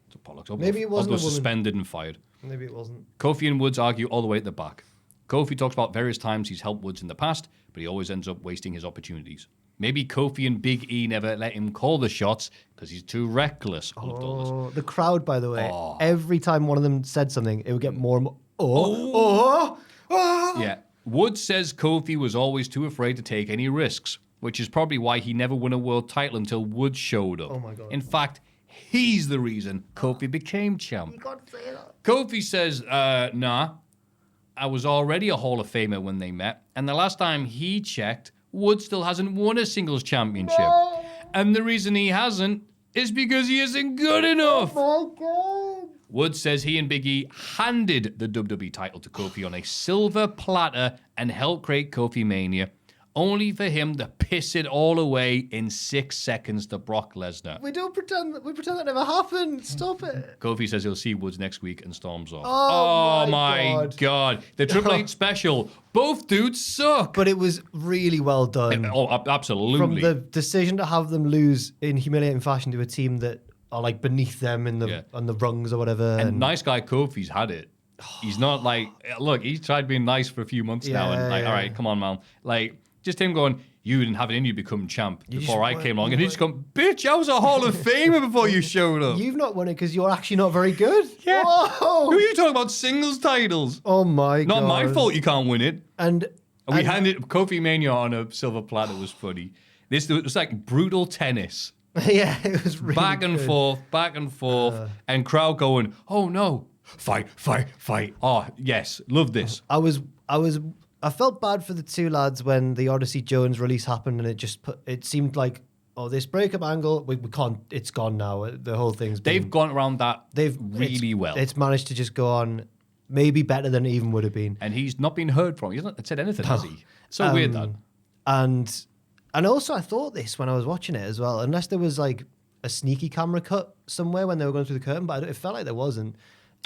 [SPEAKER 2] It's a bollocks.
[SPEAKER 3] Maybe it wasn't
[SPEAKER 2] I'll
[SPEAKER 3] a
[SPEAKER 2] go
[SPEAKER 3] woman.
[SPEAKER 2] suspended and fired.
[SPEAKER 3] Maybe it wasn't.
[SPEAKER 2] Kofi and Woods argue all the way at the back. Kofi talks about various times he's helped Woods in the past, but he always ends up wasting his opportunities. Maybe Kofi and Big E never let him call the shots because he's too reckless. I loved all this.
[SPEAKER 3] Oh, the crowd, by the way, every time one of them said something, it would get more and more.
[SPEAKER 2] Yeah. Woods says Kofi was always too afraid to take any risks, which is probably why he never won a world title until Woods showed up.
[SPEAKER 3] Oh my God.
[SPEAKER 2] In fact, he's the reason Kofi became champ.
[SPEAKER 3] You can't say that.
[SPEAKER 2] Kofi says, nah, I was already a Hall of Famer when they met, and the last time he checked, Woods still hasn't won a singles championship. No. And the reason he hasn't is because he isn't good enough.
[SPEAKER 3] Oh my God.
[SPEAKER 2] Woods says he and Big E handed the WWE title to Kofi on a silver platter and helped create Kofi Mania, only for him to piss it all away in 6 seconds to Brock Lesnar.
[SPEAKER 3] We pretend that never happened. Stop it.
[SPEAKER 2] Kofi says he'll see Woods next week and storms off.
[SPEAKER 3] Oh
[SPEAKER 2] my God. The Triple H special. Both dudes suck.
[SPEAKER 3] But it was really well done.
[SPEAKER 2] Oh, absolutely.
[SPEAKER 3] From the decision to have them lose in humiliating fashion to a team that are like beneath them in the on the rungs or whatever.
[SPEAKER 2] And nice guy Kofi's had it. He's not like, look, he's tried being nice for a few months now. And like, all right, come on, man. Like, just him going, you didn't have it in you to become champ before I came along. And he just gone, bitch, I was a Hall of Famer before you showed up.
[SPEAKER 3] You've not won it because you're actually not very good.
[SPEAKER 2] Yeah.
[SPEAKER 3] Whoa.
[SPEAKER 2] Who are you talking about singles titles?
[SPEAKER 3] Oh my God.
[SPEAKER 2] Not my fault you can't win it.
[SPEAKER 3] And
[SPEAKER 2] we handed Kofi Mania on a silver platter was funny. This was like brutal tennis.
[SPEAKER 3] Yeah, it was really
[SPEAKER 2] back and forth, and crowd going, oh no, fight. Oh yes, love this.
[SPEAKER 3] I felt bad for the two lads when the Odyssey Jones release happened, and it seemed like, oh, this breakup angle, we can't. It's gone now. The whole thing's
[SPEAKER 2] they've gone around that. Really well.
[SPEAKER 3] It's managed to just go on, maybe better than it even would have been.
[SPEAKER 2] And he's not been heard from. He hasn't said anything, has he? So weird that.
[SPEAKER 3] And also, I thought this when I was watching it as well, unless there was like a sneaky camera cut somewhere when they were going through the curtain, but it felt like there wasn't.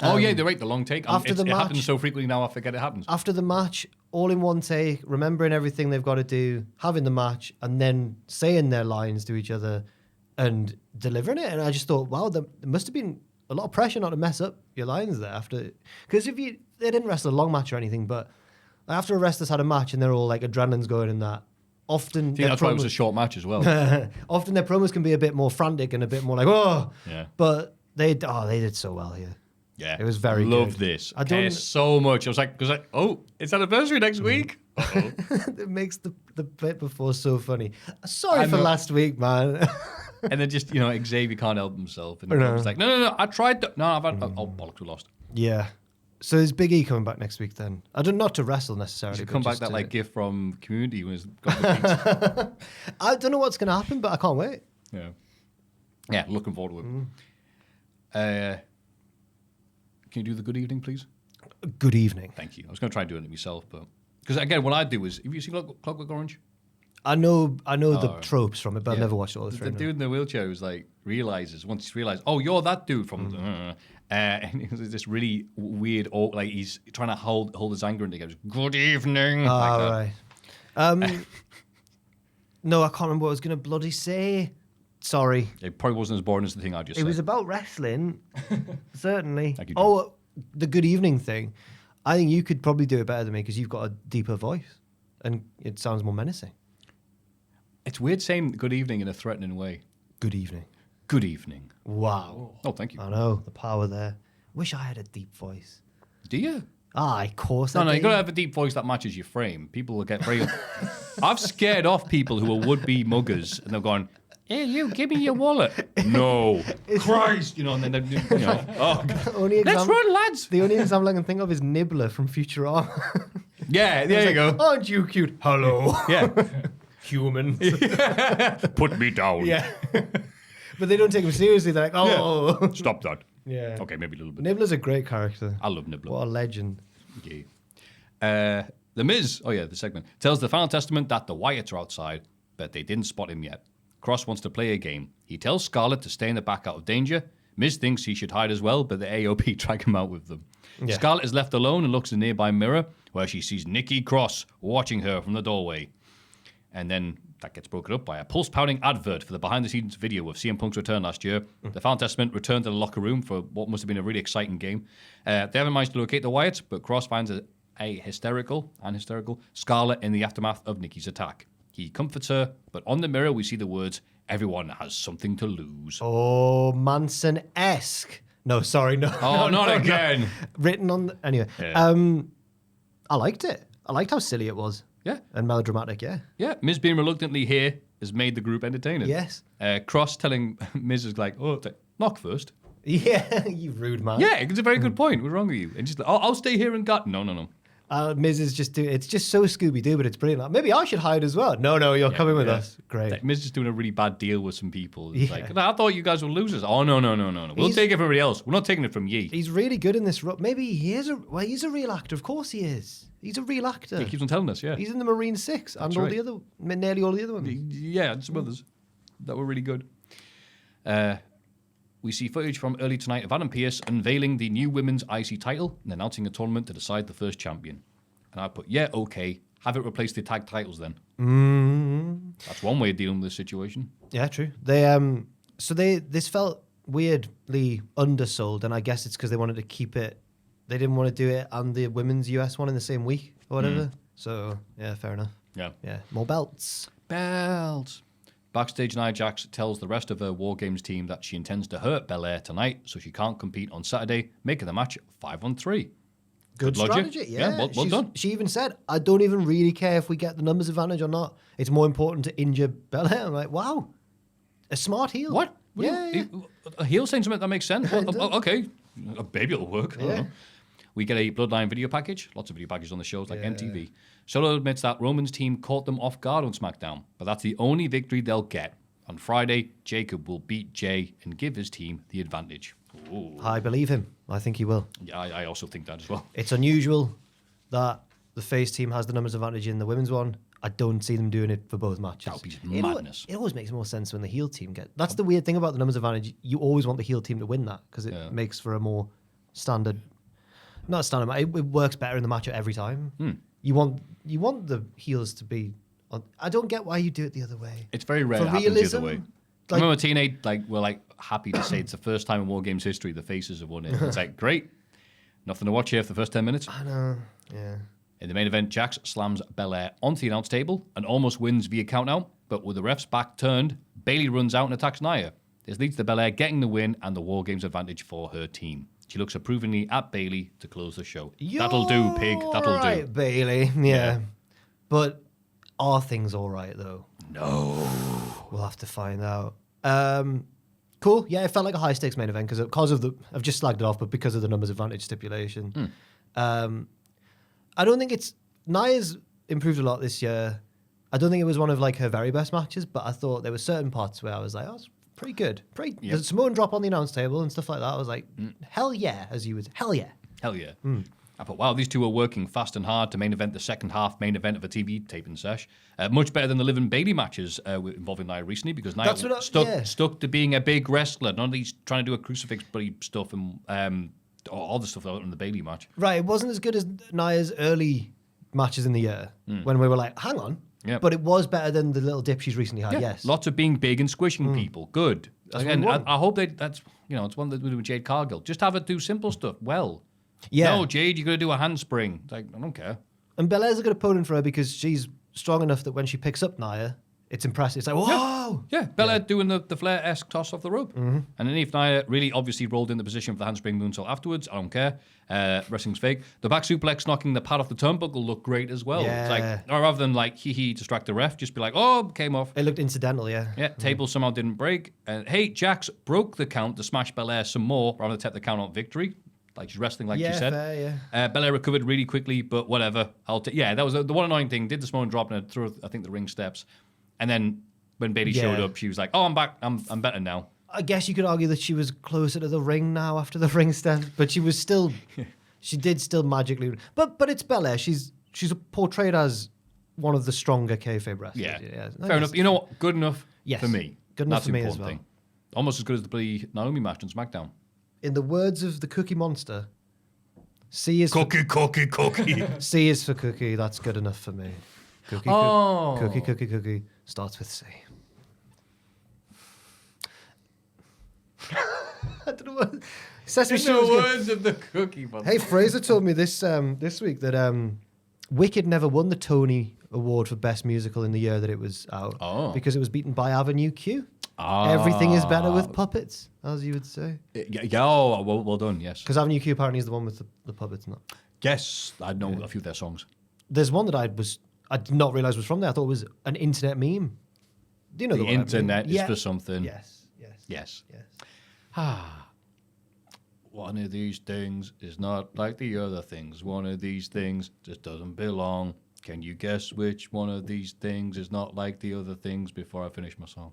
[SPEAKER 2] Oh yeah, they're right. The long take.
[SPEAKER 3] After the match,
[SPEAKER 2] it happens so frequently now, I forget it happens.
[SPEAKER 3] After the match, all in one take, remembering everything they've got to do, having the match, and then saying their lines to each other and delivering it. And I just thought, wow, there must have been a lot of pressure not to mess up your lines there after. Because they didn't wrestle a long match or anything, but after a wrestler's had a match and they're all like adrenaline's going and that. Often,
[SPEAKER 2] I think that's why it was a short match as well.
[SPEAKER 3] Often their promos can be a bit more frantic and a bit more like, oh.
[SPEAKER 2] Yeah.
[SPEAKER 3] But they did so well here.
[SPEAKER 2] Yeah.
[SPEAKER 3] It was very good.
[SPEAKER 2] Love this. I care so much. I was like, oh, it's anniversary next week.
[SPEAKER 3] It makes the bit before so funny. Sorry for last week, man.
[SPEAKER 2] And then just, Xavier can't help himself. And it's like, no, I tried to. No, I've had, oh, bollocks, we lost.
[SPEAKER 3] Yeah. So is Big E coming back next week then? Not to wrestle necessarily.
[SPEAKER 2] Come back that gift from Community when he's got the pizza.
[SPEAKER 3] I don't know what's going to happen, but I can't wait.
[SPEAKER 2] Yeah. Yeah, looking forward to it. Can you do the good evening, please?
[SPEAKER 3] Good evening.
[SPEAKER 2] Thank you. I was going to try and do it myself, but because again, what I do is, have you seen Clockwork Orange?
[SPEAKER 3] I know the tropes from it, but I've never watched all the three.
[SPEAKER 2] The dude in the wheelchair who's like once he's realized, oh, you're that dude from, and it was this really weird, like he's trying to hold his anger and he goes, "Good evening."
[SPEAKER 3] Right. No, I can't remember what I was going to bloody say. Sorry.
[SPEAKER 2] It probably wasn't as boring as the thing I just said.
[SPEAKER 3] It was about wrestling, certainly. Oh, the good evening thing. I think you could probably do it better than me because you've got a deeper voice and it sounds more menacing.
[SPEAKER 2] It's weird saying good evening in a threatening way.
[SPEAKER 3] Good evening.
[SPEAKER 2] Good evening.
[SPEAKER 3] Wow.
[SPEAKER 2] Oh, thank you.
[SPEAKER 3] I know, the power there. Wish I had a deep voice.
[SPEAKER 2] Do you?
[SPEAKER 3] Of course I do.
[SPEAKER 2] No, you got to have a deep voice that matches your frame. People will get very... I've scared off people who are would-be muggers and they're going, hey, you, give me your wallet. No. Christ. And then oh, let's run, lads.
[SPEAKER 3] The only example I can think of is Nibbler from Futurama.
[SPEAKER 2] Yeah, there you go.
[SPEAKER 3] Aren't you cute? Hello.
[SPEAKER 2] Yeah.
[SPEAKER 3] humans.
[SPEAKER 2] Put me down.
[SPEAKER 3] Yeah. But they don't take him seriously. They're like, oh.
[SPEAKER 2] Stop that.
[SPEAKER 3] Yeah.
[SPEAKER 2] Okay, maybe a little bit.
[SPEAKER 3] Nibbler's a great character.
[SPEAKER 2] I love Nibbler.
[SPEAKER 3] What a legend.
[SPEAKER 2] Yeah. The Miz, the segment, tells the Final Testament that the Wyatts are outside, but they didn't spot him yet. Cross wants to play a game. He tells Scarlett to stay in the back out of danger. Miz thinks he should hide as well, but the AOP drag him out with them. Yeah. Scarlett is left alone and looks in a nearby mirror, where she sees Nikki Cross watching her from the doorway. And then that gets broken up by a pulse-pounding advert for the behind-the-scenes video of CM Punk's return last year. The Final Testament returned to the locker room for what must have been a really exciting game. They haven't managed to locate the Wyatts, but Cross finds a hysterical Scarlett in the aftermath of Nikki's attack. He comforts her, but on the mirror we see the words, "Everyone has something to lose."
[SPEAKER 3] Oh, Manson-esque. No, sorry, no.
[SPEAKER 2] Oh,
[SPEAKER 3] no,
[SPEAKER 2] not again.
[SPEAKER 3] No. Written on... Anyway.
[SPEAKER 2] Yeah.
[SPEAKER 3] I liked it. I liked how silly it was.
[SPEAKER 2] Yeah.
[SPEAKER 3] And melodramatic, yeah.
[SPEAKER 2] Yeah, Miz being reluctantly here has made the group entertaining.
[SPEAKER 3] Yes.
[SPEAKER 2] Cross telling Miz is like, knock first.
[SPEAKER 3] Yeah, you rude man.
[SPEAKER 2] Yeah, it's a very good point. What's wrong with you? And just like, I'll stay here and gut. No.
[SPEAKER 3] Miz is just doing... It's just so Scooby-Doo, but it's brilliant. Like, maybe I should hide as well. No, you're coming with us. Great.
[SPEAKER 2] Like, Miz is doing a really bad deal with some people. It's
[SPEAKER 3] Yeah.
[SPEAKER 2] like, I thought you guys were losers. Oh, no. We'll take it from everybody else. We're not taking it from ye.
[SPEAKER 3] He's really good in this. Maybe he's a real actor. Of course he is. He's a real actor.
[SPEAKER 2] He keeps on telling us, yeah.
[SPEAKER 3] He's in the Marine 6 and
[SPEAKER 2] right.
[SPEAKER 3] nearly all the other ones.
[SPEAKER 2] Yeah, and some others that were really good. We see footage from early tonight of Adam Pearce unveiling the new women's IC title and announcing a tournament to decide the first champion. And I put, okay, have it replace the tag titles then. That's one way of dealing with this situation.
[SPEAKER 3] Yeah, true. This felt weirdly undersold, and I guess it's because they wanted to keep it. They didn't want to do it and the women's US one in the same week or whatever. So yeah, fair enough.
[SPEAKER 2] Yeah,
[SPEAKER 3] more belts.
[SPEAKER 2] Backstage, Nia Jax tells the rest of her WarGames team that she intends to hurt Belair tonight, so she can't compete on Saturday, making the match 5-on-3.
[SPEAKER 3] Good
[SPEAKER 2] logic.
[SPEAKER 3] strategy, yeah.
[SPEAKER 2] Well done.
[SPEAKER 3] She even said, I don't even really care if we get the numbers advantage or not. It's more important to injure Belair. I'm like, wow. A smart heel.
[SPEAKER 2] What?
[SPEAKER 3] Yeah.
[SPEAKER 2] A heel saying something that makes sense? Okay. Maybe it'll work. I don't know. We get a Bloodline video package. Lots of video packages on the shows, like MTV. Solo admits that Roman's team caught them off guard on SmackDown, but that's the only victory they'll get. On Friday, Jacob will beat Jay and give his team the advantage. Ooh.
[SPEAKER 3] I believe him. I think he will.
[SPEAKER 2] Yeah, I also think that as well.
[SPEAKER 3] It's unusual that the face team has the numbers advantage in the women's one. I don't see them doing it for both matches.
[SPEAKER 2] That would be just madness.
[SPEAKER 3] It always makes more sense when the heel team get... That's the weird thing about the numbers advantage. You always want the heel team to win that because it makes for a more standard... Not standard. It works better in the match every time. You want the heels to be... I don't get why you do it the other way.
[SPEAKER 2] It's very rare
[SPEAKER 3] for
[SPEAKER 2] it happens
[SPEAKER 3] realism,
[SPEAKER 2] the other way. I remember TNA were happy to say it's the first time in WarGames history the faces have won it. It's like, great. Nothing to watch here for the first 10 minutes.
[SPEAKER 3] I know, yeah.
[SPEAKER 2] In the main event, Jax slams Belair onto the announce table and almost wins via countout, but with the ref's back turned, Bayley runs out and attacks Nia. This leads to Belair getting the win and the WarGames advantage for her team. She looks approvingly at Bayley to close the show. That'll do, pig. That'll do.
[SPEAKER 3] Bayley. Yeah. But are things all right, though?
[SPEAKER 2] No.
[SPEAKER 3] We'll have to find out. Cool. Yeah, it felt like a high-stakes main event because of the... I've just slagged it off, but because of the numbers advantage stipulation. I don't think it's... Nia's improved a lot this year. I don't think it was one of her very best matches, but I thought there were certain parts where I was like, oh, it's pretty good. The Samoan drop on the announce table and stuff like that. I was like, hell yeah, as you would... Hell yeah.
[SPEAKER 2] Hell yeah. I thought, wow, these two are working fast and hard to main event the second half main event of a TV taping sesh. Much better than the Liv and Bayley matches involving Nia recently, because Nia stuck to being a big wrestler, none of these trying to do a crucifix bloody stuff and all the stuff in the Bayley match.
[SPEAKER 3] Right, it wasn't as good as Nia's early matches in the year when we were like, hang on. Yep. But it was better than the little dip she's recently had, yes.
[SPEAKER 2] Lots of being big and squishing people. Good. Again, I hope that's it's one that we do with Jade Cargill. Just have her do simple stuff well. Yeah. No, Jade, you're going to do a handspring. It's like, I don't care.
[SPEAKER 3] And Belair's a good opponent for her because she's strong enough that when she picks up Nia, it's impressive. It's like, whoa!
[SPEAKER 2] Yeah, Belair doing the Flair-esque toss off the rope. And then if Nia really obviously rolled in the position for the handspring moonsault afterwards, I don't care. Wrestling's fake. The back suplex knocking the pad off the turnbuckle looked great as well.
[SPEAKER 3] Yeah.
[SPEAKER 2] It's like, or rather than hee distract the ref, just be like, oh, came off.
[SPEAKER 3] It looked incidental, yeah.
[SPEAKER 2] Yeah, table somehow didn't break. Hey, Jax broke the count to smash Belair some more rather than take the count on victory. She's wrestling she said.
[SPEAKER 3] Fair,
[SPEAKER 2] Belair recovered really quickly, but whatever. That was the one annoying thing. Did the Samoan drop and threw, I think, the ring steps. And then when Bayley showed
[SPEAKER 3] Yeah.
[SPEAKER 2] up, she was like, "Oh, I'm back. I'm better now."
[SPEAKER 3] I guess you could argue that she was closer to the ring now after the ring step, but she was still, she did still magically. But it's Belair. She's portrayed as one of the stronger kayfabe wrestlers.
[SPEAKER 2] Yeah, fair enough. You know what? Good enough
[SPEAKER 3] Yes.
[SPEAKER 2] for me.
[SPEAKER 3] Good enough
[SPEAKER 2] That's
[SPEAKER 3] for
[SPEAKER 2] the
[SPEAKER 3] me as
[SPEAKER 2] important
[SPEAKER 3] well.
[SPEAKER 2] thing. Almost as good as the bloody Naomi match on SmackDown.
[SPEAKER 3] In the words of the Cookie Monster, C is
[SPEAKER 2] Cookie.
[SPEAKER 3] For, C is for cookie. That's good enough for me. Cookie,
[SPEAKER 2] Oh.
[SPEAKER 3] cookie starts with C. I don't know what. Sesame
[SPEAKER 2] In
[SPEAKER 3] Street
[SPEAKER 2] the
[SPEAKER 3] was good.
[SPEAKER 2] words of the Cookie Monster.
[SPEAKER 3] Hey, Fraser told me this week that Wicked never won the Tony Award for Best Musical in the year that it was out.
[SPEAKER 2] Oh.
[SPEAKER 3] Because it was beaten by Avenue Q. Everything is better
[SPEAKER 2] Ah.
[SPEAKER 3] with puppets, as you would say.
[SPEAKER 2] Yeah, oh, well done, yes.
[SPEAKER 3] Because Avenue Q apparently is the one with the puppets, not.
[SPEAKER 2] Yes, I know a few of their songs.
[SPEAKER 3] There's one that I did not realize was from there. I thought it was an internet meme. Do you know
[SPEAKER 2] The
[SPEAKER 3] the one I mean?
[SPEAKER 2] internet is
[SPEAKER 3] Yeah.
[SPEAKER 2] for something.
[SPEAKER 3] Yes.
[SPEAKER 2] Yes. One of these things is not like the other things. One of these things just doesn't belong. Can you guess which one of these things is not like the other things before I finish my song?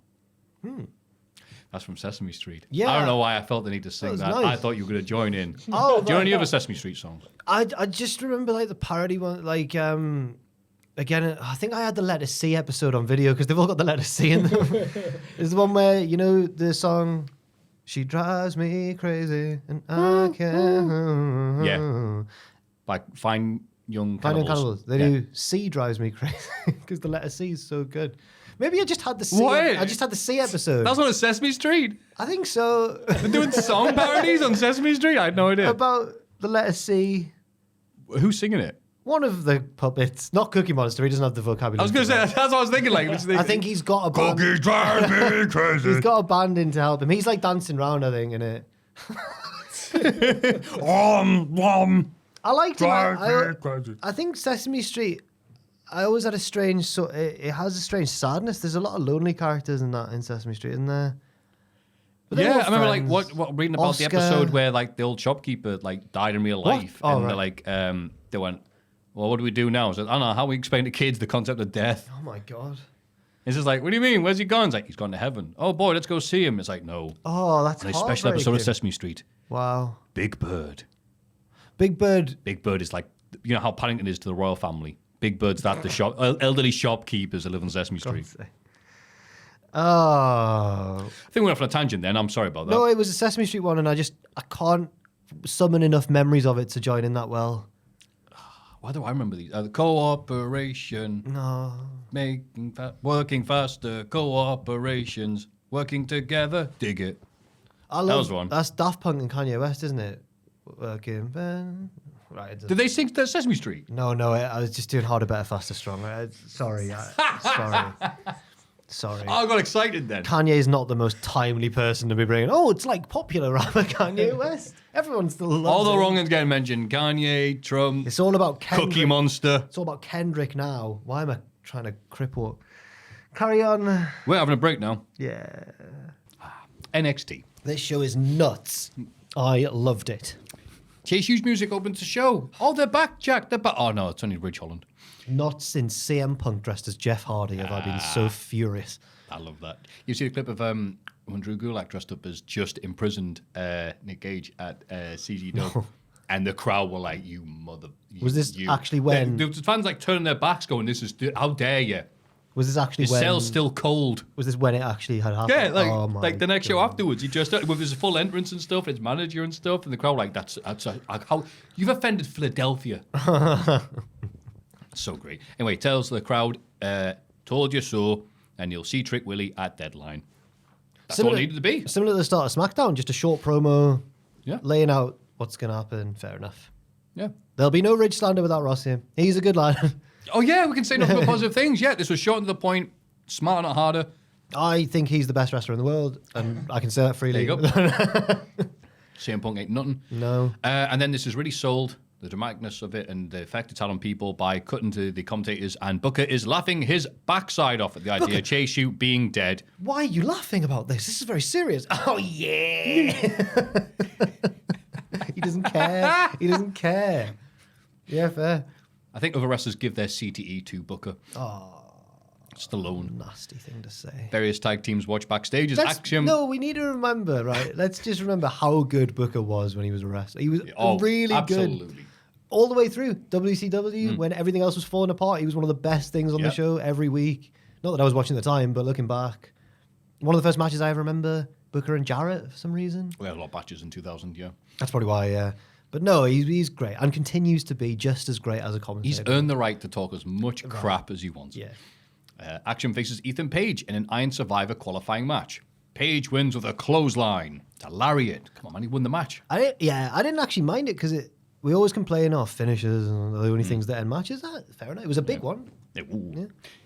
[SPEAKER 2] That's from Sesame Street.
[SPEAKER 3] Yeah.
[SPEAKER 2] I don't know why I felt the need to sing
[SPEAKER 3] was
[SPEAKER 2] that.
[SPEAKER 3] nice.
[SPEAKER 2] I thought you were going to join in.
[SPEAKER 3] Oh,
[SPEAKER 2] Do you know any
[SPEAKER 3] right.
[SPEAKER 2] other Sesame Street songs?
[SPEAKER 3] I just remember like the parody one, like again, I think I had the letter C episode on video because they've all got the letter C in them. It's the one where you know the song, "She drives me crazy and I can't."
[SPEAKER 2] Yeah. Like Fine Young
[SPEAKER 3] Fine Young
[SPEAKER 2] Cannibals.
[SPEAKER 3] Cannibals. They
[SPEAKER 2] Yeah.
[SPEAKER 3] do C drives me crazy because the letter C is so good. Maybe I just had the C.
[SPEAKER 2] What?
[SPEAKER 3] I just had the C episode.
[SPEAKER 2] That's on a Sesame Street.
[SPEAKER 3] I think so.
[SPEAKER 2] They're doing song parodies on Sesame Street? I had no idea.
[SPEAKER 3] About the letter C.
[SPEAKER 2] Who's singing it?
[SPEAKER 3] One of the puppets, not Cookie Monster. He doesn't have the vocabulary.
[SPEAKER 2] I was going to say, that's what I was thinking. Like,
[SPEAKER 3] I think he's got a band.
[SPEAKER 2] Cookies drive me crazy.
[SPEAKER 3] He's got a band in to help him. He's like dancing around, I think, in it. I liked him. I think Sesame Street. I always had a strange it has a strange sadness. There's a lot of lonely characters in Sesame Street, isn't there? But they're
[SPEAKER 2] Yeah,
[SPEAKER 3] all
[SPEAKER 2] I remember like
[SPEAKER 3] friends.
[SPEAKER 2] what reading about
[SPEAKER 3] Oscar.
[SPEAKER 2] the episode where like the old shopkeeper like died in real
[SPEAKER 3] What?
[SPEAKER 2] life,
[SPEAKER 3] Oh,
[SPEAKER 2] and
[SPEAKER 3] right.
[SPEAKER 2] they're like they went, well, what do we do now? So I don't know how we explain to kids the concept of death.
[SPEAKER 3] Oh my god.
[SPEAKER 2] It's just like, what do you mean? Where's he gone? It's like he's gone to heaven. Oh boy, let's go see him. It's like no.
[SPEAKER 3] Oh, that's
[SPEAKER 2] And a special episode of
[SPEAKER 3] heartbreaking.
[SPEAKER 2] Sesame Street.
[SPEAKER 3] Wow.
[SPEAKER 2] Big Bird.
[SPEAKER 3] Big Bird.
[SPEAKER 2] Big Bird is like, you know how Paddington is to the royal family. Big Bird's that the elderly shopkeepers that live on Sesame Street.
[SPEAKER 3] Oh.
[SPEAKER 2] I think we went off on a tangent then. I'm sorry about that.
[SPEAKER 3] No, it was a Sesame Street one, and I can't summon enough memories of it to join in that well.
[SPEAKER 2] Why do I remember these? The cooperation.
[SPEAKER 3] No.
[SPEAKER 2] Working faster. Cooperations. Working together. Dig it.
[SPEAKER 3] I love,
[SPEAKER 2] was one.
[SPEAKER 3] That's Daft Punk and Kanye West, isn't it? Working. Right. it
[SPEAKER 2] Did
[SPEAKER 3] doesn't-
[SPEAKER 2] they sing the Sesame Street?
[SPEAKER 3] No, I was just doing harder, better, faster, stronger. Sorry. Sorry.
[SPEAKER 2] Oh, I got excited then.
[SPEAKER 3] Kanye is not the most timely person to be bringing. Oh, it's like popular rapper Kanye West. Everyone still loves
[SPEAKER 2] All the
[SPEAKER 3] him.
[SPEAKER 2] wrong ones getting mentioned. Kanye, Trump,
[SPEAKER 3] It's all about Kendrick.
[SPEAKER 2] Cookie Monster.
[SPEAKER 3] It's all about Kendrick now. Why am I trying to cripple? Carry on.
[SPEAKER 2] We're having a break now.
[SPEAKER 3] Yeah.
[SPEAKER 2] NXT.
[SPEAKER 3] This show is nuts. I loved it.
[SPEAKER 2] Chase Hughes music opens the show. Oh, they're back, Jack. They're back. Oh, no, it's only Rich Holland.
[SPEAKER 3] Not since CM Punk dressed as Jeff Hardy have I been so furious.
[SPEAKER 2] I love that. You see the clip of when Drew Gulak dressed up as just imprisoned Nick Gage at CG Dub, and the crowd were like, "You mother!"
[SPEAKER 3] Was this actually when-
[SPEAKER 2] the fans like turning their backs, going, "This is how dare you?"
[SPEAKER 3] Was this actually
[SPEAKER 2] His
[SPEAKER 3] when?
[SPEAKER 2] cell's still cold.
[SPEAKER 3] Was this when it actually had happened?
[SPEAKER 2] Yeah, like
[SPEAKER 3] Oh my
[SPEAKER 2] like the next show
[SPEAKER 3] God.
[SPEAKER 2] afterwards, he dressed up with his full entrance and stuff, his manager and stuff, and the crowd like, "That's how you've offended Philadelphia." So great. Anyway, he tells the crowd, "Told you so," and you'll see Trick Willie at Deadline. That's all it needed to be.
[SPEAKER 3] Similar to the start of SmackDown, just a short promo
[SPEAKER 2] Yeah,
[SPEAKER 3] laying out what's going to happen. Fair enough.
[SPEAKER 2] yeah.
[SPEAKER 3] There'll be no Ridge slander without Ross here. He's a good line.
[SPEAKER 2] Oh yeah, we can say nothing but positive things. Yeah, this was short and to the point, smart, not harder.
[SPEAKER 3] I think he's the best wrestler in the world, and I can say that freely.
[SPEAKER 2] There you go. CM Punk ain't nothing.
[SPEAKER 3] No.
[SPEAKER 2] And then this is really sold, the dramaticness of it and the effect it's had on people by cutting to the commentators, and Booker is laughing his backside off at the idea of Chase U being dead.
[SPEAKER 3] Why are you laughing about this? This is very serious. Oh, yeah. He doesn't care. He doesn't care. Yeah, fair.
[SPEAKER 2] I think other wrestlers give their CTE to Booker. Stallone.
[SPEAKER 3] Nasty thing to say.
[SPEAKER 2] Various tag teams watch backstage as Axiom.
[SPEAKER 3] No, we need to remember, right? Let's just remember how good Booker was when he was a wrestler. He was really
[SPEAKER 2] absolutely.
[SPEAKER 3] good. All the way through WCW, when everything else was falling apart, he was one of the best things on the show every week. Not that I was watching at the time, but looking back, one of the first matches I ever remember, Booker and Jarrett for some reason.
[SPEAKER 2] We had a lot of matches in 2000, yeah.
[SPEAKER 3] That's probably why, yeah. But no, he's great and continues to be just as great as a commentator.
[SPEAKER 2] He's earned the right to talk as much crap as he wants.
[SPEAKER 3] Yeah.
[SPEAKER 2] Axiom faces Ethan Page in an Iron Survivor qualifying match. Page wins with a clothesline to lariat. Come on, man, he won the match.
[SPEAKER 3] I didn't actually mind it because we always complain off finishes and the only things that end matches. Fair enough. It was a big one.
[SPEAKER 2] Yeah.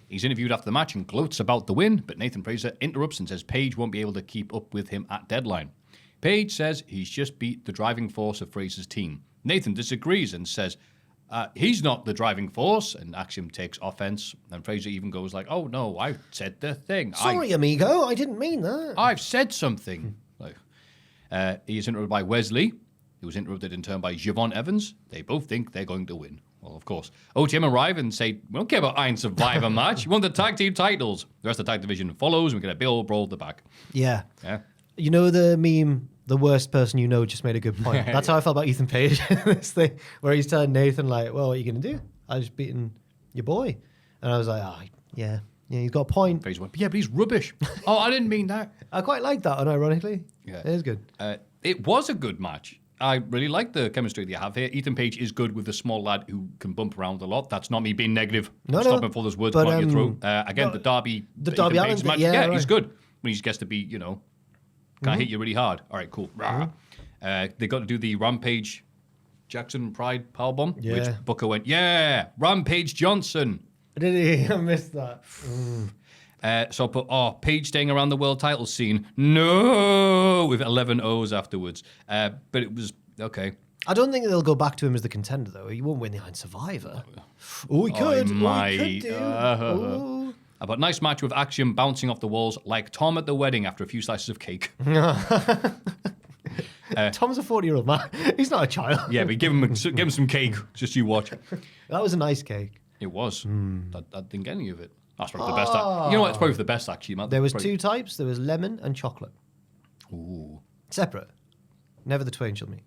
[SPEAKER 2] He's interviewed after the match and gloats about the win, but Nathan Fraser interrupts and says Page won't be able to keep up with him at deadline. Page says he's just beat the driving force of Fraser's team. Nathan disagrees and says he's not the driving force, and Axiom takes offense, and Fraser even goes like, oh no, I said the thing.
[SPEAKER 3] Sorry, amigo, I didn't mean that.
[SPEAKER 2] I've said something. He is interrupted by Wesley, who was interrupted in turn by Javon Evans. They both think they're going to win. Well, of course. OTM arrive and say, we don't care about Iron Survivor match. We want the tag team titles. The rest of the tag division follows, and we get a big old brawl at the back.
[SPEAKER 3] Yeah.
[SPEAKER 2] Yeah.
[SPEAKER 3] You know the meme, the worst person you know just made a good point. That's how I felt about Ethan Page in this thing, where he's telling Nathan, like, well, what are you going to do? I just beaten your boy. And I was like, yeah, he's got a point.
[SPEAKER 2] Fraser went, yeah, but he's rubbish. Oh, I didn't mean that.
[SPEAKER 3] I quite like that, unironically.
[SPEAKER 2] Yeah.
[SPEAKER 3] It is good.
[SPEAKER 2] It was a good match. I really like the chemistry they have here. Ethan Page is good with the small lad who can bump around a lot. That's not me being negative. Stop before there's words coming out your throat. Again, the Darby Page match,
[SPEAKER 3] right.
[SPEAKER 2] he's good. When he gets to be, can't hit you really hard. All right, cool. They got to do the Rampage Jackson Pride powerbomb, which Booker went, yeah, Rampage Johnson.
[SPEAKER 3] Did he? I missed that.
[SPEAKER 2] So I put, Page staying around the world title scene. No, with 11 O's afterwards. But it was, okay.
[SPEAKER 3] I don't think they'll go back to him as the contender, though. He won't win the Iron Survivor. Oh, he could.
[SPEAKER 2] He might.
[SPEAKER 3] He could do.
[SPEAKER 2] But nice match with Axiom bouncing off the walls like Tom at the wedding after a few slices of cake.
[SPEAKER 3] Tom's a 40-year-old man. He's not a child.
[SPEAKER 2] Yeah, but give him some cake. Just you watch.
[SPEAKER 3] That was a nice cake.
[SPEAKER 2] It was. I didn't get any of it. That's probably the best. You know what? It's probably the best, actually. Man.
[SPEAKER 3] There was two types. There was lemon and chocolate.
[SPEAKER 2] Ooh.
[SPEAKER 3] Separate. Never the twain shall meet.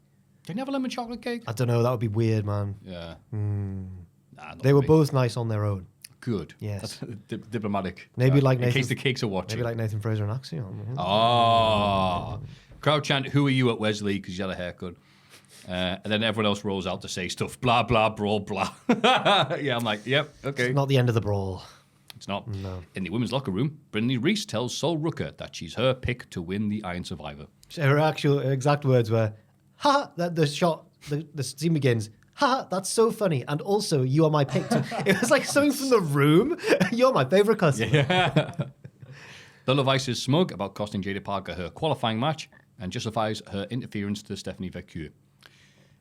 [SPEAKER 2] Did you have a lemon chocolate cake?
[SPEAKER 3] I don't know. That would be weird, man.
[SPEAKER 2] Yeah. Nah,
[SPEAKER 3] they were both nice on their own.
[SPEAKER 2] Good.
[SPEAKER 3] Yes.
[SPEAKER 2] That's diplomatic.
[SPEAKER 3] Maybe like
[SPEAKER 2] in
[SPEAKER 3] Nathan,
[SPEAKER 2] case the cakes are watching.
[SPEAKER 3] Maybe like Nathan Fraser and Axiom.
[SPEAKER 2] Crowd chant, who are you at Wesley? Because you had a haircut. And then everyone else rolls out to say stuff. Blah, blah, brawl, blah. Yeah, I'm like, yep, okay.
[SPEAKER 3] It's not the end of the brawl.
[SPEAKER 2] It's not.
[SPEAKER 3] No.
[SPEAKER 2] In the women's locker room, Brittany Reese tells Sol Rooker that she's her pick to win the Iron Survivor.
[SPEAKER 3] Her actual exact words were, ha, the shot, the scene begins, ha, that's so funny. And also, you are my pick. It was like something from The Room. You're my favorite customer.
[SPEAKER 2] Yeah. Lola Vice is smug about costing Jada Parker her qualifying match and justifies her interference to Stephanie Vercure.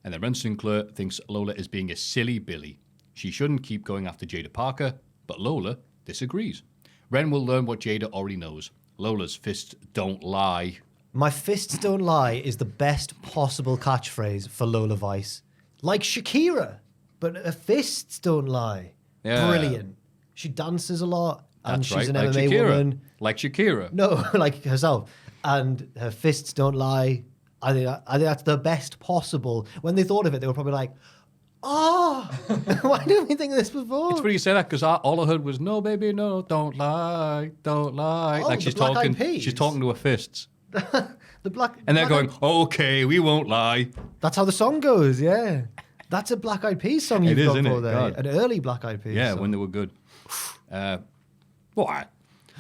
[SPEAKER 2] And then Ren Sinclair thinks Lola is being a silly Billy. She shouldn't keep going after Jada Parker, but Lola disagrees. Ren will learn what Jada already knows. Lola's fists don't lie.
[SPEAKER 3] My fists don't lie is the best possible catchphrase for Lola Vice. Like Shakira, but her fists don't lie.
[SPEAKER 2] Yeah.
[SPEAKER 3] Brilliant. She dances a lot, and
[SPEAKER 2] That's
[SPEAKER 3] she's
[SPEAKER 2] right,
[SPEAKER 3] an
[SPEAKER 2] like
[SPEAKER 3] MMA
[SPEAKER 2] Shakira.
[SPEAKER 3] woman.
[SPEAKER 2] Like Shakira.
[SPEAKER 3] No, like herself. And her fists don't lie. I think that's the best possible. When they thought of it, they were probably like, why didn't we think of this before?
[SPEAKER 2] It's funny you say that because all I heard was, no, baby, no, don't lie, don't lie.
[SPEAKER 3] Oh,
[SPEAKER 2] like
[SPEAKER 3] the
[SPEAKER 2] she's
[SPEAKER 3] Black Eyed
[SPEAKER 2] talking,
[SPEAKER 3] Peas.
[SPEAKER 2] she's talking to her fists.
[SPEAKER 3] The black,
[SPEAKER 2] And they're
[SPEAKER 3] Black
[SPEAKER 2] going, okay, we won't lie.
[SPEAKER 3] That's how the song goes, yeah. That's a Black Eyed Peas song you've
[SPEAKER 2] It is,
[SPEAKER 3] gone
[SPEAKER 2] isn't
[SPEAKER 3] for
[SPEAKER 2] it?
[SPEAKER 3] there.
[SPEAKER 2] God.
[SPEAKER 3] An early Black Eyed Peas
[SPEAKER 2] Yeah,
[SPEAKER 3] song.
[SPEAKER 2] when they were good. What?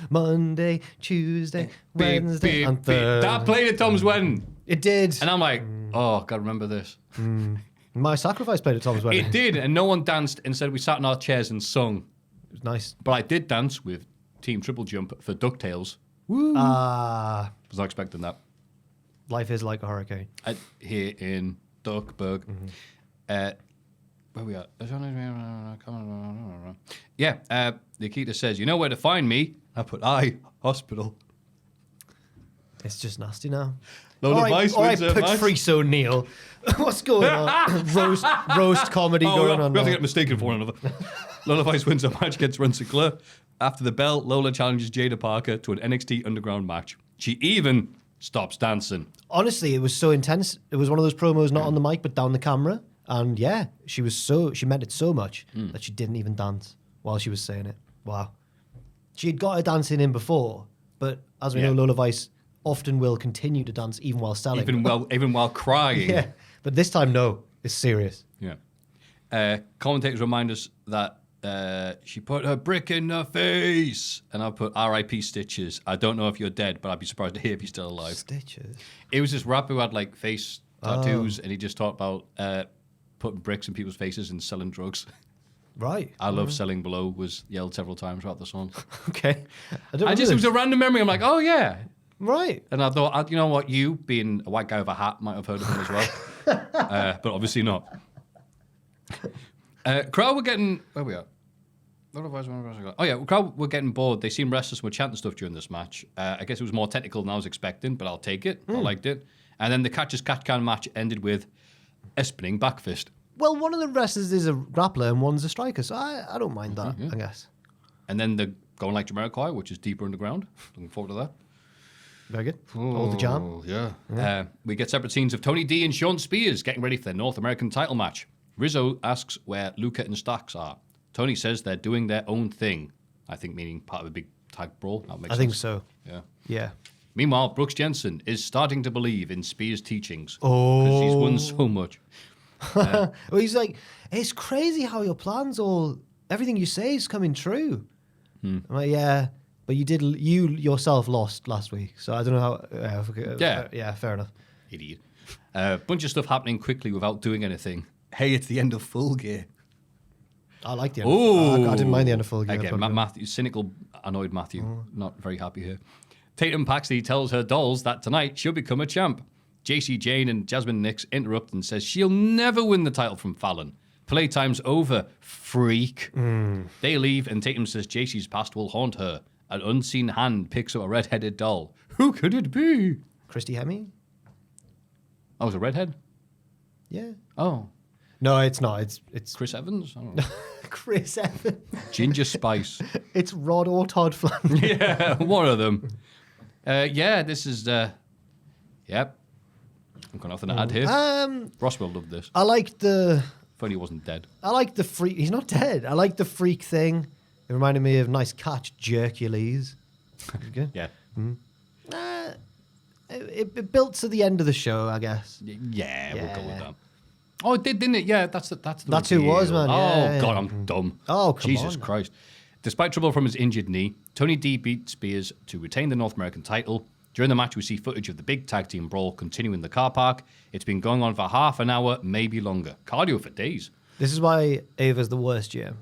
[SPEAKER 3] Monday, Tuesday, Wednesday, and Thursday.
[SPEAKER 2] That played at Tom's wedding.
[SPEAKER 3] It did.
[SPEAKER 2] And I'm like, oh, God, remember this.
[SPEAKER 3] My Sacrifice played at Tom's wedding.
[SPEAKER 2] It did, and no one danced. Instead, we sat in our chairs and sung.
[SPEAKER 3] It was nice.
[SPEAKER 2] But I did dance with Team Triple Jump for DuckTales.
[SPEAKER 3] Woo.
[SPEAKER 2] Was not expecting that.
[SPEAKER 3] Life is like a hurricane.
[SPEAKER 2] Here in Duckburg. Where we at? Yeah, Nikita says, you know where to find me? I put hospital.
[SPEAKER 3] It's just nasty now.
[SPEAKER 2] Lola Vice
[SPEAKER 3] all right,
[SPEAKER 2] wins her match.
[SPEAKER 3] Patrice O'Neill. What's going on? roast comedy going on
[SPEAKER 2] We have to
[SPEAKER 3] there.
[SPEAKER 2] get mistaken for one another. Lola Vice wins her match against Ren Sinclair. After the bell, Lola challenges Jada Parker to an NXT Underground match. She even stops dancing.
[SPEAKER 3] Honestly, it was so intense. It was one of those promos not on the mic but down the camera. And yeah, she meant it so much that she didn't even dance while she was saying it. Wow. She had got her dancing in before, but as we know, Lola Vice often will continue to dance even while selling.
[SPEAKER 2] Even while crying.
[SPEAKER 3] Yeah. But this time, no. It's serious.
[SPEAKER 2] Yeah. Commentators remind us that she put her brick in her face. And I put R.I.P. Stitches. I don't know if you're dead, but I'd be surprised to hear if you're still alive.
[SPEAKER 3] Stitches.
[SPEAKER 2] It was this rapper who had like face tattoos, and he just talked about putting bricks in people's faces and selling drugs.
[SPEAKER 3] Right.
[SPEAKER 2] I love selling below was yelled several times throughout the song.
[SPEAKER 3] Okay.
[SPEAKER 2] It was a random memory. I'm like, oh yeah.
[SPEAKER 3] Right.
[SPEAKER 2] And I thought, you know what, you being a white guy with a hat might have heard of him as well. But obviously not. Crowd were getting, where we are? Oh yeah, crowd were getting bored. They seemed restless and were chanting stuff during this match. I guess it was more technical than I was expecting, but I'll take it. I liked it. And then the catch as catch can match ended with a spinning back fist.
[SPEAKER 3] Well, one of the wrestlers is a grappler and one's a striker, so I don't mind that, I guess.
[SPEAKER 2] And then the Going Like Jamiroquai, which is deeper underground. Looking forward to that.
[SPEAKER 3] Very good. All the jam.
[SPEAKER 2] Yeah. We get separate scenes of Tony D and Sean Spears getting ready for their North American title match. Rizzo asks where Luca and Stax are. Tony says they're doing their own thing. I think meaning part of a big tag brawl. That makes sense.
[SPEAKER 3] I think so.
[SPEAKER 2] Yeah.
[SPEAKER 3] Yeah.
[SPEAKER 2] Meanwhile, Brooks Jensen is starting to believe in Spears' teachings.
[SPEAKER 3] Oh.
[SPEAKER 2] Because he's won so much.
[SPEAKER 3] Well, he's like, it's crazy how your plans everything you say is coming true. I'm like, yeah, but you yourself lost last week, so I don't know how. Yeah, fair enough.
[SPEAKER 2] Idiot. Bunch of stuff happening quickly without doing anything. Hey, it's the end of Full Gear.
[SPEAKER 3] I like the end. I didn't mind the end of Full Gear.
[SPEAKER 2] Again, Matthew, cynical, annoyed Matthew. Not very happy here. Tatum Paxley tells her dolls that tonight she'll become a champ. JC Jane and Jasmine Nix interrupt and says she'll never win the title from Fallon. Playtime's over, freak. They leave and Tatum says JC's past will haunt her. An unseen hand picks up a red-headed doll. Who could it be?
[SPEAKER 3] Christy Hemme?
[SPEAKER 2] Oh, it was a redhead?
[SPEAKER 3] Yeah.
[SPEAKER 2] Oh.
[SPEAKER 3] No, it's not. It's
[SPEAKER 2] Chris Evans? I don't know.
[SPEAKER 3] Chris Evans.
[SPEAKER 2] Ginger Spice.
[SPEAKER 3] It's Rod or Todd Flanders.
[SPEAKER 2] Yeah, one of them. This is... Yep. I've got nothing to add here. Roswell loved this.
[SPEAKER 3] I liked the...
[SPEAKER 2] If only he wasn't dead.
[SPEAKER 3] I like the freak. He's not dead. I like the freak thing. It reminded me of Nice Catch, Jercules. Good.
[SPEAKER 2] Yeah.
[SPEAKER 3] It built to the end of the show, I guess.
[SPEAKER 2] Yeah, we'll go with that. Oh, it did, didn't it? Yeah, that's
[SPEAKER 3] That's who it was, man. Yeah,
[SPEAKER 2] God,
[SPEAKER 3] yeah.
[SPEAKER 2] I'm dumb.
[SPEAKER 3] Oh, come
[SPEAKER 2] Jesus
[SPEAKER 3] on.
[SPEAKER 2] Christ. Despite trouble from his injured knee, Tony D beat Spears to retain the North American title. During the match, we see footage of the big tag team brawl continue in the car park. It's been going on for half an hour, maybe longer. Cardio for days.
[SPEAKER 3] This is why Ava's the worst GM.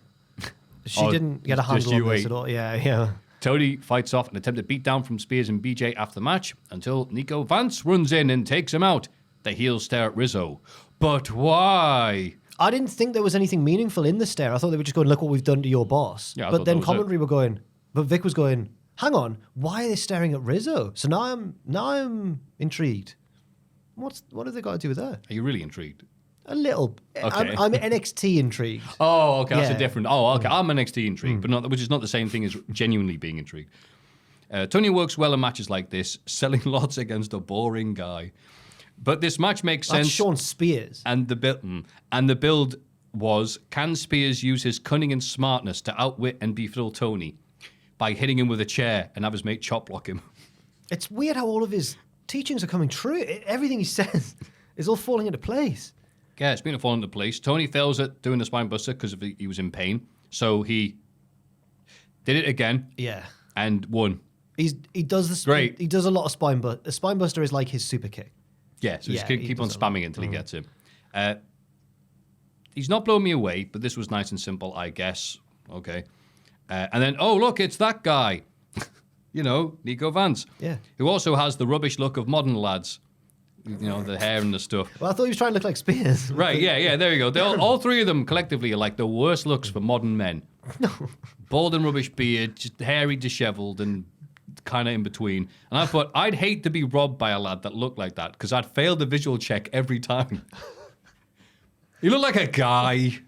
[SPEAKER 3] She didn't get a
[SPEAKER 2] just
[SPEAKER 3] handle
[SPEAKER 2] you
[SPEAKER 3] on this
[SPEAKER 2] wait.
[SPEAKER 3] at all. Yeah.
[SPEAKER 2] Tony fights off an attempted beatdown from Spears and BJ after the match until Nico Vance runs in and takes him out. The heels stare at Rizzo. But why?
[SPEAKER 3] I didn't think there was anything meaningful in the stare. I thought they were just going, look what we've done to your boss.
[SPEAKER 2] Yeah, I
[SPEAKER 3] but
[SPEAKER 2] thought
[SPEAKER 3] then
[SPEAKER 2] that was
[SPEAKER 3] commentary were going, but Vic was going, hang on, why are they staring at Rizzo? So now I'm intrigued. What have they got to do with that?
[SPEAKER 2] Are you really intrigued?
[SPEAKER 3] A little.
[SPEAKER 2] Okay.
[SPEAKER 3] I'm NXT intrigued.
[SPEAKER 2] Oh, okay, that's a
[SPEAKER 3] Yeah.
[SPEAKER 2] different... Oh, okay, I'm NXT intrigued, but which is not the same thing as genuinely being intrigued. Tony works well in matches like this, selling lots against a boring guy. But this match makes
[SPEAKER 3] That's
[SPEAKER 2] sense.
[SPEAKER 3] Sean Spears.
[SPEAKER 2] And the build was, can Spears use his cunning and smartness to outwit and belittle Tony by hitting him with a chair and have his mate chop block him?
[SPEAKER 3] It's weird how all of his teachings are coming true. Everything he says is all falling into place.
[SPEAKER 2] Yeah, it's been falling into place. Tony fails at doing the spine buster because he was in pain. So he did it again.
[SPEAKER 3] Yeah.
[SPEAKER 2] And won.
[SPEAKER 3] He does this.
[SPEAKER 2] Great.
[SPEAKER 3] He does a lot of spine buster. The spine buster is like his super kick.
[SPEAKER 2] Yeah, so just keep on
[SPEAKER 3] does a
[SPEAKER 2] spamming it until he gets him. He's not blowing me away, but this was nice and simple, I guess. Okay. And then, oh, look, it's that guy. Nico Vance.
[SPEAKER 3] Yeah.
[SPEAKER 2] Who also has the rubbish look of modern lads. The hair and the stuff.
[SPEAKER 3] Well, I thought he was trying to look like Spears.
[SPEAKER 2] Right, yeah, there you go. All three of them collectively are like the worst looks for modern men. No. Bald and rubbish beard, just hairy, dishevelled, and kind of in between. And I thought, I'd hate to be robbed by a lad that looked like that because I'd fail the visual check every time. He looked like a guy.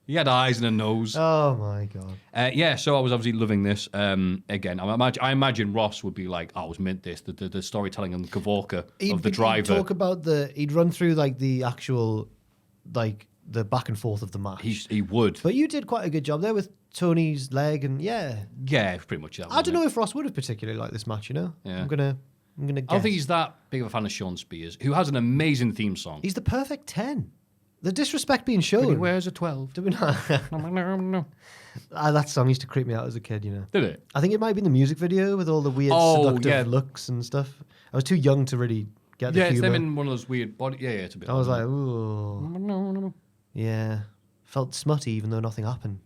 [SPEAKER 2] He had eyes and a nose.
[SPEAKER 3] Oh my god.
[SPEAKER 2] Yeah, so I was obviously loving this. Again, I imagine Ross would be like, "Oh, I was meant this." The storytelling and the Kavorka of the driver.
[SPEAKER 3] He'd talk about he'd run through like the actual, like the back and forth of the match.
[SPEAKER 2] He would.
[SPEAKER 3] But you did quite a good job there with Tony's leg and yeah,
[SPEAKER 2] pretty much.
[SPEAKER 3] I don't know if Ross would have particularly liked this match. You know,
[SPEAKER 2] Yeah.
[SPEAKER 3] I'm gonna guess.
[SPEAKER 2] I don't think he's that big of a fan of Sean Spears, who has an amazing theme song.
[SPEAKER 3] He's the perfect 10. The disrespect being shown.
[SPEAKER 2] But he wears a 12.
[SPEAKER 3] Do we not?
[SPEAKER 2] No.
[SPEAKER 3] That song used to creep me out as a kid, you know.
[SPEAKER 2] Did it?
[SPEAKER 3] I think it might have been the music video with all the weird seductive looks and stuff. I was too young to really get the
[SPEAKER 2] Yeah, it's
[SPEAKER 3] humor.
[SPEAKER 2] them in one of those weird body. Yeah, it's a bit.
[SPEAKER 3] I was like, ooh. Yeah. Felt smutty even though nothing happened.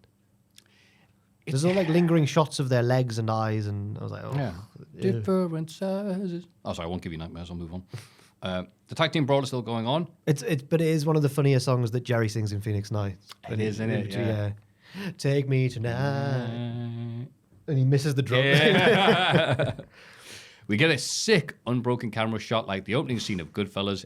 [SPEAKER 3] There's all like lingering shots of their legs and eyes, and I was like, oh.
[SPEAKER 2] Yeah. Different sizes. Oh, sorry, I won't give you nightmares. I'll move on. The tag team brawl is still going on.
[SPEAKER 3] But it is one of the funniest songs that Jerry sings in Phoenix Nights.
[SPEAKER 2] It is, isn't it?
[SPEAKER 3] Yeah. Take me tonight. And he misses the drum.
[SPEAKER 2] Yeah. We get a sick, unbroken camera shot like the opening scene of Goodfellas,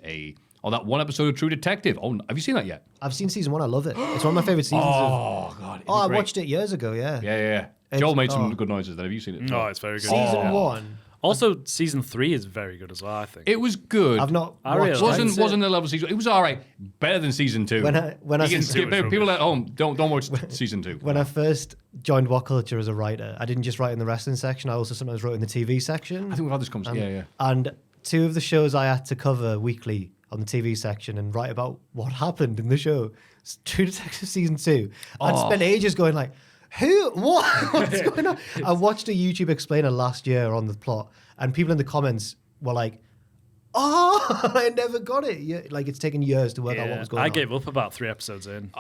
[SPEAKER 2] that one episode of True Detective. Oh, have you seen that yet?
[SPEAKER 3] I've seen season 1. I love it. It's one of my favorite seasons.
[SPEAKER 2] God.
[SPEAKER 3] I watched it years ago, yeah.
[SPEAKER 2] Yeah. Joel made some good noises. Have you seen it?
[SPEAKER 4] No, it's very good.
[SPEAKER 3] Season 1.
[SPEAKER 4] Also, season 3 is very good as well, I think.
[SPEAKER 2] It was good.
[SPEAKER 3] I've not
[SPEAKER 4] I
[SPEAKER 3] watched
[SPEAKER 4] really
[SPEAKER 3] it.
[SPEAKER 4] liked
[SPEAKER 2] Wasn't the level season. It was all right. Better than season 2.
[SPEAKER 3] When I
[SPEAKER 2] You can skip it. People at home don't watch season 2.
[SPEAKER 3] When I first joined What Culture as a writer, I didn't just write in the wrestling section. I also sometimes wrote in the TV section.
[SPEAKER 2] I think we've had this conversation. Yeah.
[SPEAKER 3] And 2 of the shows I had to cover weekly on the TV section and write about what happened in the show. True Detective season 2. I'd spent ages going like, what's going on? I watched a YouTube explainer last year on the plot, and people in the comments were like, I never got it. Yeah, like it's taken years to work out what was going on.
[SPEAKER 4] I gave up about 3 episodes in.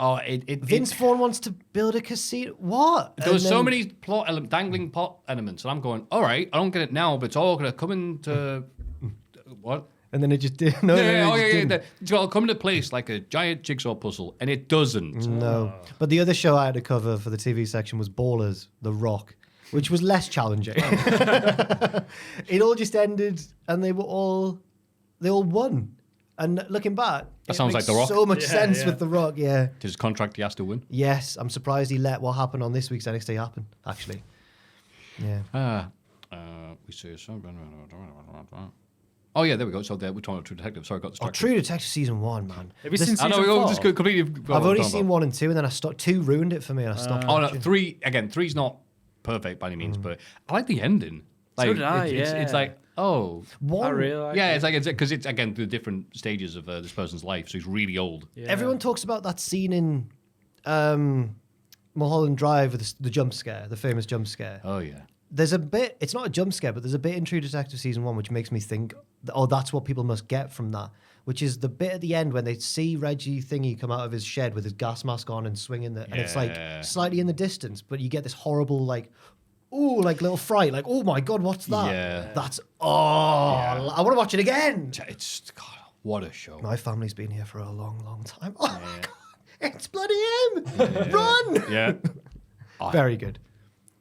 [SPEAKER 3] Vince Vaughn wants to build a casino. What?
[SPEAKER 2] There were so many dangling plot elements, and I'm going, all right, I don't get it now, but it's all going to come into what?
[SPEAKER 3] And then it just did. No,
[SPEAKER 2] It's all come into place like a giant jigsaw puzzle, and it doesn't.
[SPEAKER 3] No. But the other show I had to cover for the TV section was Ballers, The Rock, which was less challenging. It all just ended, and they all won. And looking back,
[SPEAKER 2] That sounds like The Rock.
[SPEAKER 3] So much sense with The Rock, yeah.
[SPEAKER 2] His contract, he has to win.
[SPEAKER 3] Yes, I'm surprised he let what happened on this week's NXT happen, actually. Yeah.
[SPEAKER 2] We see something. Oh, yeah, there we go. So we're talking about True Detective. Sorry, I got distracted.
[SPEAKER 3] True Detective season 1, man.
[SPEAKER 4] Have you seen
[SPEAKER 2] I know,
[SPEAKER 4] season 4?
[SPEAKER 2] just completely.
[SPEAKER 3] I've only seen 1 and 2, and then I stopped. 2 ruined it for me, and I stopped
[SPEAKER 2] Oh, no,
[SPEAKER 3] watching.
[SPEAKER 2] 3, again, 3's not perfect by any means, but I like the ending. Like,
[SPEAKER 4] did I,
[SPEAKER 2] it's like, oh.
[SPEAKER 4] I really like
[SPEAKER 2] Yeah,
[SPEAKER 4] it.
[SPEAKER 2] it's because it's, again, through different stages of this person's life. So he's really old.
[SPEAKER 4] Yeah.
[SPEAKER 3] Everyone talks about that scene in Mulholland Drive with the jump scare, the famous jump scare.
[SPEAKER 2] Oh, yeah.
[SPEAKER 3] There's a bit, it's not a jump scare, but there's a bit in True Detective season 1 which makes me think, that's what people must get from that, which is the bit at the end when they see Reggie Thingy come out of his shed with his gas mask on and swinging and it's like slightly in the distance, but you get this horrible like little fright, like, oh my God, what's that?
[SPEAKER 2] Yeah.
[SPEAKER 3] That's, I want to watch it again.
[SPEAKER 2] It's, God, what a show.
[SPEAKER 3] My family's been here for a long, long time. Oh my God, it's bloody him. Run.
[SPEAKER 2] Yeah.
[SPEAKER 3] Very good.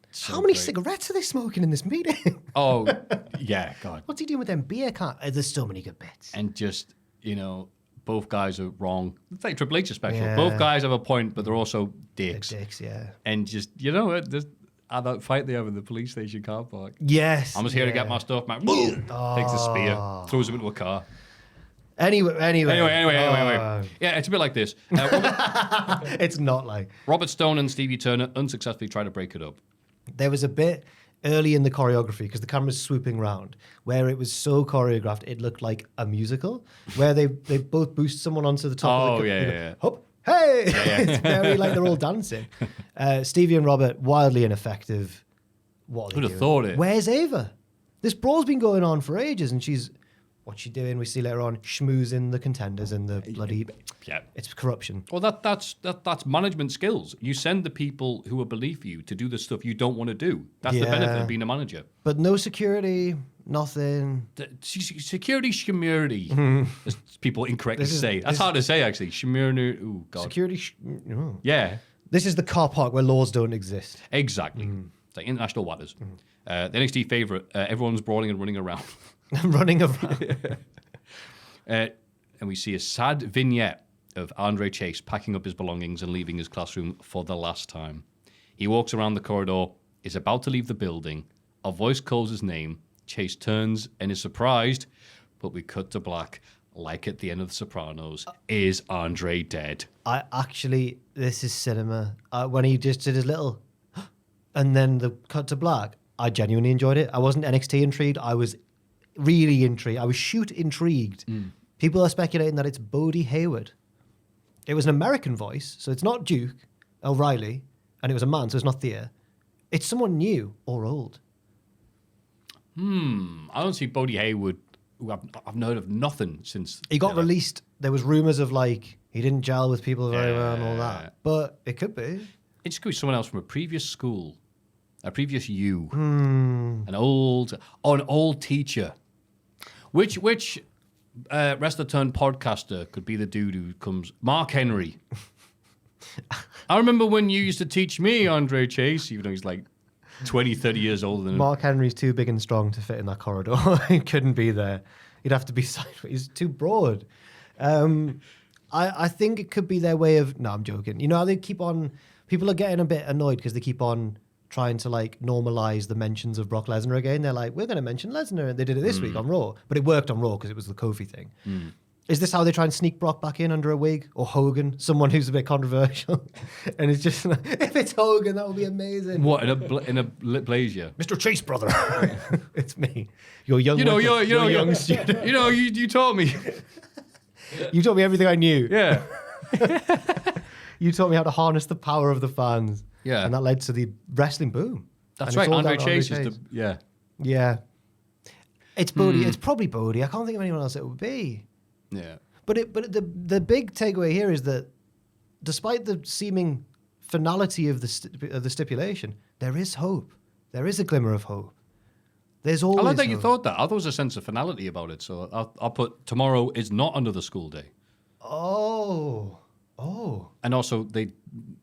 [SPEAKER 2] So
[SPEAKER 3] How many
[SPEAKER 2] great.
[SPEAKER 3] cigarettes are they smoking in this meeting?
[SPEAKER 2] Oh, yeah, God.
[SPEAKER 3] What's he doing with them beer cans? There's so many good bits.
[SPEAKER 2] And just, both guys are wrong. It's like Triple H's special.
[SPEAKER 3] Yeah.
[SPEAKER 2] Both guys have a point, but they're also
[SPEAKER 3] They're
[SPEAKER 2] dicks.
[SPEAKER 3] dicks, yeah.
[SPEAKER 2] And just, that fight they have in the police station car park.
[SPEAKER 3] Yes.
[SPEAKER 2] I'm just here to get my stuff, man. Takes a spear, throws him into a car.
[SPEAKER 3] Anyway.
[SPEAKER 2] Yeah, it's a bit like this.
[SPEAKER 3] It's not like.
[SPEAKER 2] Robert Stone and Stevie Turner unsuccessfully try to break it up.
[SPEAKER 3] There was a bit early in the choreography, because the camera's swooping round, where it was so choreographed, it looked like a musical, where they both boost someone onto the top of the...
[SPEAKER 2] yeah.
[SPEAKER 3] Hop, hey! It's very like they're all dancing. Stevie and Robert, wildly ineffective. What are they
[SPEAKER 2] Who'd have
[SPEAKER 3] doing?
[SPEAKER 2] thought it?
[SPEAKER 3] Where's Ava? This brawl's been going on for ages, and what's she doing? We see later on, schmoozing the contenders and the bloody...
[SPEAKER 2] Yeah.
[SPEAKER 3] It's corruption.
[SPEAKER 2] Well, that's management skills. You send the people who are beneath you to do the stuff you don't want to do. That's the benefit of being a manager.
[SPEAKER 3] But no security, nothing.
[SPEAKER 2] Security, shmurity, as people incorrectly say. That's hard to say, actually. Shmurnu, oh, God.
[SPEAKER 3] Security. No.
[SPEAKER 2] Yeah,
[SPEAKER 3] This is the car park where laws don't exist.
[SPEAKER 2] exactly. It's like international waters. The NXT favorite, everyone's brawling and running around.
[SPEAKER 3] Running around.
[SPEAKER 2] And we see a sad vignette of Andre Chase packing up his belongings and leaving his classroom for the last time. He walks around the corridor, is about to leave the building. A voice calls his name. Chase turns and is surprised, but we cut to black. Like at the end of The Sopranos, is Andre dead?
[SPEAKER 3] This is cinema. When he just did his little, and then the cut to black, I genuinely enjoyed it. I wasn't NXT intrigued. I was really intrigued. I was intrigued. People are speculating that it's Bodie Hayward. It was an American voice, so it's not Duke O'Reilly, and it was a man, so it's not Thea. It's someone new or old.
[SPEAKER 2] I don't see Bodie Hayward. I've heard of nothing since
[SPEAKER 3] He got released. There was rumours of like he didn't gel with people very well and all that. But it could be.
[SPEAKER 2] It just could be someone else from a previous school, a previous you, an old teacher. Which wrestler turned podcaster could be the dude who comes? Mark Henry. I remember when you used to teach me, Andre Chase, even though he's like 20, 30 years older than him.
[SPEAKER 3] Mark Henry's too big and strong to fit in that corridor. He couldn't be there. He'd have to be sideways. He's too broad. I think it could be their way of... No, I'm joking. You know how they keep on... People are getting a bit annoyed because they keep on trying to like normalize the mentions of Brock Lesnar again. They're like, we're going to mention Lesnar. And they did it this week on Raw. But it worked on Raw because it was the Kofi thing. Is this how they try and sneak Brock back in under a wig? Or Hogan, someone who's a bit controversial? And it's just, if it's Hogan, that would be amazing.
[SPEAKER 2] What, in a blazer?
[SPEAKER 3] Mr. Chase, brother. It's me. Your young,
[SPEAKER 2] You're
[SPEAKER 3] young student.
[SPEAKER 2] You taught me.
[SPEAKER 3] You taught me everything I knew.
[SPEAKER 2] Yeah.
[SPEAKER 3] You taught me how to harness the power of the fans.
[SPEAKER 2] Yeah.
[SPEAKER 3] And that led to the wrestling boom.
[SPEAKER 2] That's
[SPEAKER 3] And it's
[SPEAKER 2] right.
[SPEAKER 3] all
[SPEAKER 2] Andre
[SPEAKER 3] down to
[SPEAKER 2] Chase is the... Yeah.
[SPEAKER 3] Yeah. It's Bodie. It's probably Bodie. I can't think of anyone else it would be.
[SPEAKER 2] Yeah.
[SPEAKER 3] But the big takeaway here is that despite the seeming finality of the stipulation, there is hope. There is a glimmer of hope. There's always
[SPEAKER 2] I like that you
[SPEAKER 3] hope.
[SPEAKER 2] thought that. I thought there was a sense of finality about it. So I'll put tomorrow is not another school day.
[SPEAKER 3] Oh.
[SPEAKER 2] And also they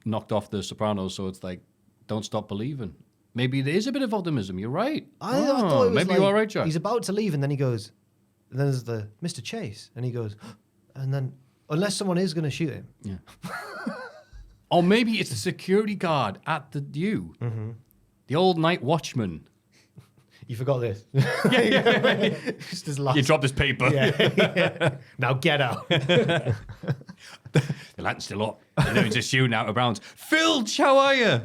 [SPEAKER 2] knocked off The Sopranos, so it's like, don't stop believing. Maybe there is a bit of optimism. You're right.
[SPEAKER 3] I thought it was
[SPEAKER 2] maybe
[SPEAKER 3] like,
[SPEAKER 2] you are right, Jack.
[SPEAKER 3] He's about to leave, and then he goes, and then there's the Mr. Chase, and he goes, and then unless someone is going to shoot him,
[SPEAKER 2] Yeah. Or maybe it's the security guard at the U. Mm-hmm. The old night watchman.
[SPEAKER 3] you forgot this. Just his last.
[SPEAKER 2] You dropped this paper.
[SPEAKER 3] Yeah. Now get out.
[SPEAKER 2] The light's still up. And then it's just shooting out of bounds. Filch, how are you?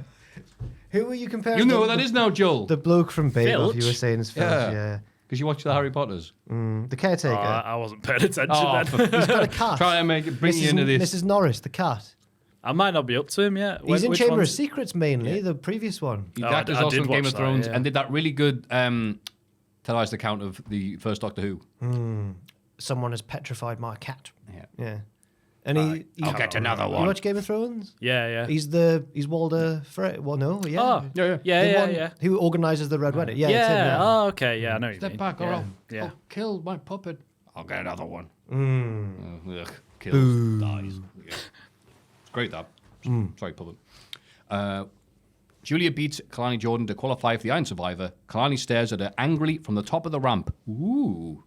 [SPEAKER 3] Who were you comparing?
[SPEAKER 2] You know who that is now, Joel.
[SPEAKER 3] The bloke from Babe, you were saying is Filch.
[SPEAKER 2] Yeah.
[SPEAKER 3] Yeah.
[SPEAKER 2] Because you watched the Harry Potters.
[SPEAKER 3] The caretaker.
[SPEAKER 4] I wasn't paying attention then.
[SPEAKER 3] He's got a cat.
[SPEAKER 2] Try and bring you into this.
[SPEAKER 3] Mrs. Norris, the cat.
[SPEAKER 4] I might not be up to him yet.
[SPEAKER 3] He's in
[SPEAKER 4] Which
[SPEAKER 3] Chamber of
[SPEAKER 4] one's-
[SPEAKER 3] Secrets mainly, the previous one.
[SPEAKER 2] The
[SPEAKER 4] Oh, I
[SPEAKER 2] actor's
[SPEAKER 4] did
[SPEAKER 2] also in Game
[SPEAKER 4] watch
[SPEAKER 2] of
[SPEAKER 4] that,
[SPEAKER 2] Thrones
[SPEAKER 4] yeah.
[SPEAKER 2] and did that really good televised account of the first Doctor Who.
[SPEAKER 3] Someone has petrified my cat.
[SPEAKER 2] Yeah.
[SPEAKER 3] Yeah. And
[SPEAKER 2] I'll get another
[SPEAKER 3] You
[SPEAKER 2] one.
[SPEAKER 3] watch Game of Thrones?
[SPEAKER 4] Yeah.
[SPEAKER 3] He's Walder Frey. Well, no, yeah.
[SPEAKER 4] Oh,
[SPEAKER 3] The
[SPEAKER 4] yeah.
[SPEAKER 3] one who organises the Red Wedding. Yeah, it's him,
[SPEAKER 4] Yeah. Oh, okay. Yeah, I know what you
[SPEAKER 2] Step
[SPEAKER 4] mean.
[SPEAKER 2] back, or
[SPEAKER 4] yeah.
[SPEAKER 2] I'll
[SPEAKER 4] Yeah.
[SPEAKER 2] kill my puppet. I'll get another one. Ugh, kills, dies. Yeah. It's great, that. Sorry, puppet. Julia beats Kalani Jordan to qualify for the Iron Survivor. Kalani stares at her angrily from the top of the ramp. Ooh.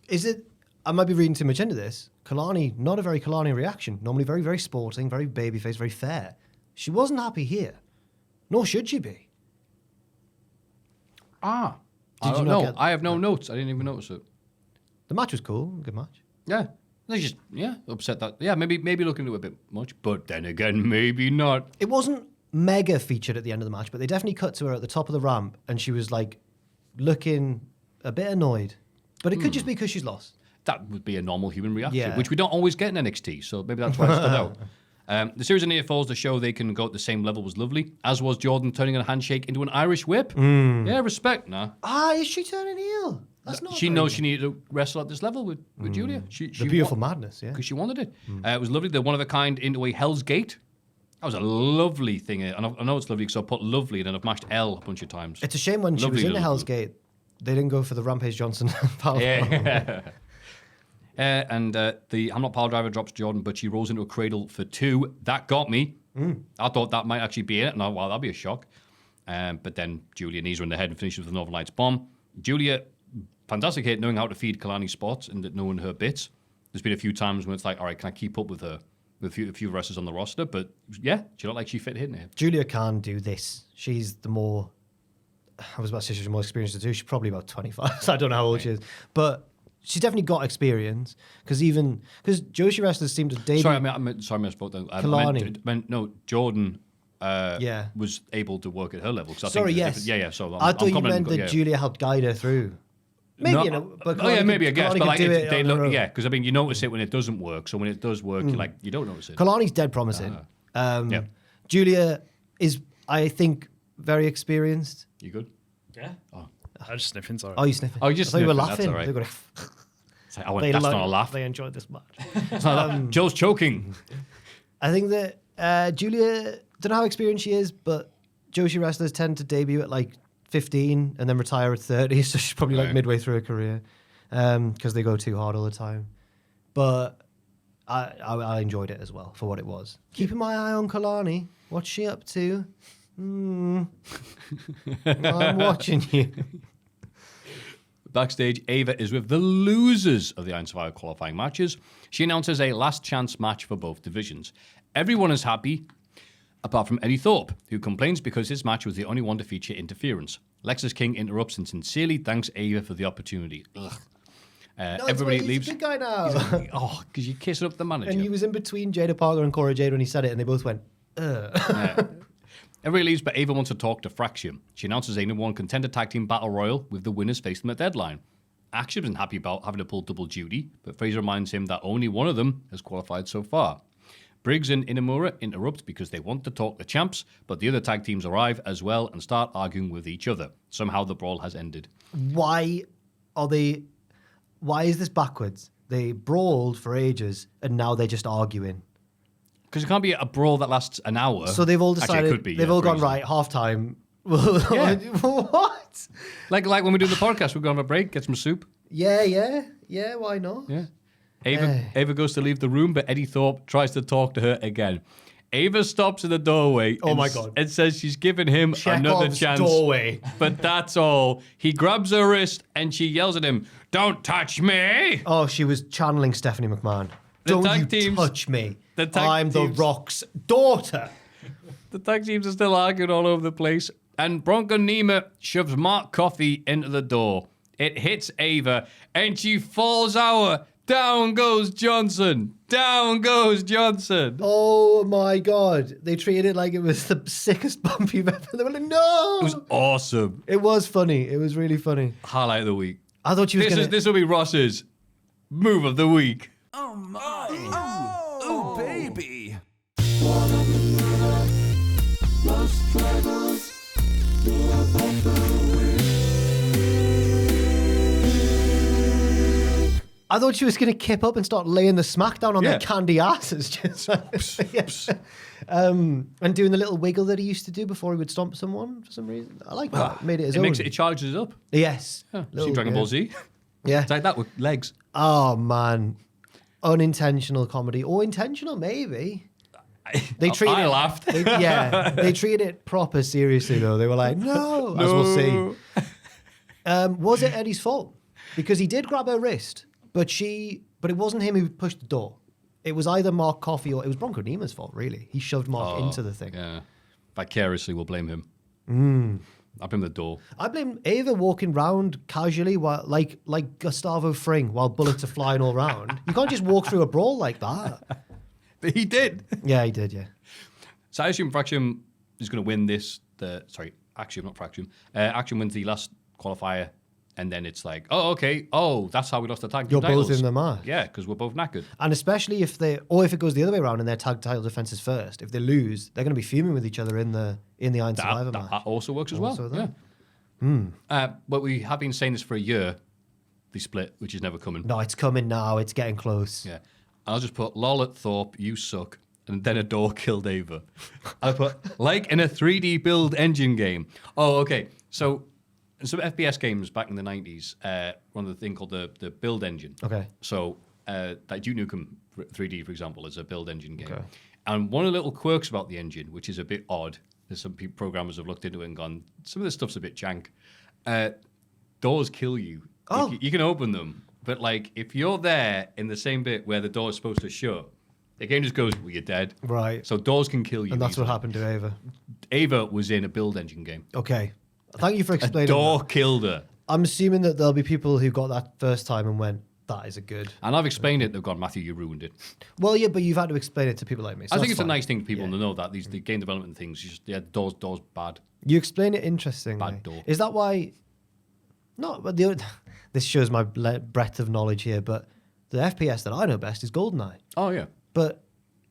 [SPEAKER 3] Is it... I might be reading too much into this. Kalani, not a very Kalani reaction. Normally very, very sporting, very babyface, very fair. She wasn't happy here. Nor should she be.
[SPEAKER 2] I
[SPEAKER 3] Did you
[SPEAKER 2] don't
[SPEAKER 3] not
[SPEAKER 2] know.
[SPEAKER 3] get-
[SPEAKER 2] I have no notes. I didn't even notice it.
[SPEAKER 3] The match was cool. Good match.
[SPEAKER 2] Yeah. They just, upset that. Yeah, maybe look into it a bit much. But then again, maybe not.
[SPEAKER 3] It wasn't mega featured at the end of the match, but they definitely cut to her at the top of the ramp, and she was like looking a bit annoyed. But it could just be because she's lost.
[SPEAKER 2] That would be a normal human reaction,
[SPEAKER 3] Yeah.
[SPEAKER 2] which we don't always get in NXT. So maybe that's why it stood out. The series of near falls to show they can go at the same level was lovely, as was Jordan turning a handshake into an Irish whip. Yeah, respect. Nah.
[SPEAKER 3] Is she turning heel? That's not
[SPEAKER 2] She
[SPEAKER 3] very
[SPEAKER 2] knows
[SPEAKER 3] good.
[SPEAKER 2] she needed to wrestle at this level with Julia. She
[SPEAKER 3] The beautiful madness, yeah.
[SPEAKER 2] because she wanted it. It was lovely. The one of a kind into a Hell's Gate. That was a lovely thing. And I know it's lovely because I put lovely and then I've mashed L a bunch of times.
[SPEAKER 3] It's a shame when she
[SPEAKER 2] Lovely
[SPEAKER 3] was in the
[SPEAKER 2] little-
[SPEAKER 3] Hell's Gate, they didn't go for the Rampage Johnson power.
[SPEAKER 2] Yeah. And the Hamlet pile driver drops Jordan, but she rolls into a cradle for 2. That got me. I thought that might actually be it. No, wow, that'd be a shock. But then Julia knees her in the head and finishes with the Northern Lights bomb. Julia, fantastic hit, knowing how to feed Kalani spots and knowing her bits. There's been a few times when it's like, all right, can I keep up with her? With a few wrestlers on the roster, but yeah, she looked like she fit hitting it.
[SPEAKER 3] Julia can do this. She's the more, I was about to say she's more experienced than two. She's probably about 25. So I don't know how old she is, but she's definitely got experience. Because Joshi wrestlers seem to debut.
[SPEAKER 2] Sorry, I misspoke.
[SPEAKER 3] Kalani.
[SPEAKER 2] No, Jordan. Was able to work at her level.
[SPEAKER 3] Yes.
[SPEAKER 2] So
[SPEAKER 3] I thought you meant that Julia helped guide her through. Maybe,
[SPEAKER 2] maybe I guess, but like they look,
[SPEAKER 3] own.
[SPEAKER 2] because I mean, you notice it when it doesn't work. So when it does work, you don't notice it.
[SPEAKER 3] Kalani's dead promising. Julia is, I think, very experienced.
[SPEAKER 2] You good?
[SPEAKER 4] Yeah. Oh, I was just sniffing. Sorry.
[SPEAKER 3] Oh, you sniffing?
[SPEAKER 2] Oh, you just
[SPEAKER 3] I thought you were
[SPEAKER 2] sniffing,
[SPEAKER 3] laughing.
[SPEAKER 2] that's all right. That's not a laugh.
[SPEAKER 3] They enjoyed this match.
[SPEAKER 2] Joe's choking.
[SPEAKER 3] I think that Julia, don't know how experienced she is, but Joshi wrestlers tend to debut at like 15 and then retire at 30, so she's probably like midway through her career because they go too hard all the time. But I enjoyed it as well for what it was. Keeping my eye on Kalani. What's she up to? I'm watching you.
[SPEAKER 2] Backstage, Ava is with the losers of the Iron Survivor qualifying matches. She announces a last chance match for both divisions. Everyone is happy, apart from Eddie Thorpe, who complains because his match was the only one to feature interference. Lexus King interrupts and sincerely thanks Ava for the opportunity. Everybody leaves.
[SPEAKER 3] He's a good guy now.
[SPEAKER 2] Because you kiss up the manager.
[SPEAKER 3] And he was in between Jada Parker and Cora Jade when he said it, and they both went,
[SPEAKER 2] Everybody leaves, but Ava wants to talk to Fraction. She announces a #1 contender tag team battle royal with the winners facing the deadline. Action isn't happy about having to pull double duty, but Fraser reminds him that only one of them has qualified so far. Briggs and Inamura interrupt because they want to talk the champs, but the other tag teams arrive as well and start arguing with each other. Somehow the brawl has ended.
[SPEAKER 3] Why is this backwards? They brawled for ages and now they're just arguing.
[SPEAKER 2] Because it can't be a brawl that lasts an hour.
[SPEAKER 3] So they've all decided,
[SPEAKER 2] actually, it could be,
[SPEAKER 3] they've all gone, right, half time. What?
[SPEAKER 2] Like when we do the podcast, we're going to have a break, get some soup.
[SPEAKER 3] Yeah, why not?
[SPEAKER 2] Yeah. Ava goes to leave the room, but Eddie Thorpe tries to talk to her again. Ava stops in the doorway and says she's given him another chance.
[SPEAKER 3] Doorway.
[SPEAKER 2] But that's all. He grabs her wrist and she yells at him, "Don't touch me!"
[SPEAKER 3] Oh, she was channeling Stephanie McMahon. Don't you touch me. I'm The Rock's daughter.
[SPEAKER 2] The tag teams are still arguing all over the place. And Bronco Nima shoves Mark Coffey into the door. It hits Ava and she falls out. Down goes Johnson. Down goes Johnson.
[SPEAKER 3] Oh my God. They treated it like it was the sickest bump you've ever. They were like, no.
[SPEAKER 2] It was awesome.
[SPEAKER 3] It was funny. It was really funny.
[SPEAKER 2] Highlight of the week.
[SPEAKER 3] I thought she was
[SPEAKER 2] This will be Ross's move of the week.
[SPEAKER 1] Oh my. Oh, baby.
[SPEAKER 3] I thought she was going to kip up and start laying the Smackdown on their candy asses. Just and doing the little wiggle that he used to do before he would stomp someone for some reason. I like that. Made it his own.
[SPEAKER 2] It charges it up.
[SPEAKER 3] Yes.
[SPEAKER 2] See Dragon Ball Z?
[SPEAKER 3] Yeah.
[SPEAKER 2] It's like that with legs.
[SPEAKER 3] Oh, man. Unintentional comedy. Or intentional, maybe.
[SPEAKER 2] I laughed.
[SPEAKER 3] They treated it proper seriously, though. They were like, no. As we'll see. Was it Eddie's fault? Because he did grab her wrist. But it wasn't him who pushed the door. It was either Mark Coffey or it was Bronco Nima's fault, really. He shoved Mark into the thing.
[SPEAKER 2] Yeah. Vicariously, we'll blame him. I blame the door.
[SPEAKER 3] I blame Ava walking round casually while like Gustavo Fring while bullets are flying all around. You can't just walk through a brawl like that.
[SPEAKER 2] But he did.
[SPEAKER 3] Yeah, he did, yeah.
[SPEAKER 2] So I assume Fraction is going to win this. Action, not Fraction. Action wins the last qualifier. And then it's like, oh, okay. Oh, that's how we lost the tag team titles.
[SPEAKER 3] You're both in the match.
[SPEAKER 2] Yeah, because we're both knackered.
[SPEAKER 3] And especially if it goes the other way around and their tag title defenses first, if they lose, they're going to be fuming with each other in the Iron Survivor match.
[SPEAKER 2] That also works as well.
[SPEAKER 3] Yeah.
[SPEAKER 2] But we have been saying this for a year, the split, which is never coming.
[SPEAKER 3] No, it's coming now. It's getting close.
[SPEAKER 2] Yeah. I'll just put, lol at Thorpe, you suck. And then a door killed Ava. I put, like in a 3D build engine game. Oh, okay. So in some FPS games back in the 90s, run the thing called the build engine.
[SPEAKER 3] Okay.
[SPEAKER 2] So like Duke Nukem 3D, for example, is a build engine game.
[SPEAKER 3] Okay.
[SPEAKER 2] And one of the little quirks about the engine, which is a bit odd, There's some programmers have looked into it and gone, some of this stuff's a bit jank. Doors kill you.
[SPEAKER 3] Oh.
[SPEAKER 2] You can open them, but like if you're there in the same bit where the door is supposed to shut, the game just goes, well, you're dead.
[SPEAKER 3] Right.
[SPEAKER 2] So doors can kill you.
[SPEAKER 3] And that's
[SPEAKER 2] easily.
[SPEAKER 3] what happened to Ava.
[SPEAKER 2] Ava was in a build engine game.
[SPEAKER 3] Okay. Thank you for
[SPEAKER 2] A
[SPEAKER 3] explaining.
[SPEAKER 2] door
[SPEAKER 3] that.
[SPEAKER 2] killed her.
[SPEAKER 3] I'm assuming that there'll be people who got that first time and went, that is a good.
[SPEAKER 2] And I've explained it. They've gone, Maffew, you ruined it.
[SPEAKER 3] Well, yeah, but you've had to explain it to people like me. So
[SPEAKER 2] I think
[SPEAKER 3] that's
[SPEAKER 2] it's a
[SPEAKER 3] fine.
[SPEAKER 2] nice thing for people to know that the game development things. Doors bad.
[SPEAKER 3] You explain it interestingly.
[SPEAKER 2] Bad door.
[SPEAKER 3] Is that why? Not, but this shows my breadth of knowledge here. But the FPS that I know best is GoldenEye.
[SPEAKER 2] Oh yeah.
[SPEAKER 3] But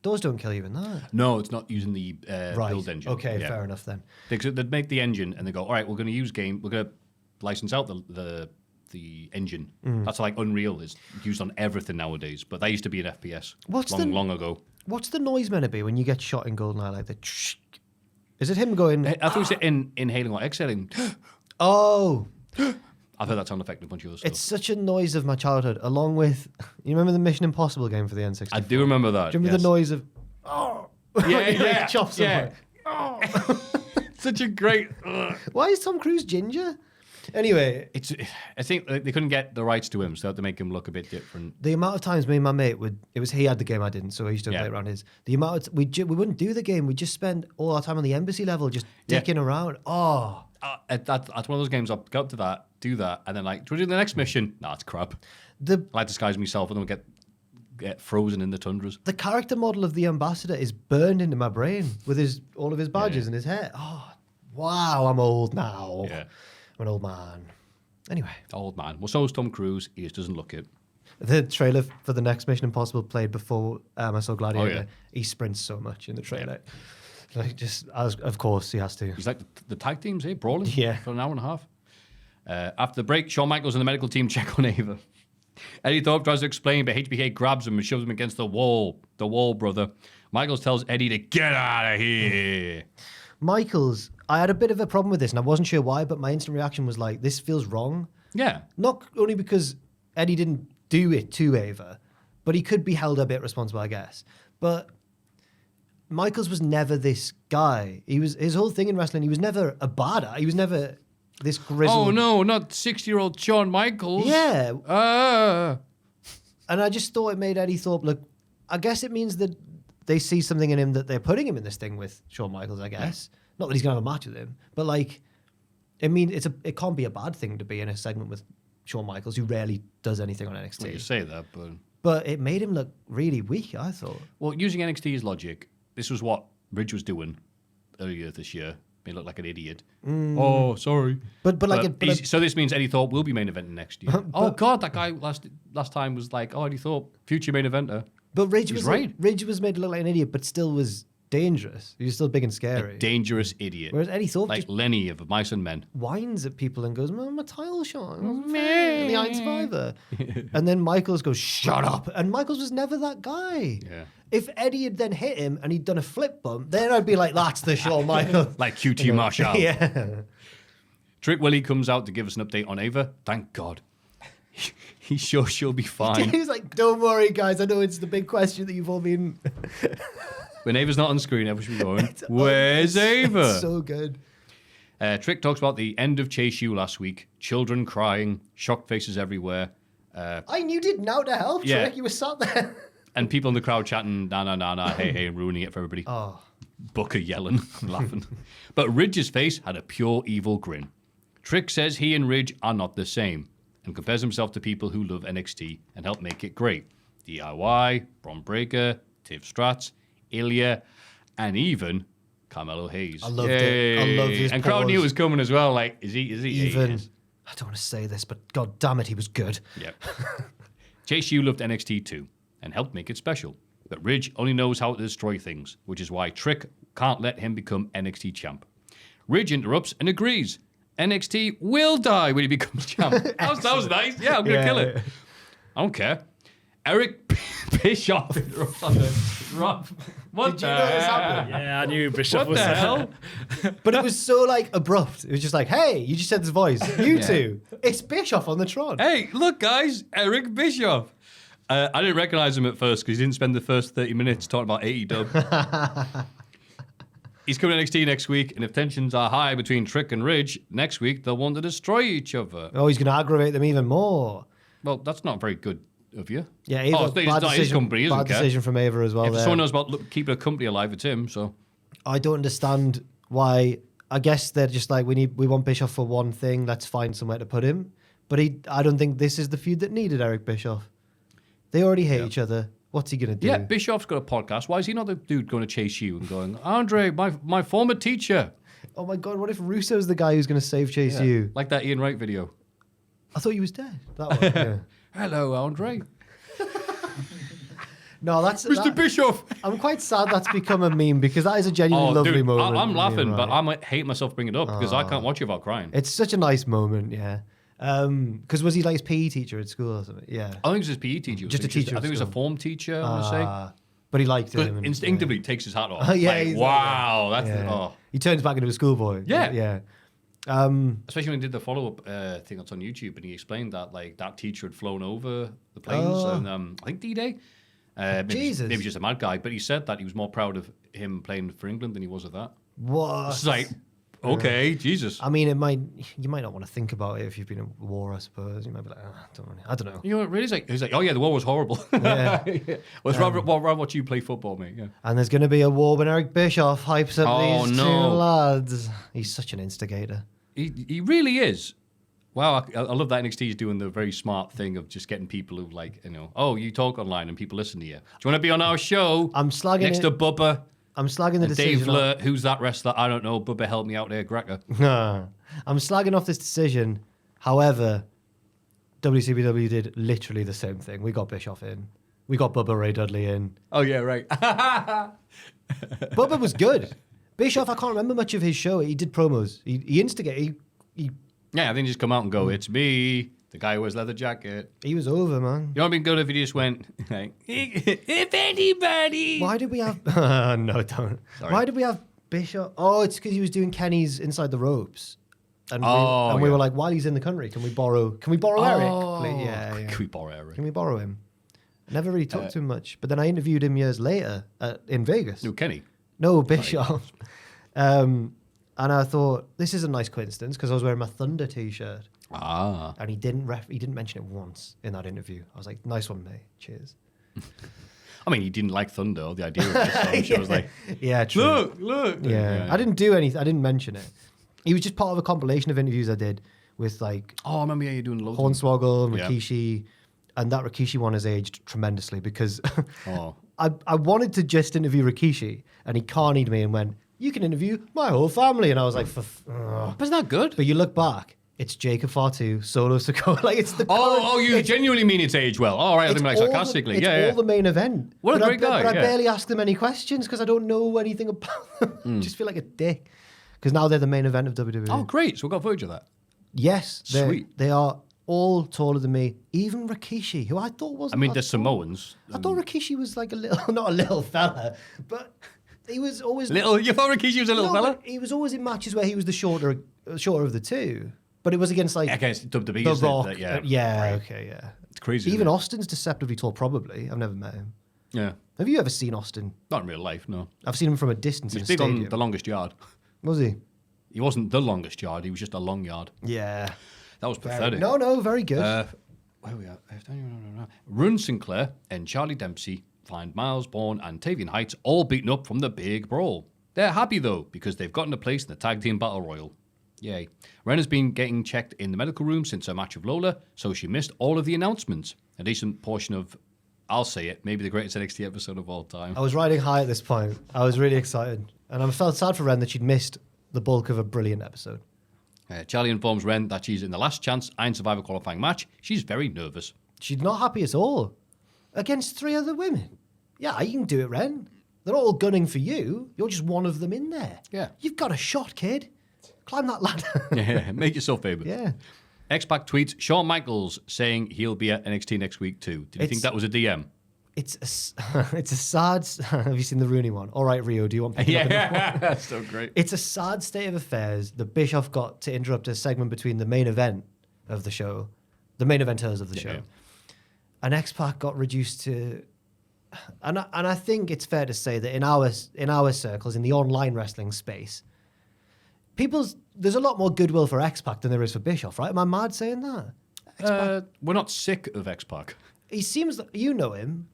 [SPEAKER 3] doors don't kill you in that.
[SPEAKER 2] No, it's not using the build engine.
[SPEAKER 3] Okay,
[SPEAKER 2] Yeah.
[SPEAKER 3] fair enough then.
[SPEAKER 2] They'd make the engine and they go, all right, we're going to license out the engine. That's like Unreal is used on everything nowadays. But that used to be an FPS long ago.
[SPEAKER 3] What's the noise meant to be when you get shot in GoldenEye like the? Is it him going?
[SPEAKER 2] I thought it was inhaling or exhaling.
[SPEAKER 3] Oh,
[SPEAKER 2] I've heard that sound effect in a bunch of other stuff.
[SPEAKER 3] it's such a noise of my childhood. Along with, you remember the Mission Impossible game for the N64?
[SPEAKER 2] I do remember that.
[SPEAKER 3] Do you remember the noise of?
[SPEAKER 2] Yeah,
[SPEAKER 3] chops
[SPEAKER 2] yeah.
[SPEAKER 3] someone.
[SPEAKER 2] Such a great.
[SPEAKER 3] Why is Tom Cruise ginger? Anyway,
[SPEAKER 2] I think they couldn't get the rights to him, so they had to make him look a bit different.
[SPEAKER 3] the amount of times me and my mate he had the game, I didn't, so I used to play around his. The amount of, we wouldn't do the game, we just spend all our time on the embassy level just dicking around. Oh,
[SPEAKER 2] That's one of those games. I'll go up to that, do that, and then like, do we do the next mission? Nah, it's crap. I like disguise myself, and then we get frozen in the tundras.
[SPEAKER 3] the character model of the ambassador is burned into my brain with all of his badges and his hair. Oh, wow, I'm old now.
[SPEAKER 2] Yeah.
[SPEAKER 3] I'm an old man. Anyway,
[SPEAKER 2] Old man. Well, so is Tom Cruise. He just doesn't look it.
[SPEAKER 3] the trailer for the next Mission Impossible played before I saw Gladiator.
[SPEAKER 2] Oh, yeah.
[SPEAKER 3] He sprints so much in the trailer. Like of course he has to.
[SPEAKER 2] He's like the tag teams, brawling
[SPEAKER 3] Yeah.
[SPEAKER 2] for an hour and a half. After the break, Shawn Michaels and the medical team check on Ava. Eddie Thorpe tries to explain, but HBK grabs him and shoves him against the wall. The wall, brother. Michaels tells Eddie to get out of here.
[SPEAKER 3] Michaels, I had a bit of a problem with this and I wasn't sure why, but my instant reaction was like, this feels wrong.
[SPEAKER 2] Yeah.
[SPEAKER 3] Not only because Eddie didn't do it to Ava, but he could be held a bit responsible, I guess. But Michaels was never this guy. His whole thing in wrestling, he was never a bad guy. He was never this grizzled.
[SPEAKER 2] Oh, no, not 60-year-old Shawn Michaels.
[SPEAKER 3] Yeah. And I just thought it made Eddie Thorpe look, I guess it means that they see something in him that they're putting him in this thing with Shawn Michaels, I guess. Not that he's going to have a match with him, but like, I mean, it can't be a bad thing to be in a segment with Shawn Michaels, who rarely does anything on NXT.
[SPEAKER 2] Well, you say that, but...
[SPEAKER 3] But it made him look really weak, I thought.
[SPEAKER 2] Well, using NXT's logic, this was what Ridge was doing earlier this year. He looked like an idiot. Oh, sorry. So this means Eddie Thorpe will be main eventing next year. Oh, God, that guy last time was like, Eddie Thorpe, future main eventer.
[SPEAKER 3] But Ridge was
[SPEAKER 2] right.
[SPEAKER 3] Ridge was made to look like an idiot, but still was dangerous. He was still big and scary.
[SPEAKER 2] Dangerous idiot.
[SPEAKER 3] Whereas Eddie Thorpe
[SPEAKER 2] like
[SPEAKER 3] just
[SPEAKER 2] Lenny of Mice and Men.
[SPEAKER 3] whines at people and goes, I'm a title shot. I'm the Iron Survivor. And then Michaels goes, shut up. And Michaels was never that guy.
[SPEAKER 2] Yeah.
[SPEAKER 3] If Eddie had then hit him and he'd done a flip bump, then I'd be like, that's the Shawn Michaels.
[SPEAKER 2] Like QT Marshall.
[SPEAKER 3] Yeah.
[SPEAKER 2] Trick Willie comes out to give us an update on Ava. Thank God. He's sure she'll be fine.
[SPEAKER 3] He was like, don't worry, guys. I know it's the big question that you've all been...
[SPEAKER 2] When Ava's not on screen, everyone should be going, where's Ava?
[SPEAKER 3] It's so good.
[SPEAKER 2] Trick talks about the end of Chase U last week. Children crying, shocked faces everywhere.
[SPEAKER 3] I knew you did now to help,
[SPEAKER 2] Yeah.
[SPEAKER 3] Trick. You were sat there.
[SPEAKER 2] And people in the crowd chatting, nah, hey, ruining it for everybody.
[SPEAKER 3] Oh.
[SPEAKER 2] Booker yelling, laughing. But Ridge's face had a pure evil grin. Trick says he and Ridge are not the same and compares himself to people who love NXT and help make it great. DIY, Bron Breakker, Tiff Stratz, Ilya, and even Carmelo Hayes.
[SPEAKER 3] I loved it. I loved his
[SPEAKER 2] And crowd knew it was coming as well. Like, is he?
[SPEAKER 3] Even,
[SPEAKER 2] He is.
[SPEAKER 3] I don't want to say this, but God damn it, he was good.
[SPEAKER 2] Yep. Chase U loved NXT too and helped make it special. But Ridge only knows how to destroy things, which is why Trick can't let him become NXT champ. Ridge interrupts and agrees. NXT will die when he becomes champ. that was nice. Yeah, I'm going to kill it. I don't care. Eric Bischoff interrupts on the drop. What
[SPEAKER 3] Did you know this happened?
[SPEAKER 4] Yeah, I knew Bischoff
[SPEAKER 2] What
[SPEAKER 4] was
[SPEAKER 2] the
[SPEAKER 4] there.
[SPEAKER 2] hell?
[SPEAKER 3] But it was so like abrupt. It was just like, hey, you just said this voice. You two. It's Bischoff on the Tron.
[SPEAKER 2] Hey, look, guys, Eric Bischoff. I didn't recognize him at first because he didn't spend the first 30 minutes talking about AEW. He's coming to NXT next week, and if tensions are high between Trick and Ridge, next week they'll want to destroy each other.
[SPEAKER 3] Oh, he's going to aggravate them even more.
[SPEAKER 2] Well, that's not very good of you.
[SPEAKER 3] Yeah, Ava,
[SPEAKER 2] it's not his company, isn't it?
[SPEAKER 3] Bad decision from Ava as well.
[SPEAKER 2] If
[SPEAKER 3] there.
[SPEAKER 2] someone knows about keeping a company alive, it's him. So
[SPEAKER 3] I don't understand why. I guess they're just like, we want Bischoff for one thing. Let's find somewhere to put him. But I don't think this is the feud that needed Eric Bischoff. They already hate each other. What's he going to do?
[SPEAKER 2] yeah, Bischoff's got a podcast. Why is he not the dude going to chase you and going, Andre, my former teacher?
[SPEAKER 3] Oh my God, what if Russo's the guy who's going to chase you?
[SPEAKER 2] Like that Ian Wright video.
[SPEAKER 3] I thought he was dead. That one, yeah.
[SPEAKER 2] Hello, Andre.
[SPEAKER 3] No, that's
[SPEAKER 2] Mr. Bischoff.
[SPEAKER 3] I'm quite sad that's become a meme because that is a genuinely lovely
[SPEAKER 2] dude,
[SPEAKER 3] moment.
[SPEAKER 2] I'm laughing,
[SPEAKER 3] Yeah,
[SPEAKER 2] but
[SPEAKER 3] right.
[SPEAKER 2] I might hate myself bringing it up because I can't watch it without crying.
[SPEAKER 3] It's such a nice moment, yeah. Because was he like his PE teacher at school or something? Yeah.
[SPEAKER 2] I think it was his PE teacher.
[SPEAKER 3] Just a teacher
[SPEAKER 2] I
[SPEAKER 3] at
[SPEAKER 2] think it was a
[SPEAKER 3] school.
[SPEAKER 2] form teacher, I want to say.
[SPEAKER 3] But he liked
[SPEAKER 2] But
[SPEAKER 3] him. and-
[SPEAKER 2] instinctively takes his hat off.
[SPEAKER 3] Yeah,
[SPEAKER 2] Like,
[SPEAKER 3] he's like-
[SPEAKER 2] wow, that's
[SPEAKER 3] yeah. He turns back into a schoolboy.
[SPEAKER 2] Yeah.
[SPEAKER 3] Yeah.
[SPEAKER 2] Especially when he did the follow-up thing that's on YouTube, and he explained that like that teacher had flown over the planes, and I think D-Day.
[SPEAKER 3] Jesus.
[SPEAKER 2] Maybe just a mad guy, but he said that he was more proud of him playing for England than he was of that.
[SPEAKER 3] What?
[SPEAKER 2] It's like, okay, Jesus.
[SPEAKER 3] I mean, you might not want to think about it if you've been in war, I suppose. You might be like, I don't know.
[SPEAKER 2] You know, it really is like, he's like, oh yeah, the war was horrible.
[SPEAKER 3] Yeah.
[SPEAKER 2] Well, it's rather watch you play football, mate. Yeah.
[SPEAKER 3] And there's going to be a war when Eric Bischoff hypes up
[SPEAKER 2] Oh,
[SPEAKER 3] these two
[SPEAKER 2] no.
[SPEAKER 3] lads. He's such an instigator.
[SPEAKER 2] He really is. Wow, I love that NXT is doing the very smart thing of just getting people who like, oh, you talk online and people listen to you. Do you want to be on our show?
[SPEAKER 3] I'm slagging
[SPEAKER 2] next
[SPEAKER 3] it.
[SPEAKER 2] to Bubba.
[SPEAKER 3] I'm slagging the
[SPEAKER 2] And Dave
[SPEAKER 3] decision.
[SPEAKER 2] Lurt, who's that wrestler? I don't know. Bubba, help me out there, Greco.
[SPEAKER 3] I'm slagging off this decision. However, WCBW did literally the same thing. We got Bischoff in. We got Bubba Ray Dudley in.
[SPEAKER 2] Oh, yeah, right.
[SPEAKER 3] Bubba was good. Bischoff, I can't remember much of his show. He did promos. He instigated.
[SPEAKER 2] Yeah, I think just come out and go, it's me, the guy who wears leather jacket.
[SPEAKER 3] He was over, man.
[SPEAKER 2] You know what would be good if he just went, like, if anybody.
[SPEAKER 3] Why did we have... no, don't.
[SPEAKER 2] Sorry.
[SPEAKER 3] Why did we have Bischoff? Oh, it's because he was doing Kenny's Inside the Ropes. And, we
[SPEAKER 2] yeah.
[SPEAKER 3] were like, while he's in the country, can we borrow Eric? Please? Yeah.
[SPEAKER 2] Can we borrow Eric?
[SPEAKER 3] Can we borrow him? I never really talked to him much. But then I interviewed him years later in Vegas.
[SPEAKER 2] No, Kenny.
[SPEAKER 3] No, Bischoff. And I thought, this is a nice coincidence because I was wearing my Thunder t-shirt.
[SPEAKER 2] Ah.
[SPEAKER 3] And he didn't mention it once in that interview. I was like, nice one, mate. Cheers.
[SPEAKER 2] I mean, he didn't like Thunder or the idea of this, so I'm sure it was like,
[SPEAKER 3] Yeah, true.
[SPEAKER 2] look.
[SPEAKER 3] Yeah. I didn't do anything. I didn't mention it. He was just part of a compilation of interviews I did with like
[SPEAKER 2] Oh, I remember you doing loads of
[SPEAKER 3] Hornswoggle and
[SPEAKER 2] Yeah.
[SPEAKER 3] Rikishi. And that Rikishi one has aged tremendously because
[SPEAKER 2] Oh.
[SPEAKER 3] I wanted to just interview Rikishi and he carnied me and went, you can interview my whole family. And I was like,
[SPEAKER 2] But isn't that good?
[SPEAKER 3] But you look back, it's Jacob Fatu, Solo Sikoa. Like it's the
[SPEAKER 2] Oh, you
[SPEAKER 3] it's-
[SPEAKER 2] genuinely mean it's aged well. All right, I
[SPEAKER 3] it's
[SPEAKER 2] think like
[SPEAKER 3] all the-
[SPEAKER 2] sarcastically.
[SPEAKER 3] It's
[SPEAKER 2] Yeah,
[SPEAKER 3] all the main event.
[SPEAKER 2] What a
[SPEAKER 3] But
[SPEAKER 2] great guy,
[SPEAKER 3] But
[SPEAKER 2] yeah.
[SPEAKER 3] I barely ask them any questions because I don't know anything about them. Just feel like a dick. Because now they're the main event of WWE.
[SPEAKER 2] Oh, great. So we've got footage of that.
[SPEAKER 3] Yes.
[SPEAKER 2] Sweet.
[SPEAKER 3] They are all taller than me. Even Rikishi, who I thought wasn't
[SPEAKER 2] I mean,
[SPEAKER 3] that
[SPEAKER 2] they're
[SPEAKER 3] tall.
[SPEAKER 2] Samoans.
[SPEAKER 3] I thought Rikishi was like a little, not a little fella, but he was always...
[SPEAKER 2] You thought Rikishi was a little
[SPEAKER 3] No,
[SPEAKER 2] fella?
[SPEAKER 3] but he was always in matches where he was the shorter of the two. But it was against like...
[SPEAKER 2] Against WWE.
[SPEAKER 3] The
[SPEAKER 2] isn't it?
[SPEAKER 3] Rock.
[SPEAKER 2] Yeah.
[SPEAKER 3] Yeah, okay, yeah.
[SPEAKER 2] It's crazy.
[SPEAKER 3] Even
[SPEAKER 2] isn't it?
[SPEAKER 3] Austin's deceptively tall, probably. I've never met him.
[SPEAKER 2] Yeah.
[SPEAKER 3] Have you ever seen Austin?
[SPEAKER 2] Not in real life, no.
[SPEAKER 3] I've seen him from a distance
[SPEAKER 2] He
[SPEAKER 3] in
[SPEAKER 2] was
[SPEAKER 3] a
[SPEAKER 2] big
[SPEAKER 3] stadium.
[SPEAKER 2] on the longest yard.
[SPEAKER 3] Was he?
[SPEAKER 2] He wasn't the longest yard. He was just a long yard.
[SPEAKER 3] Yeah.
[SPEAKER 2] That was pathetic.
[SPEAKER 3] No, very good.
[SPEAKER 2] Where are we at? Rune Sinclair and Charlie Dempsey find Miles Bourne and Tavian Heights all beaten up from the big brawl. They're happy though because they've gotten a place in the tag team battle royal. Yay. Ren has been getting checked in the medical room since her match of Lola, so she missed all of the announcements. A decent portion of, I'll say it, maybe the greatest NXT episode of all time.
[SPEAKER 3] I was riding high at this point. I was really excited. And I felt sad for Ren that she'd missed the bulk of a brilliant episode.
[SPEAKER 2] Charlie informs Ren that she's in the last chance Iron Survivor qualifying match. She's very nervous.
[SPEAKER 3] She's not happy at all. Against 3 other women. Yeah, you can do it, Ren. They're all gunning for you. You're just one of them in there.
[SPEAKER 2] Yeah.
[SPEAKER 3] You've got a shot, kid. Climb that ladder.
[SPEAKER 2] Yeah, make yourself famous.
[SPEAKER 3] Yeah.
[SPEAKER 2] X-Pac tweets Shawn Michaels saying he'll be at NXT next week too. Did you think that was a DM?
[SPEAKER 3] It's a sad... Have you seen the Rooney one? All right, Rio, do you want...
[SPEAKER 2] Yeah, that's so great.
[SPEAKER 3] It's a sad state of affairs that Bischoff got to interrupt a segment between the main event of the show, the main eventers of the show.
[SPEAKER 2] Yeah.
[SPEAKER 3] And X-Pac got reduced to and I think it's fair to say that in our circles, in the online wrestling space, there's a lot more goodwill for X-Pac than there is for Bischoff, right? Am I mad saying that?
[SPEAKER 2] We're not sick of X-Pac.
[SPEAKER 3] He seems like, you know him.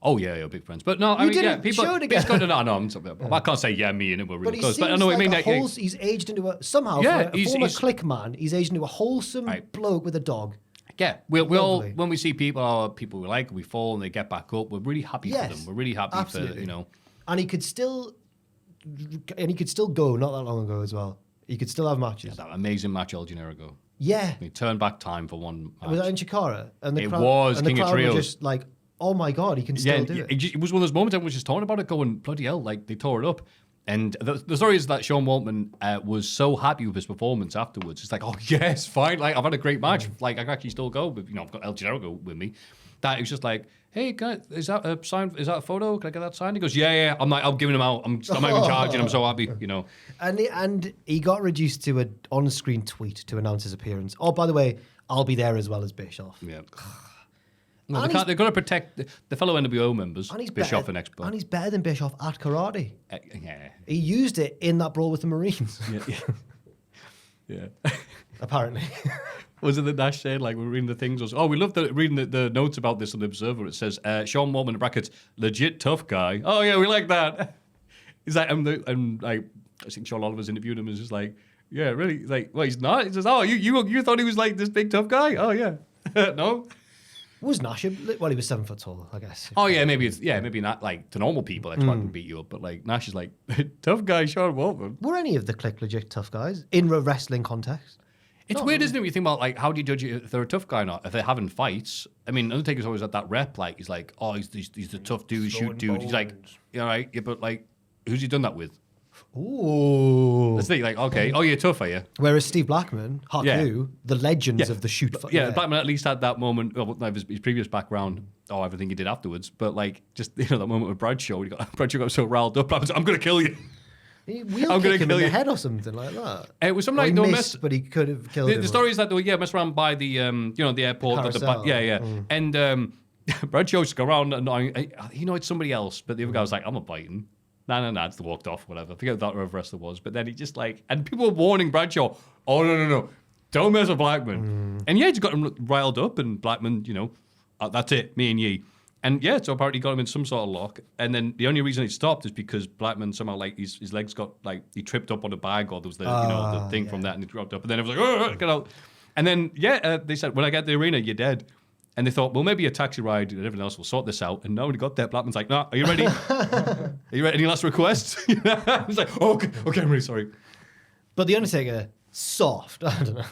[SPEAKER 2] Oh yeah, you're big friends. But no, I mean, yeah, people.
[SPEAKER 3] show it again.
[SPEAKER 2] I can't say yeah, me and him were really
[SPEAKER 3] But
[SPEAKER 2] close.
[SPEAKER 3] he
[SPEAKER 2] But I
[SPEAKER 3] seems
[SPEAKER 2] know what
[SPEAKER 3] like
[SPEAKER 2] I mean.
[SPEAKER 3] he's aged into a somehow.
[SPEAKER 2] Yeah,
[SPEAKER 3] for a former click man. He's aged into a wholesome bloke with a dog.
[SPEAKER 2] Yeah, we all
[SPEAKER 3] Lovely.
[SPEAKER 2] when we see people we like, we fall and they get back up. We're really happy for them. We're really happy
[SPEAKER 3] absolutely.
[SPEAKER 2] for you know.
[SPEAKER 3] And he could still go not that long ago as well. He could still have matches.
[SPEAKER 2] That amazing match El Generico ago.
[SPEAKER 3] Yeah.
[SPEAKER 2] He turned back time for one match.
[SPEAKER 3] Was that in Chikara? And the
[SPEAKER 2] It
[SPEAKER 3] crowd,
[SPEAKER 2] was
[SPEAKER 3] and
[SPEAKER 2] King
[SPEAKER 3] the
[SPEAKER 2] of
[SPEAKER 3] crowd were
[SPEAKER 2] Trios.
[SPEAKER 3] just like, oh my God, he can still do it.
[SPEAKER 2] It was one of those moments everyone was just talking about it, going, bloody hell, like they tore it up. And the story is that Sean Waltman was so happy with his performance afterwards. It's like, oh yes, fine. Like I've had a great match. Like I can actually still go, but I've got El Generico with me. That it was just like, hey, is that a sign? Is that a photo? Can I get that signed? He goes, yeah. I'm giving him out. I'm not even charging. I'm so happy,
[SPEAKER 3] And he got reduced to an on-screen tweet to announce his appearance. Oh, by the way, I'll be there as well as Bischoff.
[SPEAKER 2] Yeah. No, they've got to protect the fellow NWO members, Bischoff and X-Pac.
[SPEAKER 3] And he's better than Bischoff at karate.
[SPEAKER 2] Yeah.
[SPEAKER 3] He used it in that brawl with the Marines.
[SPEAKER 2] Yeah.
[SPEAKER 3] Apparently.
[SPEAKER 2] Was it that Nash said, like, we're reading the things? We love reading the notes about this on the Observer. It says, Sean Waltman, brackets, legit tough guy. Oh, yeah, we like that. He's like, I think Sean Oliver's interviewed him and is just like, yeah, really? He's like, well, he's not. He says, oh, you thought he was like this big tough guy? Oh, yeah. No?
[SPEAKER 3] Was Nash, well, he was 7 foot tall, I guess.
[SPEAKER 2] Oh, yeah, maybe not like to normal people, X-Pac can beat you up, but like Nash is like, tough guy, Sean Waltman.
[SPEAKER 3] Were any of the Click legit tough guys in a wrestling context?
[SPEAKER 2] It's weird, isn't it, when you think about, like, how do you judge if they're a tough guy or not? If they're having fights. I mean, Undertaker's always at that rep, like, he's like, oh, he's the tough dude, shoot dude. He's like, all right, yeah, but, like, who's he done that with?
[SPEAKER 3] Ooh.
[SPEAKER 2] Let's think, like, okay, oh, you're tough, are you?
[SPEAKER 3] Whereas Steve Blackman, Haku, the legends of the shoot.
[SPEAKER 2] Blackman at least had that moment, his previous background, everything he did afterwards, but, like, just, that moment with Bradshaw, Bradshaw got so riled up, I'm going to kill you.
[SPEAKER 3] He wheel kicked him in the head or something like that.
[SPEAKER 2] It was something like
[SPEAKER 3] he missed, but he could have killed him.
[SPEAKER 2] The story is that they were messed around by the the airport. And Bradshaw just go around and he annoyed somebody else, but the other guy was like, I'm not biting. No, just walked off, whatever. I forget what that other wrestler was, but then he just like, and people were warning Bradshaw, oh no, don't mess with Blackman. And he just got him riled up, and Blackman, that's it, me and ye. And yeah, so apparently he got him in some sort of lock. And then the only reason it stopped is because Blackman somehow, like, his legs got, like, he tripped up on a bag, or there was the thing from that, and he dropped up. And then it was like, oh, get out. And then, they said, when I get to the arena, you're dead. And they thought, well, maybe a taxi ride and everything else will sort this out. And no, when he got there, Blackman's like, no, are you ready? Are you ready? Any last requests? He's like, oh, okay, I'm really sorry.
[SPEAKER 3] But The Undertaker, soft. I don't know.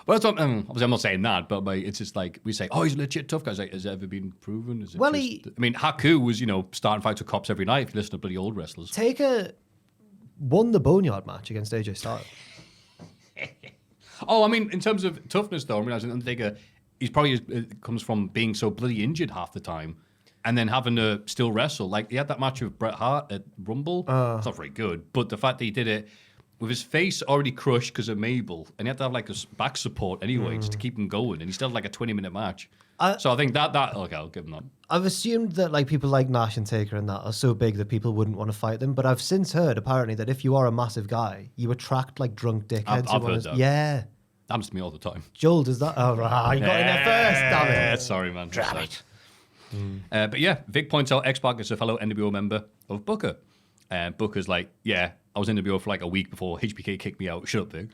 [SPEAKER 2] Well, that's what, obviously, I'm not saying that, but it's just like we say, oh, he's a legit tough guy. It's like, has it ever been proven? Haku was, starting fights with cops every night if you listen to bloody old wrestlers.
[SPEAKER 3] Taker won the Boneyard match against AJ Styles.
[SPEAKER 2] In terms of toughness, though, as an Undertaker, he's probably comes from being so bloody injured half the time and then having to still wrestle. Like, he had that match with Bret Hart at Rumble. It's not very good, but the fact that he did it with his face already crushed because of Mabel, and he had to have like a back support anyway just to keep him going, and he still had like a 20-minute match. So I think that okay, I'll give him that. I've
[SPEAKER 3] assumed that like people like Nash and Taker and that are so big that people wouldn't want to fight them, but I've since heard apparently that if you are a massive guy, you attract like drunk dickheads.
[SPEAKER 2] I've heard that.
[SPEAKER 3] Yeah.
[SPEAKER 2] Happens to me all the time.
[SPEAKER 3] Joel, does that? Oh, right. You got in there first, damn it.
[SPEAKER 2] Sorry, man.
[SPEAKER 3] Damn it.
[SPEAKER 2] But yeah, Vic points out X-Pac is a fellow NWO member of Booker. Booker's like, yeah, I was in NWO for like a week before HBK kicked me out. Shut up, Vic.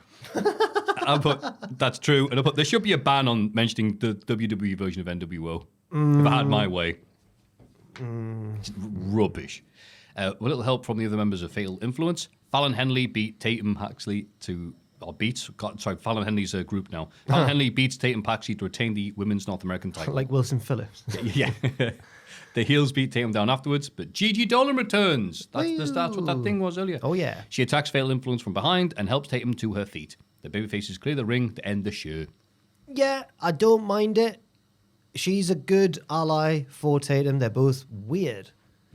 [SPEAKER 2] I put, that's true. And I put, there should be a ban on mentioning the WWE version of NWO. If I had my way. It's rubbish. With a little help from the other members of Fatal Influence, Fallon Henley beat Tatum Paxley Fallon Henley's a group now. Fallon Henley beats Tatum Paxley to retain the Women's North American title.
[SPEAKER 3] Like Wilson Phillips.
[SPEAKER 2] Yeah. The heels beat Tatum down afterwards, but Gigi Dolan returns. That's what that thing was earlier.
[SPEAKER 3] Oh, yeah.
[SPEAKER 2] She attacks Fatal Influence from behind and helps Tatum to her feet. The babyfaces clear the ring to end the show.
[SPEAKER 3] Yeah, I don't mind it. She's a good ally for Tatum. They're both weird.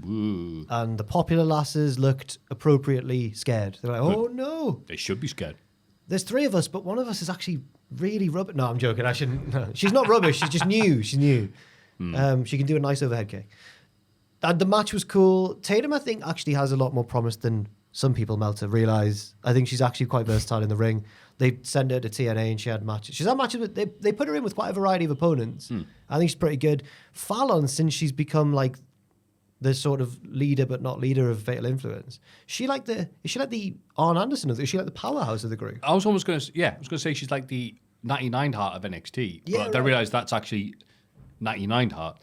[SPEAKER 2] Ooh.
[SPEAKER 3] And the popular lasses looked appropriately scared. They're like, oh, no.
[SPEAKER 2] They should be scared.
[SPEAKER 3] There's 3 of us, but one of us is actually really rubbish. No, I'm joking. I shouldn't. No. She's not rubbish. She's just new. She's new. She can do a nice overhead kick. And the match was cool. Tatum, I think, actually has a lot more promise than some people, Melter, realise. I think she's actually quite versatile in the ring. They sent her to TNA and she had matches. She's had matches with, they put her in with quite a variety of opponents. I think she's pretty good. Fallon, since she's become like the sort of leader but not leader of Fatal Influence, is she like the Arn Anderson of the, is she like the powerhouse of the group?
[SPEAKER 2] I was almost going to say she's like the 99 Heart of NXT, but I realised that's actually 99 Heart.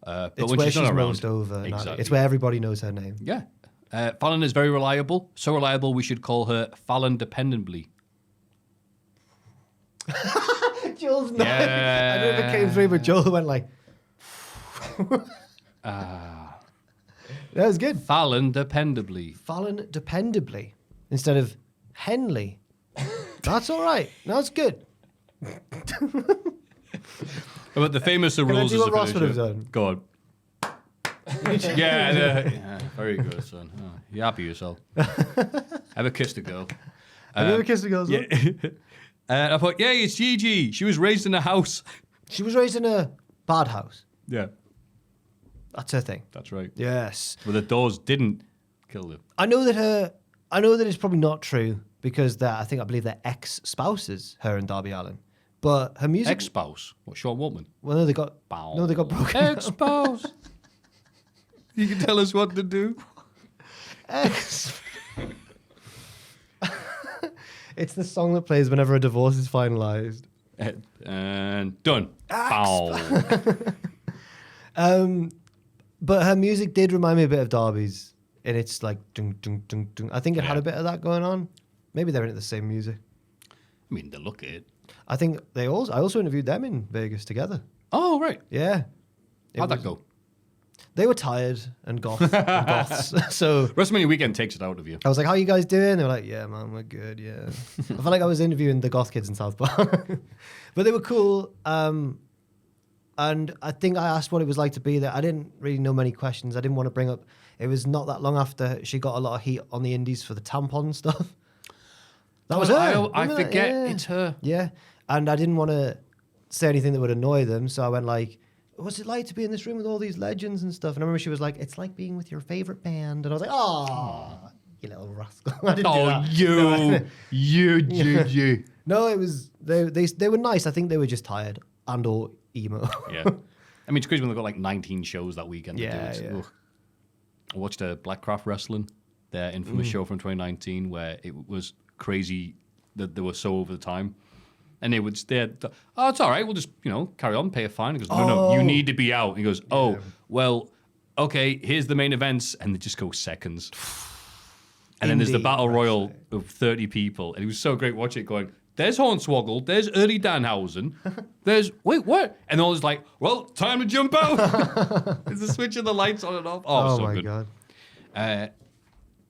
[SPEAKER 2] But
[SPEAKER 3] It's
[SPEAKER 2] when
[SPEAKER 3] where
[SPEAKER 2] she's
[SPEAKER 3] she's
[SPEAKER 2] not around,
[SPEAKER 3] most over.
[SPEAKER 2] exactly.
[SPEAKER 3] It's where everybody knows her name.
[SPEAKER 2] Yeah. Fallon is very reliable. So reliable, we should call her Fallon dependably.
[SPEAKER 3] Joel's not.
[SPEAKER 2] Yeah.
[SPEAKER 3] I don't know if it came through, but Joel went like. That was good.
[SPEAKER 2] Fallon dependably.
[SPEAKER 3] Fallon dependably instead of Henley. That's all right. That's good.
[SPEAKER 2] But the famous
[SPEAKER 3] Can I
[SPEAKER 2] rules
[SPEAKER 3] do
[SPEAKER 2] is
[SPEAKER 3] what Ross would have done?
[SPEAKER 2] Go on. yeah, very good, son. Oh, you happy yourself? Ever kissed a girl?
[SPEAKER 3] Have you ever kissed a girl?
[SPEAKER 2] Yeah. And I thought, yeah, it's Gigi. She was raised in a house.
[SPEAKER 3] She was raised in a bad house.
[SPEAKER 2] Yeah,
[SPEAKER 3] That's her thing.
[SPEAKER 2] that's right.
[SPEAKER 3] Yes.
[SPEAKER 2] But the doors didn't kill her.
[SPEAKER 3] I know that it's probably not true because I believe they're ex-spouses, her and Darby Allin. But her music.
[SPEAKER 2] Ex-spouse? What, Sean Woolman?
[SPEAKER 3] Well, no, they got broken.
[SPEAKER 2] Ex-spouse. You can tell us what to do.
[SPEAKER 3] Ex. It's the song that plays whenever a divorce is finalized.
[SPEAKER 2] And done. Bow.
[SPEAKER 3] But her music did remind me a bit of Darby's, and it's like dung, dung, dung, dung. I think it had a bit of that going on. Maybe they're into the same music.
[SPEAKER 2] I mean, they look it.
[SPEAKER 3] I think I also interviewed them in Vegas together.
[SPEAKER 2] Oh, right.
[SPEAKER 3] Yeah.
[SPEAKER 2] How'd that go?
[SPEAKER 3] They were tired and goths. So
[SPEAKER 2] WrestleMania weekend takes it out of you.
[SPEAKER 3] I was like, how you guys doing? They were like, yeah, man, we're good, yeah. I felt like I was interviewing the goth kids in South Park. But they were cool. And I think I asked what it was like to be there. I didn't really know many questions. I didn't want to bring up... It was not that long after she got a lot of heat on the indies for the tampon stuff. That was her.
[SPEAKER 2] I
[SPEAKER 3] Remember
[SPEAKER 2] forget
[SPEAKER 3] that? Yeah.
[SPEAKER 2] it's her.
[SPEAKER 3] Yeah. And I didn't want to say anything that would annoy them. So I went like... What's it like to be in this room with all these legends and stuff? And I remember she was like, it's like being with your favorite band. And I was like, oh, you little rascal. I didn't do that.
[SPEAKER 2] you.
[SPEAKER 3] No, it was, they were nice. I think they were just tired and or emo.
[SPEAKER 2] Yeah. I mean, it's crazy when they've got like 19 shows that weekend.
[SPEAKER 3] Yeah,
[SPEAKER 2] to do it.
[SPEAKER 3] yeah.
[SPEAKER 2] Ugh. I watched Blackcraft Wrestling, their infamous show from 2019, where it was crazy that they were so over the time. And they would stay. Oh, it's all right. We'll just, carry on, pay a fine. He goes, no, you need to be out. And he goes, well, okay, here's the main events. And they just go seconds. And then there's the Battle Royal of 30 people. And it was so great watching it going, there's Hornswoggle, there's Early Danhausen, there's, wait, what? And all is like, well, time to jump out. There's the switch of the lights on and off. Oh, so
[SPEAKER 3] my
[SPEAKER 2] good.
[SPEAKER 3] God.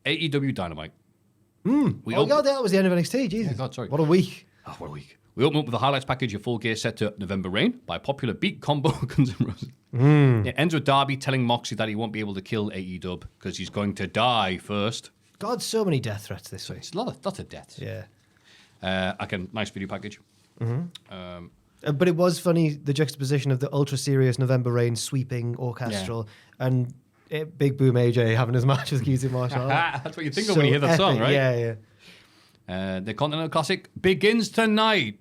[SPEAKER 2] AEW Dynamite.
[SPEAKER 3] God, that was the end of NXT. Jesus.
[SPEAKER 2] God, sorry.
[SPEAKER 3] What a week.
[SPEAKER 2] Oh, what a week. We open up with a highlights package of Full Gear set to November Rain by popular beat combo Guns N' Roses. It ends with Darby telling Moxley that he won't be able to kill AEW because he's going to die first.
[SPEAKER 3] God, so many death threats this week.
[SPEAKER 2] It's a lot of deaths.
[SPEAKER 3] Yeah.
[SPEAKER 2] Nice video package.
[SPEAKER 3] But it was funny, the juxtaposition of the ultra serious November Rain sweeping orchestral and Big Boom AJ having his match with QT Marshall.
[SPEAKER 2] That's what you think of when you hear that song, right?
[SPEAKER 3] Yeah.
[SPEAKER 2] The Continental Classic begins tonight.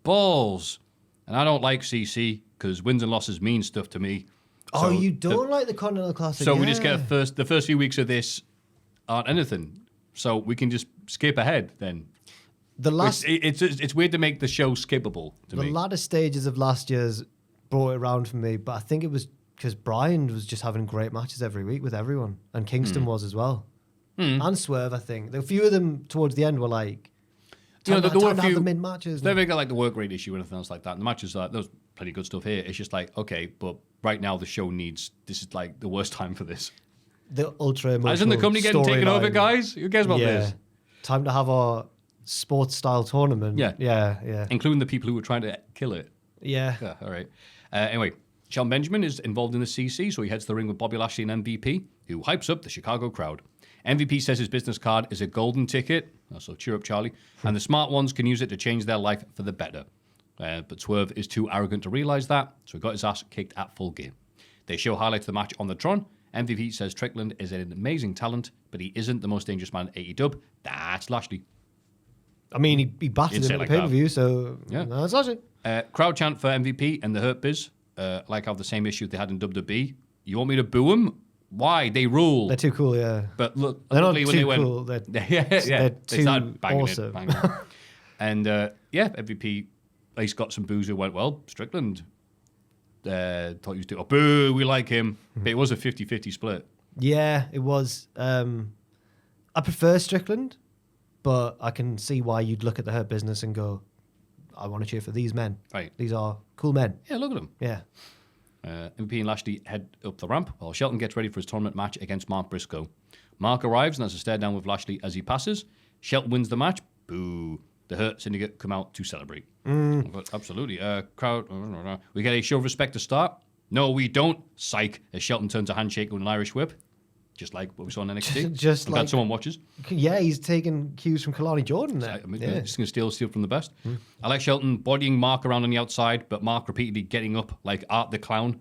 [SPEAKER 2] Balls. And I don't like CC because wins and losses mean stuff to me.
[SPEAKER 3] Oh, you don't like the Continental Classic?
[SPEAKER 2] So we just get the first few weeks of this aren't anything. So we can just skip ahead then. It's weird to make the show skippable to me.
[SPEAKER 3] The latter stages of last year's brought it around for me, but I think it was because Brian was just having great matches every week with everyone, and Kingston was as well, and Swerve. I think a few of them towards the end were like, there were a few mid matches.
[SPEAKER 2] They've got like the work rate issue or anything else like that. And the matches, there's plenty of good stuff here. It's just like, okay, but right now the show needs. This is like the worst time for this.
[SPEAKER 3] The ultra emotional.
[SPEAKER 2] Isn't the company getting taken over, guys? Who cares about this?
[SPEAKER 3] Time to have our sports style tournament. Yeah.
[SPEAKER 2] Including the people who were trying to kill it.
[SPEAKER 3] Yeah.
[SPEAKER 2] All right. Anyway, Shelton Benjamin is involved in the CC, so he heads to the ring with Bobby Lashley and MVP, who hypes up the Chicago crowd. MVP says his business card is a golden ticket, so cheer up, Charlie, and the smart ones can use it to change their life for the better. But Swerve is too arrogant to realize that, so he got his ass kicked at Full Gear. They show highlights of the match on the Tron, MVP says Strickland is an amazing talent, but he isn't the most dangerous man in AEW. That's Lashley.
[SPEAKER 3] I mean, he battered him at the pay-per-view, so that's Lashley.
[SPEAKER 2] Crowd chant for MVP and the Hurt Biz, like have the same issue they had in WWE. You want me to boo him? Why? They rule.
[SPEAKER 3] They're too cool, yeah.
[SPEAKER 2] But look,
[SPEAKER 3] they're not
[SPEAKER 2] when
[SPEAKER 3] too
[SPEAKER 2] they went,
[SPEAKER 3] cool. They're
[SPEAKER 2] they
[SPEAKER 3] too
[SPEAKER 2] started banging
[SPEAKER 3] awesome.
[SPEAKER 2] it. Banging it. And MVP at least got some boos who went, well, Strickland thought he was doing, oh, boo, we like him. But it was a 50-50 split.
[SPEAKER 3] Yeah, it was. I prefer Strickland, but I can see why you'd look at the Hurt Business and go, I want to cheer for these men.
[SPEAKER 2] Right.
[SPEAKER 3] These are cool men.
[SPEAKER 2] Yeah, look at them.
[SPEAKER 3] Yeah.
[SPEAKER 2] MVP and Lashley head up the ramp while Shelton gets ready for his tournament match against Mark Briscoe. Mark arrives and has a stare down with Lashley as he passes. Shelton wins the match. Boo. The Hurt Syndicate come out to celebrate. But absolutely. Crowd. We get a show of respect to start. No, we don't. Psych. As Shelton turns a handshake with an Irish whip. Just like what we saw on NXT.
[SPEAKER 3] Just
[SPEAKER 2] I'm glad someone watches.
[SPEAKER 3] Yeah, he's taking cues from Kalani Jordan there.
[SPEAKER 2] Just going to steal from the best. I like Shelton bodying Mark around on the outside, but Mark repeatedly getting up like Art the Clown.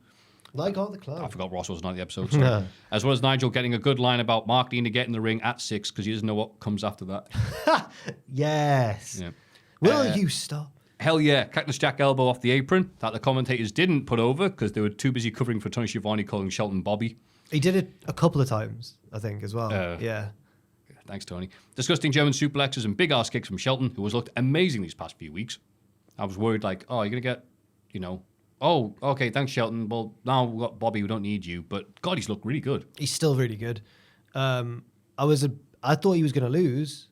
[SPEAKER 3] Like Art the Clown.
[SPEAKER 2] I forgot Ross wasn't on the episode. Sorry. As well as Nigel getting a good line about Mark needing to get in the ring at 6 because he doesn't know what comes after that.
[SPEAKER 3] Yes.
[SPEAKER 2] Yeah.
[SPEAKER 3] Will you stop?
[SPEAKER 2] Hell yeah. Cactus Jack elbow off the apron that the commentators didn't put over because they were too busy covering for Tony Schiavone calling Shelton Bobby.
[SPEAKER 3] He did it a couple of times, I think, as well. Yeah.
[SPEAKER 2] Thanks, Tony. Disgusting German suplexes and big ass kicks from Shelton, who has looked amazing these past few weeks. I was worried, like, oh, you're going to get, oh, okay, thanks, Shelton. Well, now we've got Bobby, we don't need you. But, God, he's looked really good.
[SPEAKER 3] He's still really good. I thought he was going to lose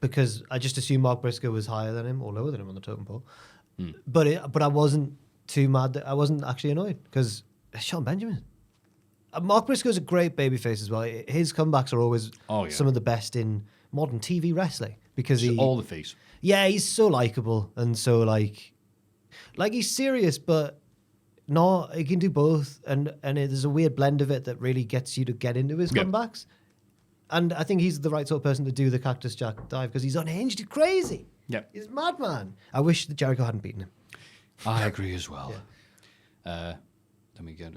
[SPEAKER 3] because I just assumed Mark Briscoe was higher than him or lower than him on the totem pole. But I wasn't too mad. I wasn't actually annoyed because it's Shelton Benjamin. Mark Briscoe's a great babyface as well. His comebacks are always some of the best in modern TV wrestling because he's
[SPEAKER 2] all the face.
[SPEAKER 3] Yeah, he's so likable and so like he's serious, but no, he can do both. And there's a weird blend of it that really gets you to get into his comebacks. And I think he's the right sort of person to do the Cactus Jack dive because he's unhinged, he's crazy.
[SPEAKER 2] Yeah,
[SPEAKER 3] he's a madman. I wish that Jericho hadn't beaten him.
[SPEAKER 2] I agree as well. Let me get.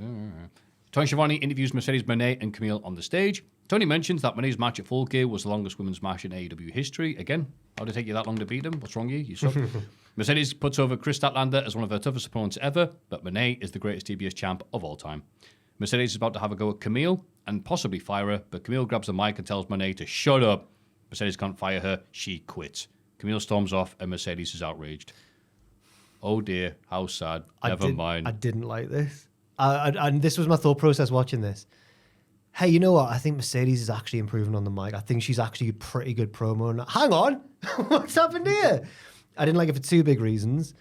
[SPEAKER 2] Tony Schiavone interviews Mercedes Moné and Camille on the stage. Tony mentions that Moné's match at Full Gear was the longest women's match in AEW history. Again, how did it take you that long to beat him? What's wrong with you? You suck. Mercedes puts over Chris Statlander as one of her toughest opponents ever, but Moné is the greatest TBS champ of all time. Mercedes is about to have a go at Camille and possibly fire her, but Camille grabs the mic and tells Moné to shut up. Mercedes can't fire her. She quits. Camille storms off and Mercedes is outraged. Oh dear, how sad. Never mind.
[SPEAKER 3] I didn't like this. And this was my thought process watching this. Hey, you know what? I think Mercedes is actually improving on the mic. I think she's actually a pretty good promo. Hang on. What's happened here? I didn't like it for two big reasons.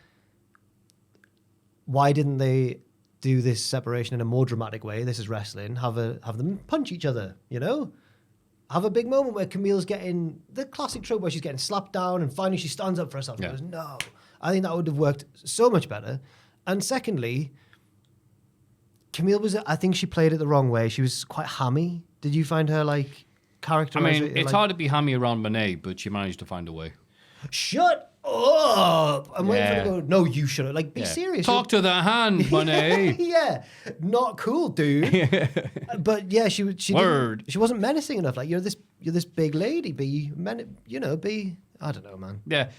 [SPEAKER 3] Why didn't they do this separation in a more dramatic way? This is wrestling. Have them punch each other, Have a big moment where Camille's getting the classic trope where she's getting slapped down and finally she stands up for herself and goes, no. I think that would have worked so much better. And secondly, Camille I think she played it the wrong way. She was quite hammy. Did you find her character?
[SPEAKER 2] I mean, it's hard to be hammy around Moné, but she managed to find a way.
[SPEAKER 3] Shut up! I'm waiting for her to go, no, you shouldn't. Be serious.
[SPEAKER 2] Talk to the hand, Moné.
[SPEAKER 3] Yeah. Not cool, dude. But yeah, she wasn't menacing enough. You're this big lady. Be, I don't know, man.
[SPEAKER 2] Yeah.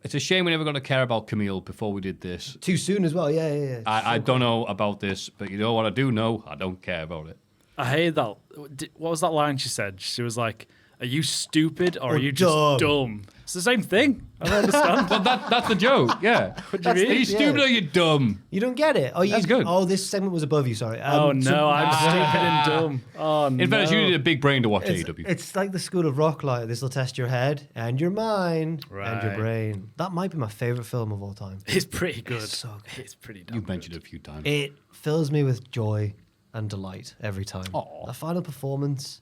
[SPEAKER 2] It's a shame we never got to care about Camille before we did this.
[SPEAKER 3] Too soon as well, yeah.
[SPEAKER 2] I don't know about this, but you know what I do know? I don't care about it.
[SPEAKER 4] I hate that. What was that line she said? She was like, are you stupid or are you just dumb? It's the same thing. I don't understand.
[SPEAKER 2] Well, that's the joke, yeah.
[SPEAKER 4] What do you mean?
[SPEAKER 2] Are you stupid or are you dumb?
[SPEAKER 3] You don't get it.
[SPEAKER 2] That's good.
[SPEAKER 3] Oh, this segment was above you, sorry.
[SPEAKER 4] I'm stupid and dumb. Oh, no.
[SPEAKER 2] In fairness, you need a big brain to watch AEW.
[SPEAKER 3] It's like the School of Rock, this will test your head and your mind and your
[SPEAKER 4] Right.
[SPEAKER 3] brain. That might be my favourite film of all time.
[SPEAKER 4] It's pretty good.
[SPEAKER 3] It's so good.
[SPEAKER 4] It's pretty dumb.
[SPEAKER 2] You've mentioned it a few times.
[SPEAKER 3] It fills me with joy and delight every time.
[SPEAKER 2] Aw.
[SPEAKER 3] The final performance,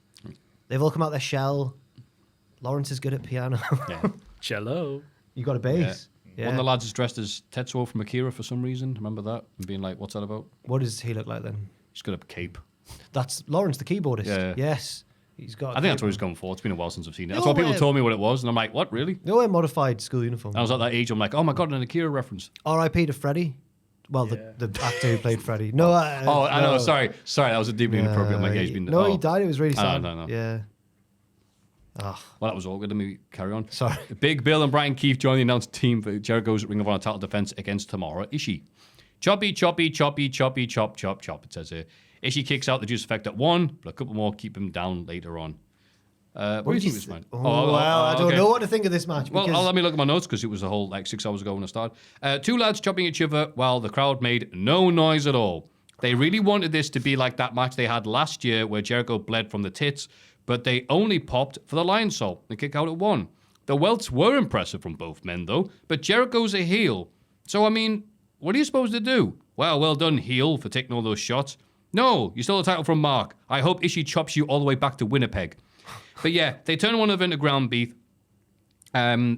[SPEAKER 3] they've all come out their shell. Lawrence is good at piano.
[SPEAKER 2] Yeah.
[SPEAKER 4] Cello.
[SPEAKER 3] You got a bass. Yeah.
[SPEAKER 2] One of the lads is dressed as Tetsuo from Akira for some reason. Remember that? And being like, what's that about?
[SPEAKER 3] What does he look like then?
[SPEAKER 2] He's got a cape.
[SPEAKER 3] That's Lawrence, the keyboardist.
[SPEAKER 2] Yeah.
[SPEAKER 3] Yes. He's got.
[SPEAKER 2] I think that's what he's going for. It's been a while since I've seen it. That's
[SPEAKER 3] No
[SPEAKER 2] why people
[SPEAKER 3] way.
[SPEAKER 2] told me what it was. And I'm like, what, really?
[SPEAKER 3] No way modified school uniform.
[SPEAKER 2] I was at that age, I'm like, oh my God, an Akira reference.
[SPEAKER 3] R.I.P. to Freddie. the actor who played Freddy. No,
[SPEAKER 2] I know. Sorry, that was a deeply inappropriate. My he's been.
[SPEAKER 3] No, he died. It was really sad.
[SPEAKER 2] No.
[SPEAKER 3] Yeah.
[SPEAKER 2] Oh. Well, that was awkward. Let me carry on.
[SPEAKER 3] Sorry.
[SPEAKER 2] Big Bill and Brian Keefe join the announced team for Jericho's Ring of Honor title defense against Tamara Ishii. Choppy, choppy, choppy, choppy, chop, chop, chop. It says here. Ishii kicks out the Juice Effect at 1, but a couple more keep him down later on. What do you think of this match?
[SPEAKER 3] I don't know what to think of this match.
[SPEAKER 2] Well, let me look at my notes because it was a whole 6 hours ago when I started. 2 lads chopping each other while the crowd made no noise at all. They really wanted this to be like that match they had last year where Jericho bled from the tits, but they only popped for the Lion Salt. They kick out at 1. The welts were impressive from both men, though, but Jericho's a heel. So, I mean, what are you supposed to do? Well done, heel, for taking all those shots. No, you stole the title from Mark. I hope Ishii chops you all the way back to Winnipeg. But yeah, they turn one of them into ground beef. I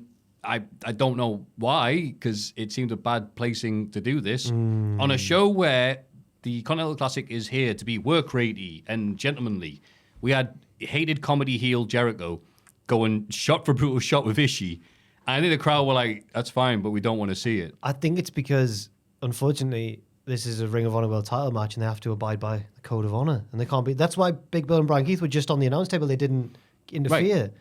[SPEAKER 2] don't know why, because it seemed a bad placing to do this. On a show where the Continental Classic is here to be work ratey and gentlemanly. We had hated comedy heel Jericho going shot for brutal shot with Ishii. And I think the crowd were like, that's fine, but we don't want to see it.
[SPEAKER 3] I think it's because, unfortunately, this is a Ring of Honor World title match and they have to abide by the Code of Honor. And they can't be. That's why Big Bill and Brian Keith were just on the announce table. They didn't interfere. Right.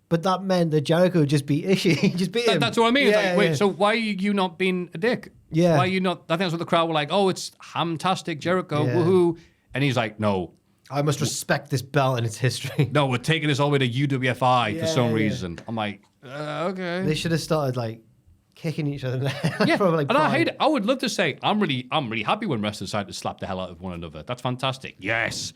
[SPEAKER 3] But that meant that Jericho just beat Ishii. Just beat him.
[SPEAKER 2] That's what I mean. Yeah, it's like, wait, so why are you not being a dick?
[SPEAKER 3] Yeah.
[SPEAKER 2] Why are you not? I think that's what the crowd were like, oh, it's hamtastic Jericho, woohoo. And he's like, no.
[SPEAKER 3] I must respect this belt and its history.
[SPEAKER 2] No, we're taking this all the way to UWFI for some reason. I'm like, okay.
[SPEAKER 3] They should have started like kicking each other in the head.
[SPEAKER 2] Yeah, and I hate it. I would love to say I'm really happy when wrestlers decide to slap the hell out of one another. That's fantastic. Yes.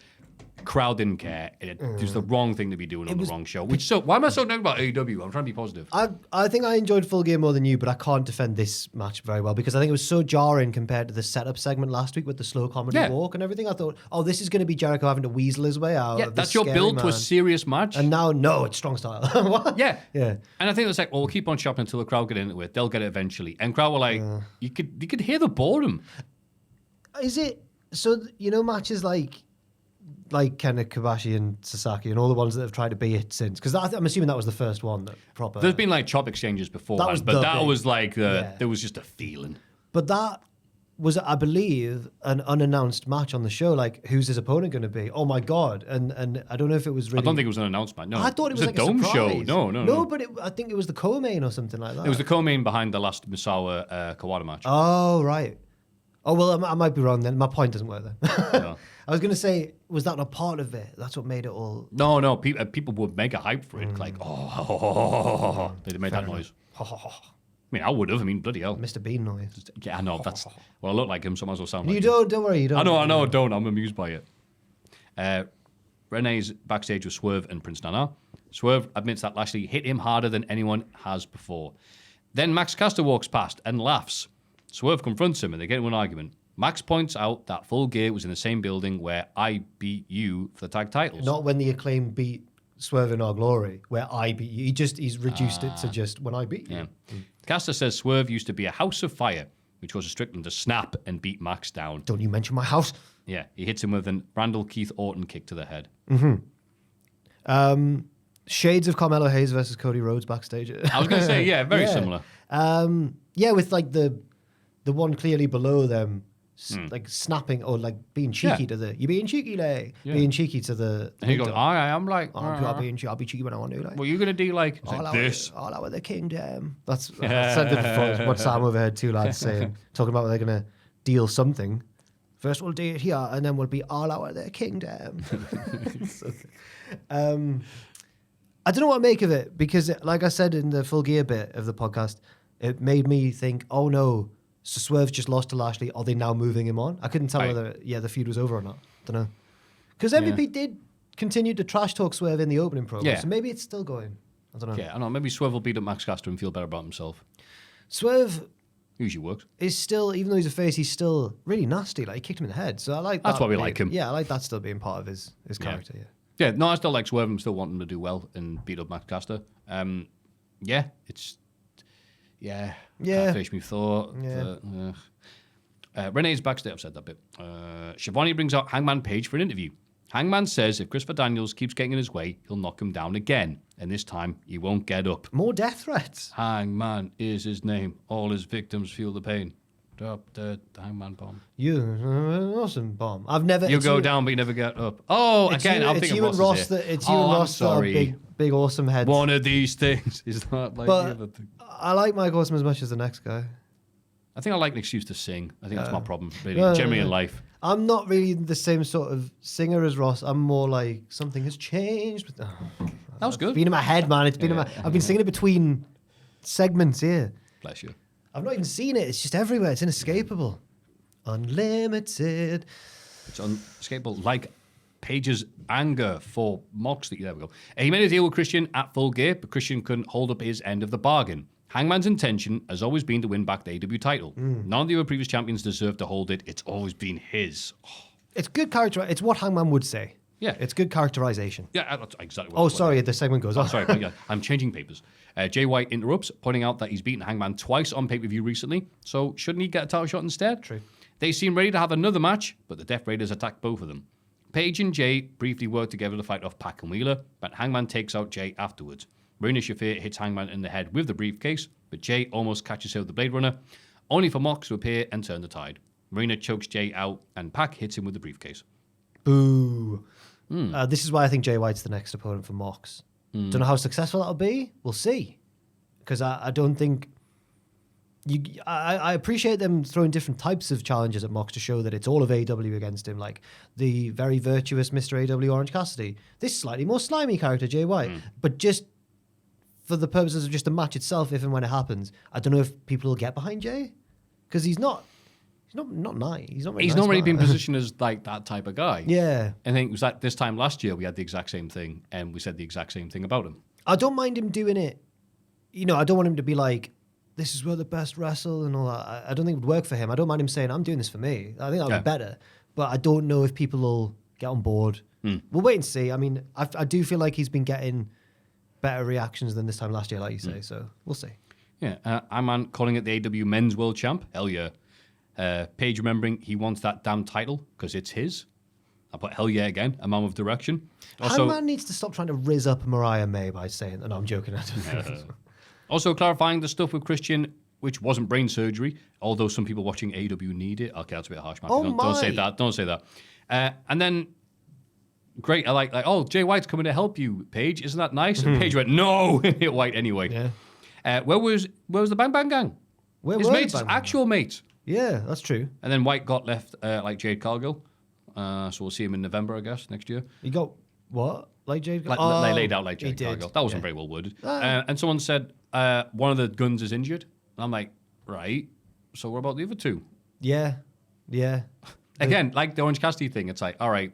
[SPEAKER 2] Crowd didn't care. It was the wrong thing to be doing on the wrong show. Why am I so negative about AEW? I'm trying to be positive.
[SPEAKER 3] I think I enjoyed Full Gear more than you, but I can't defend this match very well because I think it was so jarring compared to the setup segment last week with the slow comedy walk and everything. I thought, this is going to be Jericho having to weasel his way out.
[SPEAKER 2] Yeah, that's your build to a serious match.
[SPEAKER 3] And now, no, it's strong style. What?
[SPEAKER 2] Yeah. And I think it's like, we'll keep on chopping until the crowd get into it. They'll get it eventually. And crowd were like, you could hear the boredom.
[SPEAKER 3] Is it so? Matches like kind of Kobashi and Sasaki and all the ones that have tried to be it since. Because I'm assuming that was the first one that proper.
[SPEAKER 2] There's been like chop exchanges before, but that was like there was just a feeling.
[SPEAKER 3] But that was, I believe, an unannounced match on the show. Like, who's his opponent going to be? Oh my god! And I don't know if it was really.
[SPEAKER 2] I don't think it was an announced match. No,
[SPEAKER 3] I thought it was like
[SPEAKER 2] a dome show.
[SPEAKER 3] No.
[SPEAKER 2] No,
[SPEAKER 3] but I think it was the co-main or something like that.
[SPEAKER 2] It was the co-main behind the last Misawa Kawada match.
[SPEAKER 3] Oh right. Oh well, I might be wrong then. My point doesn't work then. No. I was going to say, was that not part of it? That's what made it all...
[SPEAKER 2] No. People would mega hype for it. Like, they made that noise. I mean, I would have. I mean, bloody hell.
[SPEAKER 3] Mr. Bean noise.
[SPEAKER 2] Yeah, I know. Well, I look like him, so I might as well sound like him.
[SPEAKER 3] Don't worry. You don't.
[SPEAKER 2] I know, don't. I'm amused by it. Renee's backstage with Swerve and Prince Nana. Swerve admits that Lashley hit him harder than anyone has before. Then Max Caster walks past and laughs. Swerve confronts him and they get into an argument. Max points out that Full Gear was in the same building where I beat you for the tag titles.
[SPEAKER 3] Not when the Acclaim beat Swerve in Our Glory, where I beat you. He's reduced it to just when I beat you.
[SPEAKER 2] Yeah. Caster says Swerve used to be a house of fire, which was Strickland to snap and beat Max down.
[SPEAKER 3] Don't you mention my house.
[SPEAKER 2] Yeah, he hits him with an Randall Keith Orton kick to the head.
[SPEAKER 3] Mm-hmm. Shades of Carmelo Hayes versus Cody Rhodes backstage.
[SPEAKER 2] I was going to say, very similar.
[SPEAKER 3] With like the one clearly below them. Like snapping or like being cheeky to the... You're being cheeky, like. Yeah. Being cheeky to the...
[SPEAKER 2] And he goes, I'm like...
[SPEAKER 3] I'll be cheeky when I want to, like.
[SPEAKER 2] What are you going to do, like this?
[SPEAKER 3] All out with the kingdom. That's I said that before. What Sam overheard two lads saying, talking about they're going to deal something. First we'll do it here, and then we'll be all out with the kingdom. I don't know what to make of it, because like I said in the Full Gear bit of the podcast, it made me think, oh no... So Swerve's just lost to Lashley. Are they now moving him on? I couldn't tell whether the feud was over or not. Don't know. Because MVP did continue to trash talk Swerve in the opening program. So maybe it's still going. I don't know.
[SPEAKER 2] Yeah, I don't know. Maybe Swerve will beat up Max Caster and feel better about himself.
[SPEAKER 3] Swerve
[SPEAKER 2] usually works.
[SPEAKER 3] Is still, even though he's a face, he's still really nasty. Like, he kicked him in the head. So I like that.
[SPEAKER 2] That's why we like him.
[SPEAKER 3] Yeah, I like that still being part of his character.
[SPEAKER 2] Yeah, no, I still like Swerve. I'm still wanting to do well and beat up Max Caster. It's... Yeah. Can't finish me thought. Renee's backstage. I've said that bit. Shivani brings out Hangman Page for an interview. Hangman says if Christopher Daniels keeps getting in his way, he'll knock him down again. And this time, he won't get up.
[SPEAKER 3] More death threats.
[SPEAKER 2] Hangman is his name. All his victims feel the pain. Drop the Hangman bomb.
[SPEAKER 3] You awesome bomb. I've never.
[SPEAKER 2] You
[SPEAKER 3] it's
[SPEAKER 2] go
[SPEAKER 3] you-
[SPEAKER 2] down, but you never get up. Oh,
[SPEAKER 3] It's
[SPEAKER 2] again,
[SPEAKER 3] you,
[SPEAKER 2] I'm
[SPEAKER 3] it's
[SPEAKER 2] thinking
[SPEAKER 3] you and
[SPEAKER 2] Ross
[SPEAKER 3] Ross.
[SPEAKER 2] is here.
[SPEAKER 3] It's you and
[SPEAKER 2] I'm
[SPEAKER 3] Ross that are
[SPEAKER 2] sorry.
[SPEAKER 3] big awesome heads.
[SPEAKER 2] One of these things is not like
[SPEAKER 3] But-
[SPEAKER 2] the other thing.
[SPEAKER 3] I like Mike Awesome as much as the next guy.
[SPEAKER 2] I think I like an excuse to sing. I think that's my problem, really,
[SPEAKER 3] no,
[SPEAKER 2] generally
[SPEAKER 3] no.
[SPEAKER 2] in life.
[SPEAKER 3] I'm not really the same sort of singer as Ross. I'm more like something has changed. But,
[SPEAKER 2] That was
[SPEAKER 3] It's
[SPEAKER 2] good.
[SPEAKER 3] been in my head, man. It's been in my. I've been singing it between segments here.
[SPEAKER 2] Bless you.
[SPEAKER 3] I've not even seen it. It's just everywhere. It's inescapable. Unlimited.
[SPEAKER 2] It's unescapable. Like Paige's anger for Moxley. There we go. He made a deal with Christian at Full Gear, but Christian couldn't hold up his end of the bargain. Hangman's intention has always been to win back the AEW title. None of the other previous champions deserve to hold it. It's always been his. Oh,
[SPEAKER 3] It's good character. It's what Hangman would say.
[SPEAKER 2] Yeah.
[SPEAKER 3] It's good characterization.
[SPEAKER 2] yeah, that's exactly what
[SPEAKER 3] Oh,
[SPEAKER 2] what-
[SPEAKER 3] sorry. The segment goes on.
[SPEAKER 2] Oh, sorry, yeah, I'm changing papers. Jay White interrupts, pointing out that he's beaten Hangman twice on pay-per-view recently, so shouldn't he get a title shot instead?
[SPEAKER 3] True.
[SPEAKER 2] They seem ready to have another match, but the Death Raiders attack both of them. Paige and Jay briefly work together to fight off Pac and Wheeler, but Hangman takes out Jay afterwards. Marina Shafir hits Hangman in the head with the briefcase, but Jay almost catches her with the Blade Runner, only for Mox to appear and turn the tide. Marina chokes Jay out, and Pac hits him with the briefcase.
[SPEAKER 3] Boo. This is why I think Jay White's the next opponent for Mox. Don't know how successful that'll be. We'll see. Because I don't think... I appreciate them throwing different types of challenges at Mox to show that it's all of AEW against him, like the very virtuous Mr. AEW Orange Cassidy. This slightly more slimy character, Jay White. But just for the purposes of just the match itself, if and when it happens, I don't know if people will get behind Jay. Because he's not nice. He's not
[SPEAKER 2] He's
[SPEAKER 3] nice
[SPEAKER 2] not really
[SPEAKER 3] man.
[SPEAKER 2] been positioned as like that type of guy.
[SPEAKER 3] Yeah.
[SPEAKER 2] I think it was like this time last year we had the exact same thing, and we said the exact same thing about him.
[SPEAKER 3] I don't mind him doing it. You know, I don't want him to be like, this is where the best wrestle and all that. I don't think it would work for him. I don't mind him saying, I'm doing this for me. I think that would be better. But I don't know if people will get on board. We'll wait and see. I mean, I do feel like he's been getting better reactions than this time last year, like you say. So we'll see.
[SPEAKER 2] Yeah, I'm calling it the AEW Men's World Champ. Hell yeah. Paige remembering he wants that damn title because it's his. I put hell yeah again, a man with direction. Also,
[SPEAKER 3] Hangman needs to stop trying to rizz up Mariah May by saying that. No, I'm joking.
[SPEAKER 2] also clarifying the stuff with Christian, which wasn't brain surgery, although some people watching AEW need it. Okay, that's a bit harsh, man.
[SPEAKER 3] Oh
[SPEAKER 2] Don't say
[SPEAKER 3] my.
[SPEAKER 2] that. Don't say that. And then, great, I like, oh, Jay White's coming to help you, Paige. Isn't that nice? And Paige went, no, hit White anyway.
[SPEAKER 3] Yeah.
[SPEAKER 2] Where was the Bang Bang Gang?
[SPEAKER 3] Where
[SPEAKER 2] His
[SPEAKER 3] were the
[SPEAKER 2] mates,
[SPEAKER 3] Bang Bang
[SPEAKER 2] actual mates.
[SPEAKER 3] Yeah, that's true.
[SPEAKER 2] And then White got left like Jade Cargill. So we'll see him in November, I guess, next year.
[SPEAKER 3] You got what? Like Jade?
[SPEAKER 2] Like,
[SPEAKER 3] Oh,
[SPEAKER 2] they laid out like
[SPEAKER 3] he
[SPEAKER 2] Jade
[SPEAKER 3] did.
[SPEAKER 2] Cargill. That wasn't
[SPEAKER 3] Yeah.
[SPEAKER 2] very well worded. And someone said one of the guns is injured. And I'm like, right. So what about the other two?
[SPEAKER 3] Yeah. Yeah.
[SPEAKER 2] Again, like the Orange Cassidy thing, it's like, all right,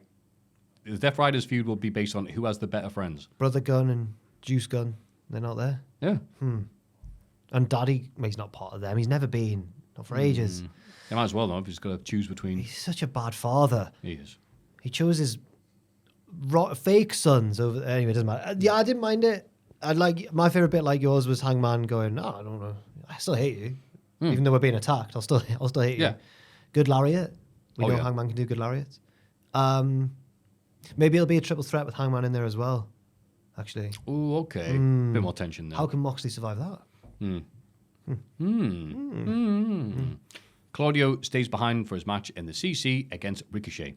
[SPEAKER 2] the Death Riders feud will be based on who has the better friends.
[SPEAKER 3] Brother Gun and Juice Gun, they're not there.
[SPEAKER 2] Yeah.
[SPEAKER 3] And Daddy, well, he's not part of them. He's never been. Not for ages.
[SPEAKER 2] They might as well, though, if he's got to choose between.
[SPEAKER 3] He's such a bad father.
[SPEAKER 2] He is.
[SPEAKER 3] He chose his fake sons over. Anyway, it doesn't matter. Yeah, I didn't mind it. I'd like my favorite bit, like yours, was Hangman going, "No, I don't know. I still hate you, even though we're being attacked. I'll still hate you."
[SPEAKER 2] Yeah.
[SPEAKER 3] Good lariat. We
[SPEAKER 2] Oh,
[SPEAKER 3] know
[SPEAKER 2] yeah.
[SPEAKER 3] Hangman can do good lariats. Maybe it'll be a triple threat with Hangman in there as well. Actually,
[SPEAKER 2] Oh, okay. Bit more tension there.
[SPEAKER 3] how can Moxley survive that?
[SPEAKER 2] Claudio stays behind for his match in the CC against Ricochet.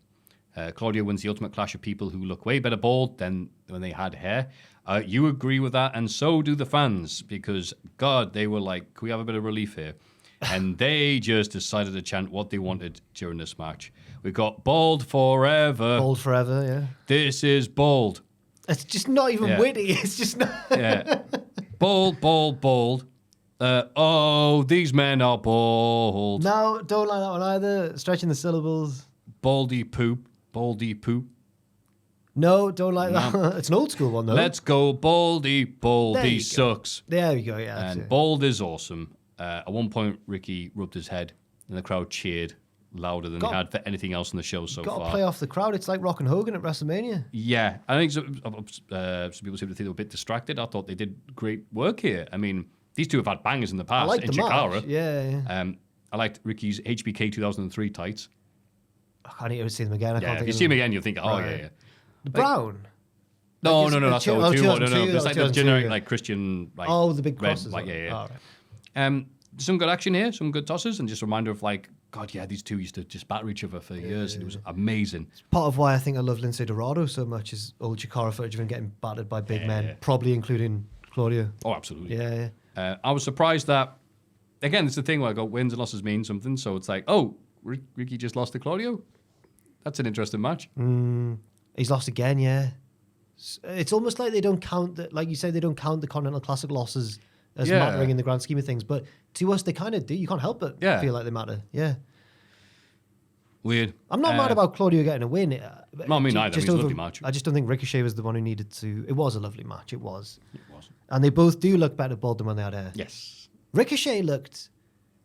[SPEAKER 2] Claudio wins the ultimate clash of people who look way better bald than when they had hair. You agree with that, and so do the fans, because, God, they were like, can we have a bit of relief here? And they just decided to chant what they wanted during this match. We got bald forever.
[SPEAKER 3] Bald forever. Yeah.
[SPEAKER 2] This is bald.
[SPEAKER 3] It's just not even
[SPEAKER 2] Yeah.
[SPEAKER 3] witty. It's just not.
[SPEAKER 2] Yeah. Bald, bald, bald. Oh, these men are bald.
[SPEAKER 3] No, don't like that one either. Stretching the syllables.
[SPEAKER 2] Baldy poop. Baldy poop.
[SPEAKER 3] No, don't like that. It's an old school one though.
[SPEAKER 2] Let's go baldy.
[SPEAKER 3] There
[SPEAKER 2] Baldy
[SPEAKER 3] you go.
[SPEAKER 2] sucks.
[SPEAKER 3] There we go. Yeah. That's
[SPEAKER 2] And
[SPEAKER 3] it.
[SPEAKER 2] bald is awesome. At one point, Ricky rubbed his head, and the crowd cheered louder than they had for anything else in the show so
[SPEAKER 3] Got
[SPEAKER 2] far.
[SPEAKER 3] to play off the crowd. It's like Rock and Hogan at WrestleMania.
[SPEAKER 2] Yeah, I think some people seem to think they were a bit distracted. I thought they did great work here. I mean, these two have had bangers in the
[SPEAKER 3] I
[SPEAKER 2] past
[SPEAKER 3] like
[SPEAKER 2] in
[SPEAKER 3] the
[SPEAKER 2] Chikara.
[SPEAKER 3] match. Yeah.
[SPEAKER 2] I liked Ricky's HBK 2003 tights.
[SPEAKER 3] I need to see them again. I
[SPEAKER 2] Yeah,
[SPEAKER 3] can't
[SPEAKER 2] if
[SPEAKER 3] think
[SPEAKER 2] you
[SPEAKER 3] of
[SPEAKER 2] see him
[SPEAKER 3] them.
[SPEAKER 2] again, you'll think, oh,
[SPEAKER 3] Right.
[SPEAKER 2] yeah.
[SPEAKER 3] The brown.
[SPEAKER 2] No,
[SPEAKER 3] Like,
[SPEAKER 2] no,
[SPEAKER 3] it's-
[SPEAKER 2] that's
[SPEAKER 3] oh,
[SPEAKER 2] the 2 one. No,
[SPEAKER 3] 2002,
[SPEAKER 2] it's like the
[SPEAKER 3] 2002,
[SPEAKER 2] generic,
[SPEAKER 3] yeah.
[SPEAKER 2] like Christian, like
[SPEAKER 3] Oh, the big
[SPEAKER 2] red,
[SPEAKER 3] crosses.
[SPEAKER 2] like,
[SPEAKER 3] on it.
[SPEAKER 2] yeah.
[SPEAKER 3] Oh, right.
[SPEAKER 2] some good action here, some good tosses, and just a reminder of like, God, yeah, these two used to just batter each other for years, and it was amazing.
[SPEAKER 3] Part of why I think I love Lince Dorado so much is old Chikara footage of him getting battered by big men, probably including Claudio.
[SPEAKER 2] Oh, absolutely.
[SPEAKER 3] Yeah.
[SPEAKER 2] I was surprised that, again, it's the thing where I go, wins and losses mean something, so it's like, oh, Ricky just lost to Claudio? That's an interesting match.
[SPEAKER 3] He's lost again, yeah. It's almost like they don't count, like you say, they don't count the Continental Classic losses as mattering in the grand scheme of things, but to us, they kind of do. You can't help but feel like they matter. Yeah.
[SPEAKER 2] Weird.
[SPEAKER 3] I'm not mad about Claudio getting a win.
[SPEAKER 2] No, me neither. It's a lovely match.
[SPEAKER 3] I just don't think Ricochet was the one who needed to. It was a lovely match. It was.
[SPEAKER 2] It was.
[SPEAKER 3] And they both do look better bald than when they had hair.
[SPEAKER 2] Yes.
[SPEAKER 3] Ricochet looked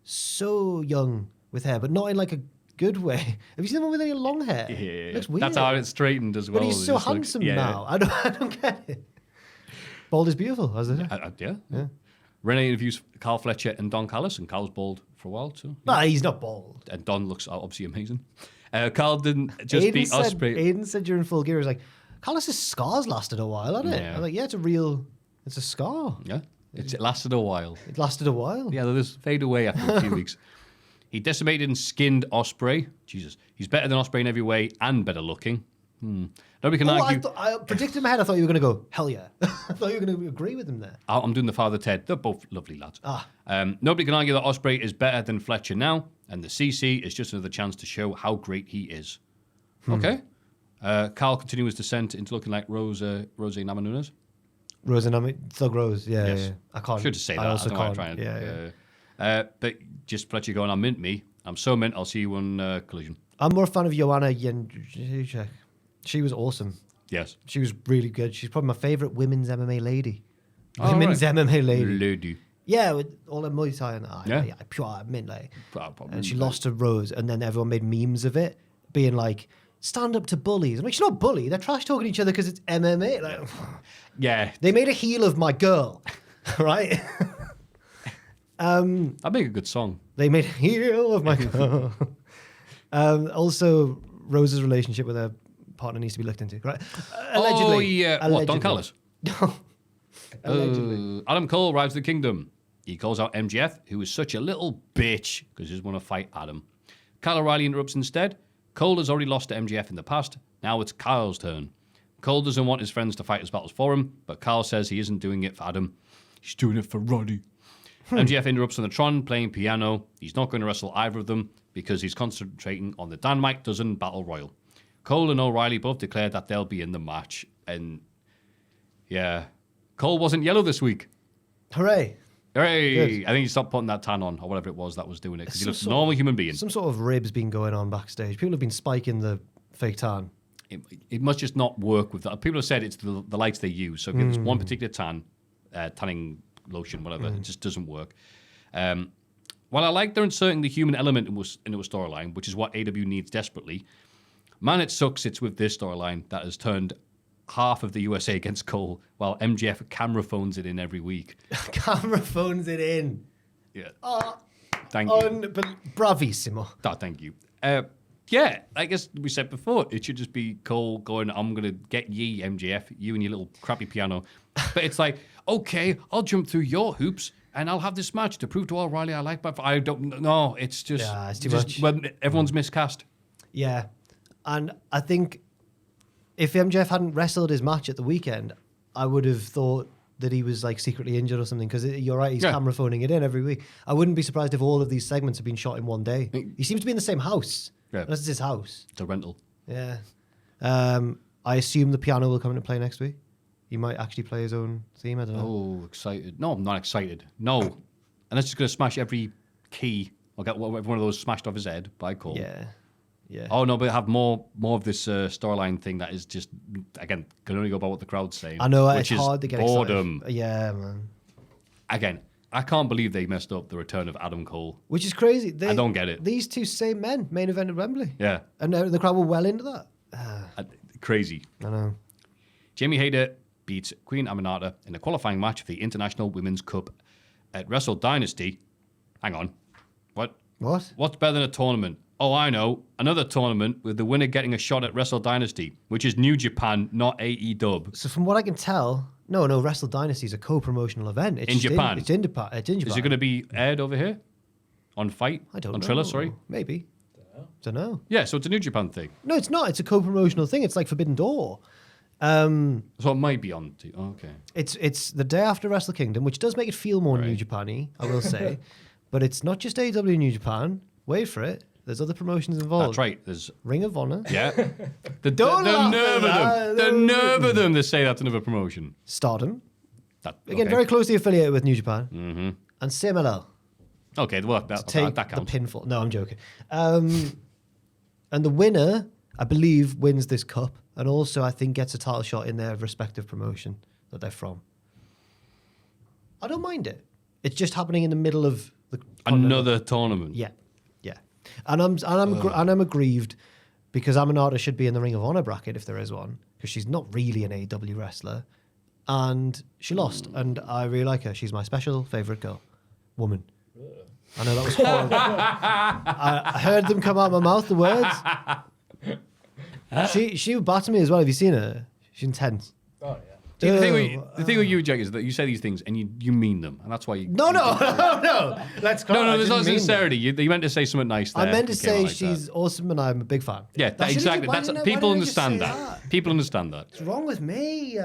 [SPEAKER 3] so young with hair, but not in like a good way. Have you seen the one with any long hair?
[SPEAKER 2] Yeah.
[SPEAKER 3] Looks weird.
[SPEAKER 2] That's how it's straightened as well.
[SPEAKER 3] But he's so handsome now. I don't get it. Bald is beautiful, hasn't it?
[SPEAKER 2] Yeah. Renee interviews Carl Fletcher and Don Callis, and Carl's bald for a while too.
[SPEAKER 3] Nah, he's not bald.
[SPEAKER 2] And Don looks obviously amazing. Carl didn't just beat Ospreay.
[SPEAKER 3] Aiden said during Full Gear, he was like, Callis' scars lasted a while, hasn't it?
[SPEAKER 2] Yeah.
[SPEAKER 3] I'm like, yeah, it's a scar.
[SPEAKER 2] Yeah, it lasted a while.
[SPEAKER 3] It lasted a while.
[SPEAKER 2] Yeah, they'll just fade away after a few weeks. He decimated and skinned Ospreay. Jesus, he's better than Ospreay in every way and better looking. Nobody can argue.
[SPEAKER 3] I predicted in my head, I thought you were going to go, hell yeah. I thought you were going to agree with him there.
[SPEAKER 2] I'm doing the Father Ted. They're both lovely lads. Nobody can argue that Ospreay is better than Fletcher now, and the CC is just another chance to show how great he is. Okay. Carl continues descent into looking like Rose Namajunas.
[SPEAKER 3] Thug Rose, yeah. I can't.
[SPEAKER 2] Should just say that.
[SPEAKER 3] I also can't.
[SPEAKER 2] Trying but just Fletcher going on mint me. I'm so mint. I'll see you on Collision.
[SPEAKER 3] I'm more a fan of Joanna Jędrzejczyk. She was awesome.
[SPEAKER 2] Yes.
[SPEAKER 3] She was really good. She's probably my favourite women's MMA lady. MMA lady. Yeah, with all her Muay Thai and pure mint like. And she lost to Rose, and then everyone made memes of it, being like, stand up to bullies. I'm like, she's not a bully. They're trash talking each other because it's MMA. Like,
[SPEAKER 2] yeah.
[SPEAKER 3] They made a heel of my girl, right?
[SPEAKER 2] That'd make a good song.
[SPEAKER 3] They made a heel of my girl. Also, Rose's relationship with her partner needs to be looked into, right? Allegedly.
[SPEAKER 2] Oh, yeah. What, Don Callis?
[SPEAKER 3] Allegedly.
[SPEAKER 2] Adam Cole arrives at the Kingdom. He calls out MJF, who is such a little bitch because he doesn't want to fight Adam. Kyle O'Reilly interrupts instead. Cole has already lost to MJF in the past. Now it's Kyle's turn. Cole doesn't want his friends to fight his battles for him, but Kyle says he isn't doing it for Adam. He's doing it for Roddy. MJF interrupts on the Tron playing piano. He's not going to wrestle either of them because he's concentrating on the Dynamite Dozen Battle Royal. Cole and O'Reilly both declared that they'll be in the match. And yeah, Cole wasn't yellow this week.
[SPEAKER 3] Hooray.
[SPEAKER 2] Hooray.
[SPEAKER 3] Good.
[SPEAKER 2] I think he stopped putting that tan on or whatever it was that was doing it because he looks a normal human being.
[SPEAKER 3] Some sort of ribs been going on backstage. People have been spiking the fake tan.
[SPEAKER 2] It must just not work with that. People have said it's the lights they use. So if there's one particular tanning lotion, whatever, it just doesn't work. While I like they're inserting the human element into a storyline, which is what AEW needs desperately, man, it sucks it's with this storyline that has turned half of the USA against Cole while MJF camera phones it in every week.
[SPEAKER 3] Camera phones it in.
[SPEAKER 2] Yeah.
[SPEAKER 3] Oh,
[SPEAKER 2] thank you.
[SPEAKER 3] Bravissimo.
[SPEAKER 2] Oh, thank you. Yeah, I guess we said before, it should just be Cole going, I'm going to get ye, MJF, you and your little crappy piano. But it's like, okay, I'll jump through your hoops and I'll have this match to prove to O'Reilly I like, but I don't know. It's just,
[SPEAKER 3] it's too much.
[SPEAKER 2] When everyone's miscast.
[SPEAKER 3] Yeah. And I think if MJF hadn't wrestled his match at the weekend, I would have thought that he was like secretly injured or something because you're right, he's camera phoning it in every week. I wouldn't be surprised if all of these segments have been shot in one day. He seems to be in the same house.
[SPEAKER 2] Yeah.
[SPEAKER 3] Unless it's his house.
[SPEAKER 2] It's a rental.
[SPEAKER 3] Yeah. I assume the piano will come into play next week. He might actually play his own theme. I don't know.
[SPEAKER 2] Oh, excited. No, I'm not excited. No. Unless he's going to smash every key or get one of those smashed off his head by Cole.
[SPEAKER 3] Yeah. Yeah.
[SPEAKER 2] Oh, no, but have more of this storyline thing that is just, again, can only go by what the crowd's saying.
[SPEAKER 3] I know,
[SPEAKER 2] which
[SPEAKER 3] it's
[SPEAKER 2] is
[SPEAKER 3] hard to get
[SPEAKER 2] boredom.
[SPEAKER 3] excited. Yeah, man.
[SPEAKER 2] Again, I can't believe they messed up the return of Adam Cole.
[SPEAKER 3] Which is crazy.
[SPEAKER 2] I don't get it.
[SPEAKER 3] These two same men main event at Wembley.
[SPEAKER 2] Yeah.
[SPEAKER 3] And the crowd were well into that.
[SPEAKER 2] Crazy.
[SPEAKER 3] I know.
[SPEAKER 2] Jamie Hayter beats Queen Aminata in a qualifying match for the International Women's Cup at Wrestle Dynasty. Hang on. What? What's better than a tournament? Oh, I know. Another tournament with the winner getting a shot at Wrestle Dynasty, which is New Japan, not AEW.
[SPEAKER 3] So from what I can tell, No, Wrestle Dynasty is a co-promotional event. It's
[SPEAKER 2] In
[SPEAKER 3] just
[SPEAKER 2] Japan?
[SPEAKER 3] It's in Japan.
[SPEAKER 2] Is it going to be aired over here? On Fight?
[SPEAKER 3] I don't
[SPEAKER 2] on
[SPEAKER 3] know.
[SPEAKER 2] Triller, sorry?
[SPEAKER 3] Maybe. Don't know.
[SPEAKER 2] Yeah, so it's a New Japan thing.
[SPEAKER 3] No, it's not. It's a co-promotional thing. It's like Forbidden Door.
[SPEAKER 2] So it might be on... okay.
[SPEAKER 3] It's the day after Wrestle Kingdom, which does make it feel more New Japan-y, I will say. But it's not just AEW New Japan. Wait for it. There's other promotions involved.
[SPEAKER 2] That's right. There's...
[SPEAKER 3] Ring of Honor.
[SPEAKER 2] Yeah. The
[SPEAKER 3] Don't laugh
[SPEAKER 2] nerve of
[SPEAKER 3] at
[SPEAKER 2] them.
[SPEAKER 3] that.
[SPEAKER 2] The nerve of them to say that's another promotion.
[SPEAKER 3] Stardom.
[SPEAKER 2] Okay.
[SPEAKER 3] Again, very closely affiliated with New Japan. Mm-hmm. And CMLL.
[SPEAKER 2] Okay, well, that
[SPEAKER 3] Take
[SPEAKER 2] counts.
[SPEAKER 3] the pinfall. No, I'm joking. And the winner, I believe, wins this cup. And also, I think, gets a title shot in their respective promotion that they're from. I don't mind it. It's just happening in the middle of the
[SPEAKER 2] Another tournament.
[SPEAKER 3] Yeah. And I'm aggrieved because Aminata should be in the Ring of Honor bracket if there is one, because she's not really an AEW wrestler, and she lost. And I really like her. She's my special favorite woman. I know that was horrible. I heard them come out of my mouth, the words. She would batter me as well. Have you seen her? She's intense.
[SPEAKER 4] Oh, yeah.
[SPEAKER 2] See, the thing with you, Jack, is that you say these things and you mean them, and that's why you.
[SPEAKER 3] No. Let's go.
[SPEAKER 2] No, there's not sincerity. You meant to say something nice there.
[SPEAKER 3] I meant to
[SPEAKER 2] You came out
[SPEAKER 3] say
[SPEAKER 2] like
[SPEAKER 3] she's
[SPEAKER 2] that.
[SPEAKER 3] awesome, and I'm a big fan.
[SPEAKER 2] Yeah, exactly.
[SPEAKER 3] Why
[SPEAKER 2] That's
[SPEAKER 3] didn't I-
[SPEAKER 2] people
[SPEAKER 3] why didn't I just
[SPEAKER 2] understand
[SPEAKER 3] say
[SPEAKER 2] that. People understand that.
[SPEAKER 3] What's wrong with me?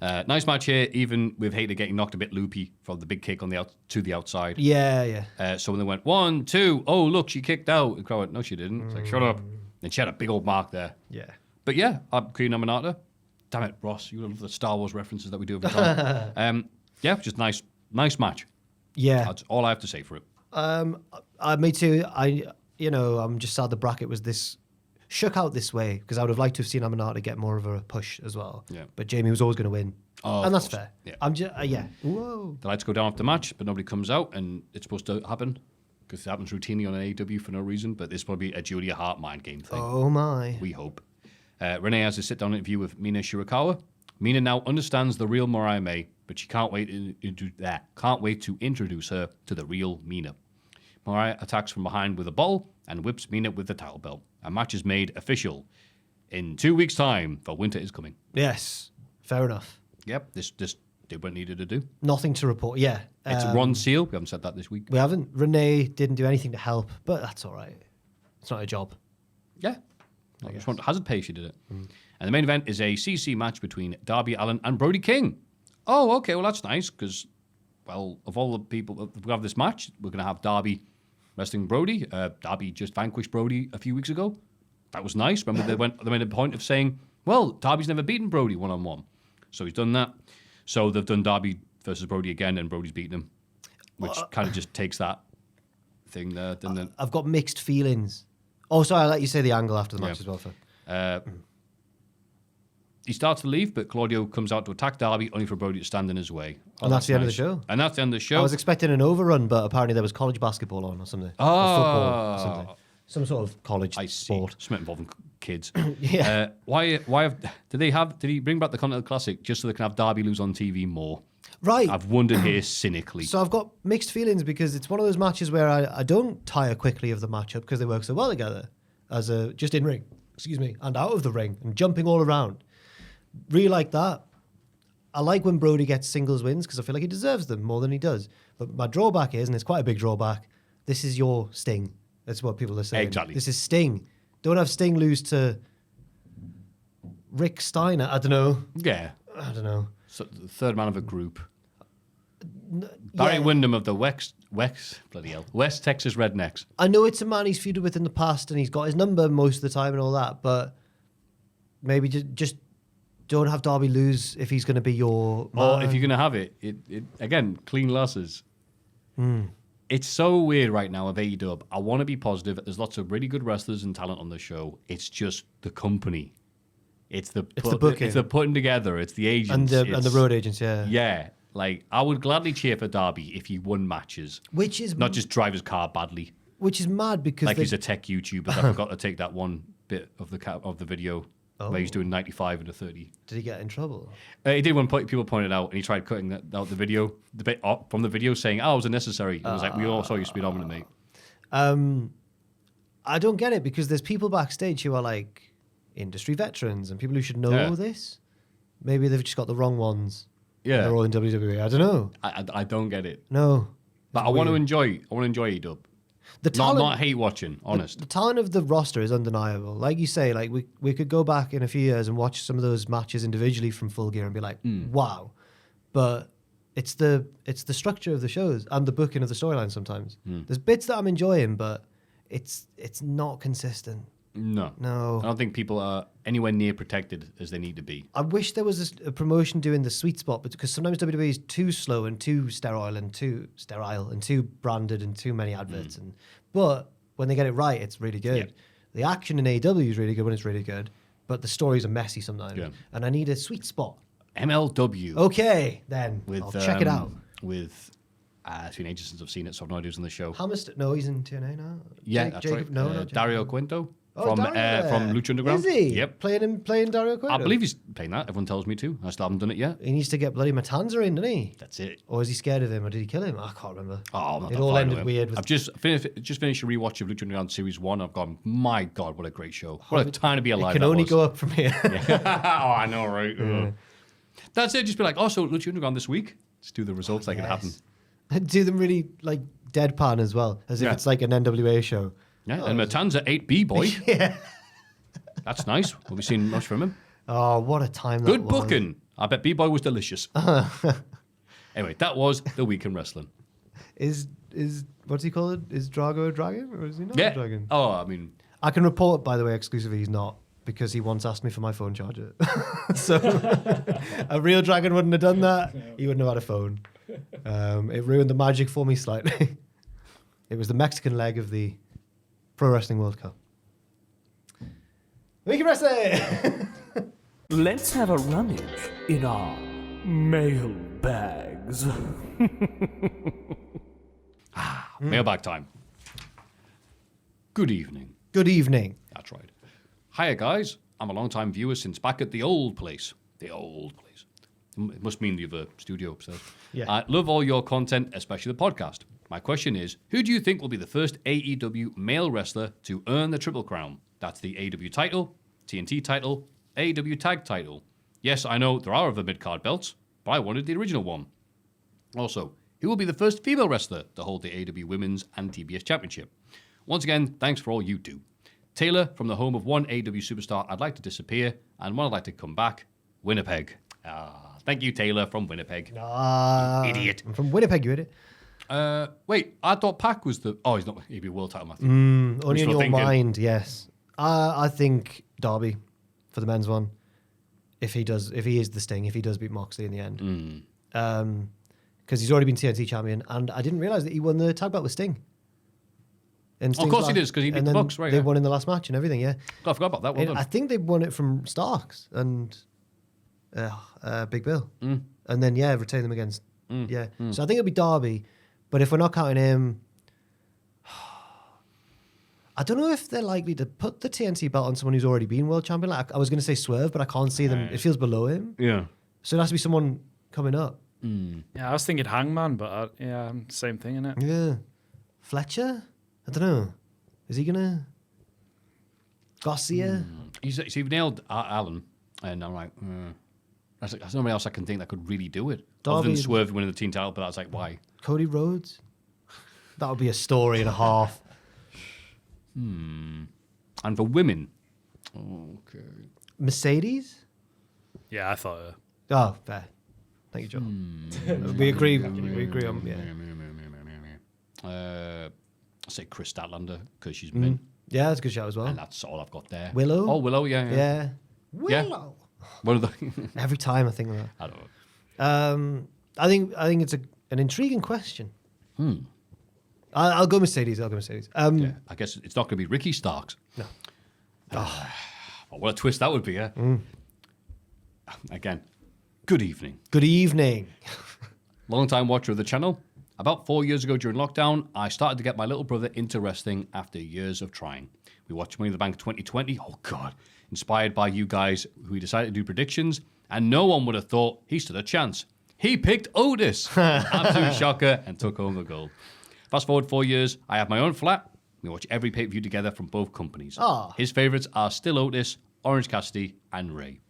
[SPEAKER 2] Nice match here, even with Hayter getting knocked a bit loopy from the big kick on to the outside.
[SPEAKER 3] Yeah.
[SPEAKER 2] So when they went 1, 2, oh look, she kicked out. The crowd went, no, she didn't. It's like, shut up. And she had a big old mark there.
[SPEAKER 3] Yeah.
[SPEAKER 2] But yeah, Queen Aminata. Damn it, Ross, you love the Star Wars references that we do every time. Yeah, just nice match.
[SPEAKER 3] Yeah.
[SPEAKER 2] That's all I have to say for it.
[SPEAKER 3] Me too. I'm just sad the bracket was this shook out this way, because I would have liked to have seen Aminata get more of a push as well.
[SPEAKER 2] Yeah.
[SPEAKER 3] But Jamie was always going to win.
[SPEAKER 2] Oh,
[SPEAKER 3] and that's
[SPEAKER 2] course.
[SPEAKER 3] fair.
[SPEAKER 2] Yeah.
[SPEAKER 3] I'm just, yeah. Whoa.
[SPEAKER 2] The lights go down after the match, but nobody comes out, and it's supposed to happen because it happens routinely on an AEW for no reason. But this is probably a Julia Hart mind game thing.
[SPEAKER 3] Oh my.
[SPEAKER 2] We hope. Renee has a sit-down interview with Mina Shirakawa. Mina now understands the real Mariah May, but she can't wait to introduce her to the real Mina. Mariah attacks from behind with a ball and whips Mina with the title belt. A match is made official in 2 weeks' time, for winter is coming.
[SPEAKER 3] Yes. Fair enough.
[SPEAKER 2] Yep, this did what it needed to do.
[SPEAKER 3] Nothing to report. Yeah.
[SPEAKER 2] It's Ron Seal. We haven't said that this week.
[SPEAKER 3] We haven't. Renee didn't do anything to help, but that's all right. It's not her job.
[SPEAKER 2] Yeah. I just want hazard pay, she did it. And the main event is a CC match between Darby Allin and Brody King. Oh, okay, well, that's nice, because, well, of all the people that we have this match, we're going to have Darby wrestling Brody. Darby just vanquished Brody a few weeks ago. That was nice. Remember, they made a point of saying, well, Darby's never beaten Brody one-on-one. So he's done that. So they've done Darby versus Brody again, and Brody's beaten him, which kind of just takes that thing there.
[SPEAKER 3] I've got mixed feelings. Oh, sorry, I'll let you say the angle after the match as well.
[SPEAKER 2] He starts to leave, but Claudio comes out to attack Darby, only for Brody to stand in his way.
[SPEAKER 3] And that's the end of the show.
[SPEAKER 2] And that's the end of the show.
[SPEAKER 3] I was expecting an overrun, but apparently there was college basketball on or something. Or football or something. Some sort of college sport.
[SPEAKER 2] Something involving kids.
[SPEAKER 3] Yeah.
[SPEAKER 2] Did he bring back the Continental Classic just so they can have Darby lose on TV more?
[SPEAKER 3] Right.
[SPEAKER 2] I've wondered here cynically.
[SPEAKER 3] So I've got mixed feelings, because it's one of those matches where I don't tire quickly of the matchup because they work so well together, just in ring, and out of the ring and jumping all around. Really like that. I like when Brody gets singles wins because I feel like he deserves them more than he does. But my drawback is, and it's quite a big drawback, this is your Sting. That's what people are saying.
[SPEAKER 2] Exactly.
[SPEAKER 3] This is Sting. Don't have Sting lose to Rick Steiner. I don't know.
[SPEAKER 2] Yeah.
[SPEAKER 3] I don't know.
[SPEAKER 2] So the third man of a group. Barry Windham of the West Texas Rednecks.
[SPEAKER 3] I know it's a man he's feuded with in the past and he's got his number most of the time and all that, but maybe just don't have Darby lose if he's going to be your man.
[SPEAKER 2] Or if you're going to have it, again, clean losses. It's so weird right now with AEW. I want to be positive. There's lots of really good wrestlers and talent on the show. It's just the company. It's the booking. It's the putting together. It's the agents.
[SPEAKER 3] And the road agents, yeah.
[SPEAKER 2] Yeah. Like, I would gladly cheer for Darby if he won matches.
[SPEAKER 3] Which is...
[SPEAKER 2] Not just drive his car badly.
[SPEAKER 3] Which is mad because...
[SPEAKER 2] Like he's a tech YouTuber that forgot to take that one bit of the video where he's doing 95 and a 30.
[SPEAKER 3] Did he get in trouble?
[SPEAKER 2] He did when people pointed out, and he tried cutting out the video, the bit from the video saying, it was unnecessary. It was like, we all saw you speed on, mate.
[SPEAKER 3] I don't get it because there's people backstage who are like industry veterans and people who should know this. Maybe they've just got the wrong ones.
[SPEAKER 2] Yeah.
[SPEAKER 3] They're all in WWE. I don't know.
[SPEAKER 2] I don't get it.
[SPEAKER 3] No.
[SPEAKER 2] But I want to enjoy EW.
[SPEAKER 3] The talent,
[SPEAKER 2] Not hate watching, honest.
[SPEAKER 3] The talent of the roster is undeniable. Like you say, like we could go back in a few years and watch some of those matches individually from Full Gear and be like, wow. But it's the structure of the shows and the booking of the storyline sometimes. There's bits that I'm enjoying, but it's not consistent.
[SPEAKER 2] No. I don't think people are anywhere near protected as they need to be.
[SPEAKER 3] I wish there was a promotion doing the sweet spot, because sometimes WWE is too slow and too sterile and too branded and too many adverts. But when they get it right, it's really good.
[SPEAKER 2] Yep.
[SPEAKER 3] The action in AEW is really good when it's really good, but the stories are messy sometimes.
[SPEAKER 2] Yeah.
[SPEAKER 3] And I need a sweet spot.
[SPEAKER 2] MLW.
[SPEAKER 3] Okay, then I'll check it out.
[SPEAKER 2] It's been ages since I've seen it, so I've no idea who's on the show.
[SPEAKER 3] No, he's in TNA now.
[SPEAKER 2] Yeah, that's right.
[SPEAKER 3] No, not
[SPEAKER 2] Dario
[SPEAKER 3] Jacob.
[SPEAKER 2] Quinto.
[SPEAKER 3] Oh,
[SPEAKER 2] from
[SPEAKER 3] Dario
[SPEAKER 2] Lucha Underground.
[SPEAKER 3] Is he?
[SPEAKER 2] Yep.
[SPEAKER 3] Playing Dario Cueto?
[SPEAKER 2] I believe he's playing that. Everyone tells me to. I still haven't done it yet.
[SPEAKER 3] He needs to get bloody Matanza in, doesn't he?
[SPEAKER 2] That's it.
[SPEAKER 3] Or is he scared of him, or did he kill him? I can't remember.
[SPEAKER 2] Oh, I'm not
[SPEAKER 3] it
[SPEAKER 2] that
[SPEAKER 3] all
[SPEAKER 2] far
[SPEAKER 3] ended
[SPEAKER 2] into it.
[SPEAKER 3] weird.
[SPEAKER 2] I've just finished a rewatch of Lucha Underground Series 1. I've gone, my God, what a great show. What a time to be alive.
[SPEAKER 3] It can only go up from here.
[SPEAKER 2] Oh, I know, right? Yeah. That's it. Just be like, so Lucha Underground this week. Just do the results like it happened.
[SPEAKER 3] Do them really like deadpan as well, as if it's like an NWA show.
[SPEAKER 2] Yeah, and Matanza 8B boy.
[SPEAKER 3] Yeah.
[SPEAKER 2] That's nice. We'll be seeing much from him.
[SPEAKER 3] Oh, what a time that
[SPEAKER 2] Good
[SPEAKER 3] was.
[SPEAKER 2] booking. I bet B-Boy was delicious. Anyway, that was the week in wrestling.
[SPEAKER 3] Is what's he called? Is Drago a dragon, or is he not a dragon?
[SPEAKER 2] Oh, I mean,
[SPEAKER 3] I can report, by the way, exclusively he's not, because he once asked me for my phone charger. So a real dragon wouldn't have done that. He wouldn't have had a phone. It ruined the magic for me slightly. It was the Mexican leg of the Pro Wrestling World Cup. Week in Wrestling!
[SPEAKER 1] Let's have a rummage in our mailbags.
[SPEAKER 2] Mailbag time. Good evening.
[SPEAKER 3] Good evening.
[SPEAKER 2] That's right. Hiya, guys. I'm a long-time viewer since back at the old place. The old place. It must mean the other studio upstairs.
[SPEAKER 3] Yeah.
[SPEAKER 2] I love all your content, especially the podcast. My question is, who do you think will be the first AEW male wrestler to earn the Triple Crown? That's the AEW title, TNT title, AEW tag title. Yes, I know there are other mid-card belts, but I wanted the original one. Also, who will be the first female wrestler to hold the AEW Women's and TBS Championship? Once again, thanks for all you do. Taylor, from the home of one AEW superstar I'd like to disappear and one I'd like to come back, Winnipeg. Thank you, Taylor, from Winnipeg. Idiot.
[SPEAKER 3] I'm from Winnipeg, you idiot.
[SPEAKER 2] Wait, I thought Pac was the... Oh, he's not... He'd be world title, Maffew.
[SPEAKER 3] Only in your mind, yes. I think Darby for the men's one. If he is the Sting, if he does beat Moxley in the end. Because he's already been TNT champion, and I didn't realize that he won the tag belt with Sting.
[SPEAKER 2] Of course he does, because he beat the Bucks, right?
[SPEAKER 3] They won in the last match and everything, yeah.
[SPEAKER 2] God, I forgot about that. Well done.
[SPEAKER 3] I think they won it from Starks and Big Bill. And then, retain them against... So I think it'll be Darby, but if we're not counting him... I don't know if they're likely to put the TNT belt on someone who's already been world champion. Like, I was going to say Swerve, but I can't see them. It feels below him.
[SPEAKER 2] Yeah.
[SPEAKER 3] So it has to be someone coming up.
[SPEAKER 4] Yeah, I was thinking Hangman, but same thing, innit?
[SPEAKER 3] Yeah. Fletcher? I don't know. Is he going to... Garcia?
[SPEAKER 2] You've nailed Alan, and I'm like, there's nobody else I can think that could really do it. Other than Swerve winning the team title, but I was like, why?
[SPEAKER 3] Cody Rhodes? That would be a story and a half.
[SPEAKER 2] And for women, okay.
[SPEAKER 3] Mercedes?
[SPEAKER 4] Yeah, I thought.
[SPEAKER 3] Oh, fair. Thank you, John. We agree on,
[SPEAKER 2] I say Chris Statlander, because she's been.
[SPEAKER 3] Yeah, that's a good shout as well.
[SPEAKER 2] And that's all I've got there.
[SPEAKER 3] Willow?
[SPEAKER 2] Oh, Willow, yeah.
[SPEAKER 3] Willow.
[SPEAKER 2] What are the...
[SPEAKER 3] Every time I think of that.
[SPEAKER 2] I don't know.
[SPEAKER 3] I think it's an intriguing question. I'll go Mercedes.
[SPEAKER 2] I guess it's not going to be Ricky Starks.
[SPEAKER 3] No.
[SPEAKER 2] Well, what a twist that would be, yeah? Again, good evening.
[SPEAKER 3] Good evening.
[SPEAKER 2] Long-time watcher of the channel. About 4 years ago during lockdown, I started to get my little brother into wrestling after years of trying. We watched Money in the Bank 2020. Oh, God. Inspired by you guys, who decided to do predictions, and no one would have thought he stood a chance. He picked Otis. Absolute shocker, and took home the gold. Fast forward 4 years, I have my own flat. We watch every pay-per-view together from both companies. His favourites are still Otis, Orange Cassidy, and Ray.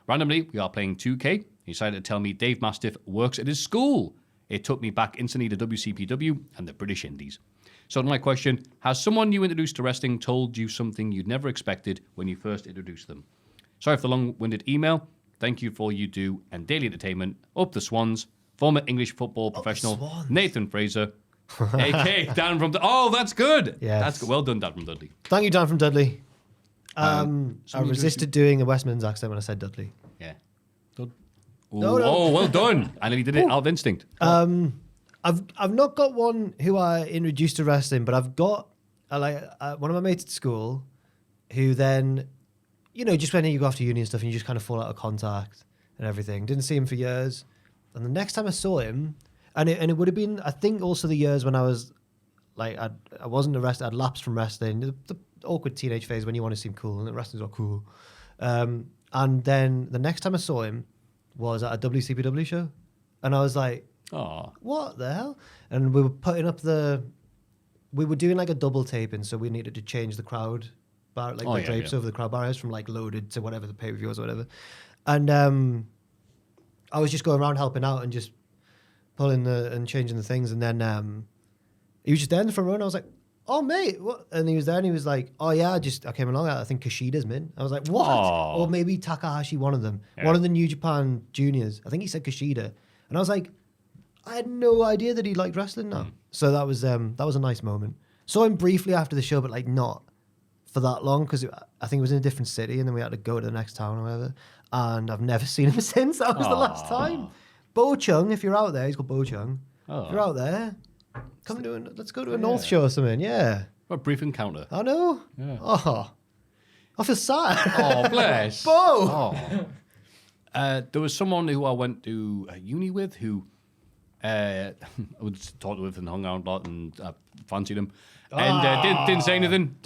[SPEAKER 2] Randomly, we are playing 2K. He decided to tell me Dave Mastiff works at his school. It took me back instantly to WCPW and the British Indies. So my question, has someone you introduced to wrestling told you something you'd never expected when you first introduced them? Sorry for the long-winded email. Thank you for all you do and daily entertainment. Up the Swans. Former English football professional Nathan Fraser, a.k.a. Dan from... Oh, that's good.
[SPEAKER 3] Yes.
[SPEAKER 2] That's good. Well done, Dan from Dudley.
[SPEAKER 3] Thank you, Dan from Dudley. I resisted doing a West Midlands accent when I said Dudley.
[SPEAKER 2] Yeah. Dud.
[SPEAKER 3] No.
[SPEAKER 2] Oh, well done. And he did it out of instinct.
[SPEAKER 3] I've not got one who I introduced to wrestling, but I've got one of my mates at school who then, just when you go off to uni and stuff and you just kind of fall out of contact and everything. Didn't see him for years. And the next time I saw him, and it would have been, I think, also the years when I was like, I wasn't arrested, I'd lapsed from wrestling, the awkward teenage phase when you want to seem cool and the wrestling's not cool. And then the next time I saw him was at a WCPW show. And I was like,
[SPEAKER 2] Oh,
[SPEAKER 3] what the hell? And we were putting up we were doing like a double taping, so we needed to change the crowd bar, the drapes over the crowd barriers from like loaded to whatever the pay-per-view was or whatever. And I was just going around helping out and just pulling and changing the things. And then he was just there in the front row and I was like, oh, mate, what? And he was there and he was like, oh, yeah, I came along. I think Kushida's in. I was like, what?
[SPEAKER 2] Aww.
[SPEAKER 3] Or maybe Takahashi, one of them. Yeah. One of the New Japan juniors. I think he said Kushida. And I was like, I had no idea that he liked wrestling now. So that was a nice moment. Saw him briefly after the show, but like not for that long because I think it was in a different city and then we had to go to the next town or whatever. And I've never seen him since. That was the last time. Bo Chung, if you're out there, he's called Bo Chung. If you're out there, let's go to a North show or something. Yeah.
[SPEAKER 2] what a brief encounter.
[SPEAKER 3] I know.
[SPEAKER 2] Yeah.
[SPEAKER 3] Oh, I feel sad.
[SPEAKER 2] Oh, bless.
[SPEAKER 3] Bo.
[SPEAKER 2] Oh. There was someone who I went to uni with who I would talk with and hung out a lot and fancied him. And didn't say anything.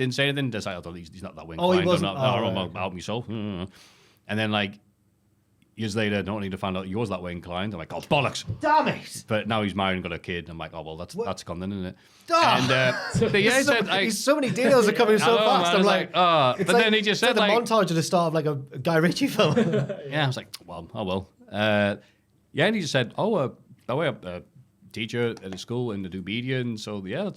[SPEAKER 2] Decided, oh, he's not that way inclined.
[SPEAKER 3] Oh, he wasn't.
[SPEAKER 2] I'm not out myself. And then, like, years later, not need to find out he was that way inclined. I'm like, oh, bollocks.
[SPEAKER 3] Damn it.
[SPEAKER 2] But now he's married and got a kid. I'm like, oh, well, that's gone then, isn't it?
[SPEAKER 3] Oh.
[SPEAKER 2] And but yeah, he said,
[SPEAKER 3] so many details are coming so fast.
[SPEAKER 2] Man,
[SPEAKER 3] I'm like,
[SPEAKER 2] but then he just said,
[SPEAKER 3] the montage at the start of like a Guy Ritchie film.
[SPEAKER 2] Yeah, I was like, well, oh well. Yeah, and he just said, oh, by the way, I'm a teacher at a school and I do media, and so yeah, a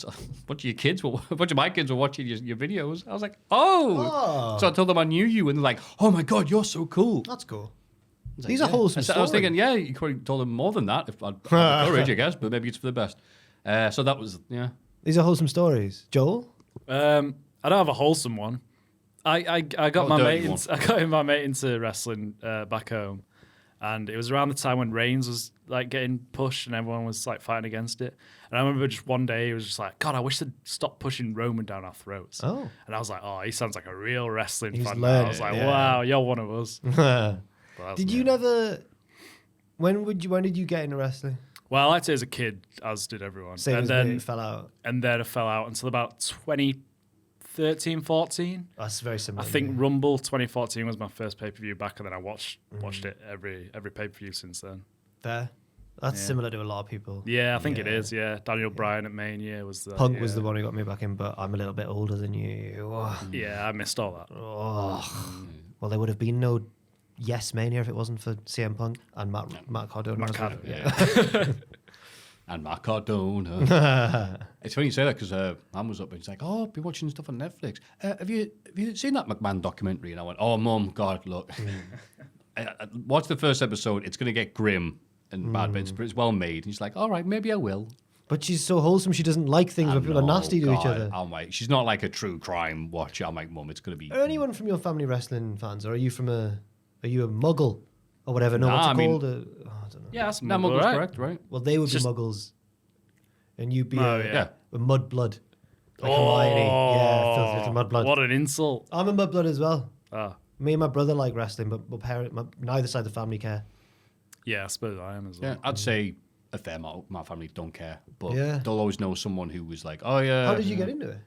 [SPEAKER 2] bunch of my kids were watching your videos. I was like, oh. So I told them I knew you, and they're like, oh my god, you're so cool.
[SPEAKER 3] That's cool.
[SPEAKER 2] Like,
[SPEAKER 3] These are wholesome stories.
[SPEAKER 2] I was thinking, yeah, you could have told them more than that if I'd had the courage, I guess, but maybe it's for the best. So that was, yeah.
[SPEAKER 3] These are wholesome stories. Joel?
[SPEAKER 4] I don't have a wholesome one. I got my mate into wrestling back home, and it was around the time when Reigns was like getting pushed and everyone was like fighting against it. And I remember just one day he was just like, God, I wish they'd stop pushing Roman down our throats. Oh. And I was like, oh, he sounds like a real wrestling fan. I was like, wow, you're one of us.
[SPEAKER 3] Did you never? When did you get into wrestling?
[SPEAKER 4] Well, I'd say as a kid, as did everyone.
[SPEAKER 3] Same
[SPEAKER 4] and
[SPEAKER 3] as
[SPEAKER 4] then
[SPEAKER 3] me, it fell out.
[SPEAKER 4] And then it fell out until about 2013, 14.
[SPEAKER 3] That's very similar.
[SPEAKER 4] I think Rumble 2014 was my first pay-per-view back, and then I watched it every pay-per-view since then.
[SPEAKER 3] Fair. That's similar to a lot of people.
[SPEAKER 4] Yeah, I think it is, yeah. Daniel Bryan at Mania was the...
[SPEAKER 3] Punk was the one who got me back in, but I'm a little bit older than you. Oh.
[SPEAKER 4] Yeah, I missed all that.
[SPEAKER 3] Oh. Well, there would have been no Yes Mania if it wasn't for CM Punk and Matt Cardona.
[SPEAKER 2] And Matt Cardona. It's funny you say that because Mum was up and he's like, oh, I'll be watching stuff on Netflix. Have you seen that McMahon documentary? And I went, oh, Mum, God, look. Watch the first episode. It's going to get grim and bad, but it's well made. And he's like, all right, maybe I will.
[SPEAKER 3] But she's so wholesome, she doesn't like things where people are nasty to each other.
[SPEAKER 2] I'm like, she's not like a true crime watcher. I'm like, Mum, it's going to be...
[SPEAKER 3] Are anyone from your family wrestling fans, or are you a muggle? Or whatever, no, what's it called? I don't know.
[SPEAKER 4] Yeah, that's
[SPEAKER 2] muggle's
[SPEAKER 4] right.
[SPEAKER 2] Correct, right?
[SPEAKER 3] Well, they would be muggles. And you'd be
[SPEAKER 2] a
[SPEAKER 3] mudblood. Like Hermione. Yeah, filthy mudblood.
[SPEAKER 4] What an insult.
[SPEAKER 3] I'm a mudblood as well.
[SPEAKER 4] Oh.
[SPEAKER 3] Me and my brother like wrestling, but neither side of the family care.
[SPEAKER 4] Yeah, I suppose I am as well.
[SPEAKER 2] Yeah, I'd say a fair amount of my family don't care, but they'll always know someone who was like, oh yeah.
[SPEAKER 3] How did you get into it?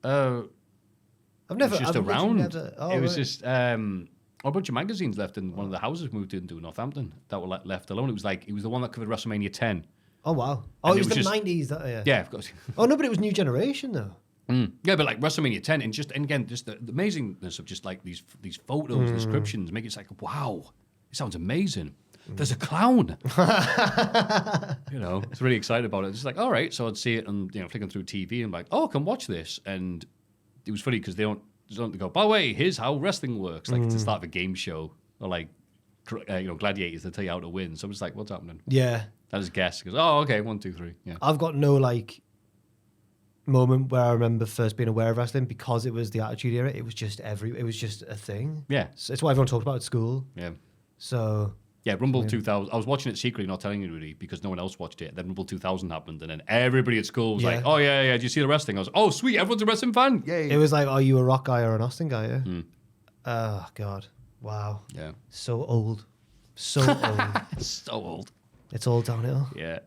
[SPEAKER 2] It was just around. It was just a bunch of magazines left in one of the houses moved into Northampton that were left alone. It was the one that covered WrestleMania 10.
[SPEAKER 3] Oh wow! Oh, it was the 90s.
[SPEAKER 2] Yeah, of course.
[SPEAKER 3] Oh no, but it was New Generation though.
[SPEAKER 2] Yeah, but like WrestleMania 10, and again, just the amazingness of just like these photos and descriptions make it like, wow, it sounds amazing. There's a clown. It's really excited about it. It's like, all right. So I'd see it and, flicking through TV and like, oh, I can watch this. And it was funny because they don't go, by the way, here's how wrestling works. Like, it's the start of a game show or like, gladiators, they tell you how to win. So I'm just like, what's happening?
[SPEAKER 3] Yeah.
[SPEAKER 2] I just guess. He goes, oh, okay, 1, 2, 3. Yeah.
[SPEAKER 3] I've got no like moment where I remember first being aware of wrestling because it was the Attitude Era. It was just a thing.
[SPEAKER 2] Yeah.
[SPEAKER 3] So it's what everyone talked about at school.
[SPEAKER 2] Yeah.
[SPEAKER 3] So
[SPEAKER 2] yeah, Rumble 2000. I was watching it secretly, not telling anybody because no one else watched it. Then Rumble 2000 happened, and then everybody at school was like, "Oh yeah, did you see the wrestling?" I was, "Oh sweet, everyone's a wrestling fan!" Yay!
[SPEAKER 3] It was like, "Are you a Rock guy or an Austin guy?" Yeah. Oh God, wow.
[SPEAKER 2] Yeah.
[SPEAKER 3] So old, so old,
[SPEAKER 2] so old.
[SPEAKER 3] It's all downhill.
[SPEAKER 2] Yeah.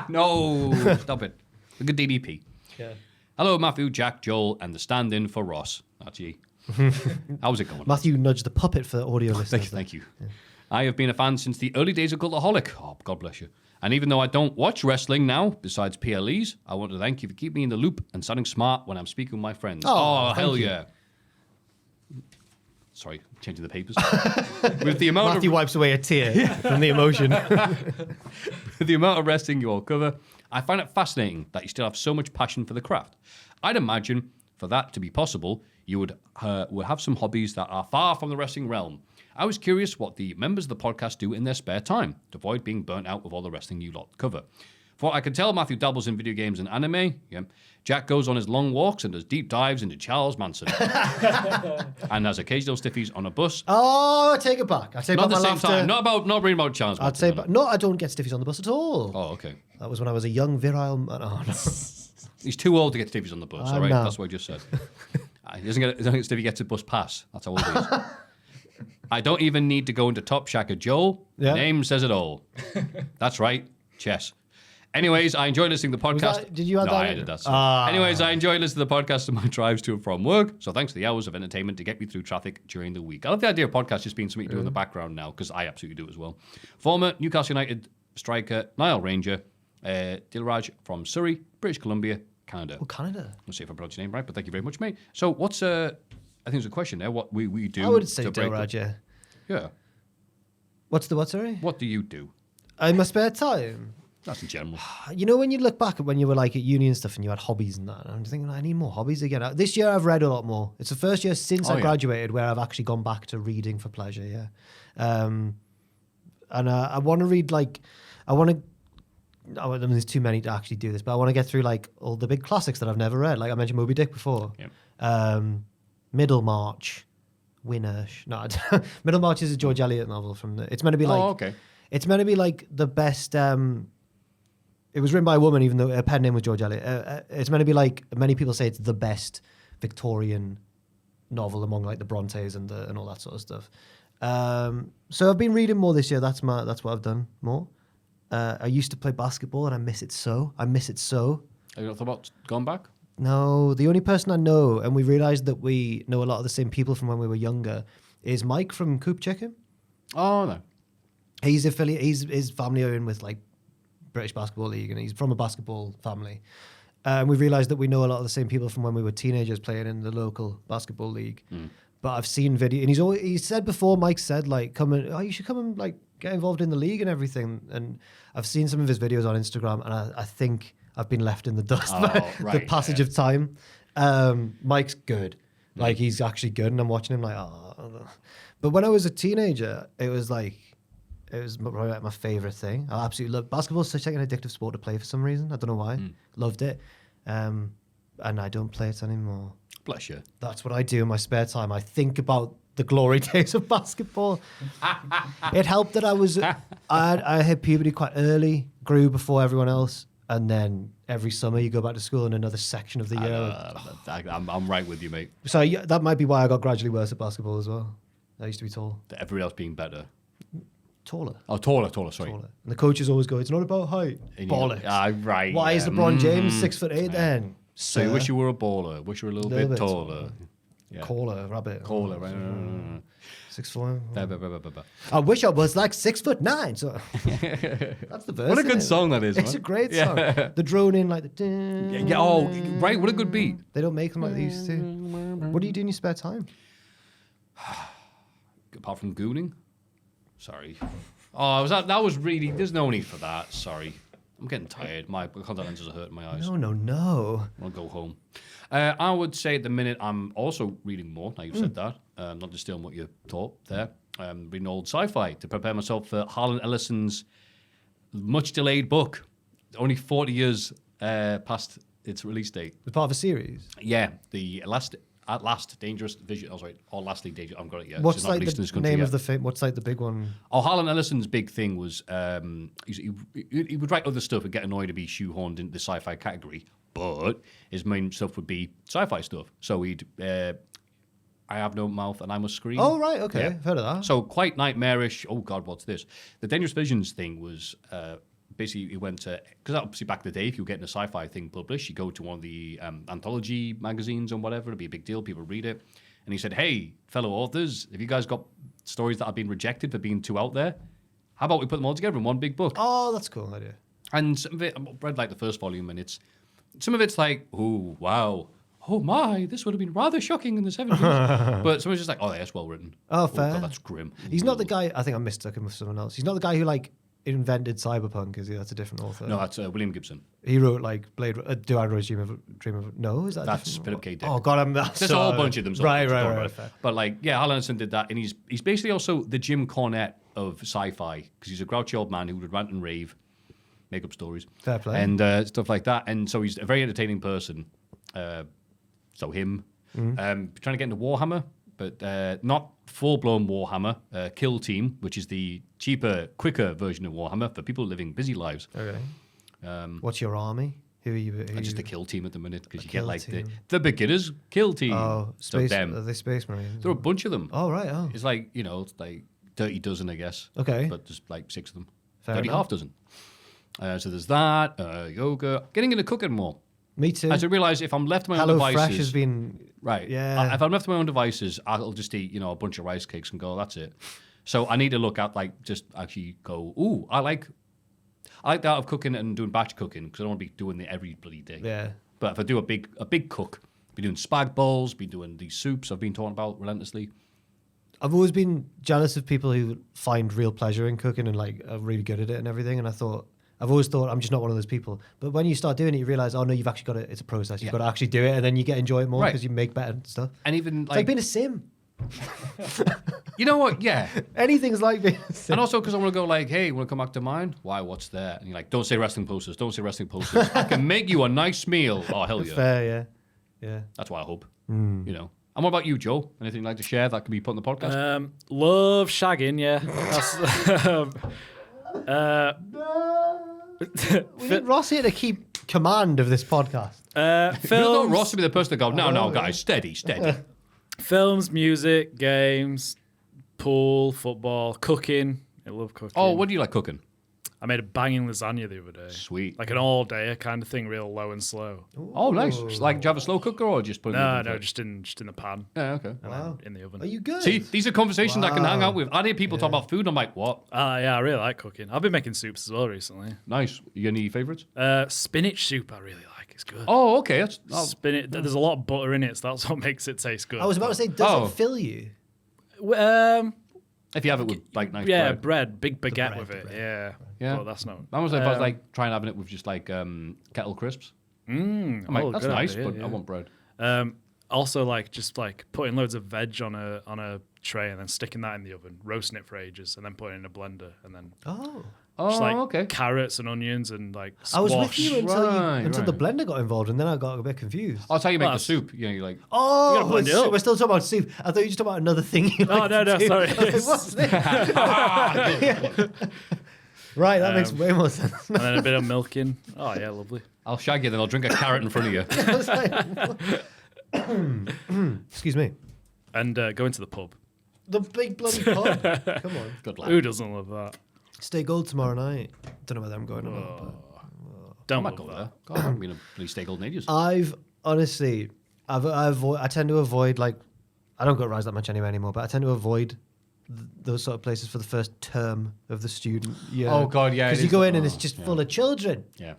[SPEAKER 2] No, stop it. Look at DDP.
[SPEAKER 3] Yeah.
[SPEAKER 2] Hello, Maffew, Jack, Joel, and the stand-in for Ross. That's you. How's it going?
[SPEAKER 3] Matthew nudged the puppet for audio listeners.
[SPEAKER 2] Thank you. Yeah. I have been a fan since the early days of Cultaholic. Oh, God bless you. And even though I don't watch wrestling now, besides PLEs, I want to thank you for keeping me in the loop and sounding smart when I'm speaking with my friends. Oh hell yeah. Sorry, changing the papers. With the amount
[SPEAKER 3] Matthew wipes away a tear from the emotion.
[SPEAKER 2] With the amount of wrestling you all cover, I find it fascinating that you still have so much passion for the craft. I'd imagine for that to be possible, you would have some hobbies that are far from the wrestling realm. I was curious what the members of the podcast do in their spare time to avoid being burnt out with all the wrestling you lot cover. For what I can tell, Maffew dabbles in video games and anime. Yeah. Jack goes on his long walks and does deep dives into Charles Manson. And has occasional stiffies on a bus.
[SPEAKER 3] Oh, I take it back. I take
[SPEAKER 2] not
[SPEAKER 3] back
[SPEAKER 2] at the
[SPEAKER 3] my
[SPEAKER 2] same time. Not reading about Charles
[SPEAKER 3] I'd
[SPEAKER 2] Manson.
[SPEAKER 3] say, no, I don't get stiffies on the bus at all.
[SPEAKER 2] Oh, okay.
[SPEAKER 3] That was when I was a young, virile man. Oh, no.
[SPEAKER 2] He's too old to get stiffies on the bus, all right?
[SPEAKER 3] No.
[SPEAKER 2] That's what I just said. He doesn't get stiffy, gets a bus pass. That's how old he is. I don't even need to go into Top Shacker Joel.
[SPEAKER 3] Yeah.
[SPEAKER 2] Name says it all. That's right. Chess. Anyways, I enjoy listening to the podcast.
[SPEAKER 3] Did you add
[SPEAKER 2] no,
[SPEAKER 3] that
[SPEAKER 2] I
[SPEAKER 3] in?
[SPEAKER 2] added that. So. Anyways, I enjoy listening to the podcast on my drives to and from work. So thanks for the hours of entertainment to get me through traffic during the week. I love the idea of podcast just being something to do in the background now because I absolutely do as well. Former Newcastle United striker Niall Ranger, Dilraj from Surrey, British Columbia, Canada.
[SPEAKER 3] Oh, Canada.
[SPEAKER 2] Let's see if I pronounced your name right, but thank you very much, mate. So what's I think there's a question there. What we do?
[SPEAKER 3] I would say
[SPEAKER 2] to break
[SPEAKER 3] Dilraj, yeah.
[SPEAKER 2] Yeah.
[SPEAKER 3] What's the what, sorry?
[SPEAKER 2] What do you do?
[SPEAKER 3] In my spare time?
[SPEAKER 2] That's in general.
[SPEAKER 3] You know, when you look back at when you were like at uni and stuff and you had hobbies and that, and I'm just thinking, I need more hobbies again. This year I've read a lot more. It's the first year since I graduated where I've actually gone back to reading for pleasure, yeah. And I want to read there's too many to actually do this, but I want to get through like all the big classics that I've never read. Like I mentioned Moby Dick before.
[SPEAKER 2] Yep.
[SPEAKER 3] Middlemarch. Winnersh. No, Middlemarch is a George Eliot novel it's meant to be like...
[SPEAKER 2] Oh, okay.
[SPEAKER 3] It's meant to be like the best... it was written by a woman, even though her pen name was George Eliot. It's meant to be like... Many people say it's the best Victorian novel among like the Brontes and all that sort of stuff. So I've been reading more this year. That's what I've done more. I used to play basketball and I miss it so.
[SPEAKER 2] Have you not thought about going back?
[SPEAKER 3] No, the only person I know, and we realised that we know a lot of the same people from when we were younger, is Mike from Coop Chicken.
[SPEAKER 2] Oh, no.
[SPEAKER 3] He's affiliate. His family are in with like British Basketball League, and he's from a basketball family. And we realised that we know a lot of the same people from when we were teenagers playing in the local basketball league. But I've seen video, and he said before, Mike said like, you should come and like get involved in the league and everything. And I've seen some of his videos on Instagram, and I think I've been left in the dust by the passage of time. Mike's good. Like, he's actually good, and I'm watching him like, oh. But when I was a teenager, it was probably like my favourite thing. I absolutely love basketball. It's such like an addictive sport to play for some reason. I don't know why. Loved it. And I don't play it anymore.
[SPEAKER 2] Bless you.
[SPEAKER 3] That's what I do in my spare time. I think about the glory days of basketball. It helped that I hit puberty quite early, grew before everyone else. And then every summer you go back to school in another section of the year.
[SPEAKER 2] I'm right with you, mate.
[SPEAKER 3] So that might be why I got gradually worse at basketball as well. I used to be tall.
[SPEAKER 2] Everyone else being better.
[SPEAKER 3] Taller.
[SPEAKER 2] Oh, taller, sorry.
[SPEAKER 3] Taller. And the coaches always go, it's not about height. Bollocks.
[SPEAKER 2] Right.
[SPEAKER 3] Why is LeBron James 6'8" then?
[SPEAKER 2] So you wish you were a baller. Wish you were a little bit taller.
[SPEAKER 3] Yeah. Caller, rabbit.
[SPEAKER 2] Caller, right.
[SPEAKER 3] 6'4". I wish I was like 6'9". So that's the verse.
[SPEAKER 2] What a good song that is.
[SPEAKER 3] It's a great song. The drone in like the.
[SPEAKER 2] Yeah. Oh, right. What a good beat.
[SPEAKER 3] They don't make them like they used to. What do you do in your spare time?
[SPEAKER 2] Apart from gooning, Sorry. Oh, that was really... There's no need for that. Sorry. I'm getting tired. My contact lenses are hurting my eyes.
[SPEAKER 3] No.
[SPEAKER 2] I'll go home. I would say at the minute I'm also reading more. Now you've said that. Not just stealing what you thought there. Reading old sci-fi to prepare myself for Harlan Ellison's much-delayed book. Only 40 years past its release date.
[SPEAKER 3] It's part of a series.
[SPEAKER 2] Yeah, the At Last Dangerous Vision. Oh, sorry, or Lastly Dangerous. I've got it yet.
[SPEAKER 3] What's like the name of the film? What's like the big one?
[SPEAKER 2] Oh, Harlan Ellison's big thing was he would write other stuff and get annoyed to be shoehorned into the sci-fi category, but his main stuff would be sci-fi stuff. So he'd I Have No Mouth and I Must Scream.
[SPEAKER 3] Oh, right, okay.
[SPEAKER 2] Yeah.
[SPEAKER 3] I've heard of that.
[SPEAKER 2] So quite nightmarish. Oh, God, what's this? The Dangerous Visions thing was basically he went to, because obviously back in the day, if you were getting a sci-fi thing published, you go to one of the anthology magazines and whatever, it'd be a big deal, people read it. And he said, hey, fellow authors, have you guys got stories that have been rejected for being too out there? How about we put them all together in one big book?
[SPEAKER 3] Oh, that's a cool idea.
[SPEAKER 2] And some of it, I read like the first volume, and some of it's like, oh, wow. Oh my, this would have been rather shocking in the 70s. But someone's just like, oh, that's well written.
[SPEAKER 3] Oh, fair.
[SPEAKER 2] God, that's grim.
[SPEAKER 3] He's not the guy, I think I mistook him with someone else. He's not the guy who like invented cyberpunk, is he? That's a different author.
[SPEAKER 2] No, that's William Gibson.
[SPEAKER 3] He wrote like Do I Always Dream of... No, is that
[SPEAKER 2] That's Philip K. Dick.
[SPEAKER 3] Oh, God,
[SPEAKER 2] There's a whole bunch of them.
[SPEAKER 3] Right. Fair.
[SPEAKER 2] But like, yeah, Harlan Ellison did that, and he's basically also the Jim Cornette of sci-fi, because he's a grouchy old man who would rant and rave, make up stories.
[SPEAKER 3] Fair play.
[SPEAKER 2] And stuff like that. And so he's a very entertaining person. So him. Trying to get into Warhammer, but not full-blown Warhammer. Kill Team, which is the cheaper, quicker version of Warhammer for people living busy lives.
[SPEAKER 3] Okay. What's your army? Who are you?
[SPEAKER 2] Just the Kill Team at the minute, because you get
[SPEAKER 3] Kill
[SPEAKER 2] like
[SPEAKER 3] Team.
[SPEAKER 2] the beginners Kill Team.
[SPEAKER 3] Oh,
[SPEAKER 2] So
[SPEAKER 3] space.
[SPEAKER 2] them.
[SPEAKER 3] Are they Space Marines?
[SPEAKER 2] There are a bunch of them.
[SPEAKER 3] Oh, right. Oh.
[SPEAKER 2] It's like, it's like 30 dozen, I guess.
[SPEAKER 3] Okay.
[SPEAKER 2] But just like 6 of them.
[SPEAKER 3] Fair
[SPEAKER 2] 30
[SPEAKER 3] enough.
[SPEAKER 2] half dozen. So there's that, yoga, getting into cooking more.
[SPEAKER 3] Me too.
[SPEAKER 2] As I realise, if I'm left to my own
[SPEAKER 3] Hello
[SPEAKER 2] devices...
[SPEAKER 3] Fresh has been...
[SPEAKER 2] Right.
[SPEAKER 3] Yeah.
[SPEAKER 2] If I'm left to my own devices, I'll just eat, a bunch of rice cakes and go, that's it. So I need to look at, like, just actually go, ooh, I like the art of cooking and doing batch cooking, because I don't want to be doing it every bloody day.
[SPEAKER 3] Yeah.
[SPEAKER 2] But if I do a big cook, be doing spag bowls, be doing these soups I've been talking about relentlessly.
[SPEAKER 3] I've always been jealous of people who find real pleasure in cooking and like are really good at it and everything. And I've always thought I'm just not one of those people. But when you start doing it, you realize, oh no, you've actually got it. It's a process. You've got to actually do it, and then you enjoy it more because you make better stuff.
[SPEAKER 2] And even
[SPEAKER 3] It's like being a sim.
[SPEAKER 2] You know what? Yeah.
[SPEAKER 3] Anything's like being a sim.
[SPEAKER 2] And also because I want to go like, hey, you want to come back to mine? Why? What's there? And you're like, don't say wrestling posters. Don't say wrestling posters. I can make you a nice meal. Oh, hell yeah.
[SPEAKER 3] Fair, yeah.
[SPEAKER 2] That's what I hope. And what about you, Joe? Anything you'd like to share that can be put in the podcast?
[SPEAKER 4] Love shagging, yeah.
[SPEAKER 3] We need Ross here to keep command of this podcast.
[SPEAKER 2] You don't want Ross to be the person to go, no, guys, steady.
[SPEAKER 4] Films, music, games, pool, football, cooking. I love cooking.
[SPEAKER 2] Oh, what do you like cooking?
[SPEAKER 4] I made a banging lasagna the other day.
[SPEAKER 2] Sweet.
[SPEAKER 4] Like an all-day kind of thing, real low and slow.
[SPEAKER 2] Oh, nice. Like, do you have a slow cooker or just put it in the
[SPEAKER 4] No, just in the pan.
[SPEAKER 2] Yeah, okay.
[SPEAKER 4] And then in the oven.
[SPEAKER 3] Are you good?
[SPEAKER 2] See, these are conversations I can hang out with. I hear people talk about food, I'm like, what?
[SPEAKER 4] Yeah, I really like cooking. I've been making soups as well recently.
[SPEAKER 2] Nice. You got any favourites?
[SPEAKER 4] Spinach soup I really like. It's good.
[SPEAKER 2] Oh, okay.
[SPEAKER 4] Spinach. There's a lot of butter in it, so that's what makes it taste good.
[SPEAKER 3] I was about to say, does it fill you?
[SPEAKER 2] If you have it with, like, nice
[SPEAKER 4] bread. Big baguette with it. Yeah. But that's not...
[SPEAKER 2] That was if I was, like, trying having it with just, like, kettle crisps. I'm like, that's nice,
[SPEAKER 4] idea,
[SPEAKER 2] but I want bread.
[SPEAKER 4] Also, like, just, like, putting loads of veg on a tray and then sticking that in the oven, roasting it for ages, and then putting it in a blender, and then... Just like
[SPEAKER 2] okay.
[SPEAKER 4] Carrots and onions and like squash.
[SPEAKER 3] I was with you until the
[SPEAKER 2] right.
[SPEAKER 3] blender got involved, and then I got a bit confused.
[SPEAKER 2] I'll tell you make the soup. You're like,
[SPEAKER 3] Oh,
[SPEAKER 4] You gotta blend it up.
[SPEAKER 3] we're still talking about soup. I thought you were just talking about another thing.
[SPEAKER 4] No, sorry.
[SPEAKER 3] I was like, what's this? Right, that makes way more sense.
[SPEAKER 4] And then a bit of milking. Oh yeah, lovely.
[SPEAKER 2] I'll shag you, then I'll drink a carrot in front of you.
[SPEAKER 3] Excuse me.
[SPEAKER 4] And go into the pub.
[SPEAKER 3] The big bloody pub. Come on.
[SPEAKER 2] Good luck.
[SPEAKER 4] Who doesn't love that?
[SPEAKER 3] Stay Gold tomorrow night. Don't know whether I'm going or not. But
[SPEAKER 4] Don't
[SPEAKER 2] I might
[SPEAKER 4] love
[SPEAKER 2] go
[SPEAKER 4] that.
[SPEAKER 2] there. God, I haven't been a bloody stay golden ages.
[SPEAKER 3] I've honestly, I tend to avoid, like, I don't go to Rise that much anyway anymore, but I tend to avoid those sort of places for the first term of the student year.
[SPEAKER 2] Oh, God, yeah, it
[SPEAKER 3] Because you
[SPEAKER 2] is.
[SPEAKER 3] go in and it's just full of children.
[SPEAKER 2] Yeah.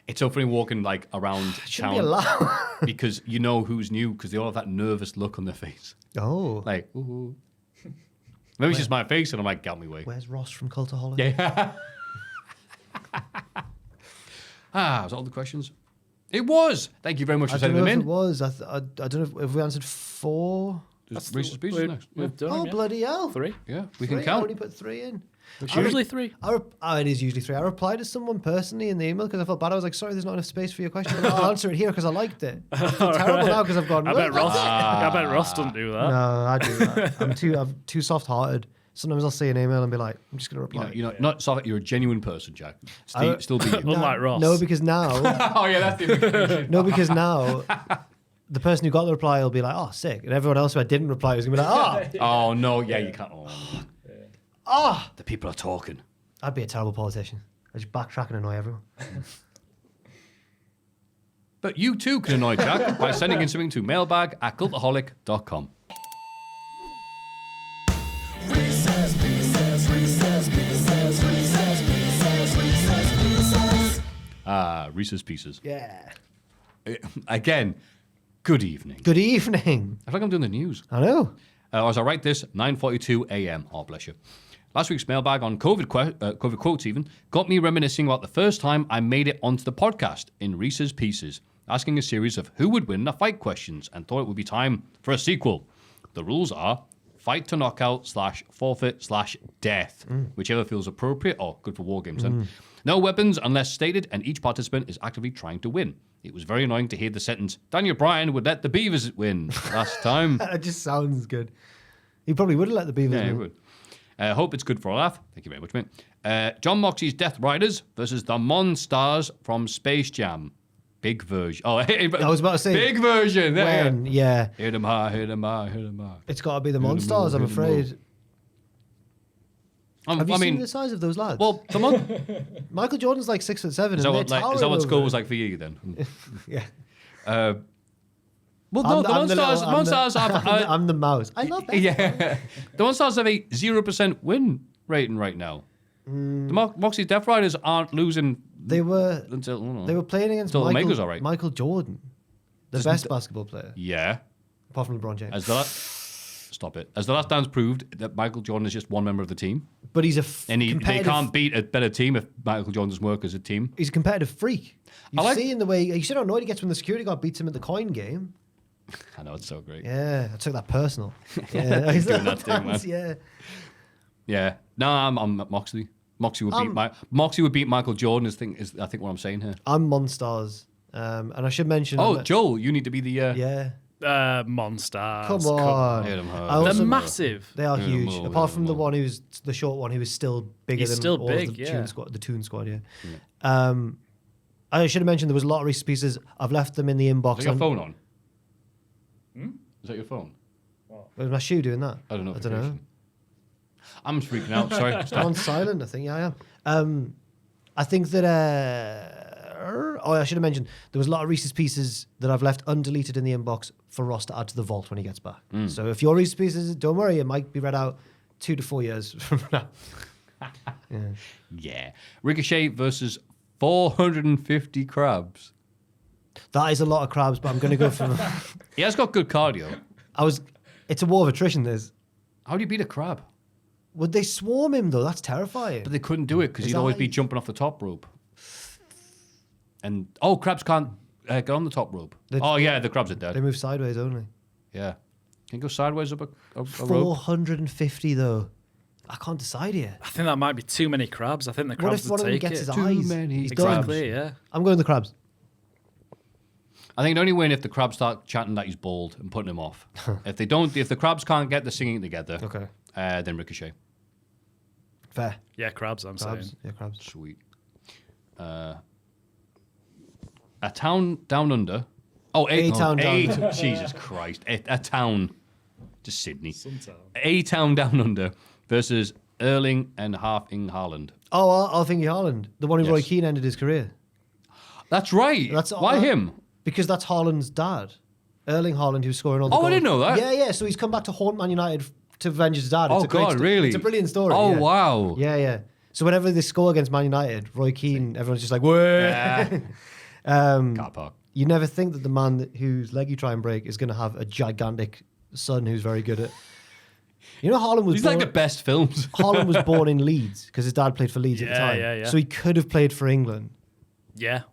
[SPEAKER 2] It's so funny walking like around
[SPEAKER 3] Shouldn't be
[SPEAKER 2] town
[SPEAKER 3] allowed.
[SPEAKER 2] because you know who's new because they all have that nervous look on their face.
[SPEAKER 3] Oh.
[SPEAKER 2] Like, ooh. Maybe it's just my face, and I'm like, get me away.
[SPEAKER 3] Where's Ross from Cultaholic?
[SPEAKER 2] Yeah. Was that all the questions? It was. Thank you very much for sending them in.
[SPEAKER 3] It was. I don't know if we answered 4.
[SPEAKER 2] Just Reese's Pieces next. Yeah.
[SPEAKER 4] We've done
[SPEAKER 3] Oh,
[SPEAKER 4] them, yeah.
[SPEAKER 3] bloody hell.
[SPEAKER 4] 3.
[SPEAKER 2] Yeah, we
[SPEAKER 3] 3?
[SPEAKER 2] can
[SPEAKER 3] I
[SPEAKER 2] count.
[SPEAKER 3] only put 3 in.
[SPEAKER 4] It's usually 3.
[SPEAKER 3] It is usually 3. I replied to someone personally in the email because I felt bad. I was like, sorry, there's not enough space for your question. But I'll answer it here because I liked it. I feel terrible now because I've gone,
[SPEAKER 4] I bet Ross doesn't do that.
[SPEAKER 3] No, I do that. I'm too soft-hearted. Sometimes I'll see an email and be like, I'm just going to reply.
[SPEAKER 2] Not sorry, you're a genuine person, Jack. Still be you.
[SPEAKER 4] Unlike Ross.
[SPEAKER 3] No, because now...
[SPEAKER 2] Oh, yeah, that's the implication.
[SPEAKER 3] No, because now... The person who got the reply will be like, oh, sick. And everyone else who I didn't reply was going to be like, oh.
[SPEAKER 2] Oh, no, yeah, you can't. Oh. The people are talking.
[SPEAKER 3] I'd be a terrible politician. I'd just backtrack and annoy everyone.
[SPEAKER 2] But you too can annoy Jack by sending in something to mailbag@cultaholic.com. Reese's Pieces.
[SPEAKER 3] Yeah.
[SPEAKER 2] Again, good evening.
[SPEAKER 3] Good evening.
[SPEAKER 2] I feel like I'm doing the news.
[SPEAKER 3] I know.
[SPEAKER 2] As I write this, 9:42 a.m. Oh, bless you. Last week's mailbag on COVID quotes even got me reminiscing about the first time I made it onto the podcast in Reese's Pieces, asking a series of who would win a fight questions and thought it would be time for a sequel. The rules are fight to knockout / forfeit / death, whichever feels appropriate or good for WarGames then. No weapons unless stated, and each participant is actively trying to win. It was very annoying to hear the sentence, Daniel Bryan would let the Beavers win last time.
[SPEAKER 3] That just sounds good. He probably would have let the Beavers
[SPEAKER 2] Yeah,
[SPEAKER 3] win.
[SPEAKER 2] he would. Hope it's good for a laugh. Thank you very much, mate. John Moxley's Death Riders versus the Monstars from Space Jam. Big version. Oh, I
[SPEAKER 3] was about to say.
[SPEAKER 2] Big version. There.
[SPEAKER 3] When, yeah.
[SPEAKER 2] Hit 'em high, hit 'em high, hit 'em high.
[SPEAKER 3] It's got to be the
[SPEAKER 2] Hit 'em
[SPEAKER 3] Monstars,
[SPEAKER 2] all,
[SPEAKER 3] I'm
[SPEAKER 2] hit 'em
[SPEAKER 3] afraid. Have you
[SPEAKER 2] I
[SPEAKER 3] seen
[SPEAKER 2] mean,
[SPEAKER 3] the size of those lads?
[SPEAKER 2] well,
[SPEAKER 3] Michael Jordan's like 6'7",
[SPEAKER 2] is
[SPEAKER 3] and
[SPEAKER 2] that
[SPEAKER 3] they're
[SPEAKER 2] what,
[SPEAKER 3] towering
[SPEAKER 2] is that what
[SPEAKER 3] over
[SPEAKER 2] school
[SPEAKER 3] him.
[SPEAKER 2] was like for you then?
[SPEAKER 3] Yeah.
[SPEAKER 2] Well, no, the Monstars have.
[SPEAKER 3] I'm the mouse. I love that.
[SPEAKER 2] Yeah, the Monstars have a 0% win rating right now. The Moxley Death Riders aren't losing.
[SPEAKER 3] They were
[SPEAKER 2] until
[SPEAKER 3] they were playing against
[SPEAKER 2] Until Omega's all right.
[SPEAKER 3] Michael Jordan, the best basketball player,
[SPEAKER 2] Yeah.
[SPEAKER 3] apart from LeBron James.
[SPEAKER 2] Stop it. As the last dance proved, that Michael Jordan is just one member of the team,
[SPEAKER 3] But he's a
[SPEAKER 2] and they
[SPEAKER 3] competitive.
[SPEAKER 2] can't beat a better team if Michael Jordan doesn't work as a team.
[SPEAKER 3] He's a competitive freak. You've
[SPEAKER 2] like-
[SPEAKER 3] seen the way you should not know he gets when the security guard beats him at the coin game.
[SPEAKER 2] I know, it's so great.
[SPEAKER 3] Yeah, I took that personal. Yeah,
[SPEAKER 2] He's doing that thing, man.
[SPEAKER 3] Yeah.
[SPEAKER 2] Yeah. No, I'm Moxley. Moxley would beat Michael Jordan. Is I think what I'm saying here.
[SPEAKER 3] I'm Monstars, and I should mention.
[SPEAKER 2] Oh, Joel, you need to be the.
[SPEAKER 3] Yeah.
[SPEAKER 4] Monsters.
[SPEAKER 3] Come on.
[SPEAKER 2] Hit 'em hard.
[SPEAKER 3] I also-
[SPEAKER 4] They're massive.
[SPEAKER 3] They are
[SPEAKER 2] Yeah,
[SPEAKER 3] huge.
[SPEAKER 2] more,
[SPEAKER 3] Apart
[SPEAKER 2] yeah,
[SPEAKER 3] from the
[SPEAKER 2] more.
[SPEAKER 3] one who's the short one, who is still bigger
[SPEAKER 4] He's
[SPEAKER 3] than
[SPEAKER 4] still
[SPEAKER 3] all
[SPEAKER 4] big,
[SPEAKER 3] of the
[SPEAKER 4] yeah.
[SPEAKER 3] Toon Squad. The Toon Squad, yeah. I should have mentioned there was a lot of Reese's Pieces. I've left them in the inbox.
[SPEAKER 2] Is that your phone on? Is that your phone?
[SPEAKER 3] Was my shoe doing that?
[SPEAKER 2] I don't know.
[SPEAKER 3] I don't know.
[SPEAKER 2] I'm freaking out. Sorry.
[SPEAKER 3] I'm
[SPEAKER 2] Stop.
[SPEAKER 3] on silent, I think. Yeah, I am. I think that. I should have mentioned there was a lot of Reese's Pieces that I've left undeleted in the inbox for Ross to add to the vault when he gets back. So if your Reese's Pieces, don't worry, it might be read out 2 to 4 years from now.
[SPEAKER 2] Yeah. Ricochet versus 450 crabs.
[SPEAKER 3] That is a lot of crabs, but I'm going to go for.
[SPEAKER 2] He has got good cardio.
[SPEAKER 3] It's a war of attrition.
[SPEAKER 2] How do you beat a crab?
[SPEAKER 3] Would they swarm him though? That's terrifying.
[SPEAKER 2] But they couldn't do it because
[SPEAKER 3] Is
[SPEAKER 2] he'd
[SPEAKER 3] that
[SPEAKER 2] always
[SPEAKER 3] how
[SPEAKER 2] be
[SPEAKER 3] you-
[SPEAKER 2] jumping off the top rope. And crabs can't get on the top rope. The crabs are
[SPEAKER 3] They
[SPEAKER 2] dead.
[SPEAKER 3] move sideways only.
[SPEAKER 2] Yeah. Can you go sideways up a rope?
[SPEAKER 3] 450 though. I can't decide here.
[SPEAKER 4] I think that might be too many crabs. I think the
[SPEAKER 3] What
[SPEAKER 4] crabs
[SPEAKER 3] if one
[SPEAKER 4] would
[SPEAKER 3] of them
[SPEAKER 4] take
[SPEAKER 3] gets
[SPEAKER 4] it.
[SPEAKER 3] his eyes?
[SPEAKER 2] many
[SPEAKER 3] He's done.
[SPEAKER 4] Exactly, yeah.
[SPEAKER 3] I'm going the crabs.
[SPEAKER 2] I think the only win if the crabs start chanting that he's bald and putting him off. If the crabs can't get the singing together,
[SPEAKER 3] Okay.
[SPEAKER 2] then Ricochet.
[SPEAKER 3] Fair.
[SPEAKER 4] Yeah, crabs, I'm
[SPEAKER 3] Crabs.
[SPEAKER 4] saying.
[SPEAKER 3] Yeah, crabs.
[SPEAKER 2] Sweet. A town down under. Oh,
[SPEAKER 3] A town down
[SPEAKER 2] under. Jesus Christ. A town. Just Sydney. A town down under versus Erling and Harfing Haaland.
[SPEAKER 3] Oh, I'll think Haaland, the one who Roy
[SPEAKER 2] Yes.
[SPEAKER 3] Keane ended his career.
[SPEAKER 2] That's right. Why him?
[SPEAKER 3] Because that's Haaland's dad, Erling Haaland, who's scoring all the
[SPEAKER 2] Oh, I
[SPEAKER 3] goals.
[SPEAKER 2] didn't know that.
[SPEAKER 3] Yeah. So he's come back to haunt Man United to avenge his dad. It's
[SPEAKER 2] Oh,
[SPEAKER 3] a great
[SPEAKER 2] God,
[SPEAKER 3] sto-
[SPEAKER 2] really?
[SPEAKER 3] It's a brilliant story.
[SPEAKER 2] Oh,
[SPEAKER 3] yeah.
[SPEAKER 2] wow.
[SPEAKER 3] Yeah. So whenever they score against Man United, Roy Keane, everyone's just like, "Whoa!"
[SPEAKER 2] Car park.
[SPEAKER 3] You never think that the man whose leg you try and break is going to have a gigantic son who's very good at You know, Harlan was
[SPEAKER 2] These
[SPEAKER 3] born,
[SPEAKER 2] like the best films.
[SPEAKER 3] Harlan was born in Leeds because his dad played for Leeds at the
[SPEAKER 4] Yeah,
[SPEAKER 3] time.
[SPEAKER 4] yeah, yeah.
[SPEAKER 3] So he could have played for England.
[SPEAKER 4] Yeah.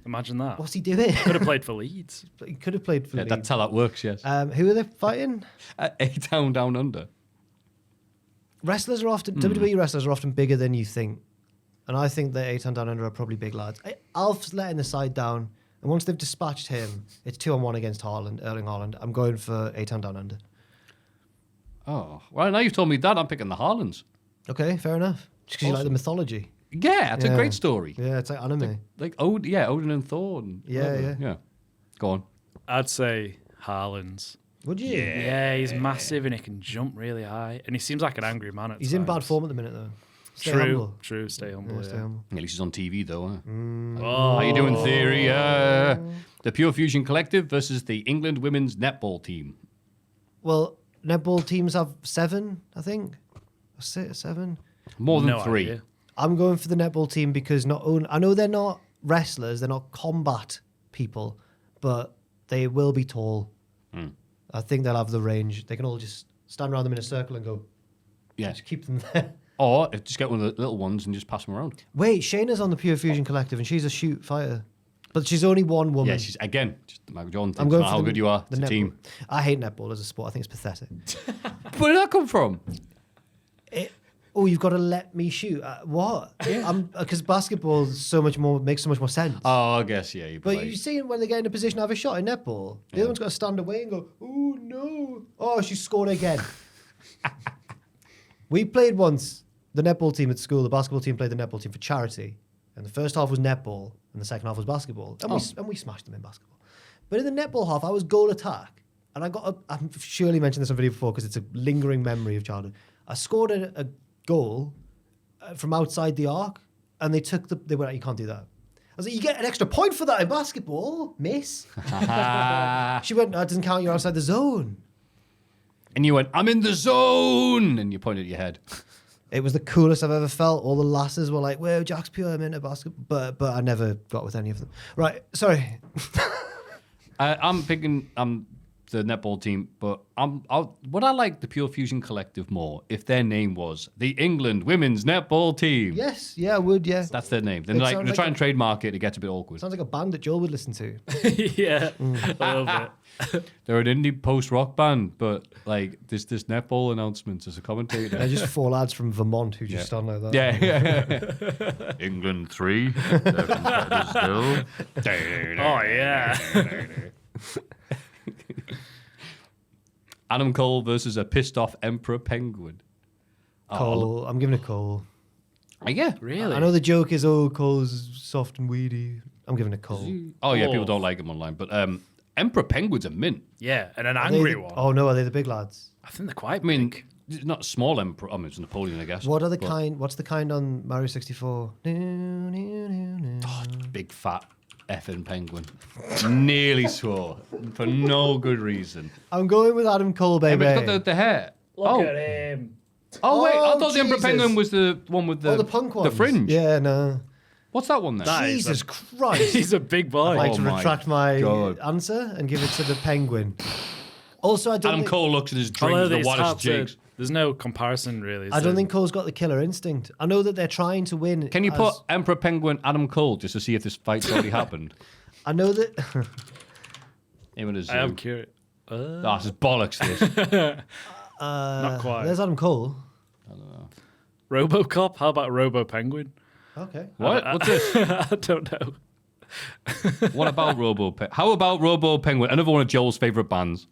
[SPEAKER 4] Imagine that.
[SPEAKER 3] What's he doing?
[SPEAKER 4] Could have played for Leeds.
[SPEAKER 3] He could have played for
[SPEAKER 2] Yeah,
[SPEAKER 3] Leeds.
[SPEAKER 2] that's how that works, yes.
[SPEAKER 3] Who are they fighting?
[SPEAKER 2] A-Town Down Under.
[SPEAKER 3] Wrestlers are often WWE wrestlers are often bigger than you think, and I think that A-Town Down Under are probably big lads. Alf's letting the side down, and once they've dispatched him, it's 2-on-1 against Erling Haaland. I'm going for A-Town Down Under.
[SPEAKER 2] Oh, well, now you've told me that, I'm picking the Harlans.
[SPEAKER 3] Okay, fair enough. Just because you like the mythology.
[SPEAKER 2] Yeah, it's a great story.
[SPEAKER 3] Yeah, it's like anime.
[SPEAKER 2] Like Odin and Thor. And
[SPEAKER 3] Yeah.
[SPEAKER 2] Go on.
[SPEAKER 4] I'd say Haaland's.
[SPEAKER 3] Would you?
[SPEAKER 4] Yeah, he's massive and he can jump really high. And he seems like an angry man at
[SPEAKER 3] He's in bad
[SPEAKER 4] times.
[SPEAKER 3] form at the minute, though. Stay
[SPEAKER 4] True,
[SPEAKER 3] humble.
[SPEAKER 4] true. Stay humble.
[SPEAKER 3] Yeah,
[SPEAKER 4] Yeah,
[SPEAKER 3] stay humble.
[SPEAKER 2] At least he's on TV, though. Huh?
[SPEAKER 4] Oh,
[SPEAKER 2] How you doing, Theory? The Pure Fusion Collective versus the England women's netball team.
[SPEAKER 3] Well, netball teams have 7, I think. 7.
[SPEAKER 2] More than
[SPEAKER 4] no
[SPEAKER 2] 3.
[SPEAKER 4] idea.
[SPEAKER 3] I'm going for the netball team because I know they're not wrestlers, they're not combat people, but they will be tall. I think they'll have the range. They can all just stand around them in a circle and go,
[SPEAKER 2] Yeah.
[SPEAKER 3] just keep them there.
[SPEAKER 2] Or just get one of the little ones and just pass them around.
[SPEAKER 3] Wait, Shayna's on the Pure Fusion Collective and she's a shoot fighter. But she's only one woman.
[SPEAKER 2] Yeah, she's, again, just Michael Jordan
[SPEAKER 3] I'm
[SPEAKER 2] thinks
[SPEAKER 3] going
[SPEAKER 2] about
[SPEAKER 3] for
[SPEAKER 2] how
[SPEAKER 3] the,
[SPEAKER 2] good you are
[SPEAKER 3] the
[SPEAKER 2] as a
[SPEAKER 3] netball.
[SPEAKER 2] team.
[SPEAKER 3] I hate netball as a sport. I think it's pathetic.
[SPEAKER 2] Where did that come from?
[SPEAKER 3] You've got to let me shoot. What? Because basketball makes so much more sense.
[SPEAKER 2] Oh, I guess, yeah. You
[SPEAKER 3] But
[SPEAKER 2] play.
[SPEAKER 3] you see when they get in a position to have a shot in netball, the other one's got to stand away and go, oh no. Oh, she scored again. We played once, the netball team at school, the basketball team played the netball team for charity. And the first half was netball and the second half was basketball. And we smashed them in basketball. But in the netball half, I was goal attack. And I've surely mentioned this on video before because it's a lingering memory of childhood. I scored a goal from outside the arc and they were like, you can't do that. I was like, you get an extra point for that in basketball, miss. She went, that doesn't count, you're outside the zone.
[SPEAKER 2] And you went, I'm in the zone! And you pointed at your head.
[SPEAKER 3] It was the coolest I've ever felt. All the lasses were like, whoa, Jack's pure, I'm into basketball. But I never got with any of them. Right, sorry.
[SPEAKER 2] I'm picking the netball team, but would I like the Pure Fusion Collective more if their name was the England Women's Netball Team?
[SPEAKER 3] Yes, yeah, I would, yeah.
[SPEAKER 2] That's their name. Then
[SPEAKER 3] It
[SPEAKER 2] they're
[SPEAKER 3] sounds
[SPEAKER 2] trying
[SPEAKER 3] like
[SPEAKER 2] to trademark it. It gets a bit awkward.
[SPEAKER 3] Sounds like a band that Joel would listen to.
[SPEAKER 4] Yeah, I love it.
[SPEAKER 2] They're an indie post-rock band, but like this netball announcement as a commentator.
[SPEAKER 3] They're just 4 lads from Vermont who just stand like that.
[SPEAKER 2] Yeah. England 3. Their competitors still.
[SPEAKER 4] Oh, yeah.
[SPEAKER 2] Adam Cole versus a pissed-off Emperor Penguin.
[SPEAKER 3] Cole, I'm giving it Cole.
[SPEAKER 2] Yeah.
[SPEAKER 4] Really?
[SPEAKER 3] I know the joke is, Cole's soft and weedy. I'm giving it Cole.
[SPEAKER 2] Oh, yeah, people
[SPEAKER 4] Oh.
[SPEAKER 2] don't like him online. But Emperor Penguin's a mint.
[SPEAKER 4] Yeah, and an
[SPEAKER 3] Are they
[SPEAKER 4] angry
[SPEAKER 3] the-
[SPEAKER 4] one.
[SPEAKER 3] Oh no, are they the big lads?
[SPEAKER 4] I think they're quite
[SPEAKER 2] I mean,
[SPEAKER 4] big.
[SPEAKER 2] not a small Emperor. I mean, it's Napoleon, I guess.
[SPEAKER 3] What are the
[SPEAKER 2] but-
[SPEAKER 3] kind? What's the kind on Mario 64?
[SPEAKER 2] Big fat effing penguin. Nearly swore. For no good reason.
[SPEAKER 3] I'm going with Adam Cole,
[SPEAKER 2] Hey,
[SPEAKER 3] baby.
[SPEAKER 2] but it's got the hair.
[SPEAKER 4] Look at him.
[SPEAKER 2] Oh, wait. I
[SPEAKER 3] Oh,
[SPEAKER 2] thought the Emperor
[SPEAKER 3] Jesus.
[SPEAKER 2] Penguin was the one with
[SPEAKER 3] the punk ones.
[SPEAKER 2] the fringe.
[SPEAKER 3] Yeah, no.
[SPEAKER 2] What's that one then?
[SPEAKER 4] That is
[SPEAKER 3] Jesus Christ.
[SPEAKER 4] He's a big boy.
[SPEAKER 3] I'd like
[SPEAKER 2] Oh
[SPEAKER 3] to
[SPEAKER 2] my
[SPEAKER 3] retract my
[SPEAKER 2] God.
[SPEAKER 3] answer and give it to the penguin. Also, I don't
[SPEAKER 2] Adam
[SPEAKER 3] think,
[SPEAKER 2] Cole looks at his
[SPEAKER 4] Although
[SPEAKER 2] drink, the
[SPEAKER 4] it's hard
[SPEAKER 2] waddest
[SPEAKER 4] to-
[SPEAKER 2] jigs.
[SPEAKER 4] There's no comparison, really. is
[SPEAKER 3] I don't
[SPEAKER 4] there?
[SPEAKER 3] think Cole's got the killer instinct. I know that they're trying to win.
[SPEAKER 2] Can you
[SPEAKER 3] as-
[SPEAKER 2] put Emperor Penguin Adam Cole just to see if this fight's already happened?
[SPEAKER 3] I know that.
[SPEAKER 2] Him and his
[SPEAKER 4] I am curious.
[SPEAKER 2] this is bollocks, this.
[SPEAKER 4] Not quite.
[SPEAKER 3] There's Adam Cole.
[SPEAKER 4] RoboCop? How about Robo Penguin?
[SPEAKER 3] Okay.
[SPEAKER 2] What? What's this?
[SPEAKER 4] I don't know.
[SPEAKER 2] What about How about Robo Penguin? Another one of Joel's favourite bands.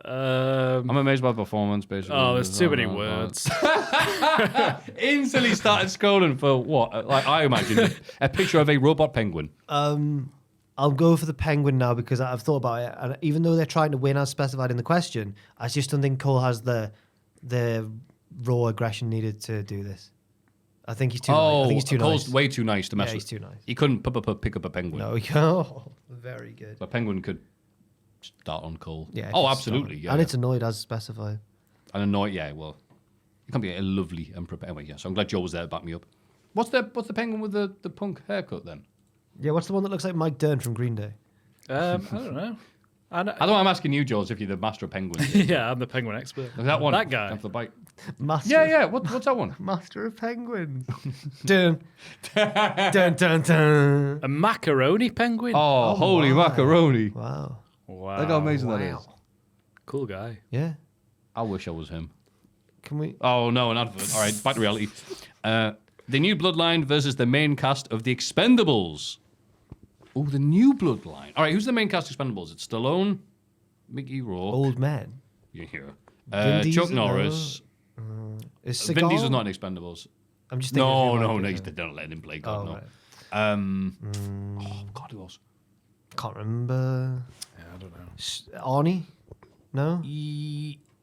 [SPEAKER 2] I'm amazed by the performance, basically.
[SPEAKER 4] Oh, there's too many words.
[SPEAKER 2] Instantly started scrolling for what? Like I imagine a picture of a robot penguin.
[SPEAKER 3] I'll go for the penguin now because I've thought about it. And even though they're trying to win as specified in the question, I just don't think Cole has the raw aggression needed to do this. I think he's too nice. I think he's too
[SPEAKER 2] Cole's
[SPEAKER 3] nice.
[SPEAKER 2] way too nice to mess
[SPEAKER 3] Yeah,
[SPEAKER 2] with.
[SPEAKER 3] he's too nice.
[SPEAKER 2] He couldn't pick up a penguin.
[SPEAKER 3] No, he can't. Oh, very good.
[SPEAKER 2] A penguin could start on Cole.
[SPEAKER 3] Yeah.
[SPEAKER 2] Oh,
[SPEAKER 3] just
[SPEAKER 2] absolutely.
[SPEAKER 3] start.
[SPEAKER 2] Yeah.
[SPEAKER 3] And it's annoyed as specified.
[SPEAKER 2] And annoyed. Yeah. Well, it can be a lovely emperor. Anyway, yeah. So I'm glad Joe was there to back me up. What's the penguin with the punk haircut then?
[SPEAKER 3] Yeah, what's the one that looks like Mike Dern from Green Day?
[SPEAKER 4] I don't know. I know.
[SPEAKER 2] I don't know. I'm asking you, George, if you're the master of penguins.
[SPEAKER 4] Yeah, I'm the penguin expert.
[SPEAKER 2] That one.
[SPEAKER 4] That guy.
[SPEAKER 2] Time for the bite.
[SPEAKER 3] Master.
[SPEAKER 2] Yeah. What's that one?
[SPEAKER 3] Master of Penguins. dun, dun, dun, dun.
[SPEAKER 4] A macaroni penguin.
[SPEAKER 2] Oh, holy
[SPEAKER 3] my.
[SPEAKER 2] macaroni!
[SPEAKER 3] Wow.
[SPEAKER 4] Wow.
[SPEAKER 2] Look how amazing that is.
[SPEAKER 4] Cool guy.
[SPEAKER 3] Yeah.
[SPEAKER 2] I wish I was him.
[SPEAKER 3] Can we?
[SPEAKER 2] Oh no, an advert. All right, back to reality. The new Bloodline versus the main cast of The Expendables. Oh, the new Bloodline. All right, who's the main cast of Expendables? It's Stallone, Mickey Rourke.
[SPEAKER 3] Old man.
[SPEAKER 2] You're here.
[SPEAKER 3] Vin Diesel,
[SPEAKER 2] Chuck Norris.
[SPEAKER 3] Is
[SPEAKER 2] Vin
[SPEAKER 3] Seagal?
[SPEAKER 2] Diesel's not in Expendables.
[SPEAKER 3] I'm just thinking.
[SPEAKER 2] No,
[SPEAKER 3] of
[SPEAKER 2] they don't let him play.
[SPEAKER 3] Oh,
[SPEAKER 2] God, no.
[SPEAKER 3] right.
[SPEAKER 2] Oh God, who else?
[SPEAKER 3] Can't remember.
[SPEAKER 4] Yeah, I don't know.
[SPEAKER 3] Arnie? No.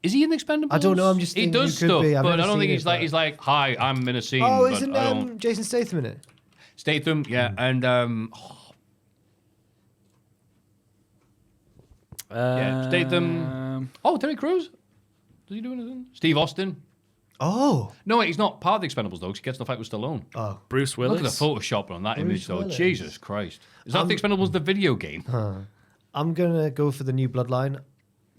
[SPEAKER 2] Is he in the Expendables?
[SPEAKER 3] I don't know, I'm just
[SPEAKER 2] he
[SPEAKER 3] thinking
[SPEAKER 2] does
[SPEAKER 3] he could
[SPEAKER 2] stuff,
[SPEAKER 3] be. I've
[SPEAKER 2] but I
[SPEAKER 3] never
[SPEAKER 2] don't think
[SPEAKER 3] seen
[SPEAKER 2] he's
[SPEAKER 3] it,
[SPEAKER 2] like
[SPEAKER 3] but-
[SPEAKER 2] he's like, hi, I'm in a scene.
[SPEAKER 3] Oh,
[SPEAKER 2] but
[SPEAKER 3] isn't
[SPEAKER 2] I don't.
[SPEAKER 3] Jason Statham in it?
[SPEAKER 2] Statham, yeah, and yeah, Statham. Oh, Terry Crews. Does he do anything? Steve Austin.
[SPEAKER 3] Oh.
[SPEAKER 2] No, wait, he's not part of the Expendables though. 'Cause he gets the fight with Stallone.
[SPEAKER 3] Oh.
[SPEAKER 4] Bruce
[SPEAKER 2] Look
[SPEAKER 4] Willis.
[SPEAKER 2] at the Photoshop on that image though.
[SPEAKER 3] Willis.
[SPEAKER 2] Jesus Christ. Is that the Expendables the video game?
[SPEAKER 3] I'm gonna go for the new Bloodline.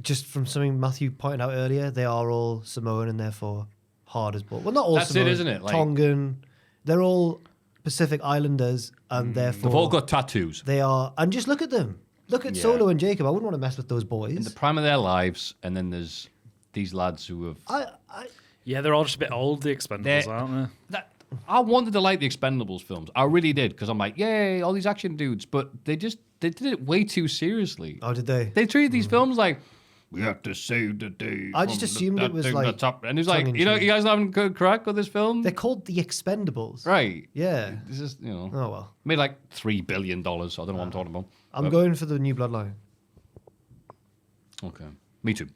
[SPEAKER 3] Just from something Matthew pointed out earlier, they are all Samoan and therefore hard as balls. Well, not all
[SPEAKER 2] That's it,
[SPEAKER 3] Samoan.
[SPEAKER 2] isn't it? Like-
[SPEAKER 3] Tongan. They're all Pacific Islanders and therefore
[SPEAKER 2] They've all got tattoos.
[SPEAKER 3] they are. And just look at them. Look at
[SPEAKER 2] Yeah.
[SPEAKER 3] Solo and Jacob. I wouldn't want to mess with those boys.
[SPEAKER 2] In the prime of their lives, and then there's these lads who have.
[SPEAKER 4] Yeah, they're all just a bit old, the Expendables,
[SPEAKER 2] They're-
[SPEAKER 4] aren't
[SPEAKER 2] I wanted to like the Expendables films. I really did because I'm like, yay, all these action dudes. But they did it way too seriously.
[SPEAKER 3] Oh, did they?
[SPEAKER 2] They treated these films like we have to save the day.
[SPEAKER 3] I just assumed it was like
[SPEAKER 2] and it's like,
[SPEAKER 3] tongue-in-cheek.
[SPEAKER 2] you guys not having a good crack with this film,
[SPEAKER 3] They're called the Expendables.
[SPEAKER 2] right?
[SPEAKER 3] Yeah.
[SPEAKER 2] This is
[SPEAKER 3] Oh well.
[SPEAKER 2] made like $3 billion. So I don't know what I'm talking about.
[SPEAKER 3] I'm going for the new Bloodline.
[SPEAKER 2] Okay, me too.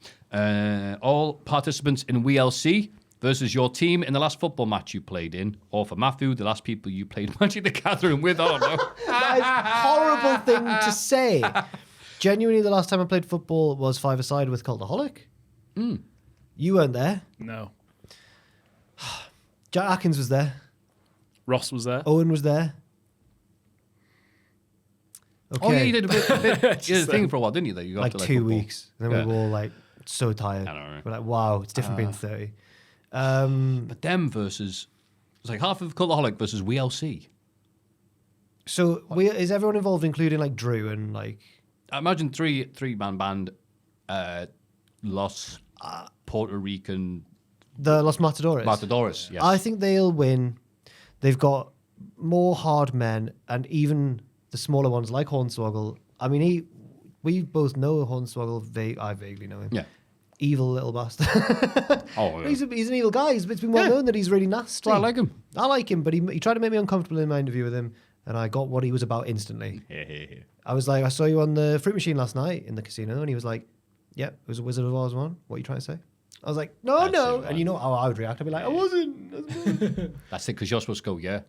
[SPEAKER 2] All participants in WLC versus your team in the last football match you played in, or for Maffew, the last people you played Magic the Gathering with. Oh no.
[SPEAKER 3] That is a horrible thing to say. Genuinely, the last time I played football was five-a-side with Cultaholic. You weren't there.
[SPEAKER 4] they? No.
[SPEAKER 3] Jack Atkins was there.
[SPEAKER 4] Ross was there.
[SPEAKER 3] Owen was there. Okay.
[SPEAKER 2] Oh yeah, you did a bit you did a thing for a while, didn't you? That you got
[SPEAKER 3] like
[SPEAKER 2] to
[SPEAKER 3] 2
[SPEAKER 2] football.
[SPEAKER 3] weeks. And then
[SPEAKER 2] Yeah.
[SPEAKER 3] we were all like so tired.
[SPEAKER 2] I know, right?
[SPEAKER 3] We're like, wow, it's different being 30.
[SPEAKER 2] But them versus it's like half of Cultaholic versus WLC.
[SPEAKER 3] So is everyone involved, including like Drew and like?
[SPEAKER 2] I imagine three-man band, Los Puerto Rican
[SPEAKER 3] The Los Matadores.
[SPEAKER 2] Matadores. Yes.
[SPEAKER 3] I think they'll win. They've got more hard men, and even the smaller ones like Hornswoggle. I mean, we both know Hornswoggle. I vaguely know him.
[SPEAKER 2] Yeah.
[SPEAKER 3] Evil little bastard.
[SPEAKER 2] Oh, yeah.
[SPEAKER 3] He's an evil guy. It's been well known that he's really nasty.
[SPEAKER 2] Well, I like him.
[SPEAKER 3] I like him, but he tried to make me uncomfortable in my interview with him, and I got what he was about instantly. I was like, I saw you on the fruit machine last night in the casino, and he was like, "Yep, it was a Wizard of Oz one. What are you trying to say?" I was like, "No,
[SPEAKER 2] That's
[SPEAKER 3] no,"
[SPEAKER 2] it,
[SPEAKER 3] and you know how I would react. I'd be like, "I wasn't."
[SPEAKER 2] That's it, because you're supposed to go, yeah.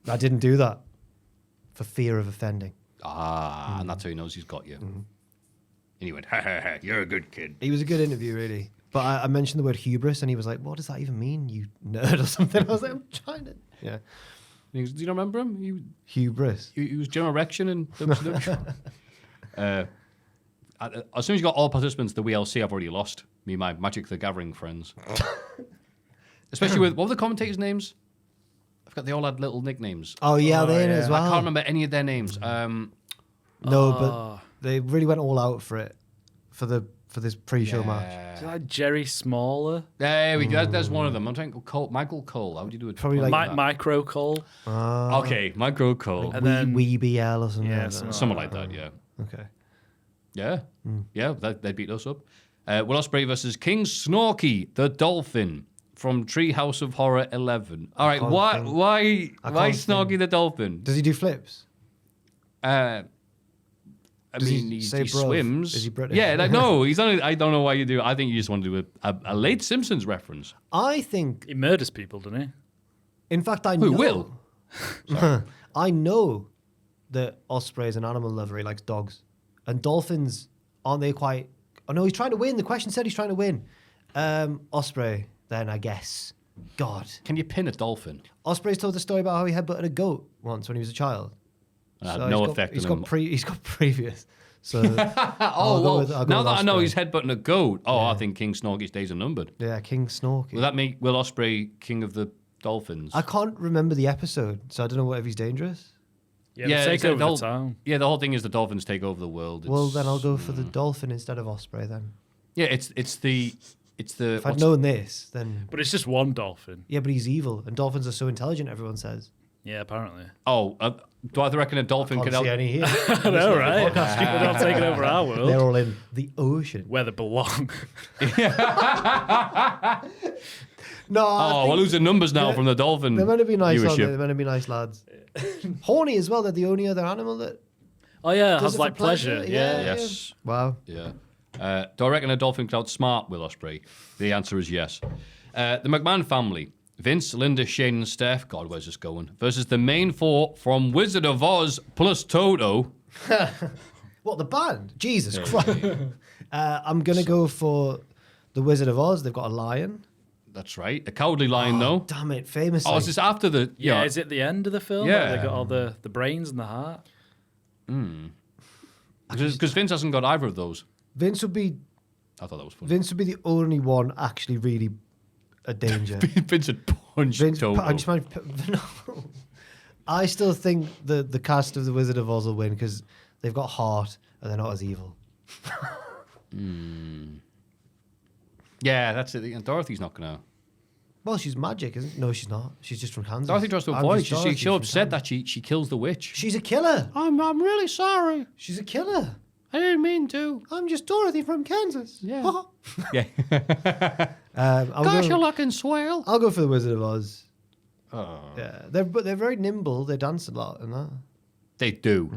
[SPEAKER 3] I didn't do that for fear of offending.
[SPEAKER 2] And that's how he knows he's got you. And he went, ha ha ha, you're a good kid.
[SPEAKER 3] It was a good interview, really. But I mentioned the word hubris, and he was like, "What does that even mean, you nerd or something?" I was like, "I'm trying to." Yeah,
[SPEAKER 2] He goes, do you not remember him?
[SPEAKER 3] hubris.
[SPEAKER 2] He was General Erection in WCW. As soon as you got all participants, the WLC, I've already lost me, my Magic the Gathering friends. Especially with, what were the commentators' names? I forgot they all had little nicknames.
[SPEAKER 3] Oh yeah, they in it as well.
[SPEAKER 2] I can't remember any of their names.
[SPEAKER 3] No, but they really went all out for it for this pre-show match.
[SPEAKER 4] Is it like Jerry Smaller?
[SPEAKER 2] There we go. There's one of them. I'm thinking Michael Cole. How would you do it?
[SPEAKER 3] Probably like-
[SPEAKER 4] Micro Cole.
[SPEAKER 2] Okay, Michael Cole.
[SPEAKER 4] And then-
[SPEAKER 3] WeeBL or something.
[SPEAKER 4] Yeah,
[SPEAKER 3] like that.
[SPEAKER 2] Something like that, yeah.
[SPEAKER 3] Okay.
[SPEAKER 2] Yeah. Yeah, they beat us up. Will Ospreay versus King Snorky, the Dolphin, from Treehouse of Horror 11. All right, why Snorky the Dolphin?
[SPEAKER 3] Does he do flips?
[SPEAKER 2] I
[SPEAKER 3] Does he
[SPEAKER 2] mean, he
[SPEAKER 3] say bruv?
[SPEAKER 2] swims.
[SPEAKER 3] Is he British?
[SPEAKER 2] Yeah, no, he's only. I don't know why you do. I think you just want to do a late Simpsons reference.
[SPEAKER 3] I think.
[SPEAKER 4] He murders people, doesn't he?
[SPEAKER 3] In fact, I know.
[SPEAKER 2] Who will?
[SPEAKER 3] I know that Osprey is an animal lover. He likes dogs, and dolphins aren't they quite? Oh no, he's trying to win. The question said he's trying to win. Osprey, then I guess. God,
[SPEAKER 2] Can you pin a dolphin?
[SPEAKER 3] Osprey's told the story about how he headbutted a goat once when he was a child.
[SPEAKER 2] Had
[SPEAKER 3] So
[SPEAKER 2] no
[SPEAKER 3] he's got-
[SPEAKER 2] effect
[SPEAKER 3] He's
[SPEAKER 2] on
[SPEAKER 3] got
[SPEAKER 2] him.
[SPEAKER 3] he's got previous. So I'll go with
[SPEAKER 2] now that I know
[SPEAKER 3] Ospreay.
[SPEAKER 2] he's headbutting a goat, I think King Snorky's days are numbered.
[SPEAKER 3] Yeah, King Snorky.
[SPEAKER 2] Will that make Will Ospreay king of the Dolphins?
[SPEAKER 3] I can't remember the episode, so I don't know if he's dangerous.
[SPEAKER 4] Yeah, take
[SPEAKER 2] it's
[SPEAKER 4] over the
[SPEAKER 2] whole,
[SPEAKER 4] town.
[SPEAKER 2] Yeah, the whole thing is the Dolphins take over the world.
[SPEAKER 3] Well, then I'll go for the Dolphin instead of Osprey then.
[SPEAKER 2] Yeah, it's the
[SPEAKER 3] If I'd known this, then...
[SPEAKER 4] But it's just one dolphin.
[SPEAKER 3] Yeah, but he's evil, and dolphins are so intelligent, everyone says.
[SPEAKER 4] Yeah, apparently.
[SPEAKER 2] Do I reckon a dolphin
[SPEAKER 3] Can't
[SPEAKER 2] can
[SPEAKER 3] see
[SPEAKER 2] help?
[SPEAKER 3] any here.
[SPEAKER 4] I know, right? People not taking over our world.
[SPEAKER 3] They're all in the ocean.
[SPEAKER 4] Where they belong.
[SPEAKER 3] No,
[SPEAKER 2] We're losing numbers now from the dolphin.
[SPEAKER 3] they're meant to be nice, aren't they?
[SPEAKER 2] viewership.
[SPEAKER 3] They're meant to be nice lads. Horny as well, they're the only other animal that...
[SPEAKER 4] Oh, yeah, it
[SPEAKER 3] Does
[SPEAKER 4] has
[SPEAKER 3] it for
[SPEAKER 4] like pleasure.
[SPEAKER 3] pleasure?
[SPEAKER 4] Yeah.
[SPEAKER 3] Yeah.
[SPEAKER 2] Yes.
[SPEAKER 3] Wow.
[SPEAKER 2] Yeah. Do I reckon a dolphin can outsmart Will Ospreay? The answer is yes. The McMahon family. Vince, Linda, Shane, and Steph. God, where's this going? Versus the main four from Wizard of Oz plus Toto.
[SPEAKER 3] What, the band? Jesus Christ. I'm going to go for the Wizard of Oz. They've got a lion.
[SPEAKER 2] That's right. A cowardly lion, though.
[SPEAKER 3] Damn it, famously.
[SPEAKER 2] Oh, is this after the...
[SPEAKER 4] Yeah, is it the end of the film?
[SPEAKER 2] Yeah.
[SPEAKER 4] Where they got all the brains and the heart?
[SPEAKER 2] Because Vince hasn't got either of those.
[SPEAKER 3] Vince would be the only one actually really a danger.
[SPEAKER 2] Vince had punched Toto.
[SPEAKER 3] No. I still think the cast of the Wizard of Oz will win because they've got heart and they're not as evil.
[SPEAKER 2] Yeah, that's it. And Dorothy's not going to...
[SPEAKER 3] Well, she's magic, isn't she? No, she's not. She's just from Kansas.
[SPEAKER 2] Dorothy tries to
[SPEAKER 3] I'm
[SPEAKER 2] avoid.
[SPEAKER 3] just Dorothy
[SPEAKER 2] She's
[SPEAKER 3] from
[SPEAKER 2] upset
[SPEAKER 3] Kansas.
[SPEAKER 2] that she kills the witch.
[SPEAKER 3] She's a killer.
[SPEAKER 2] I'm really sorry.
[SPEAKER 3] She's a killer.
[SPEAKER 2] I didn't mean to.
[SPEAKER 3] I'm just Dorothy from Kansas.
[SPEAKER 2] Yeah. Yeah.
[SPEAKER 3] Gosh,
[SPEAKER 2] you're looking swell.
[SPEAKER 3] I'll go for the Wizard of Oz.
[SPEAKER 2] Oh.
[SPEAKER 3] Yeah, they're very nimble. They dance a lot and that.
[SPEAKER 2] They do.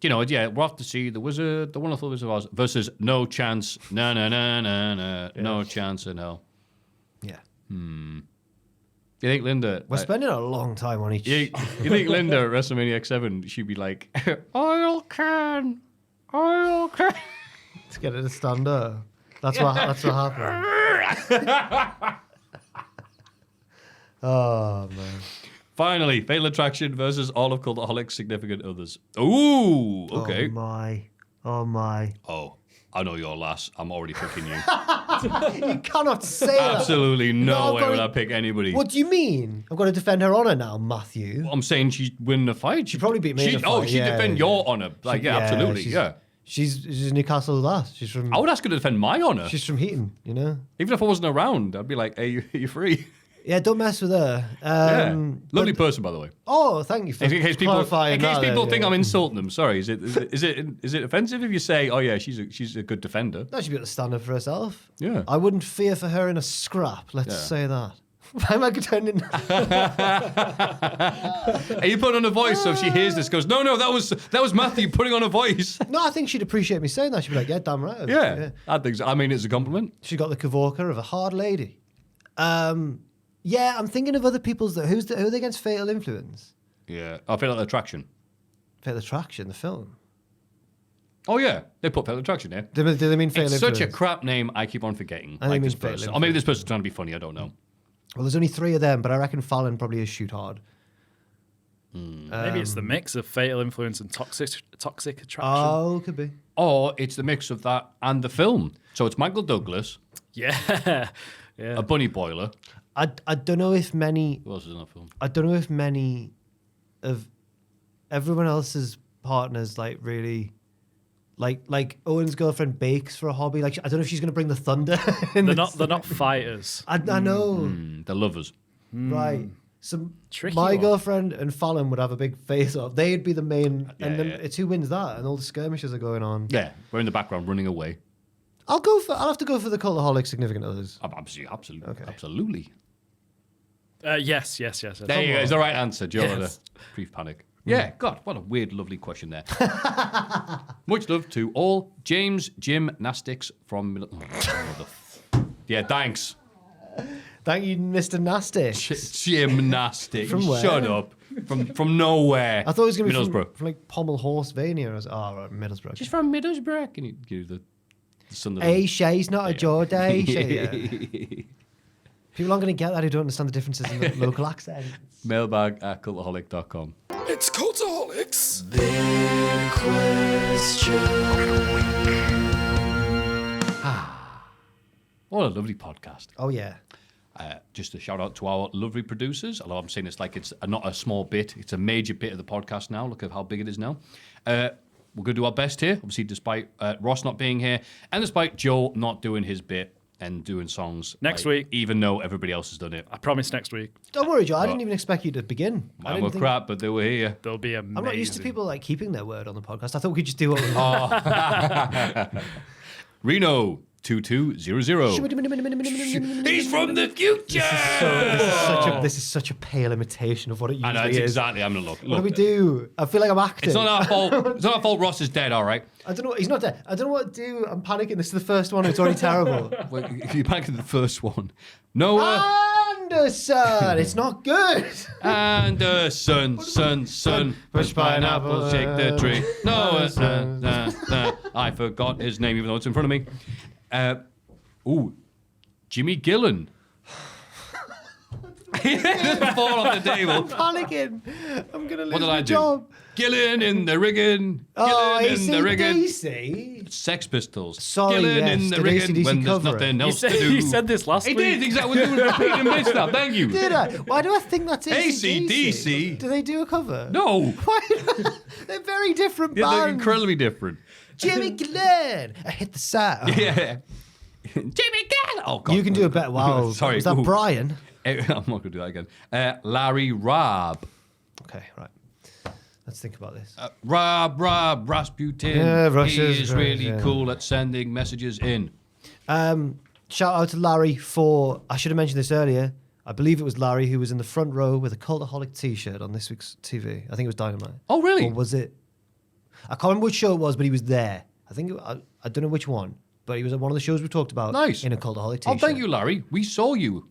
[SPEAKER 2] You know, yeah, we're off to see the wonderful Wizard of Oz versus No Chance, no chance in hell.
[SPEAKER 3] Yeah.
[SPEAKER 2] You think Linda...
[SPEAKER 3] We're spending a long time on each.
[SPEAKER 2] You think Linda at WrestleMania X7, she'd be like, oil can.
[SPEAKER 3] To get it to stand up. That's what happened. Oh man.
[SPEAKER 2] Finally, Fatal Attraction versus all of Cultaholic's significant others. Ooh, okay.
[SPEAKER 3] Oh my.
[SPEAKER 2] Oh, I know your lass. I'm already picking you.
[SPEAKER 3] You cannot say that.
[SPEAKER 2] Absolutely no
[SPEAKER 3] I've
[SPEAKER 2] way
[SPEAKER 3] got
[SPEAKER 2] would
[SPEAKER 3] to-
[SPEAKER 2] I pick anybody.
[SPEAKER 3] What do you mean? I've got to defend her honour now, Matthew.
[SPEAKER 2] I'm saying she'd win the fight. She'd
[SPEAKER 3] probably beat me in a
[SPEAKER 2] Oh,
[SPEAKER 3] fight,
[SPEAKER 2] she'd
[SPEAKER 3] yeah,
[SPEAKER 2] defend
[SPEAKER 3] yeah.
[SPEAKER 2] your honour. Like, yeah, absolutely, yeah.
[SPEAKER 3] She's Newcastle lass. She's from.
[SPEAKER 2] I would ask her to defend my honour.
[SPEAKER 3] She's from Heaton, you know.
[SPEAKER 2] Even if I wasn't around, I'd be like, hey, you free?
[SPEAKER 3] Yeah, don't mess with her.
[SPEAKER 2] Lovely person, by the way.
[SPEAKER 3] Oh, thank you for
[SPEAKER 2] In case people
[SPEAKER 3] clarifying that
[SPEAKER 2] think
[SPEAKER 3] then,
[SPEAKER 2] I'm insulting them. Sorry, is it offensive if you say, oh yeah, she's a good defender?
[SPEAKER 3] No, she'd be able to stand up for herself.
[SPEAKER 2] Yeah.
[SPEAKER 3] I wouldn't fear for her in a scrap. Let's say that. Why am I pretending?
[SPEAKER 2] Are you putting on a voice so if she hears this, goes, no, that was Matthew putting on a voice.
[SPEAKER 3] No, I think she'd appreciate me saying that. She'd be like, yeah, damn right.
[SPEAKER 2] Yeah, I think so. I mean, it's a compliment.
[SPEAKER 3] She got the Kavorka of a hard lady. Yeah, I'm thinking of other people's. Who are they against Fatal Influence?
[SPEAKER 2] Yeah, I feel like Attraction.
[SPEAKER 3] Fatal Attraction, the film.
[SPEAKER 2] Oh yeah, they put Fatal Attraction there.
[SPEAKER 3] Do they mean Fatal
[SPEAKER 2] It's
[SPEAKER 3] Influence?
[SPEAKER 2] such a crap name. I keep on forgetting.
[SPEAKER 3] I think
[SPEAKER 2] Like
[SPEAKER 3] it
[SPEAKER 2] this
[SPEAKER 3] means Fatal
[SPEAKER 2] person, or maybe this person's trying to be funny. I don't know.
[SPEAKER 3] Well, there's only 3 of them, but I reckon Fallon probably is shoot hard.
[SPEAKER 4] Maybe it's the mix of Fatal Influence and Toxic Attraction.
[SPEAKER 3] Oh, could be.
[SPEAKER 2] Or it's the mix of that and the film. So it's Michael Douglas,
[SPEAKER 4] Yeah.
[SPEAKER 2] a bunny boiler.
[SPEAKER 3] I don't know if many.
[SPEAKER 2] Who else is in that film?
[SPEAKER 3] I don't know if many of everyone else's partners like really. Like Owen's girlfriend bakes for a hobby. Like I don't know if she's going to bring the thunder.
[SPEAKER 4] They're not fighters.
[SPEAKER 3] I know.
[SPEAKER 2] The lovers.
[SPEAKER 3] Right. So
[SPEAKER 4] Tricky
[SPEAKER 3] my
[SPEAKER 4] one.
[SPEAKER 3] girlfriend and Fallon would have a big face off. They'd be the main, and then
[SPEAKER 2] yeah.
[SPEAKER 3] it's who wins that, and all the skirmishes are going on.
[SPEAKER 2] Yeah, we're in the background running away.
[SPEAKER 3] I'll have to go for the Cultaholic significant others.
[SPEAKER 2] Absolutely.
[SPEAKER 3] Okay.
[SPEAKER 2] Absolutely.
[SPEAKER 4] Yes.
[SPEAKER 2] There you go. It's the right answer. Joe had a
[SPEAKER 4] Yes.
[SPEAKER 2] brief panic. Yeah, God, what a weird, lovely question there. Much love to all James Gymnastics from... Yeah, thanks.
[SPEAKER 3] Thank you, Mr. Nasty.
[SPEAKER 2] Gymnastics.
[SPEAKER 3] From where?
[SPEAKER 2] Shut up. From nowhere.
[SPEAKER 3] I thought it was going to be
[SPEAKER 2] Middlesbrough.
[SPEAKER 3] from like Pommel Horsevania. Right, Middlesbrough.
[SPEAKER 2] She's from Middlesbrough. Can you give the Sunderland?
[SPEAKER 3] Hey, Shay's not a Geordie. Yeah. People aren't going to get that who don't understand the differences in the local accents.
[SPEAKER 2] Mailbag at cultaholic.com.
[SPEAKER 1] It's Cultaholics.
[SPEAKER 3] Big question.
[SPEAKER 2] What a lovely podcast.
[SPEAKER 3] Oh, yeah.
[SPEAKER 2] Just a shout out to our lovely producers. Although I'm saying it's like it's not a small bit, it's a major bit of the podcast now. Look at how big it is now. We're going to do our best here, obviously, despite Ross not being here and despite Joe not doing his bit and doing songs
[SPEAKER 4] Next week.
[SPEAKER 2] even though everybody else has done it.
[SPEAKER 4] I promise next week.
[SPEAKER 3] Don't worry, Joe. I didn't even expect you to begin.
[SPEAKER 2] Mine were crap, but they were here.
[SPEAKER 4] They'll be amazing.
[SPEAKER 3] I'm not used to people like keeping their word on the podcast. I thought we could just do what we want.
[SPEAKER 2] Reno 2200. He's from the future.
[SPEAKER 3] This is such a pale imitation of what it
[SPEAKER 2] I know,
[SPEAKER 3] usually
[SPEAKER 2] it's
[SPEAKER 3] is.
[SPEAKER 2] exactly. I'm gonna look.
[SPEAKER 3] What do we do? I feel like I'm acting.
[SPEAKER 2] It's not our fault. It's not our fault. Ross is dead. All right.
[SPEAKER 3] I don't know. He's not dead. I don't know what to do. I'm panicking. This is the first one. It's already terrible.
[SPEAKER 2] Wait, you back to the first one. Noah
[SPEAKER 3] Anderson. It's not good.
[SPEAKER 2] Anderson, son. Push pineapple, shake the tree. Noah. I forgot his name, even though it's in front of me. Jimmy Gillen. He didn't fall off the table.
[SPEAKER 3] I'm panicking. I'm gonna lose
[SPEAKER 2] What did
[SPEAKER 3] my
[SPEAKER 2] I do?
[SPEAKER 3] job.
[SPEAKER 2] Gillen in the rigging.
[SPEAKER 3] Oh,
[SPEAKER 2] Gillen in the rigging.
[SPEAKER 3] AC/DC.
[SPEAKER 2] Sex Pistols.
[SPEAKER 3] Sorry,
[SPEAKER 2] Gillen
[SPEAKER 3] yes,
[SPEAKER 2] in the
[SPEAKER 3] did
[SPEAKER 2] rigging
[SPEAKER 3] AC/DC
[SPEAKER 2] when there's
[SPEAKER 3] cover it?
[SPEAKER 2] nothing else to do.
[SPEAKER 4] You said this last
[SPEAKER 2] He
[SPEAKER 4] week.
[SPEAKER 2] did, exactly. We're doing repeating and bits now. Thank you.
[SPEAKER 3] Did I? Why do I think that's AC/DC?
[SPEAKER 2] AC/DC.
[SPEAKER 3] Do they do a cover?
[SPEAKER 2] No.
[SPEAKER 3] Why? They're very different
[SPEAKER 2] Yeah, they're
[SPEAKER 3] bands.
[SPEAKER 2] incredibly different.
[SPEAKER 3] Jimmy Glenn. I hit the sound.
[SPEAKER 2] Yeah. Jimmy Gillen. Oh, God.
[SPEAKER 3] You can do a better. Wow.
[SPEAKER 2] Sorry.
[SPEAKER 3] Was that
[SPEAKER 2] Ooh.
[SPEAKER 3] Brian?
[SPEAKER 2] I'm not going to do that again. Larry Robb.
[SPEAKER 3] Okay, right. Let's think about this.
[SPEAKER 2] Rob Rasputin.
[SPEAKER 3] Yeah,
[SPEAKER 2] he
[SPEAKER 3] Russia's
[SPEAKER 2] is
[SPEAKER 3] great,
[SPEAKER 2] really
[SPEAKER 3] yeah.
[SPEAKER 2] cool at sending messages in.
[SPEAKER 3] Shout out to Larry for, I should have mentioned this earlier. I believe it was Larry who was in the front row with a Cultaholic t-shirt on this week's TV. I think it was Dynamite.
[SPEAKER 2] Oh, really?
[SPEAKER 3] Or was it? I can't remember which show it was, but he was there. I don't know which one, but he was at one of the shows we talked about.
[SPEAKER 2] Nice.
[SPEAKER 3] In a Cultaholic t-shirt.
[SPEAKER 2] Oh, thank you, Larry. We saw you.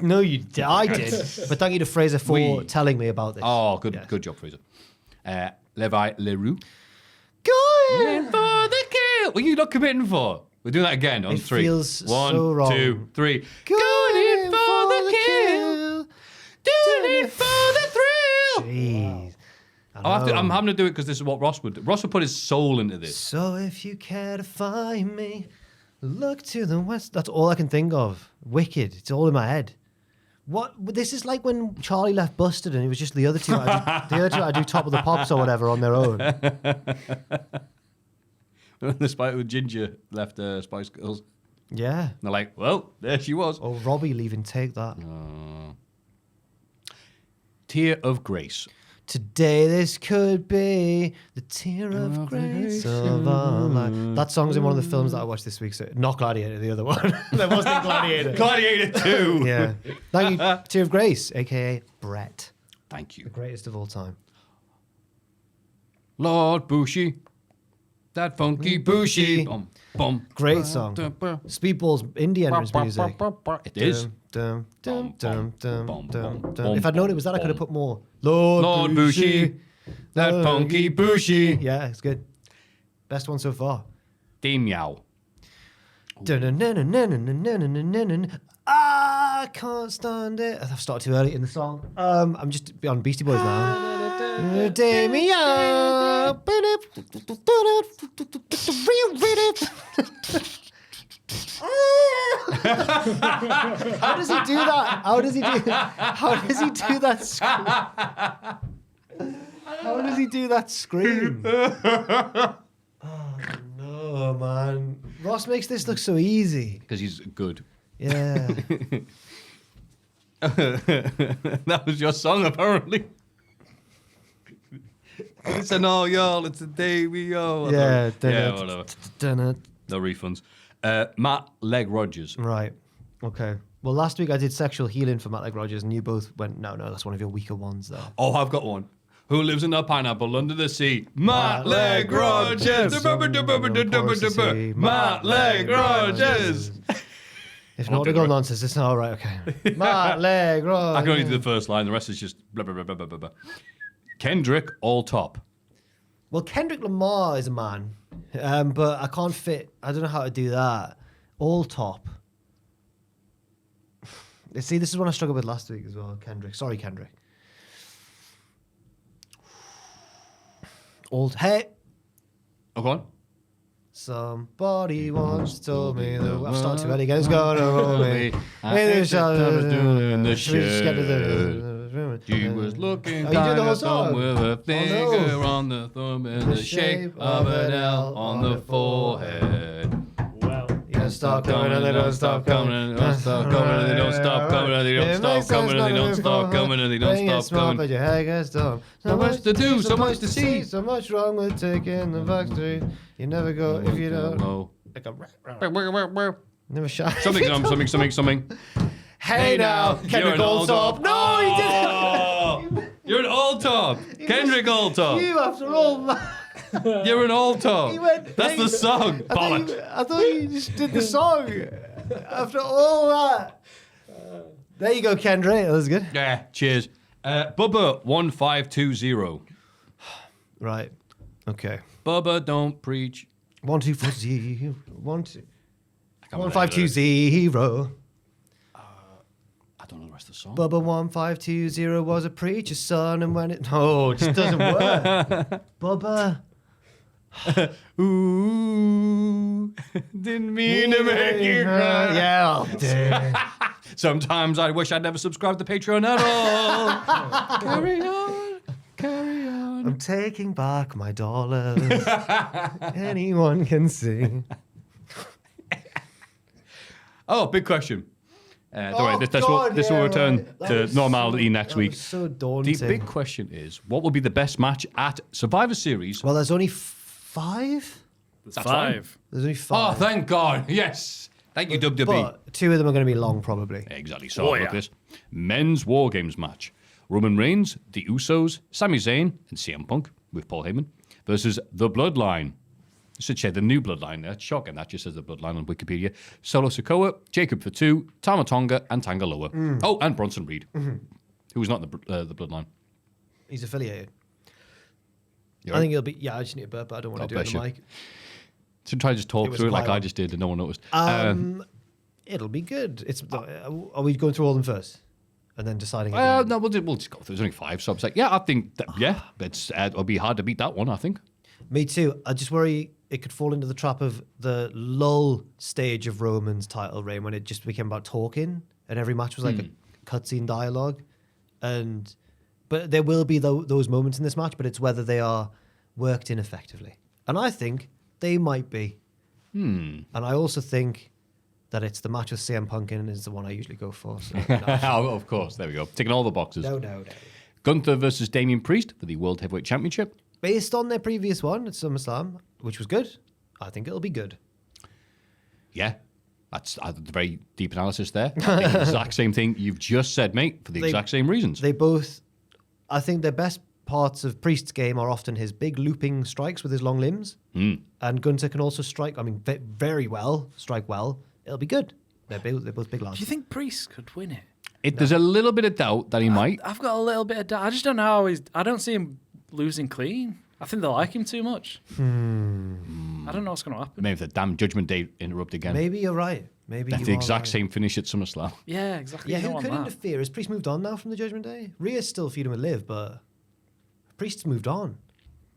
[SPEAKER 3] No, I did. But thank you to Fraser for telling me about this.
[SPEAKER 2] Oh, good
[SPEAKER 3] Yes.
[SPEAKER 2] good job, Fraser. Levi Leroux.
[SPEAKER 3] Going.
[SPEAKER 2] For the kill. What are you not committing for? We're doing that again on
[SPEAKER 3] It
[SPEAKER 2] three.
[SPEAKER 3] feels
[SPEAKER 2] 1,
[SPEAKER 3] so wrong.
[SPEAKER 2] 2, 3.
[SPEAKER 3] Going
[SPEAKER 2] in for the kill. Doing it for the thrill.
[SPEAKER 3] Jeez.
[SPEAKER 2] I'm having to do it because this is what Ross would do. Ross would put his soul into this.
[SPEAKER 3] So if you care to find me, look to the west. That's all I can think of. Wicked. It's all in my head. What? This is like when Charlie left Busted and it was just the other two. I do Top of the Pops or whatever on their own.
[SPEAKER 2] The Spider with Ginger left Spice Girls.
[SPEAKER 3] Yeah.
[SPEAKER 2] And they're like, well, there she was.
[SPEAKER 3] Or Robbie leaving Take That.
[SPEAKER 2] Tear of Grace.
[SPEAKER 3] Today this could be the tear of grace of our life. That song's in one of the films that I watched this week. So not Gladiator, the other one. That wasn't Gladiator.
[SPEAKER 2] Gladiator 2.
[SPEAKER 3] Yeah. Thank you, Tear of Grace, a.k.a. Brett.
[SPEAKER 2] Thank you.
[SPEAKER 3] The greatest of all time.
[SPEAKER 2] Lord Bushy. That funky Bushy. Bum, bum.
[SPEAKER 3] Great song. Speedball's indie entrance music.
[SPEAKER 2] It is.
[SPEAKER 3] Dum, dum, dum, dum,
[SPEAKER 2] Bum,
[SPEAKER 3] dum,
[SPEAKER 2] bum,
[SPEAKER 3] dum.
[SPEAKER 2] bum,
[SPEAKER 3] If I'd known it was that, I could have
[SPEAKER 2] bum.
[SPEAKER 3] put more.
[SPEAKER 2] Lord Bushy. That funky Bushy.
[SPEAKER 3] Yeah, it's good. Best one so far.
[SPEAKER 2] Meow.
[SPEAKER 3] I can't stand it. I've started too early in the song. I'm just on Beastie Boys now. How does he do that? How does he do that scream? How does he do that scream? Oh no, man. Ross makes this look so easy.
[SPEAKER 2] Because he's good.
[SPEAKER 3] Yeah.
[SPEAKER 2] That was your song, apparently. It's an all y'all, it's a day we all.
[SPEAKER 3] Yeah,
[SPEAKER 2] Yeah, whatever. No refunds. Matt Leg Rogers.
[SPEAKER 3] Right. Okay. Well, last week I did sexual healing for Matt Leg Rogers, and you both went, no, that's one of your weaker ones, though.
[SPEAKER 2] Oh, I've got one. Who lives in a pineapple under the sea? Matt Leg Rogers. Matt Leg Rogers.
[SPEAKER 3] If not to go nonsense, it's not all right. Okay. Matt Leg Rogers.
[SPEAKER 2] I can only do the first line. The rest is just blah, blah, blah, blah, blah, blah. Kendrick all top.
[SPEAKER 3] Well, Kendrick Lamar is a man, but I can't fit. I don't know how to do that. All top. See, this is one I struggled with last week as well, Kendrick. Sorry, Kendrick. old. Hey,
[SPEAKER 2] Oh, go on.
[SPEAKER 3] somebody once told me that I've started too early again. It's gonna roll me.
[SPEAKER 2] In the
[SPEAKER 3] Should we just get to the
[SPEAKER 2] She was looking
[SPEAKER 3] Oh, you did the whole
[SPEAKER 2] kind of dumb
[SPEAKER 3] song?
[SPEAKER 2] with her finger
[SPEAKER 3] no.
[SPEAKER 2] on the thumb and the shape of an L on the forehead.
[SPEAKER 4] Well,
[SPEAKER 3] You stop coming and they don't stop coming.
[SPEAKER 2] And they don't stop coming and they don't stop coming and they don't stop coming and they don't stop coming and they don't stop coming.
[SPEAKER 3] But your hair gets dumb.
[SPEAKER 2] So much to do, so much to see.
[SPEAKER 3] So much wrong with taking the back street. You never go if you don't.
[SPEAKER 2] No.
[SPEAKER 3] Like a never shy.
[SPEAKER 2] Something.
[SPEAKER 3] Hey now, Kendrick Goldtop. No, he didn't.
[SPEAKER 2] You're an old top. Kendrick old top.
[SPEAKER 3] You after all, man.
[SPEAKER 2] You're an old top.
[SPEAKER 3] He went,
[SPEAKER 2] That's the song. Bollocks.
[SPEAKER 3] I thought you just did the song. After all that. There you go, Kendrick. That was good.
[SPEAKER 2] Yeah, cheers. Bubba 1520.
[SPEAKER 3] Right. Okay.
[SPEAKER 2] Bubba don't preach.
[SPEAKER 3] 1 2 4 0 1 2
[SPEAKER 2] I
[SPEAKER 3] 1 5 2 0.
[SPEAKER 2] I don't know the rest of the song.
[SPEAKER 3] Bubba 1520 was a preacher's son, and when it it just doesn't work. Bubba.
[SPEAKER 2] Ooh, didn't mean to make you cry.
[SPEAKER 3] Yeah, oh, damn.
[SPEAKER 2] Sometimes I wish I'd never subscribed to Patreon at all. Carry on.
[SPEAKER 3] I'm taking back my dollars. Anyone can see.
[SPEAKER 2] Oh, big question. Don't worry, this will return to normality next week.
[SPEAKER 3] So
[SPEAKER 2] The
[SPEAKER 3] daunting.
[SPEAKER 2] big question is, what will be the best match at Survivor Series?
[SPEAKER 3] Well, there's only 5.
[SPEAKER 4] there's
[SPEAKER 2] That's
[SPEAKER 4] 5.
[SPEAKER 3] There's only
[SPEAKER 2] Oh,
[SPEAKER 3] 5.
[SPEAKER 2] thank God. Yes. Thank you, WWE.
[SPEAKER 3] But 2 of them are going to be long, probably.
[SPEAKER 2] Exactly. So
[SPEAKER 4] Oh,
[SPEAKER 2] look
[SPEAKER 4] yeah.
[SPEAKER 2] at this. Men's WarGames match. Roman Reigns, The Usos, Sami Zayn, and CM Punk with Paul Heyman versus The Bloodline. I should say the new Bloodline there. It's shocking. That just says The Bloodline on Wikipedia. Solo Sikoa, Jacob Fatu, Tama Tonga, and Tangaloa. Oh, and Bronson Reed, who's not the Bloodline.
[SPEAKER 3] He's affiliated.
[SPEAKER 2] You
[SPEAKER 3] I
[SPEAKER 2] right?
[SPEAKER 3] think it'll be. Yeah, I just need a burp, but I don't want
[SPEAKER 2] God
[SPEAKER 3] to do it
[SPEAKER 2] bless
[SPEAKER 3] on the
[SPEAKER 2] you.
[SPEAKER 3] mic.
[SPEAKER 2] So try to just talk
[SPEAKER 3] was
[SPEAKER 2] through it like I
[SPEAKER 3] violent.
[SPEAKER 2] just did and no one noticed.
[SPEAKER 3] It'll be good. It's. Are we going through all of them first, and then deciding?
[SPEAKER 2] No, we'll just go through. There's only 5, so I was like, yeah, I think, it'll be hard to beat that one, I think.
[SPEAKER 3] Me too. I just worry it could fall into the trap of the lull stage of Roman's title reign when it just became about talking, and every match was like a cutscene dialogue, but there will be those moments in this match, but it's whether they are worked in effectively, and I think they might be. And I also think that it's the match with CM Punk in is the one I usually go for. So,
[SPEAKER 2] Oh, of course, there we go. Ticking all the boxes.
[SPEAKER 3] no.
[SPEAKER 2] Gunther versus Damian Priest for the World Heavyweight Championship.
[SPEAKER 3] Based on their previous one at SummerSlam, which was good, I think it'll be good.
[SPEAKER 2] Yeah, that's a very deep analysis there. I think the exact same thing you've just said, mate, for the exact same reasons.
[SPEAKER 3] They both, I think their best parts of Priest's game are often his big looping strikes with his long limbs. And Gunther can also strike, very well, strike well. It'll be good. They're both big lads.
[SPEAKER 4] Do you think Priest could win it?
[SPEAKER 2] There's a little bit of doubt that he might.
[SPEAKER 4] I've got a little bit of doubt. I just don't know how I don't see him losing clean. I think they like him too much. I don't know what's going to happen.
[SPEAKER 2] Maybe the damn Judgment Day interrupt again.
[SPEAKER 3] Maybe you're right. Maybe
[SPEAKER 2] That's
[SPEAKER 3] you
[SPEAKER 2] the
[SPEAKER 3] are
[SPEAKER 2] exact
[SPEAKER 3] right.
[SPEAKER 2] same finish at SummerSlam.
[SPEAKER 4] Yeah, exactly.
[SPEAKER 3] Yeah,
[SPEAKER 4] You
[SPEAKER 3] who
[SPEAKER 4] don't
[SPEAKER 3] could
[SPEAKER 4] want that.
[SPEAKER 3] interfere? Has Priest moved on now from the Judgment Day? Rhea's still feuding with Liv, but Priest's moved on.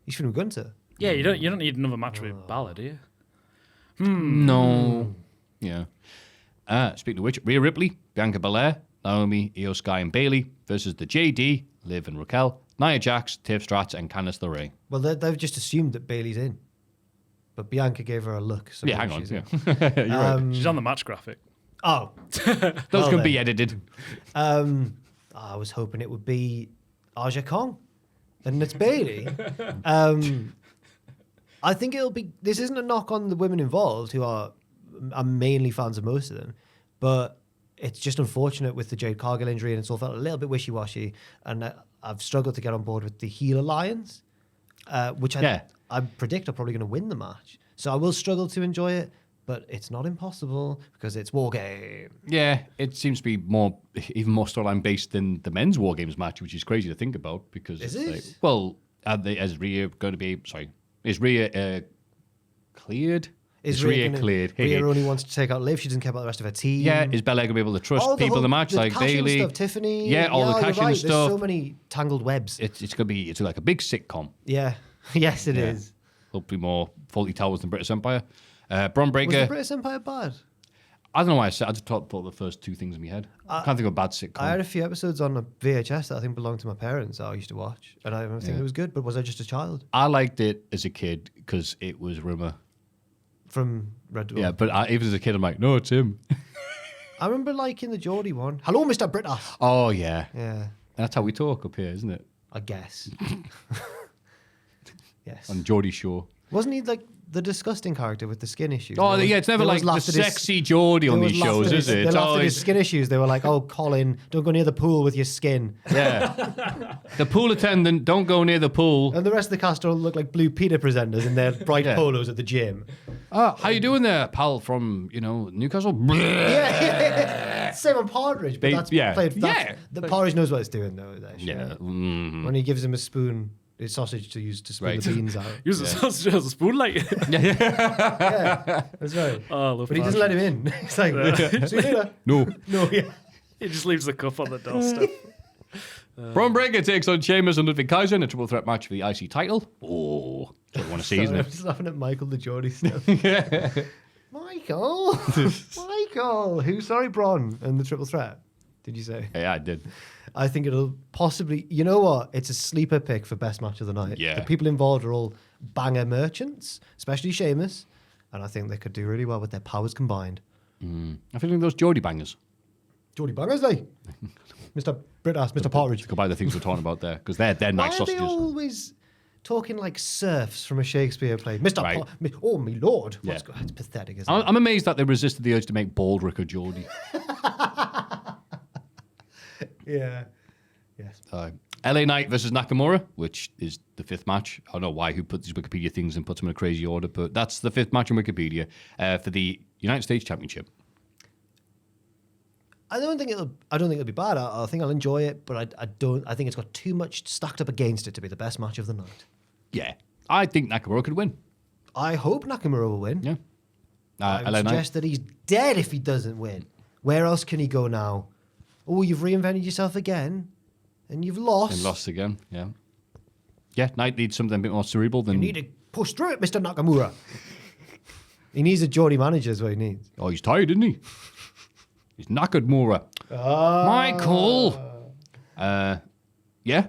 [SPEAKER 3] He's feuding with Gunther.
[SPEAKER 4] Yeah, you don't need another match with Balor, do you?
[SPEAKER 2] No. Yeah. Speaking of which, Rhea Ripley, Bianca Belair, Naomi, Io Sky, and Bayley versus the JD, Liv and Raquel, Nia Jax, Tiff Stratz, and Candice LeRae.
[SPEAKER 3] Well, they've just assumed that Bailey's in. But Bianca gave her a look. So
[SPEAKER 2] Yeah,
[SPEAKER 3] maybe
[SPEAKER 2] hang on.
[SPEAKER 3] she's
[SPEAKER 2] Yeah.
[SPEAKER 3] in.
[SPEAKER 2] You're right.
[SPEAKER 4] She's on the match graphic.
[SPEAKER 3] Oh.
[SPEAKER 2] Those can
[SPEAKER 3] then.
[SPEAKER 2] be edited.
[SPEAKER 3] I was hoping it would be Aja Kong. And it's Bailey. I think it'll be... This isn't a knock on the women involved, who are mainly fans of most of them. But it's just unfortunate with the Jade Cargill injury, and it's all felt a little bit wishy-washy. And I've struggled to get on board with the heel alliance, which I predict are probably going to win the match. So I will struggle to enjoy it, but it's not impossible because it's WarGame.
[SPEAKER 2] Yeah, it seems to be even more storyline based than the men's WarGames match, which is crazy to think about because
[SPEAKER 3] Is
[SPEAKER 2] it's
[SPEAKER 3] it?
[SPEAKER 2] like, well, is Rhea going to be? Sorry, is Rhea cleared? Is Rhea cleared?
[SPEAKER 3] Rhea only wants to take out Liv. She doesn't care about the rest of her team.
[SPEAKER 2] Yeah, is Belair going to be able to trust
[SPEAKER 3] All
[SPEAKER 2] people in the match like
[SPEAKER 3] cashing
[SPEAKER 2] Bayley?
[SPEAKER 3] stuff, Tiffany.
[SPEAKER 2] Yeah, all the
[SPEAKER 3] you're
[SPEAKER 2] cashing
[SPEAKER 3] right.
[SPEAKER 2] stuff.
[SPEAKER 3] There's so many tangled webs.
[SPEAKER 2] It's going to be like a big sitcom.
[SPEAKER 3] Yeah. Yes, it is.
[SPEAKER 2] Hopefully more Faulty Towers than British Empire. Braun Breaker.
[SPEAKER 3] Was the British Empire bad?
[SPEAKER 2] I don't know why I said. I just thought the first two things in my head. I can't think of a bad sitcom.
[SPEAKER 3] I had a few episodes on a VHS that I think belonged to my parents that I used to watch, and I think it was good. But was I just a child?
[SPEAKER 2] I liked it as a kid because it was Rimmer.
[SPEAKER 3] From Red Dwarf.
[SPEAKER 2] Yeah, but even as a kid, I'm like, no, it's him.
[SPEAKER 3] I remember liking the Geordie one. Hello, Mr. Britas.
[SPEAKER 2] Oh, yeah.
[SPEAKER 3] Yeah,
[SPEAKER 2] That's how we talk up here, isn't it?
[SPEAKER 3] I guess. Yes.
[SPEAKER 2] On Geordie Shore.
[SPEAKER 3] Wasn't he like the disgusting character with the skin issues?
[SPEAKER 2] Oh, yeah, it's never like the sexy Geordie on these shows, is it?
[SPEAKER 3] They
[SPEAKER 2] It's
[SPEAKER 3] laughed at
[SPEAKER 2] always...
[SPEAKER 3] his skin issues. They were like, oh, Colin, don't go near the pool with your skin.
[SPEAKER 2] Yeah. The pool attendant, don't go near the pool.
[SPEAKER 3] And the rest of the cast all look like Blue Peter presenters in their bright polos at the gym.
[SPEAKER 2] How you doing there, pal from, Newcastle?
[SPEAKER 3] Yeah. Same on Partridge, but that's played. The Partridge knows what it's doing, though.
[SPEAKER 2] Yeah.
[SPEAKER 3] When he gives him a spoon, his sausage to use to spoon the beans out.
[SPEAKER 4] Use the sausage as a spoon, like.
[SPEAKER 3] Yeah, that's right.
[SPEAKER 4] Oh,
[SPEAKER 3] but he doesn't let him in. He's like, see you later.
[SPEAKER 2] No.
[SPEAKER 3] No, yeah.
[SPEAKER 4] He just leaves the cup on the doorstep.
[SPEAKER 2] Braun Breaker takes on Sheamus and Ludwig Kaiser in a triple threat match for the IC title. Oh, that's what I want to see, isn't
[SPEAKER 3] I'm
[SPEAKER 2] it?
[SPEAKER 3] just laughing at Michael the Geordie stuff. Michael! Michael! Sorry, Braun and the triple threat, did you say?
[SPEAKER 2] Yeah, I did.
[SPEAKER 3] I think it'll possibly... You know what? It's a sleeper pick for best match of the night.
[SPEAKER 2] Yeah.
[SPEAKER 3] The people involved are all banger merchants, especially Sheamus, and I think they could do really well with their powers combined.
[SPEAKER 2] I'm feeling those Geordie bangers.
[SPEAKER 3] Geordie bangers, they? Mr. Britas, Mr. Partridge.
[SPEAKER 2] Go by the things we're talking about there, because they're nice
[SPEAKER 3] Why
[SPEAKER 2] sausages.
[SPEAKER 3] are they always talking like serfs from a Shakespeare play? Mr.
[SPEAKER 2] Right.
[SPEAKER 3] Oh, me lord.
[SPEAKER 2] Yeah.
[SPEAKER 3] It's pathetic, isn't it?
[SPEAKER 2] I'm amazed that they resisted the urge to make Baldrick a Geordie.
[SPEAKER 3] Yeah. Yes.
[SPEAKER 2] LA Knight versus Nakamura, which is the fifth match. I don't know why who put these Wikipedia things and puts them in a crazy order, but that's the fifth match on Wikipedia for the United States Championship.
[SPEAKER 3] I don't think it'll be bad. I think I'll enjoy it, but I think it's got too much stacked up against it to be the best match of the night.
[SPEAKER 2] Yeah, I think Nakamura could win.
[SPEAKER 3] I hope Nakamura will win.
[SPEAKER 2] Yeah,
[SPEAKER 3] I
[SPEAKER 2] LA
[SPEAKER 3] would
[SPEAKER 2] Knight.
[SPEAKER 3] suggest that he's dead if he doesn't win. Where else can he go now? Oh, you've reinvented yourself again, and you've lost.
[SPEAKER 2] And lost again. Yeah, yeah. Knight needs something a bit more cerebral than.
[SPEAKER 3] You need to push through it, Mr. Nakamura. He needs a Geordie manager is what he needs.
[SPEAKER 2] Oh, he's tired, isn't he? He's knackered, Mura. Michael. Yeah.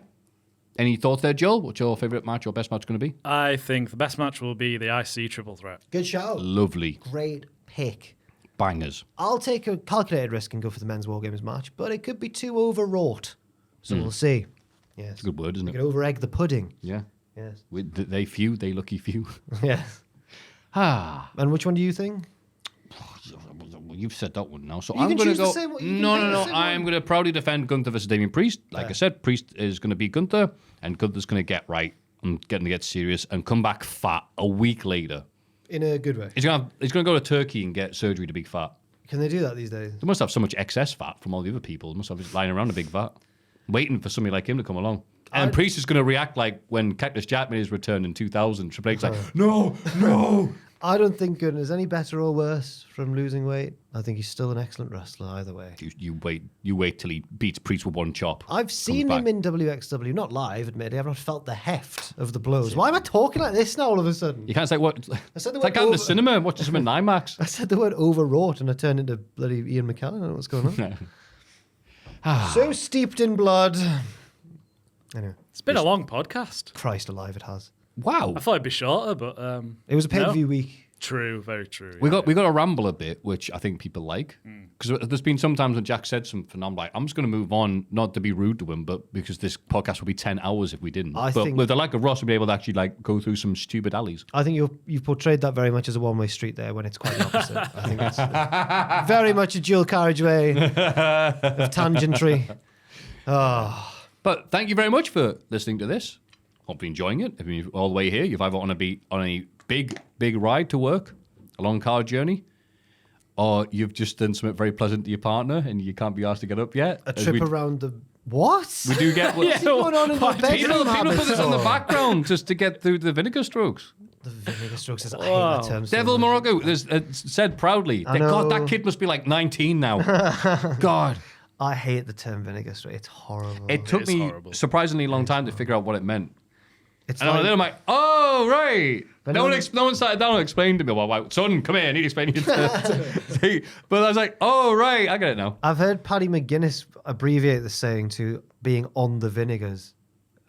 [SPEAKER 2] Any thoughts there, Joel? What's your favourite match or best match going to be?
[SPEAKER 4] I think the best match will be the IC triple threat.
[SPEAKER 3] Good shout.
[SPEAKER 2] Lovely.
[SPEAKER 3] Great pick.
[SPEAKER 2] Bangers.
[SPEAKER 3] I'll take a calculated risk and go for the men's WarGames match, but it could be too overwrought. So we'll see. Yes.
[SPEAKER 2] It's a good word, isn't
[SPEAKER 3] You
[SPEAKER 2] it?
[SPEAKER 3] could over-egg the pudding.
[SPEAKER 2] Yeah.
[SPEAKER 3] Yes.
[SPEAKER 2] They lucky few.
[SPEAKER 3] Yes. And which one do you think?
[SPEAKER 2] You've said that one now, so
[SPEAKER 3] You
[SPEAKER 2] I'm
[SPEAKER 3] can
[SPEAKER 2] going to
[SPEAKER 3] choose the
[SPEAKER 2] go.
[SPEAKER 3] same one. You can
[SPEAKER 2] No.
[SPEAKER 3] pick the same
[SPEAKER 2] I'm
[SPEAKER 3] one.
[SPEAKER 2] going to proudly defend Gunther versus Damian Priest. Like I said, Priest is going to beat Gunther, and Gunther's going to get right and going to get serious and come back fat a week later.
[SPEAKER 3] In a good way.
[SPEAKER 2] He's going to go to Turkey and get surgery to be fat.
[SPEAKER 3] Can they do that these days?
[SPEAKER 2] They must have so much excess fat from all the other people. They must have just lying around a big vat, waiting for somebody like him to come along. And Priest is going to react like when Cactus Jack made his return in 2000. Triple H's like, no.
[SPEAKER 3] I don't think Gunn is any better or worse from losing weight. I think he's still an excellent wrestler either way.
[SPEAKER 2] You wait till he beats Priest with one chop.
[SPEAKER 3] I've seen him in WXW, not live, admittedly. I've not felt the heft of the blows. Why am I talking like this now all of a sudden?
[SPEAKER 2] You can't say what.
[SPEAKER 3] I said the
[SPEAKER 2] It's like
[SPEAKER 3] word
[SPEAKER 2] going to
[SPEAKER 3] over-
[SPEAKER 2] the cinema and watching something in IMAX.
[SPEAKER 3] I said the word overwrought and I turned into bloody Ian McKellen. I don't know what's going on. So steeped in blood. Anyway,
[SPEAKER 4] It's been a long podcast.
[SPEAKER 3] Christ alive, it has.
[SPEAKER 2] Wow.
[SPEAKER 4] I thought it'd be shorter, but
[SPEAKER 3] It was a pay-per-view week.
[SPEAKER 4] True, very true.
[SPEAKER 2] We got to ramble a bit, which I think people like. Because there's been some times when Jack said something, and I'm like, I'm just going to move on, not to be rude to him, but because this podcast would be 10 hours if we didn't.
[SPEAKER 3] I
[SPEAKER 2] but
[SPEAKER 3] think-
[SPEAKER 2] with the like of Ross, we'd be able to actually like go through some stupid alleys.
[SPEAKER 3] I think you've portrayed that very much as a one-way street there when it's quite the opposite. I think it's very much a dual carriageway of tangentry.
[SPEAKER 2] But thank you very much for listening to this. Hope you're enjoying it. If you're all the way here, you've either on a big ride to work, a long car journey, or you've just done something very pleasant to your partner and you can't be asked to get up yet.
[SPEAKER 3] A
[SPEAKER 2] As
[SPEAKER 3] trip
[SPEAKER 2] we,
[SPEAKER 3] around the... What?
[SPEAKER 2] We do get...
[SPEAKER 3] What's going on in the
[SPEAKER 2] People
[SPEAKER 3] bedroom
[SPEAKER 2] put this on the
[SPEAKER 3] habits?
[SPEAKER 2] background just to get through the vinegar strokes.
[SPEAKER 3] The vinegar strokes. I hate that term so
[SPEAKER 2] Devil
[SPEAKER 3] much.
[SPEAKER 2] Morocco said proudly.
[SPEAKER 3] I
[SPEAKER 2] God,
[SPEAKER 3] know.
[SPEAKER 2] that kid must be like 19 now. God.
[SPEAKER 3] I hate the term vinegar straight. It's horrible.
[SPEAKER 2] It took
[SPEAKER 4] is
[SPEAKER 2] me
[SPEAKER 4] horrible.
[SPEAKER 2] surprisingly long time to figure out what it meant.
[SPEAKER 3] It's
[SPEAKER 2] And
[SPEAKER 3] like,
[SPEAKER 2] then I'm like, oh, right.
[SPEAKER 3] But
[SPEAKER 2] No one sat down and explained to me, well, son, come here, I need to explain you. But I was like, oh, right, I get it now.
[SPEAKER 3] I've heard Paddy McGuinness abbreviate the saying to being on the vinegars.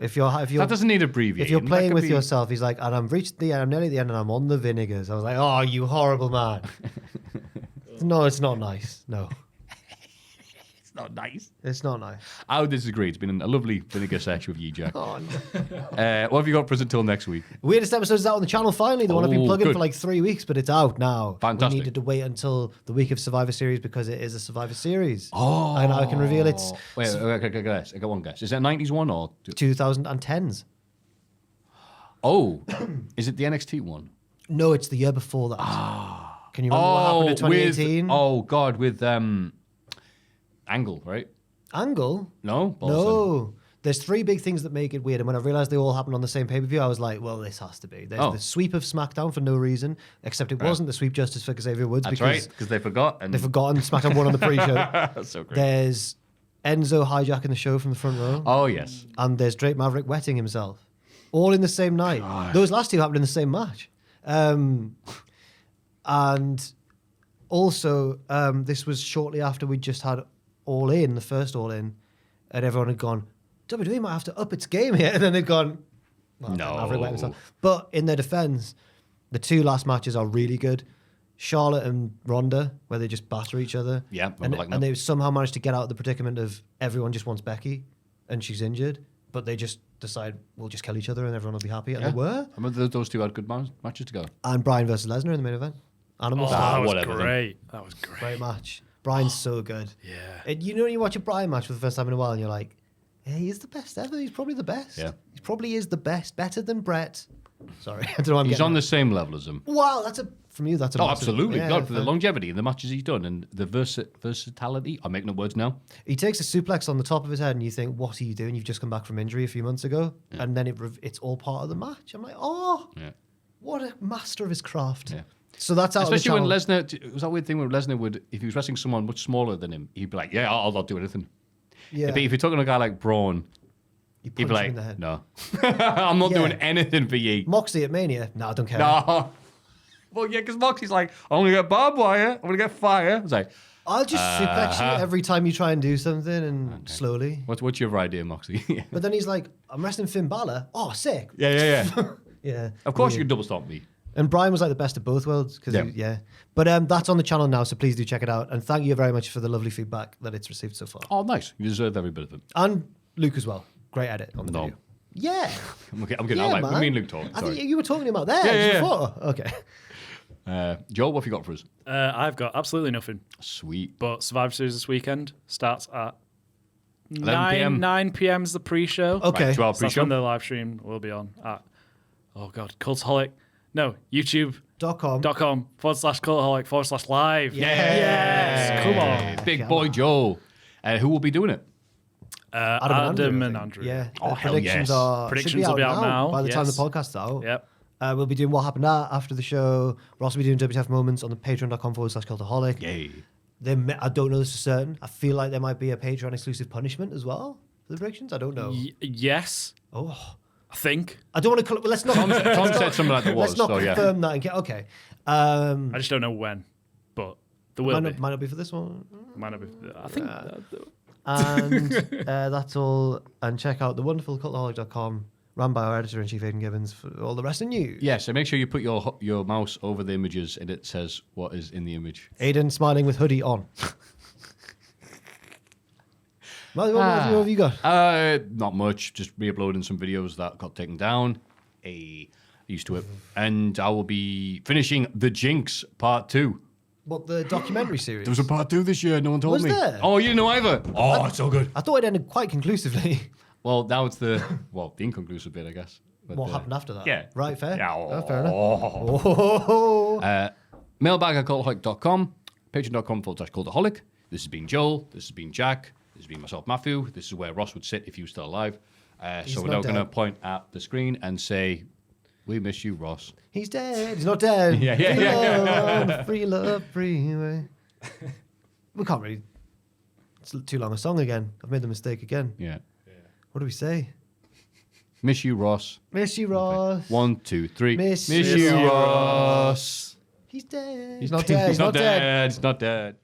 [SPEAKER 3] If you're
[SPEAKER 2] That doesn't need abbreviating.
[SPEAKER 3] if you're
[SPEAKER 2] That
[SPEAKER 3] playing
[SPEAKER 2] could
[SPEAKER 3] with
[SPEAKER 2] be-
[SPEAKER 3] yourself, he's like, and I'm reached the end, I'm nearly at the end, and I'm on the vinegars. I was like, oh, you horrible man. No, it's not nice. No,
[SPEAKER 2] It's not nice.
[SPEAKER 3] it's not nice.
[SPEAKER 2] I would disagree. It's been a lovely vinegar sesh with you, Jack.
[SPEAKER 3] Oh, no.
[SPEAKER 2] What have you got for us until next week?
[SPEAKER 3] Weirdest episode is out on the channel finally. The one I've been
[SPEAKER 2] Oh,
[SPEAKER 3] plugging
[SPEAKER 2] good.
[SPEAKER 3] for like 3 weeks, but it's out now.
[SPEAKER 2] Fantastic.
[SPEAKER 3] We needed to wait until the week of Survivor Series because it is a Survivor Series.
[SPEAKER 2] Oh.
[SPEAKER 3] And I can reveal it's
[SPEAKER 2] Wait, I got one guess. Is it a 90s one or...
[SPEAKER 3] 2010s.
[SPEAKER 2] Oh, is it the NXT one?
[SPEAKER 3] No, it's the year before that. Can you remember what happened in 2018?
[SPEAKER 2] With Angle, right?
[SPEAKER 3] Angle?
[SPEAKER 2] No?
[SPEAKER 3] No. There's 3 big things that make it weird, and when I realized they all happened on the same pay-per-view, I was like, well, this has to be. There's the sweep of SmackDown for no reason, except it wasn't the sweep justice for Xavier Woods.
[SPEAKER 2] That's
[SPEAKER 3] because
[SPEAKER 2] right, because they forgot. And
[SPEAKER 3] they've forgotten SmackDown won on the pre-show.
[SPEAKER 2] That's so great.
[SPEAKER 3] There's Enzo hijacking the show from the front row.
[SPEAKER 2] Oh, yes.
[SPEAKER 3] And there's Drake Maverick wetting himself. All in the same night. Those last 2 happened in the same match. And also, this was shortly after we just had All In, the first All In, and everyone had gone, WWE might have to up its game here. And then they'd gone, well,
[SPEAKER 2] No.
[SPEAKER 3] Maverick wet himself. But in their defense, the 2 last matches are really good. Charlotte and Ronda, where they just batter each other.
[SPEAKER 2] Yeah,
[SPEAKER 3] and,
[SPEAKER 2] like
[SPEAKER 3] and they somehow managed to get out of the predicament of everyone just wants Becky and she's injured, but they just decide we'll just kill each other and everyone will be happy. And they were.
[SPEAKER 2] I remember those 2 had good matches to go.
[SPEAKER 3] And Bryan versus Lesnar in the main event. Animal
[SPEAKER 4] Oh,
[SPEAKER 3] style.
[SPEAKER 4] that was
[SPEAKER 2] whatever then.
[SPEAKER 4] great. That was great.
[SPEAKER 3] Great match. Bryan's so good.
[SPEAKER 4] Yeah.
[SPEAKER 3] You know when you watch a Bryan match for the first time in a while and you're like, yeah, he's the best ever. He's probably the best.
[SPEAKER 2] Yeah.
[SPEAKER 3] He probably is the best. Better than Brett. Sorry. I don't know why I'm
[SPEAKER 2] He's
[SPEAKER 3] getting
[SPEAKER 2] on
[SPEAKER 3] that.
[SPEAKER 2] the same level as him.
[SPEAKER 3] Wow, from you, that's a
[SPEAKER 2] Oh,
[SPEAKER 3] massive-
[SPEAKER 2] absolutely.
[SPEAKER 3] yeah,
[SPEAKER 2] God, for the
[SPEAKER 3] fair.
[SPEAKER 2] longevity in the matches he's done and the versatility. I'm making up words now.
[SPEAKER 3] He takes a suplex on the top of his head and you think, what are you doing? You've just come back from injury a few months ago. And then it's all part of the match. I'm like, oh,
[SPEAKER 2] Yeah.
[SPEAKER 3] what a master of his craft.
[SPEAKER 2] Yeah.
[SPEAKER 3] So that's out
[SPEAKER 2] Especially
[SPEAKER 3] of
[SPEAKER 2] when
[SPEAKER 3] the channel.
[SPEAKER 2] Lesnar, it was that weird thing where Lesnar would, if he was wrestling someone much smaller than him, he'd be like, yeah, I'll not do anything.
[SPEAKER 3] Yeah.
[SPEAKER 2] But if you're talking to a guy like Braun,
[SPEAKER 3] You
[SPEAKER 2] he'd
[SPEAKER 3] punch
[SPEAKER 2] be
[SPEAKER 3] him
[SPEAKER 2] like,
[SPEAKER 3] in the head.
[SPEAKER 2] no, I'm not
[SPEAKER 3] Yeah.
[SPEAKER 2] doing anything for ye.
[SPEAKER 3] Moxley at Mania? No, I don't care.
[SPEAKER 2] No. Well, yeah, because Moxie's like, I'm going to get barbed wire, I'm going to get fire. It's like,
[SPEAKER 3] I'll just suplex you every time you try and do something and slowly.
[SPEAKER 2] what's your idea, Moxie? Yeah,
[SPEAKER 3] But then he's like, I'm wrestling Finn Balor. Oh, sick.
[SPEAKER 2] yeah.
[SPEAKER 3] Yeah.
[SPEAKER 2] Of course you
[SPEAKER 3] Weird.
[SPEAKER 2] can double stomp me.
[SPEAKER 3] And Brian was like the best of both worlds. Cause
[SPEAKER 2] Yeah.
[SPEAKER 3] yeah. But that's on the channel now, so please do check it out. And thank you very much for the lovely feedback that it's received so far.
[SPEAKER 2] Oh, nice. You deserve every bit of it.
[SPEAKER 3] And Luke as well. Great edit on the
[SPEAKER 2] No.
[SPEAKER 3] video. Yeah.
[SPEAKER 2] I'm getting
[SPEAKER 3] Yeah,
[SPEAKER 2] out like,
[SPEAKER 3] man.
[SPEAKER 2] me and Luke talk.
[SPEAKER 3] I
[SPEAKER 2] Sorry.
[SPEAKER 3] think you were talking about that
[SPEAKER 2] Yeah.
[SPEAKER 3] before. Okay.
[SPEAKER 2] Joe, what have you got for us?
[SPEAKER 4] I've got absolutely nothing.
[SPEAKER 2] Sweet.
[SPEAKER 4] But Survivor Series this weekend starts at
[SPEAKER 2] 11 p.m.
[SPEAKER 4] 9 p.m. is the pre-show.
[SPEAKER 3] Okay.
[SPEAKER 2] Right, 12
[SPEAKER 4] So that's
[SPEAKER 2] pre-show.
[SPEAKER 4] when the live stream will be on at, oh God, Cultaholic. No, YouTube.com
[SPEAKER 3] .com/Cultaholic/live.
[SPEAKER 4] Yes. Come on.
[SPEAKER 2] Big boy Joe. Who will be doing it?
[SPEAKER 4] Adam and
[SPEAKER 3] I think.
[SPEAKER 4] Andrew.
[SPEAKER 3] Yeah.
[SPEAKER 2] Oh,
[SPEAKER 3] The
[SPEAKER 2] hell
[SPEAKER 3] predictions
[SPEAKER 2] yes.
[SPEAKER 3] are
[SPEAKER 4] Predictions will be out now,
[SPEAKER 3] by the time the
[SPEAKER 4] yes.
[SPEAKER 3] podcast's out.
[SPEAKER 4] Yep.
[SPEAKER 3] We'll be doing What Happened after the show. We'll also be doing WTF Moments on the patreon.com/Cultaholic.
[SPEAKER 2] Yay.
[SPEAKER 3] I don't know this for certain. I feel like there might be a Patreon exclusive punishment as well for the predictions. I don't know.
[SPEAKER 4] Yes,
[SPEAKER 3] Oh,
[SPEAKER 4] I think.
[SPEAKER 3] I don't want to. Let's not.
[SPEAKER 2] Tom said something like there was.
[SPEAKER 3] Let's not
[SPEAKER 2] so, yeah.
[SPEAKER 3] confirm that. Okay.
[SPEAKER 4] I just don't know when, but there will
[SPEAKER 3] Might
[SPEAKER 4] be.
[SPEAKER 3] not be for this one.
[SPEAKER 4] Might not be. I think.
[SPEAKER 3] And that's all. And check out the wonderful cultaholic.com, run by our editor in chief Aidan Gibbons, for all the wrestling news.
[SPEAKER 2] Yeah, so make sure you put your mouse over the images and it says what is in the image.
[SPEAKER 3] Aidan smiling with hoodie on. What have you got?
[SPEAKER 2] Not much, just re-uploading some videos that got taken down. Used to it. And I will be finishing The Jinx Part 2.
[SPEAKER 3] What, the documentary series?
[SPEAKER 2] There was a Part 2 this year, no one told
[SPEAKER 3] Was
[SPEAKER 2] me.
[SPEAKER 3] there?
[SPEAKER 2] Oh, you didn't know either? Oh, it's so good.
[SPEAKER 3] I thought it ended quite conclusively.
[SPEAKER 2] Well, now it's the inconclusive bit, I guess. But,
[SPEAKER 3] What happened after that?
[SPEAKER 2] Yeah.
[SPEAKER 3] Right, fair.
[SPEAKER 2] Yeah.
[SPEAKER 3] Oh, fair enough. Oh.
[SPEAKER 2] Mailbag at cultaholic.com, patreon.com/cultaholic. This has been Joel. This has been Jack. This has been myself, Maffew. This is where Ross would sit if he was still alive. So we're
[SPEAKER 3] not
[SPEAKER 2] now going to
[SPEAKER 3] dead.
[SPEAKER 2] point at the screen and say, we miss you, Ross.
[SPEAKER 3] He's dead. He's not dead.
[SPEAKER 2] Yeah.
[SPEAKER 3] Free love on the free love freeway. We can't really. It's too long a song again. I've made the mistake again.
[SPEAKER 2] Yeah.
[SPEAKER 3] What do we say?
[SPEAKER 2] Miss you, Ross.
[SPEAKER 3] Miss you, Ross.
[SPEAKER 2] 1, 2, 3.
[SPEAKER 3] Miss
[SPEAKER 2] you,
[SPEAKER 3] you,
[SPEAKER 2] Ross.
[SPEAKER 3] He's dead.
[SPEAKER 2] He's not dead. He's not dead. He's not dead.